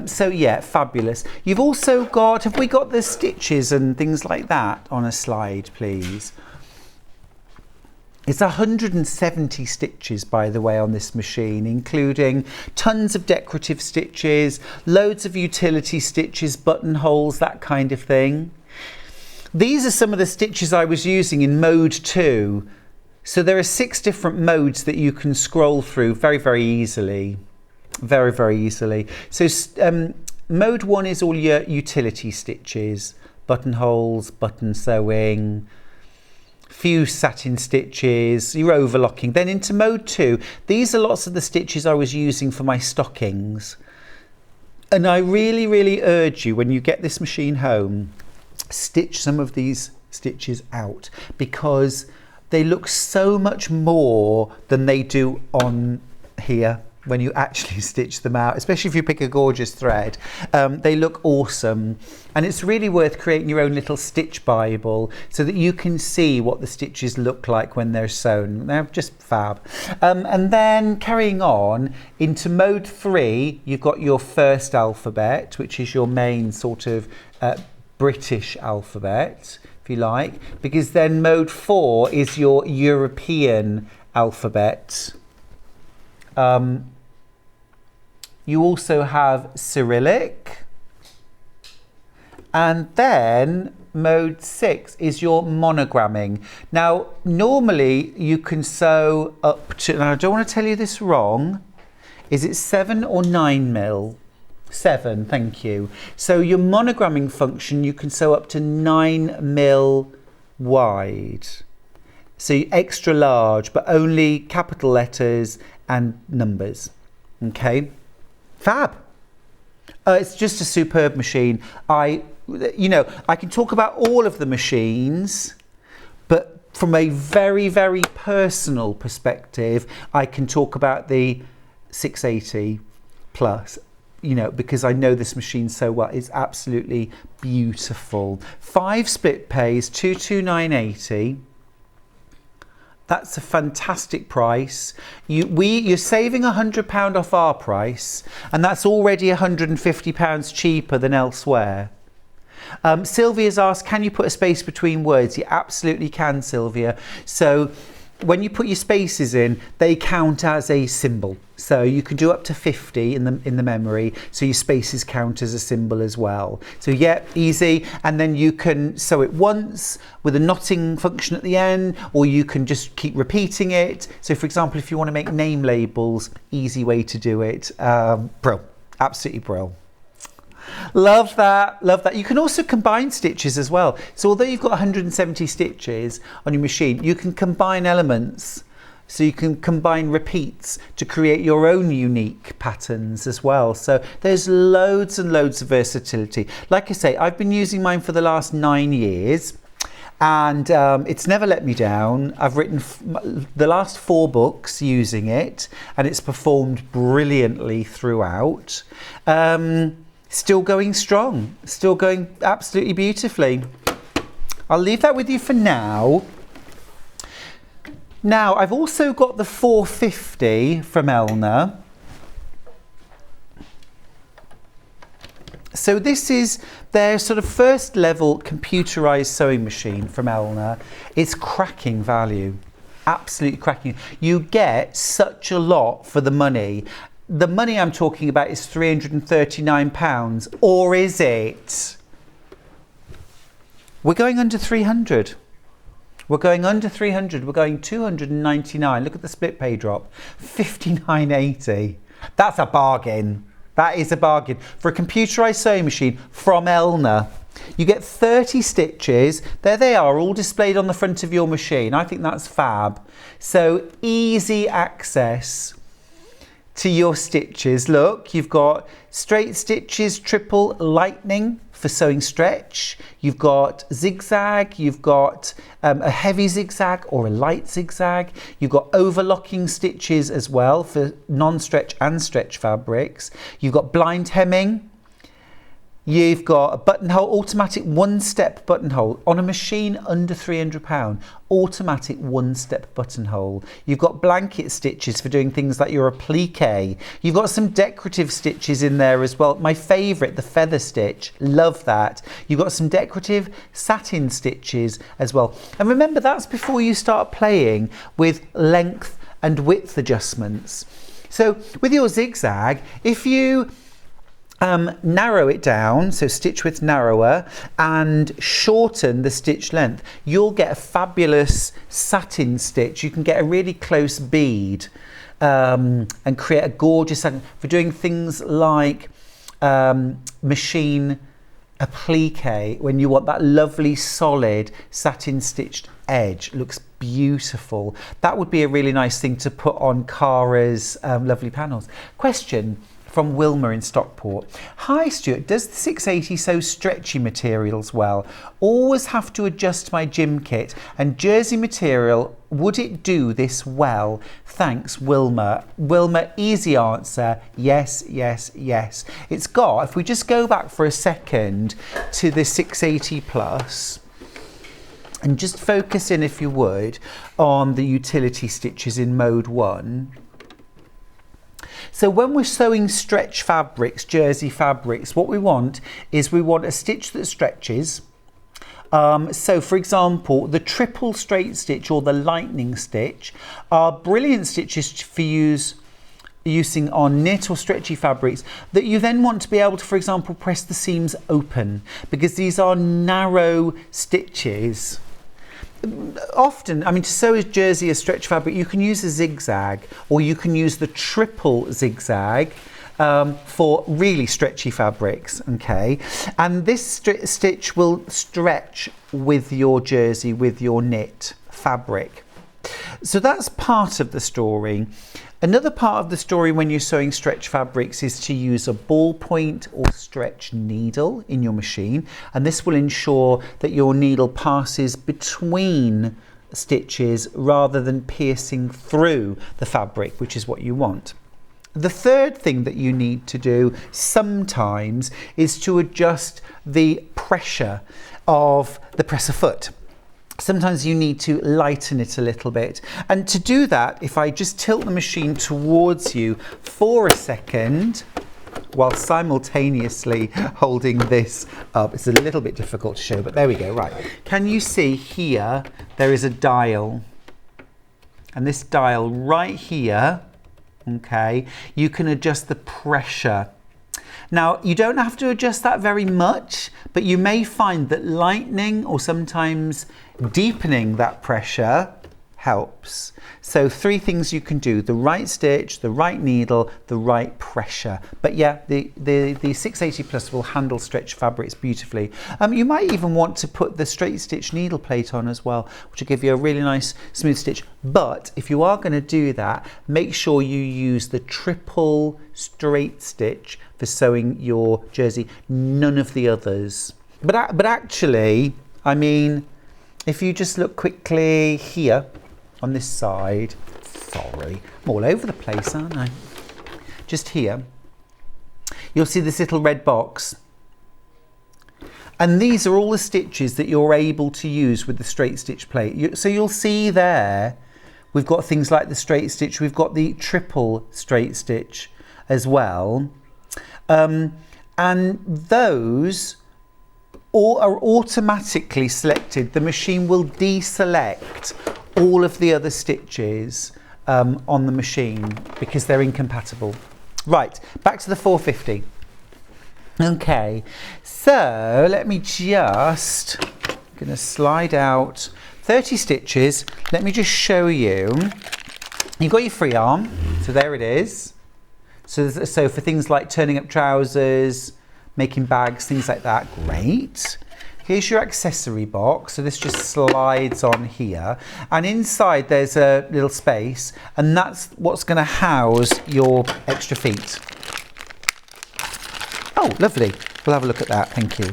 H: So yeah, fabulous. You've also got, have we got the stitches and things like that on a slide, please? It's 170 stitches, by the way, on this machine, including tons of decorative stitches, loads of utility stitches, buttonholes, that kind of thing. These are some of the stitches I was using in mode 2. So there are 6 different modes that you can scroll through very, very easily. Very, very easily. So mode 1 is all your utility stitches, buttonholes, button sewing, few satin stitches, your overlocking. Then into mode 2, these are lots of the stitches I was using for my stockings. And I really, really urge you, when you get this machine home, stitch some of these stitches out, because they look so much more than they do on here when you actually stitch them out, especially if you pick a gorgeous thread. They look awesome, and it's really worth creating your own little stitch bible so that you can see what the stitches look like when they're sewn. They're just fab. And then carrying on into mode 3, you've got your first alphabet, which is your main sort of British alphabet, if you like, because then mode 4 is your European alphabet. You also have Cyrillic, and then mode 6 is your monogramming. Now, normally you can sew up to, now I don't want to tell you this wrong, is it 7 or 9 mil? 7, thank you. So your monogramming function, you can sew up to 9 mil wide. So extra large, but only capital letters and numbers. Okay, fab. It's just a superb machine. I can talk about all of the machines, but from a very, very personal perspective, I can talk about the 680 plus. Because I know this machine so well. It's absolutely beautiful. 5 split pays, 229.80. That's a fantastic price. You're saving £100 off our price, and that's already £150 cheaper than elsewhere. Sylvia's asked, can you put a space between words? You absolutely can, Sylvia. So when you put your spaces in, they count as a symbol. So you can do up to 50 in the memory, so your spaces count as a symbol as well. So yeah, easy. And then you can sew it once with a knotting function at the end, or you can just keep repeating it. So for example, if you want to make name labels, easy way to do it. Brill, absolutely brill. Love that, love that. You can also combine stitches as well. So although you've got 170 stitches on your machine, you can combine elements. So you can combine repeats to create your own unique patterns as well. So there's loads and loads of versatility. Like I say, I've been using mine for the last 9 years, and it's never let me down. I've written the last 4 books using it, and it's performed brilliantly throughout. Still going strong, still going absolutely beautifully. I'll leave that with you for now. Now, I've also got the 450 from Elna. So this is their sort of first level computerized sewing machine from Elna. It's cracking value, absolutely cracking. You get such a lot for the money. The money I'm talking about is £339, or is it? We're going under 300. We're going under 300, we're going 299. Look at the split pay drop, 59.80. That's a bargain. That is a bargain. For a computerised sewing machine from Elna, you get 30 stitches. There they are, all displayed on the front of your machine. I think that's fab. So easy access to your stitches. Look, you've got straight stitches, triple lightning for sewing stretch. You've got zigzag, you've got a heavy zigzag or a light zigzag. You've got overlocking stitches as well for non-stretch and stretch fabrics. You've got blind hemming. You've got a buttonhole, automatic one-step buttonhole on a machine under £300, automatic one-step buttonhole. You've got blanket stitches for doing things like your applique. You've got some decorative stitches in there as well. My favourite, the feather stitch, love that. You've got some decorative satin stitches as well. And remember, that's before you start playing with length and width adjustments. So with your zigzag, if you narrow it down, so stitch width narrower, and shorten the stitch length, you'll get a fabulous satin stitch. You can get a really close bead and create a gorgeous satin for doing things like machine applique, when you want that lovely solid satin stitched edge. Looks beautiful. That would be a really nice thing to put on Cara's lovely panels. Question from Wilma in Stockport. Hi Stuart, does the 680 sew stretchy materials well? Always have to adjust my gym kit and jersey material. Would it do this well? Thanks, Wilma. Wilma, easy answer. Yes, yes, yes. It's got, if we just go back for a second to the 680 plus, and just focus in, if you would, on the utility stitches in mode 1. So when we're sewing stretch fabrics, jersey fabrics, what we want is we want a stitch that stretches. So for example, the triple straight stitch or the lightning stitch are brilliant stitches for using on knit or stretchy fabrics that you then want to be able to, for example, press the seams open, because these are narrow stitches. Often, I mean, to sew a jersey, a stretch fabric, you can use a zigzag, or you can use the triple zigzag for really stretchy fabrics, okay? And this stitch will stretch with your jersey, with your knit fabric. So that's part of the story. Another part of the story when you're sewing stretch fabrics is to use a ballpoint or stretch needle in your machine, and this will ensure that your needle passes between stitches rather than piercing through the fabric, which is what you want. The third thing that you need to do sometimes is to adjust the pressure of the presser foot. Sometimes you need to lighten it a little bit. And to do that, if I just tilt the machine towards you for a second, while simultaneously holding this up, it's a little bit difficult to show, but there we go, right. Can you see here, there is a dial. And this dial right here, okay, you can adjust the pressure. Now, you don't have to adjust that very much, but you may find that lightening or sometimes deepening that pressure helps. So 3 things you can do: the right stitch, the right needle, the right pressure. But yeah, the 680 plus will handle stretch fabrics beautifully. You might even want to put the straight stitch needle plate on as well, which will give you a really nice smooth stitch. But if you are going to do that, make sure you use the triple straight stitch for sewing your jersey, none of the others. But actually, I mean, if you just look quickly here on this side, sorry, I'm all over the place, aren't I? Just here, you'll see this little red box. And these are all the stitches that you're able to use with the straight stitch plate. So you'll see there, we've got things like the straight stitch, we've got the triple straight stitch as well. And those all are automatically selected. The machine will deselect all of the other stitches on the machine because they're incompatible. Right, back to the 450. Okay, so let me just going to slide out 30 stitches. Let me just show you. You've got your free arm, so there it is. So for things like turning up trousers, making bags, things like that, great. Here's your accessory box, so this just slides on here, and inside there's a little space, and that's what's going to house your extra feet. Oh, lovely. We'll have a look at that, thank you.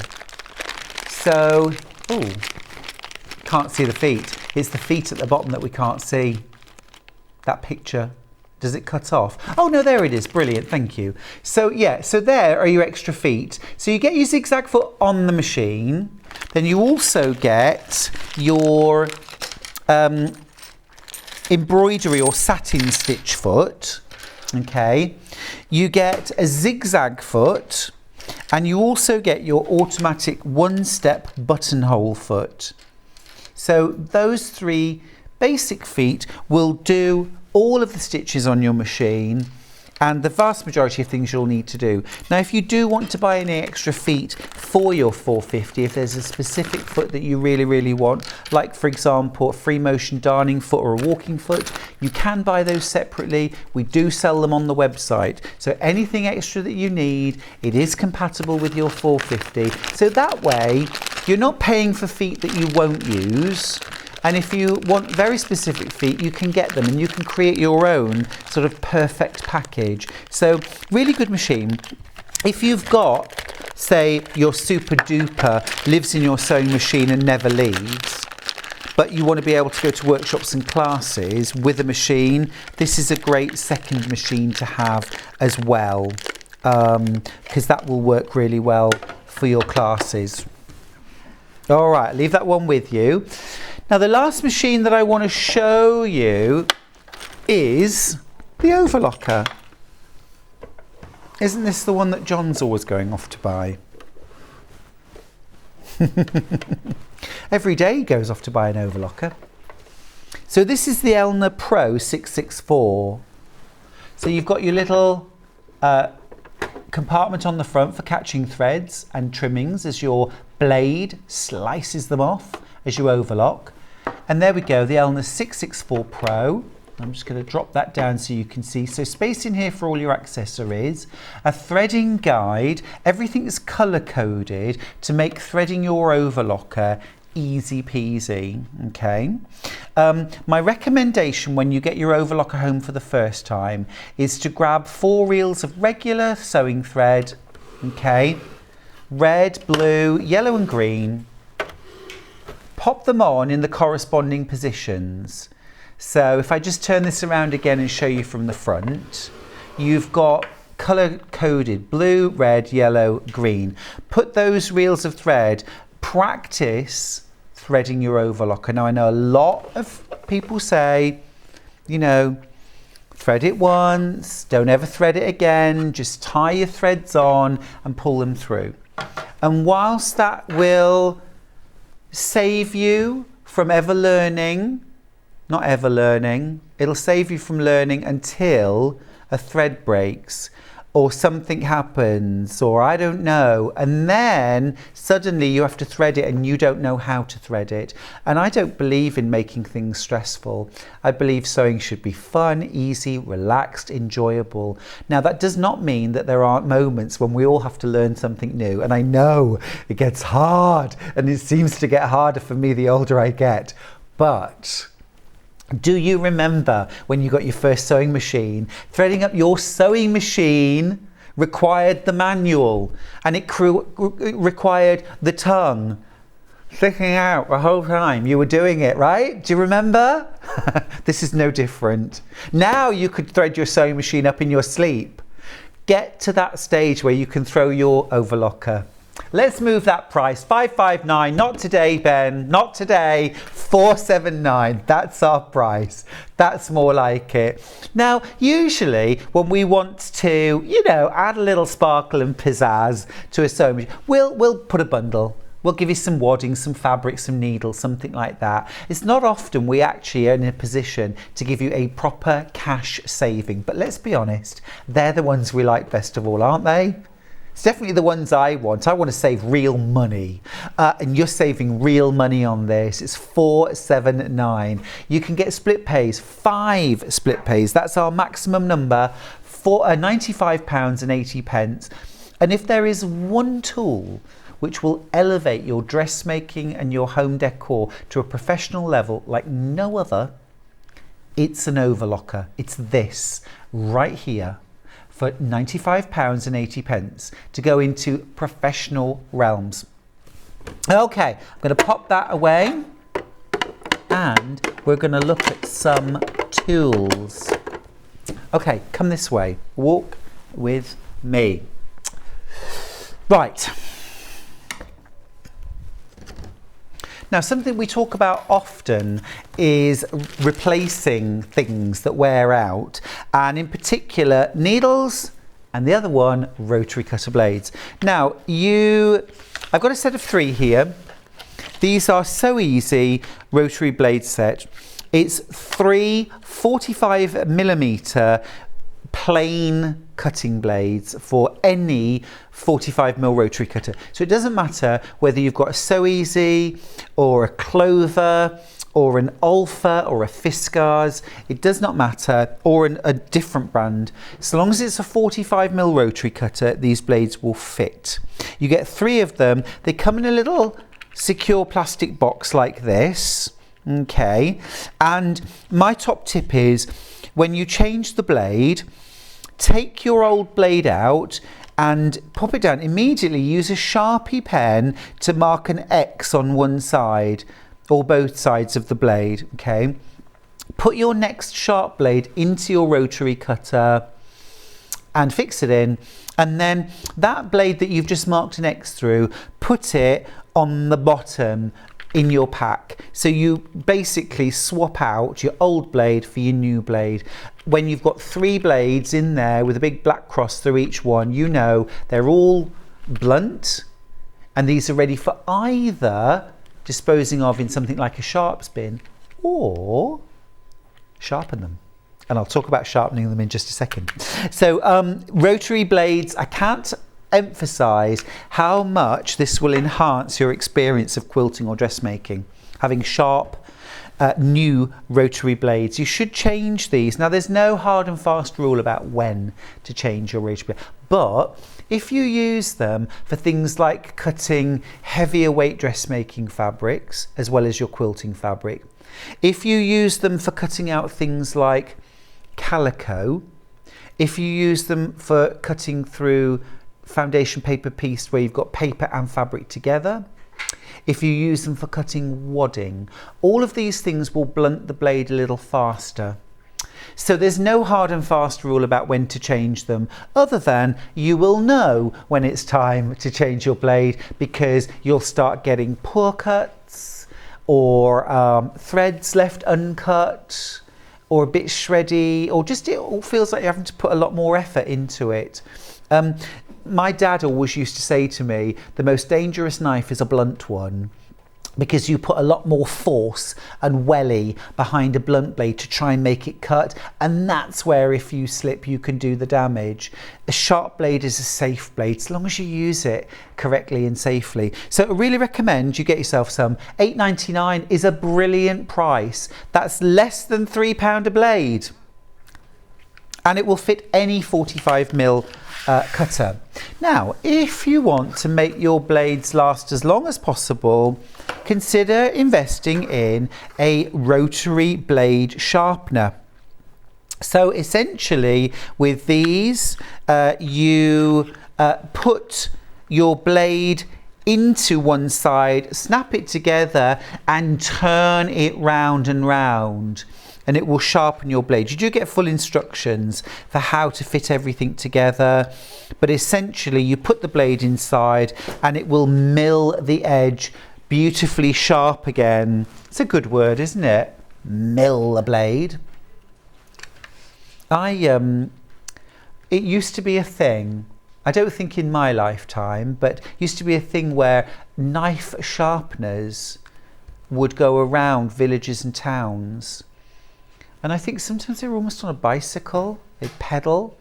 H: So, oh, can't see the feet. It's the feet at the bottom that we can't see. That picture. Does it cut off? Oh no, there it is. Brilliant, thank you. So yeah, so there are your extra feet. So you get your zigzag foot on the machine. Then you also get your embroidery or satin stitch foot. Okay. You get a zigzag foot, and you also get your automatic one-step buttonhole foot. So those three basic feet will do all of the stitches on your machine and the vast majority of things you'll need to do. Now, if you do want to buy any extra feet for your 450, if there's a specific foot that you really want, like for example a free motion darning foot or a walking foot, you can buy those separately. We do sell them on the website. So anything extra that you need, it is compatible with your 450. So that way you're not paying for feet that you won't use. And if you want very specific feet, you can get them and you can create your own sort of perfect package. So really good machine. If you've got, say, your super duper lives in your sewing machine and never leaves, but you want to be able to go to workshops and classes with a machine, this is a great second machine to have as well, because that will work really well for your classes. All right, leave that one with you. Now the last machine that I want to show you is the overlocker. Isn't this the one that John's always going off to buy? Every day he goes off to buy an overlocker. So this is the Elna Pro 664. So you've got your little compartment on the front for catching threads and trimmings as your blade slices them off as you overlock. And there we go, the Elna 664 Pro. I'm just going to drop that down so you can see. So space in here for all your accessories, a threading guide, everything is colour coded to make threading your overlocker easy peasy. Okay. My recommendation when you get your overlocker home for the first time is to grab 4 reels of regular sewing thread. Okay. Red, blue, yellow and green. Pop them on in the corresponding positions. So if I just turn this around again and show you from the front, you've got colour coded blue, red, yellow, green. Put those reels of thread, practice threading your overlocker. Now I know a lot of people say, you know, thread it once, don't ever thread it again, just tie your threads on and pull them through. And whilst that will save you from ever learning, not ever learning, it'll save you from learning until a thread breaks or something happens or I don't know, and then suddenly you have to thread it and you don't know how to thread it. And I don't believe in making things stressful. I believe sewing should be fun, easy, relaxed, enjoyable. Now that does not mean that there aren't moments when we all have to learn something new, and I know it gets hard and it seems to get harder for me the older I get, but do you remember when you got your first sewing machine? Threading up your sewing machine required the manual, and it required the tongue sticking out the whole time you were doing it, right? Do you remember? This is no different. Now you could thread your sewing machine up in your sleep. Get to that stage where you can throw your overlocker. Let's move that price. $559. Not today, Ben. Not today. $479. That's our price. That's more like it. Now, usually when we want to, you know, add a little sparkle and pizzazz to a sewing machine, we'll put a bundle. We'll give you some wadding, some fabric, some needles, something like that. It's not often we actually are in a position to give you a proper cash saving. But let's be honest, they're the ones we like best of all, aren't they? It's definitely the ones I want. I want to save real money, and you're saving real money on this. It's £4.79. You can get split pays, 5 split pays. That's our maximum number, for £95.80. And if there is one tool which will elevate your dressmaking and your home decor to a professional level like no other, it's an overlocker. It's this right here for £95.80 to go into professional realms. Okay, I'm going to pop that away and we're going to look at some tools. Okay, come this way. Walk with me. Right. Now, something we talk about often is replacing things that wear out, and in particular needles, and the other one rotary cutter blades. Now, I've got a set of 3 here. These are So Easy rotary blade set. It's 3 45mm plain cutting blades for any 45mm rotary cutter. So it doesn't matter whether you've got a So Easy or a Clover or an Alpha or a Fiskars, it does not matter, or a different brand. So long as it's a 45mm rotary cutter, these blades will fit. You get 3 of them. They come in a little secure plastic box like this. Okay, and my top tip is when you change the blade, take your old blade out and pop it down. Immediately use a Sharpie pen to mark an X on one side or both sides of the blade. Okay, put your next sharp blade into your rotary cutter and fix it in, and then that blade that you've just marked an X through, put it on the bottom in your pack. So you basically swap out your old blade for your new blade. When you've got 3 blades in there with a big black cross through each one, you know they're all blunt, and these are ready for either disposing of in something like a sharps bin or sharpen them. And I'll talk about sharpening them in just a second. So rotary blades, I can't emphasize how much this will enhance your experience of quilting or dressmaking. Having sharp new rotary blades. You should change these. Now there's no hard and fast rule about when to change your rotary blade, but if you use them for things like cutting heavier weight dressmaking fabrics as well as your quilting fabric, if you use them for cutting out things like calico, if you use them for cutting through foundation paper piece where you've got paper and fabric together, if you use them for cutting wadding, all of these things will blunt the blade a little faster. So there's no hard and fast rule about when to change them, other than you will know when it's time to change your blade, because you'll start getting poor cuts or threads left uncut or a bit shreddy, or just it all feels like you're having to put a lot more effort into it. My dad always used to say to me, the most dangerous knife is a blunt one, because you put a lot more force and welly behind a blunt blade to try and make it cut, and that's where if you slip you can do the damage. A sharp blade is a safe blade as long as you use it correctly and safely. So I really recommend you get yourself some. £8.99 is a brilliant price. That's less than £3 a blade, and it will fit any 45mm cutter. Now, if you want to make your blades last as long as possible, consider investing in a rotary blade sharpener. So essentially with these, you put your blade into one side, snap it together and turn it round and round, and it will sharpen your blade. You do get full instructions for how to fit everything together, but essentially you put the blade inside and it will mill the edge beautifully sharp again. It's a good word, isn't it? Mill a blade. It used to be a thing, I don't think in my lifetime, but used to be a thing where knife sharpeners would go around villages and towns. And I think sometimes they were almost on a bicycle, they'd pedal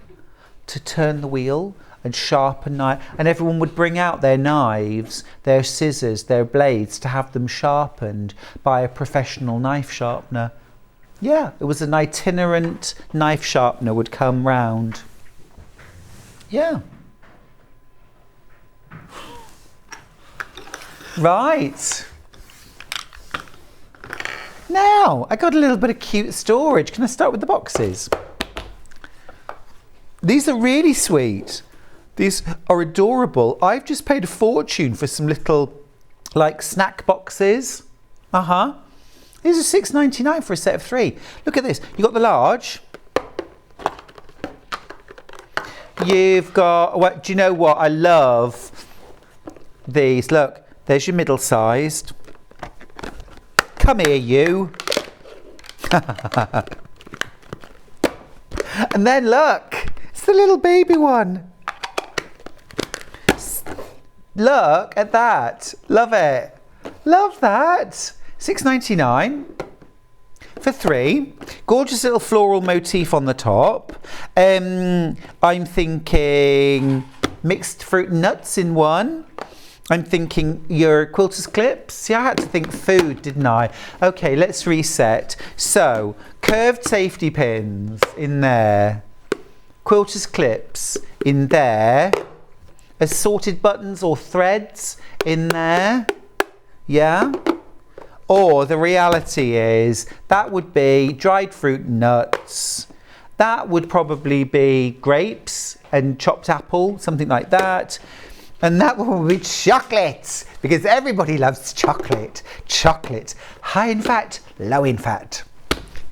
H: to turn the wheel, and sharpen knife, and everyone would bring out their knives, their scissors, their blades to have them sharpened by a professional knife sharpener. Yeah, it was an itinerant knife sharpener would come round. Yeah. Right. Now, I got a little bit of cute storage. Can I start with the boxes? These are really sweet. These are adorable. I've just paid a fortune for some little, like, snack boxes. These are $6.99 for a set of 3. Look at this. You've got the large. You've got, well, do you know what? I love these. Look, there's your middle-sized. Come here, you. And then look, it's the little baby one. Look at that. Love it. Love that. $6.99 for 3. Gorgeous little floral motif on the top. I'm thinking mixed fruit and nuts in one. I'm thinking your quilter's clips. See, I had to think food, didn't I? Okay, let's reset. So, curved safety pins in there. Quilter's clips in there. Assorted buttons or threads in there. Yeah? Or the reality is, that would be dried fruit and nuts. That would probably be grapes and chopped apple, something like that. And that one would be chocolate, because everybody loves chocolate. Chocolate, high in fat, low in fat.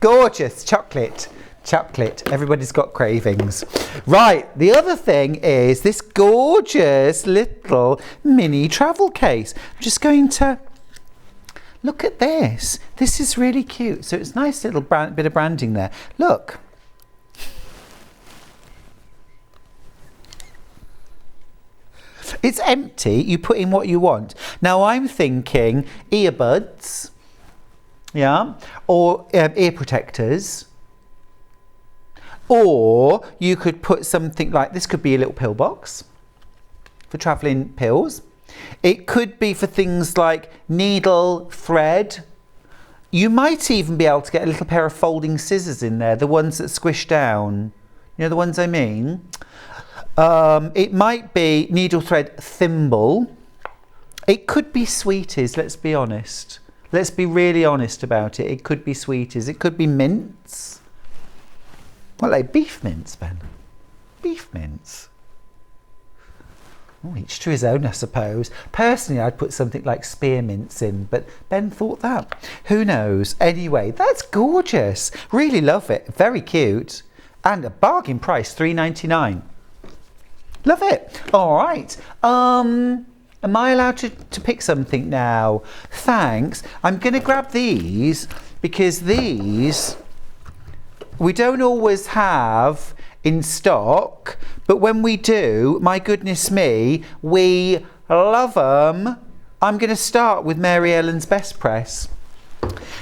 H: Gorgeous chocolate. Chocolate, everybody's got cravings. Right, the other thing is this gorgeous little mini travel case. I'm just going to look at this. This is really cute. So it's a nice little bit of branding there. Look. It's empty, you put in what you want. Now I'm thinking earbuds, yeah, or ear protectors. Or you could put something like, this could be a little pill box for travelling pills. It could be for things like needle, thread. You might even be able to get a little pair of folding scissors in there, the ones that squish down. You know the ones I mean? It might be needle thread thimble. It could be sweeties, let's be honest. Let's be really honest about it. It could be sweeties. It could be mints. Well, like beef mince, Ben. Beef mince. Oh, each to his own, I suppose. Personally, I'd put something like spearmints in, but Ben thought that. Who knows? Anyway, that's gorgeous. Really love it. Very cute. And a bargain price, $3.99. Love it. All right. Am I allowed to pick something now? Thanks. I'm going to grab these because these we don't always have in stock, but when we do, my goodness me, we love them. I'm going to start with Mary Ellen's Best Press.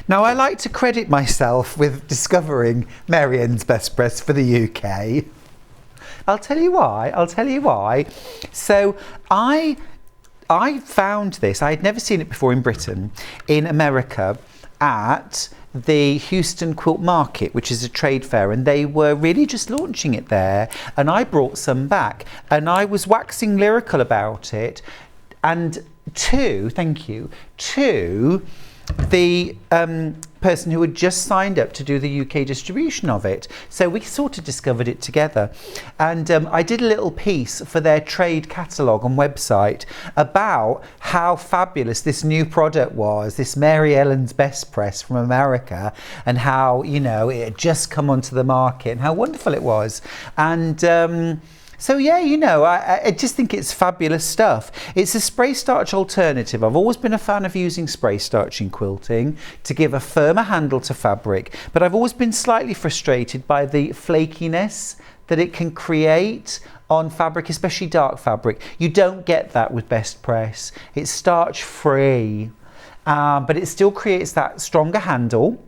H: Now, I like to credit myself with discovering Mary Ellen's Best Press for the UK. I'll tell you why. So I found this, I had never seen it before in Britain, in America at the Houston Quilt Market, which is a trade fair, and they were really just launching it there, and I brought some back and I was waxing lyrical about it, and to the person who had just signed up to do the UK distribution of it. So we sort of discovered it together, and I did a little piece for their trade catalogue and website about how fabulous this new product was, this Mary Ellen's Best Press from America, and how, you know, it had just come onto the market and how wonderful it was. And so yeah, you know, I just think it's fabulous stuff. It's a spray starch alternative. I've always been a fan of using spray starch in quilting to give a firmer handle to fabric, but I've always been slightly frustrated by the flakiness that it can create on fabric, especially dark fabric. You don't get that with Best Press. It's starch free, but it still creates that stronger handle.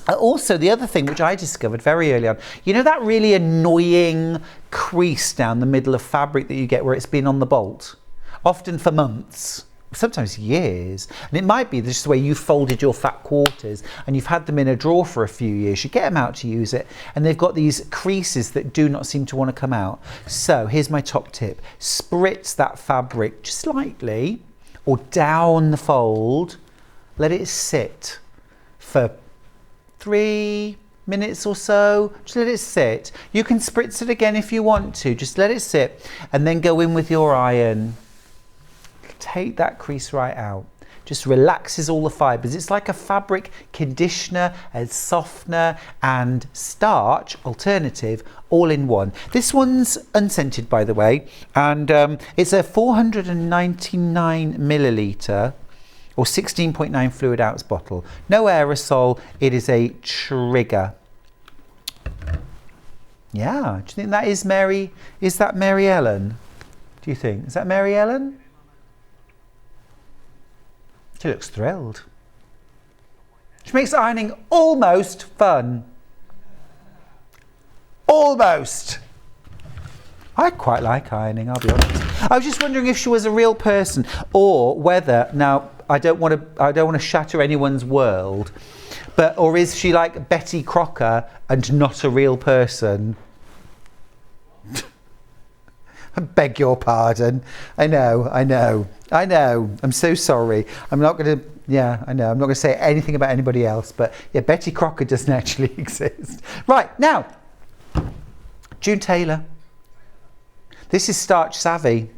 H: Also, the other thing which I discovered very early on, you know that really annoying crease down the middle of fabric that you get where it's been on the bolt, often for months, sometimes years, and it might be just the way you folded your fat quarters and you've had them in a drawer for a few years. You get them out to use it and they've got these creases that do not seem to want to come out. So here's my top tip: spritz that fabric just lightly or down the fold, let it sit for 3 minutes or so, just let it sit. You can spritz it again if you want to, just let it sit and then go in with your iron. Take that crease right out. Just relaxes all the fibres. It's like a fabric conditioner, a softener and starch alternative all in one. This one's unscented, by the way, and it's a 499 millilitre or 16.9 fluid ounce bottle. No aerosol, it is a trigger. Yeah, do you think that is Mary? Is that Mary Ellen? Do you think? Is that Mary Ellen? She looks thrilled. She makes ironing almost fun. Almost. I quite like ironing, I'll be honest. I was just wondering if she was a real person or whether, now I don't want to shatter anyone's world, but or is she like Betty Crocker and not a real person? I beg your pardon. I know. I'm so sorry. I'm not going to, I'm not going to say anything about anybody else, but yeah, Betty Crocker doesn't actually exist. Right, now, June Taylor. This is Starch Savvy.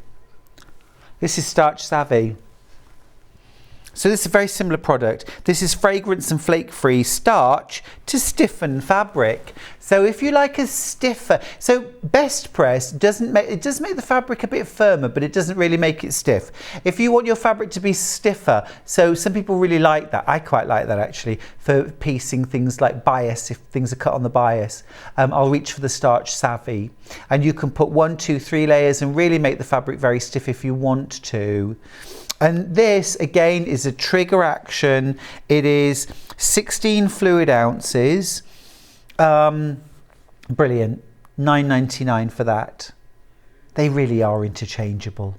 H: So this is a very similar product. This is fragrance and flake-free starch to stiffen fabric. So if you like a stiffer, so Best Press does make the fabric a bit firmer, but it doesn't really make it stiff. If you want your fabric to be stiffer, so some people really like that. I quite like that actually for piecing things like bias. If things are cut on the bias, I'll reach for the Starch Savvy, and you can put 1, 2, 3 layers and really make the fabric very stiff if you want to. And this again is a trigger action. It is 16 fluid ounces. Brilliant. $9.99 for that. They really are interchangeable.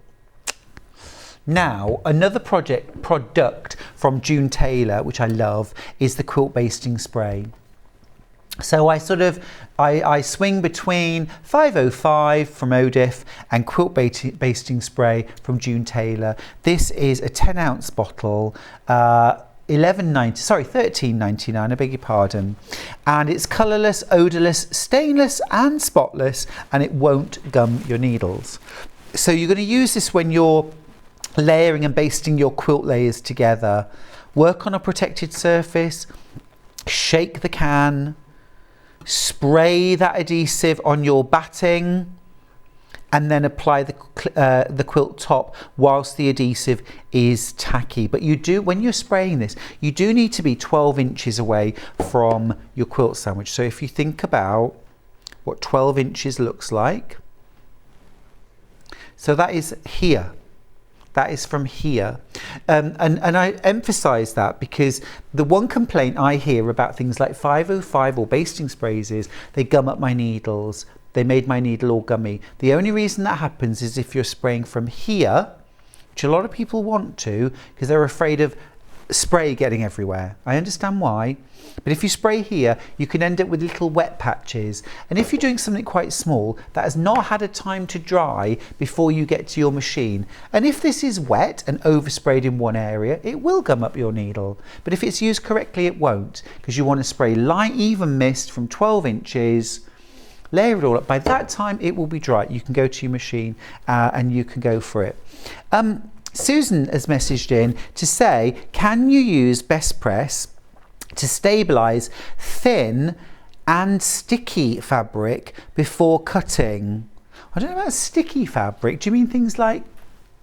H: Now, another product from June Taylor, which I love, is the quilt basting spray. So I swing between 505 from Moda and quilt basting spray from June Taylor. This is a 10 ounce bottle, $13.99, I beg your pardon. And it's colourless, odourless, stainless and spotless, and it won't gum your needles. So you're going to use this when you're layering and basting your quilt layers together. Work on a protected surface, shake the can, spray that adhesive on your batting, and then apply the quilt top whilst the adhesive is tacky. But you do, when you're spraying this, you do need to be 12 inches away from your quilt sandwich. So if you think about what 12 inches looks like, so that is here. That is from here. And I emphasise that because the one complaint I hear about things like 505 or basting sprays is they gum up my needles. They made my needle all gummy. The only reason that happens is if you're spraying from here, which a lot of people want to because they're afraid of spray getting everywhere. I understand why. But if you spray here, you can end up with little wet patches. And if you're doing something quite small that has not had a time to dry before you get to your machine, and if this is wet and oversprayed in one area, it will gum up your needle. But if it's used correctly, it won't, because you want to spray light, even mist from 12 inches, layer it all up. By that time, it will be dry. You can go to your machine and you can go for it. Susan has messaged in to say, can you use Best Press to stabilise thin and sticky fabric before cutting? I don't know about sticky fabric. Do you mean things like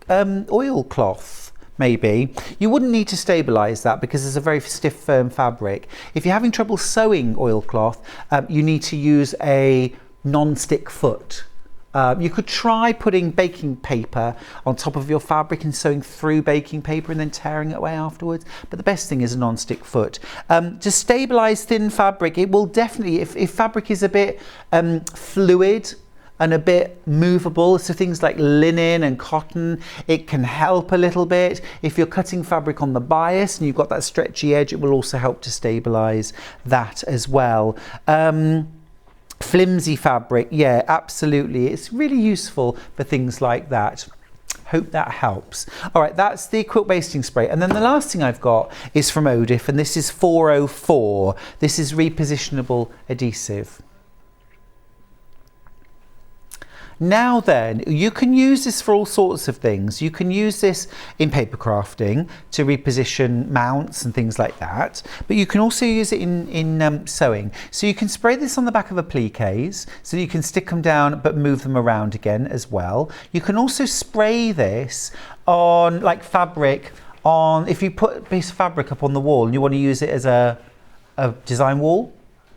H: oilcloth? Maybe. You wouldn't need to stabilise that because it's a very stiff, firm fabric. If you're having trouble sewing oilcloth, you need to use a non-stick foot You could try putting baking paper on top of your fabric and sewing through baking paper and then tearing it away afterwards. But the best thing is a non-stick foot. To stabilise thin fabric, it will definitely, if fabric is a bit fluid and a bit movable, so things like linen and cotton, it can help a little bit. If you're cutting fabric on the bias and you've got that stretchy edge, it will also help to stabilise that as well. Flimsy fabric, yeah, absolutely. It's really useful for things like that. Hope that helps. All right, that's the quilt basting spray. And then the last thing I've got is from Odif, and this is 404. This is repositionable adhesive. Now then, you can use this for all sorts of things. You can use this in paper crafting to reposition mounts and things like that, but you can also use it in sewing. So you can spray this on the back of appliques so you can stick them down but move them around again as well. You can also spray this on like fabric, on if you put a piece of fabric up on the wall and you want to use it as a design wall.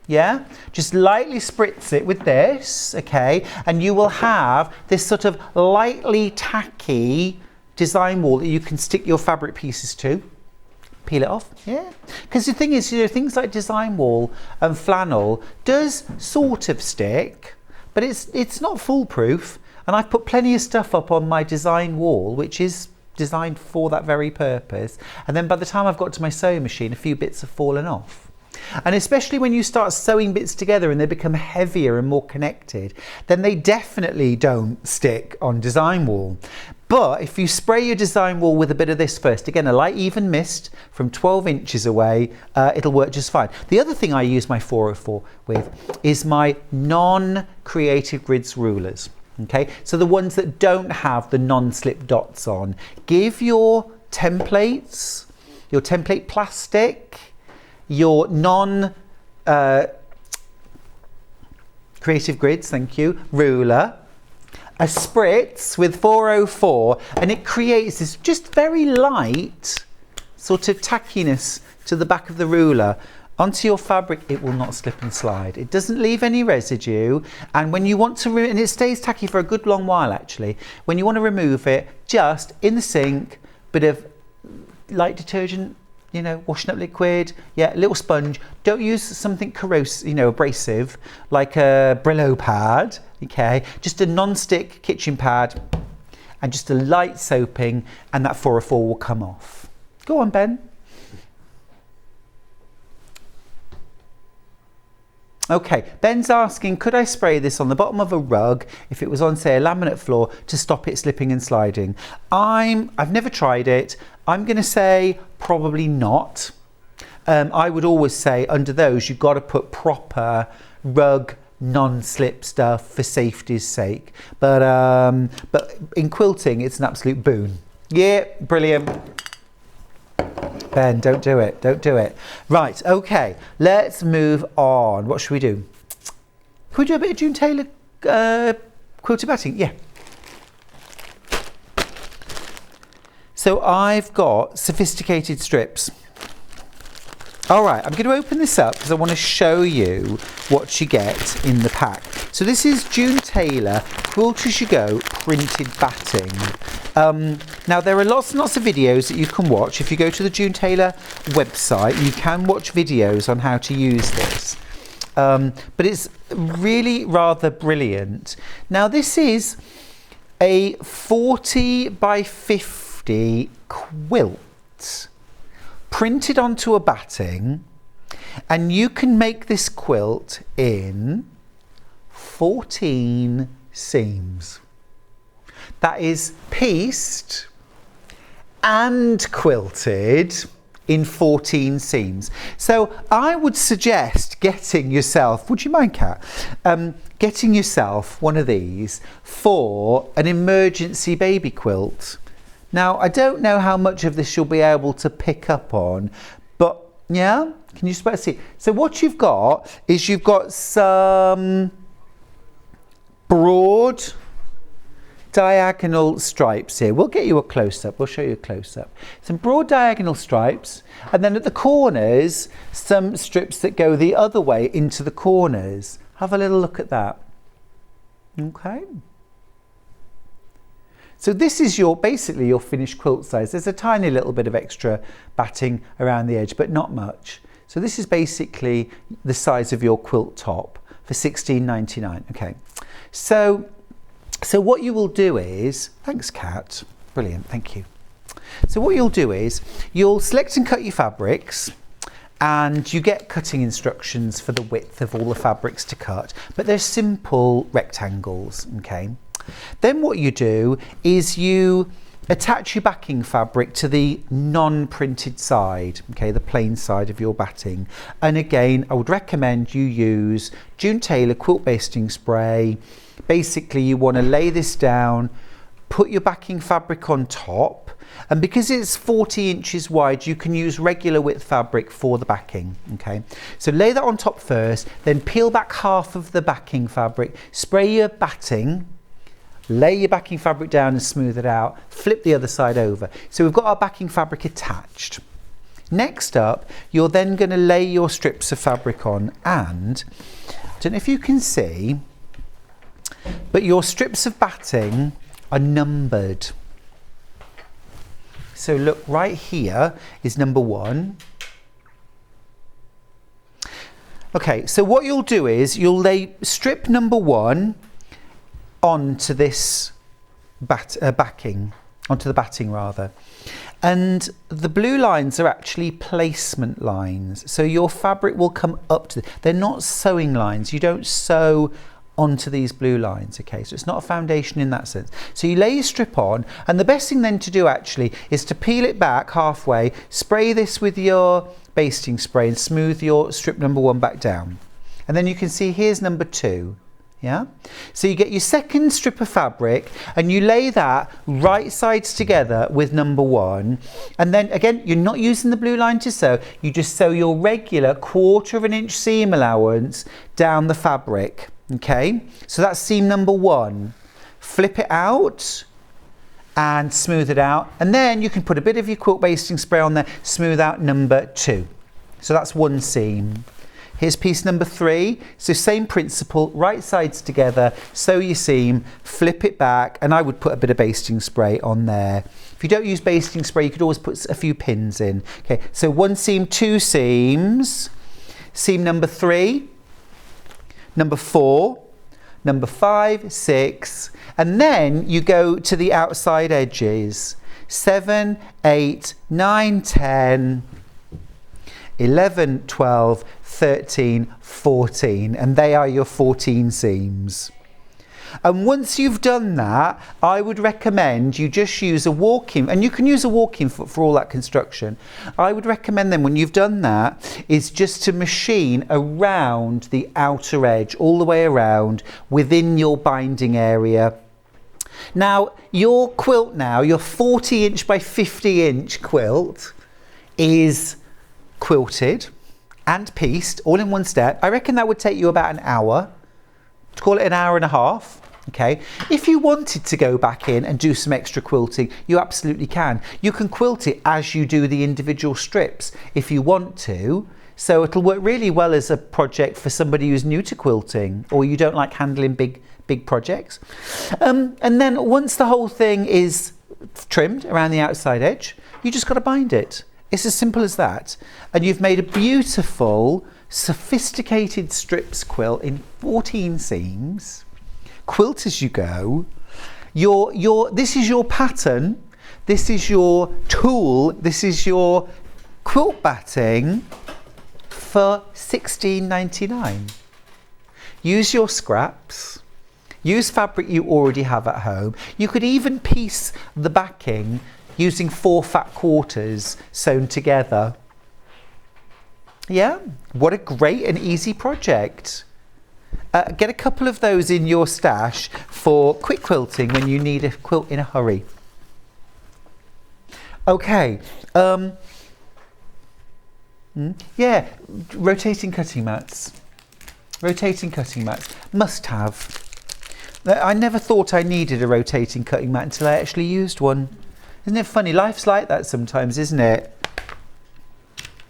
H: Yeah, just lightly spritz it with this, okay, and you will have this sort of lightly tacky design wall that you can stick your fabric pieces to. Peel it off, yeah. Because the thing is, you know, things like design wall and flannel does sort of stick, but it's not foolproof. And I've put plenty of stuff up on my design wall, which is designed for that very purpose. And then by the time I've got to my sewing machine, a few bits have fallen off. And especially when you start sewing bits together and they become heavier and more connected, then they definitely don't stick on design wall. But if you spray your design wall with a bit of this first, again, a light even mist from 12 inches away, it'll work just fine. The other thing I use my 404 with is my non-Creative Grids rulers. Okay, so the ones that don't have the non-slip dots on. Give your templates, your template plastic, your non-Creative Grids, thank you, ruler, a spritz with 404, and it creates this just very light sort of tackiness to the back of the ruler. Onto your fabric, it will not slip and slide. It doesn't leave any residue, and when you want to, and it stays tacky for a good long while actually, when you want to remove it, just in the sink, bit of light detergent, you know, washing up liquid, yeah, a little sponge. Don't use something corrosive, you know, abrasive, like a Brillo pad, okay? Just a non-stick kitchen pad and just a light soaping, and that 404 will come off. Go on, Ben. Okay, Ben's asking, could I spray this on the bottom of a rug if it was on, say, a laminate floor to stop it slipping and sliding? I've never tried it. I'm going to say probably not. I would always say under those, you've got to put proper rug non-slip stuff for safety's sake. But in quilting, it's an absolute boon. Yeah, brilliant. Ben, don't do it, don't do it. Right, okay, let's move on. What should we do? Can we do a bit of June Taylor quilted batting? Yeah. So I've got sophisticated strips. All right, I'm going to open this up because I want to show you what you get in the pack. So this is June Taylor Quilt As You Go printed batting. Now there are lots and lots of videos that you can watch. If you go to the June Taylor website, you can watch videos on how to use this. But it's really rather brilliant. Now this is a 40 by 50 quilt printed onto a batting, and you can make this quilt in 14 seams. That is pieced and quilted in 14 seams. So I would suggest getting yourself, would you mind, Kat? Getting yourself one of these for an emergency baby quilt. Now, I don't know how much of this you'll be able to pick up on, but yeah, can you just about see? So what you've got is you've got some broad diagonal stripes here. We'll get you a close-up, we'll show you a close-up. Some broad diagonal stripes, and then at the corners, some strips that go the other way into the corners. Have a little look at that. Okay. So this is basically your finished quilt size. There's a tiny little bit of extra batting around the edge, but not much. So this is basically the size of your quilt top for $16.99. Okay, so what you will do is, thanks Kat, brilliant, thank you. So what you'll do is you'll select and cut your fabrics, and you get cutting instructions for the width of all the fabrics to cut, but they're simple rectangles. Okay, then what you do is you attach your backing fabric to the non-printed side, okay, the plain side of your batting. And again, I would recommend you use June Taylor quilt basting spray. Basically, you want to lay this down, put your backing fabric on top, and because it's 40 inches wide, you can use regular width fabric for the backing. Okay, so lay that on top first, then peel back half of the backing fabric, spray your batting, lay your backing fabric down and smooth it out, flip the other side over. So we've got our backing fabric attached. Next up, you're then going to lay your strips of fabric on, and I don't know if you can see, but your strips of batting are numbered. So look, right here is number 1. Okay, so what you'll do is you'll lay strip number 1 onto this backing, onto the batting rather. And the blue lines are actually placement lines. So your fabric will come up to, they're not sewing lines. You don't sew onto these blue lines, okay? So it's not a foundation in that sense. So you lay your strip on, and the best thing then to do actually is to peel it back halfway, spray this with your basting spray and smooth your strip number 1 back down. And then you can see here's number 2. Yeah, so you get your second strip of fabric and you lay that right sides together with number 1, and then again you're not using the blue line to sew, you just sew your regular 1/4 of an inch seam allowance down the fabric. Okay, so that's seam number 1. Flip it out and smooth it out, and then you can put a bit of your quilt basting spray on there, smooth out number 2. So that's 1 seam. Here's piece number 3. So same principle, right sides together, sew your seam, flip it back, and I would put a bit of basting spray on there. If you don't use basting spray, you could always put a few pins in. Okay, so 1 seam, 2 seams, seam number 3, number 4, number 5, 6, and then you go to the outside edges. 7, 8, 9, 10, 11, 12, 13, 14, and they are your 14 seams. And once you've done that, I would recommend you just use a walking, and you can use a walking foot for all that construction. I would recommend then when you've done that is just to machine around the outer edge, all the way around within your binding area. Now your quilt now, your 40 inch by 50 inch quilt is quilted and pieced all in one step. I reckon that would take you about an hour, to call it an hour and a half. Okay, if you wanted to go back in and do some extra quilting, you absolutely can. You can quilt it as you do the individual strips if you want to. So it'll work really well as a project for somebody who's new to quilting, or you don't like handling big projects. And then once the whole thing is trimmed around the outside edge, you just got to bind it. It's as simple as that. And you've made a beautiful, sophisticated strips quilt in 14 seams. Quilt as you go. This is your pattern, this is your tool, this is your quilt batting for $16.99. Use your scraps, use fabric you already have at home. You could even piece the backing using 4 fat quarters sewn together. Yeah, what a great and easy project. Get a couple of those in your stash for quick quilting when you need a quilt in a hurry. Okay, yeah, rotating cutting mats. Rotating cutting mats, must have. I never thought I needed a rotating cutting mat until I actually used one. Isn't it funny? Life's like that sometimes, isn't it?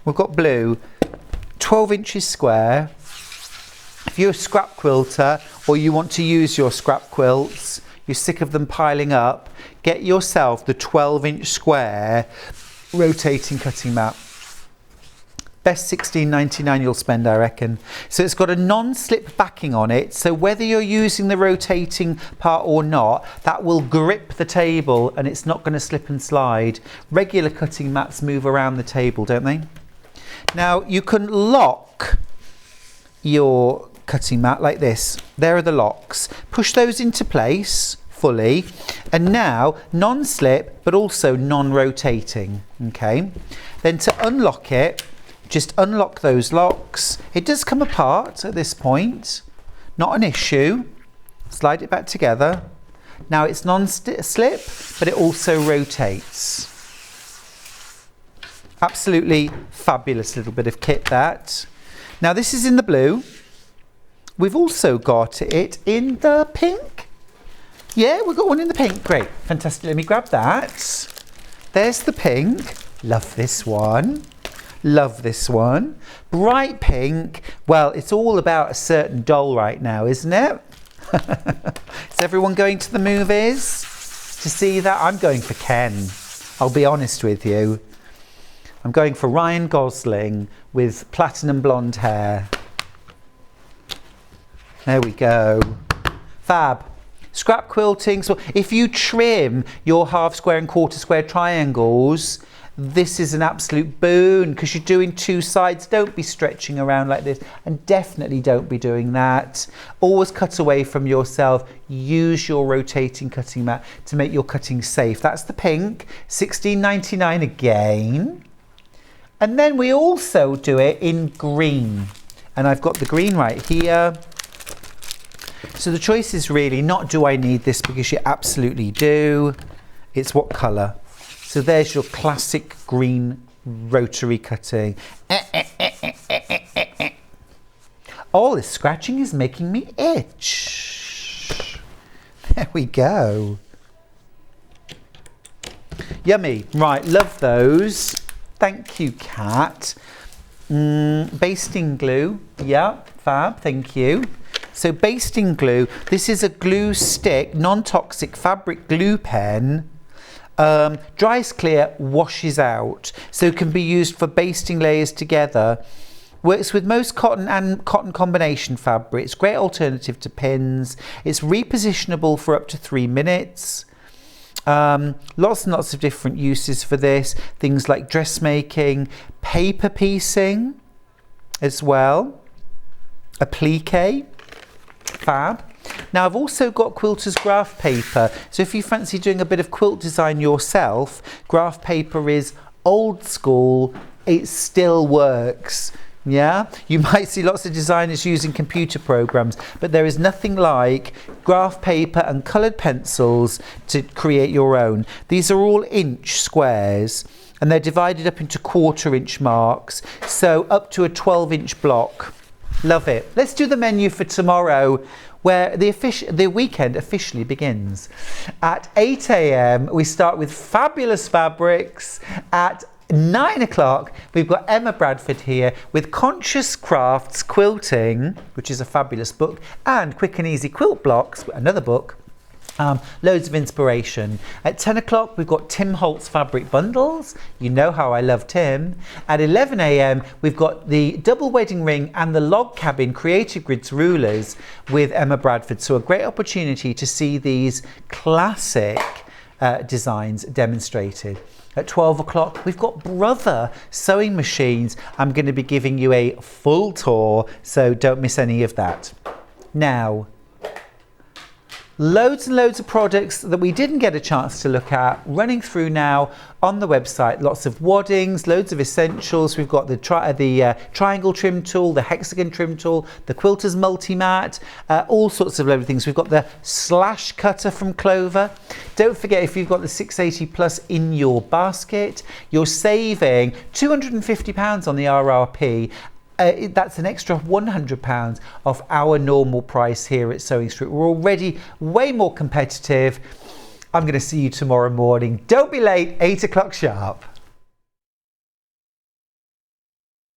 H: We've got blue, 12 inches square. If you're a scrap quilter or you want to use your scrap quilts, you're sick of them piling up, get yourself the 12-inch square rotating cutting mat. Best $16.99 you'll spend, I reckon. So it's got a non-slip backing on it, so whether you're using the rotating part or not, that will grip the table and it's not going to slip and slide. Regular cutting mats move around the table, don't they? Now you can lock your cutting mat like this. There are the locks. Push those into place fully, and now non-slip but also non-rotating. Okay, then to unlock it, just unlock those locks. It does come apart at this point, not an issue. Slide it back together. Now it's non-slip, but it also rotates. Absolutely fabulous little bit of kit that. Now this is in the blue. We've also got it in the pink. Yeah, we've got one in the pink. Great, fantastic. Let me grab that. There's the pink. Love this one. Love this one. Bright pink. Well, it's all about a certain doll right now, isn't it? Is everyone going to the movies to see that? I'm going for Ken. I'll be honest with you. I'm going for Ryan Gosling with platinum blonde hair. There we go. Fab. Scrap quilting. So if you trim your half square and quarter square triangles, this is an absolute boon because you're doing two sides. Don't be stretching around like this, and definitely don't be doing that. Always cut away from yourself. Use your rotating cutting mat to make your cutting safe. That's the pink, $16.99 again. And then we also do it in green, and I've got the green right here. So the choice is really not do I need this, because you absolutely do. It's what colour. So there's your classic green rotary cutting. All this scratching is making me itch. There we go. Yummy. Right, love those. Thank you, Kat. Basting glue. Yeah, fab, thank you. So basting glue, this is a glue stick, non-toxic fabric glue pen. Dries clear, washes out, so it can be used for basting layers together. Works with most cotton and cotton combination fabrics. Great alternative to pins. It's repositionable for up to 3 minutes. Lots and lots of different uses for this. Things like dressmaking, paper piecing as well. Applique, fab. Now I've also got quilter's graph paper, so if you fancy doing a bit of quilt design yourself, graph paper is old school, it still works. Yeah, you might see lots of designers using computer programs, but there is nothing like graph paper and coloured pencils to create your own. These are all inch squares and they're divided up into 1/4 inch marks, so up to a 12-inch block. Love it. Let's do the menu for tomorrow, where the weekend officially begins. At 8 AM, we start with fabulous fabrics. At 9 o'clock, we've got Emma Bradford here with Conscious Crafts Quilting, which is a fabulous book, and Quick and Easy Quilt Blocks, another book. Loads of inspiration. At 10 o'clock, we've got Tim Holt's fabric bundles. You know how I love Tim. At 11 AM, we've got the double wedding ring and the log cabin creative grids rulers with Emma Bradford. So a great opportunity to see these classic designs demonstrated. At 12 o'clock, we've got Brother sewing machines. I'm going to be giving you a full tour, so don't miss any of that. Now, loads and loads of products that we didn't get a chance to look at running through now on the website. Lots of waddings, loads of essentials. We've got the triangle trim tool, the hexagon trim tool, the quilter's multi-mat, all sorts of lovely things. We've got the slash cutter from Clover. Don't forget, if you've got the 680 plus in your basket, you're saving £250 on the RRP. That's an extra £100 off our normal price here at Sewing Street. We're already way more competitive. I'm going to see you tomorrow morning. Don't be late, 8 o'clock sharp.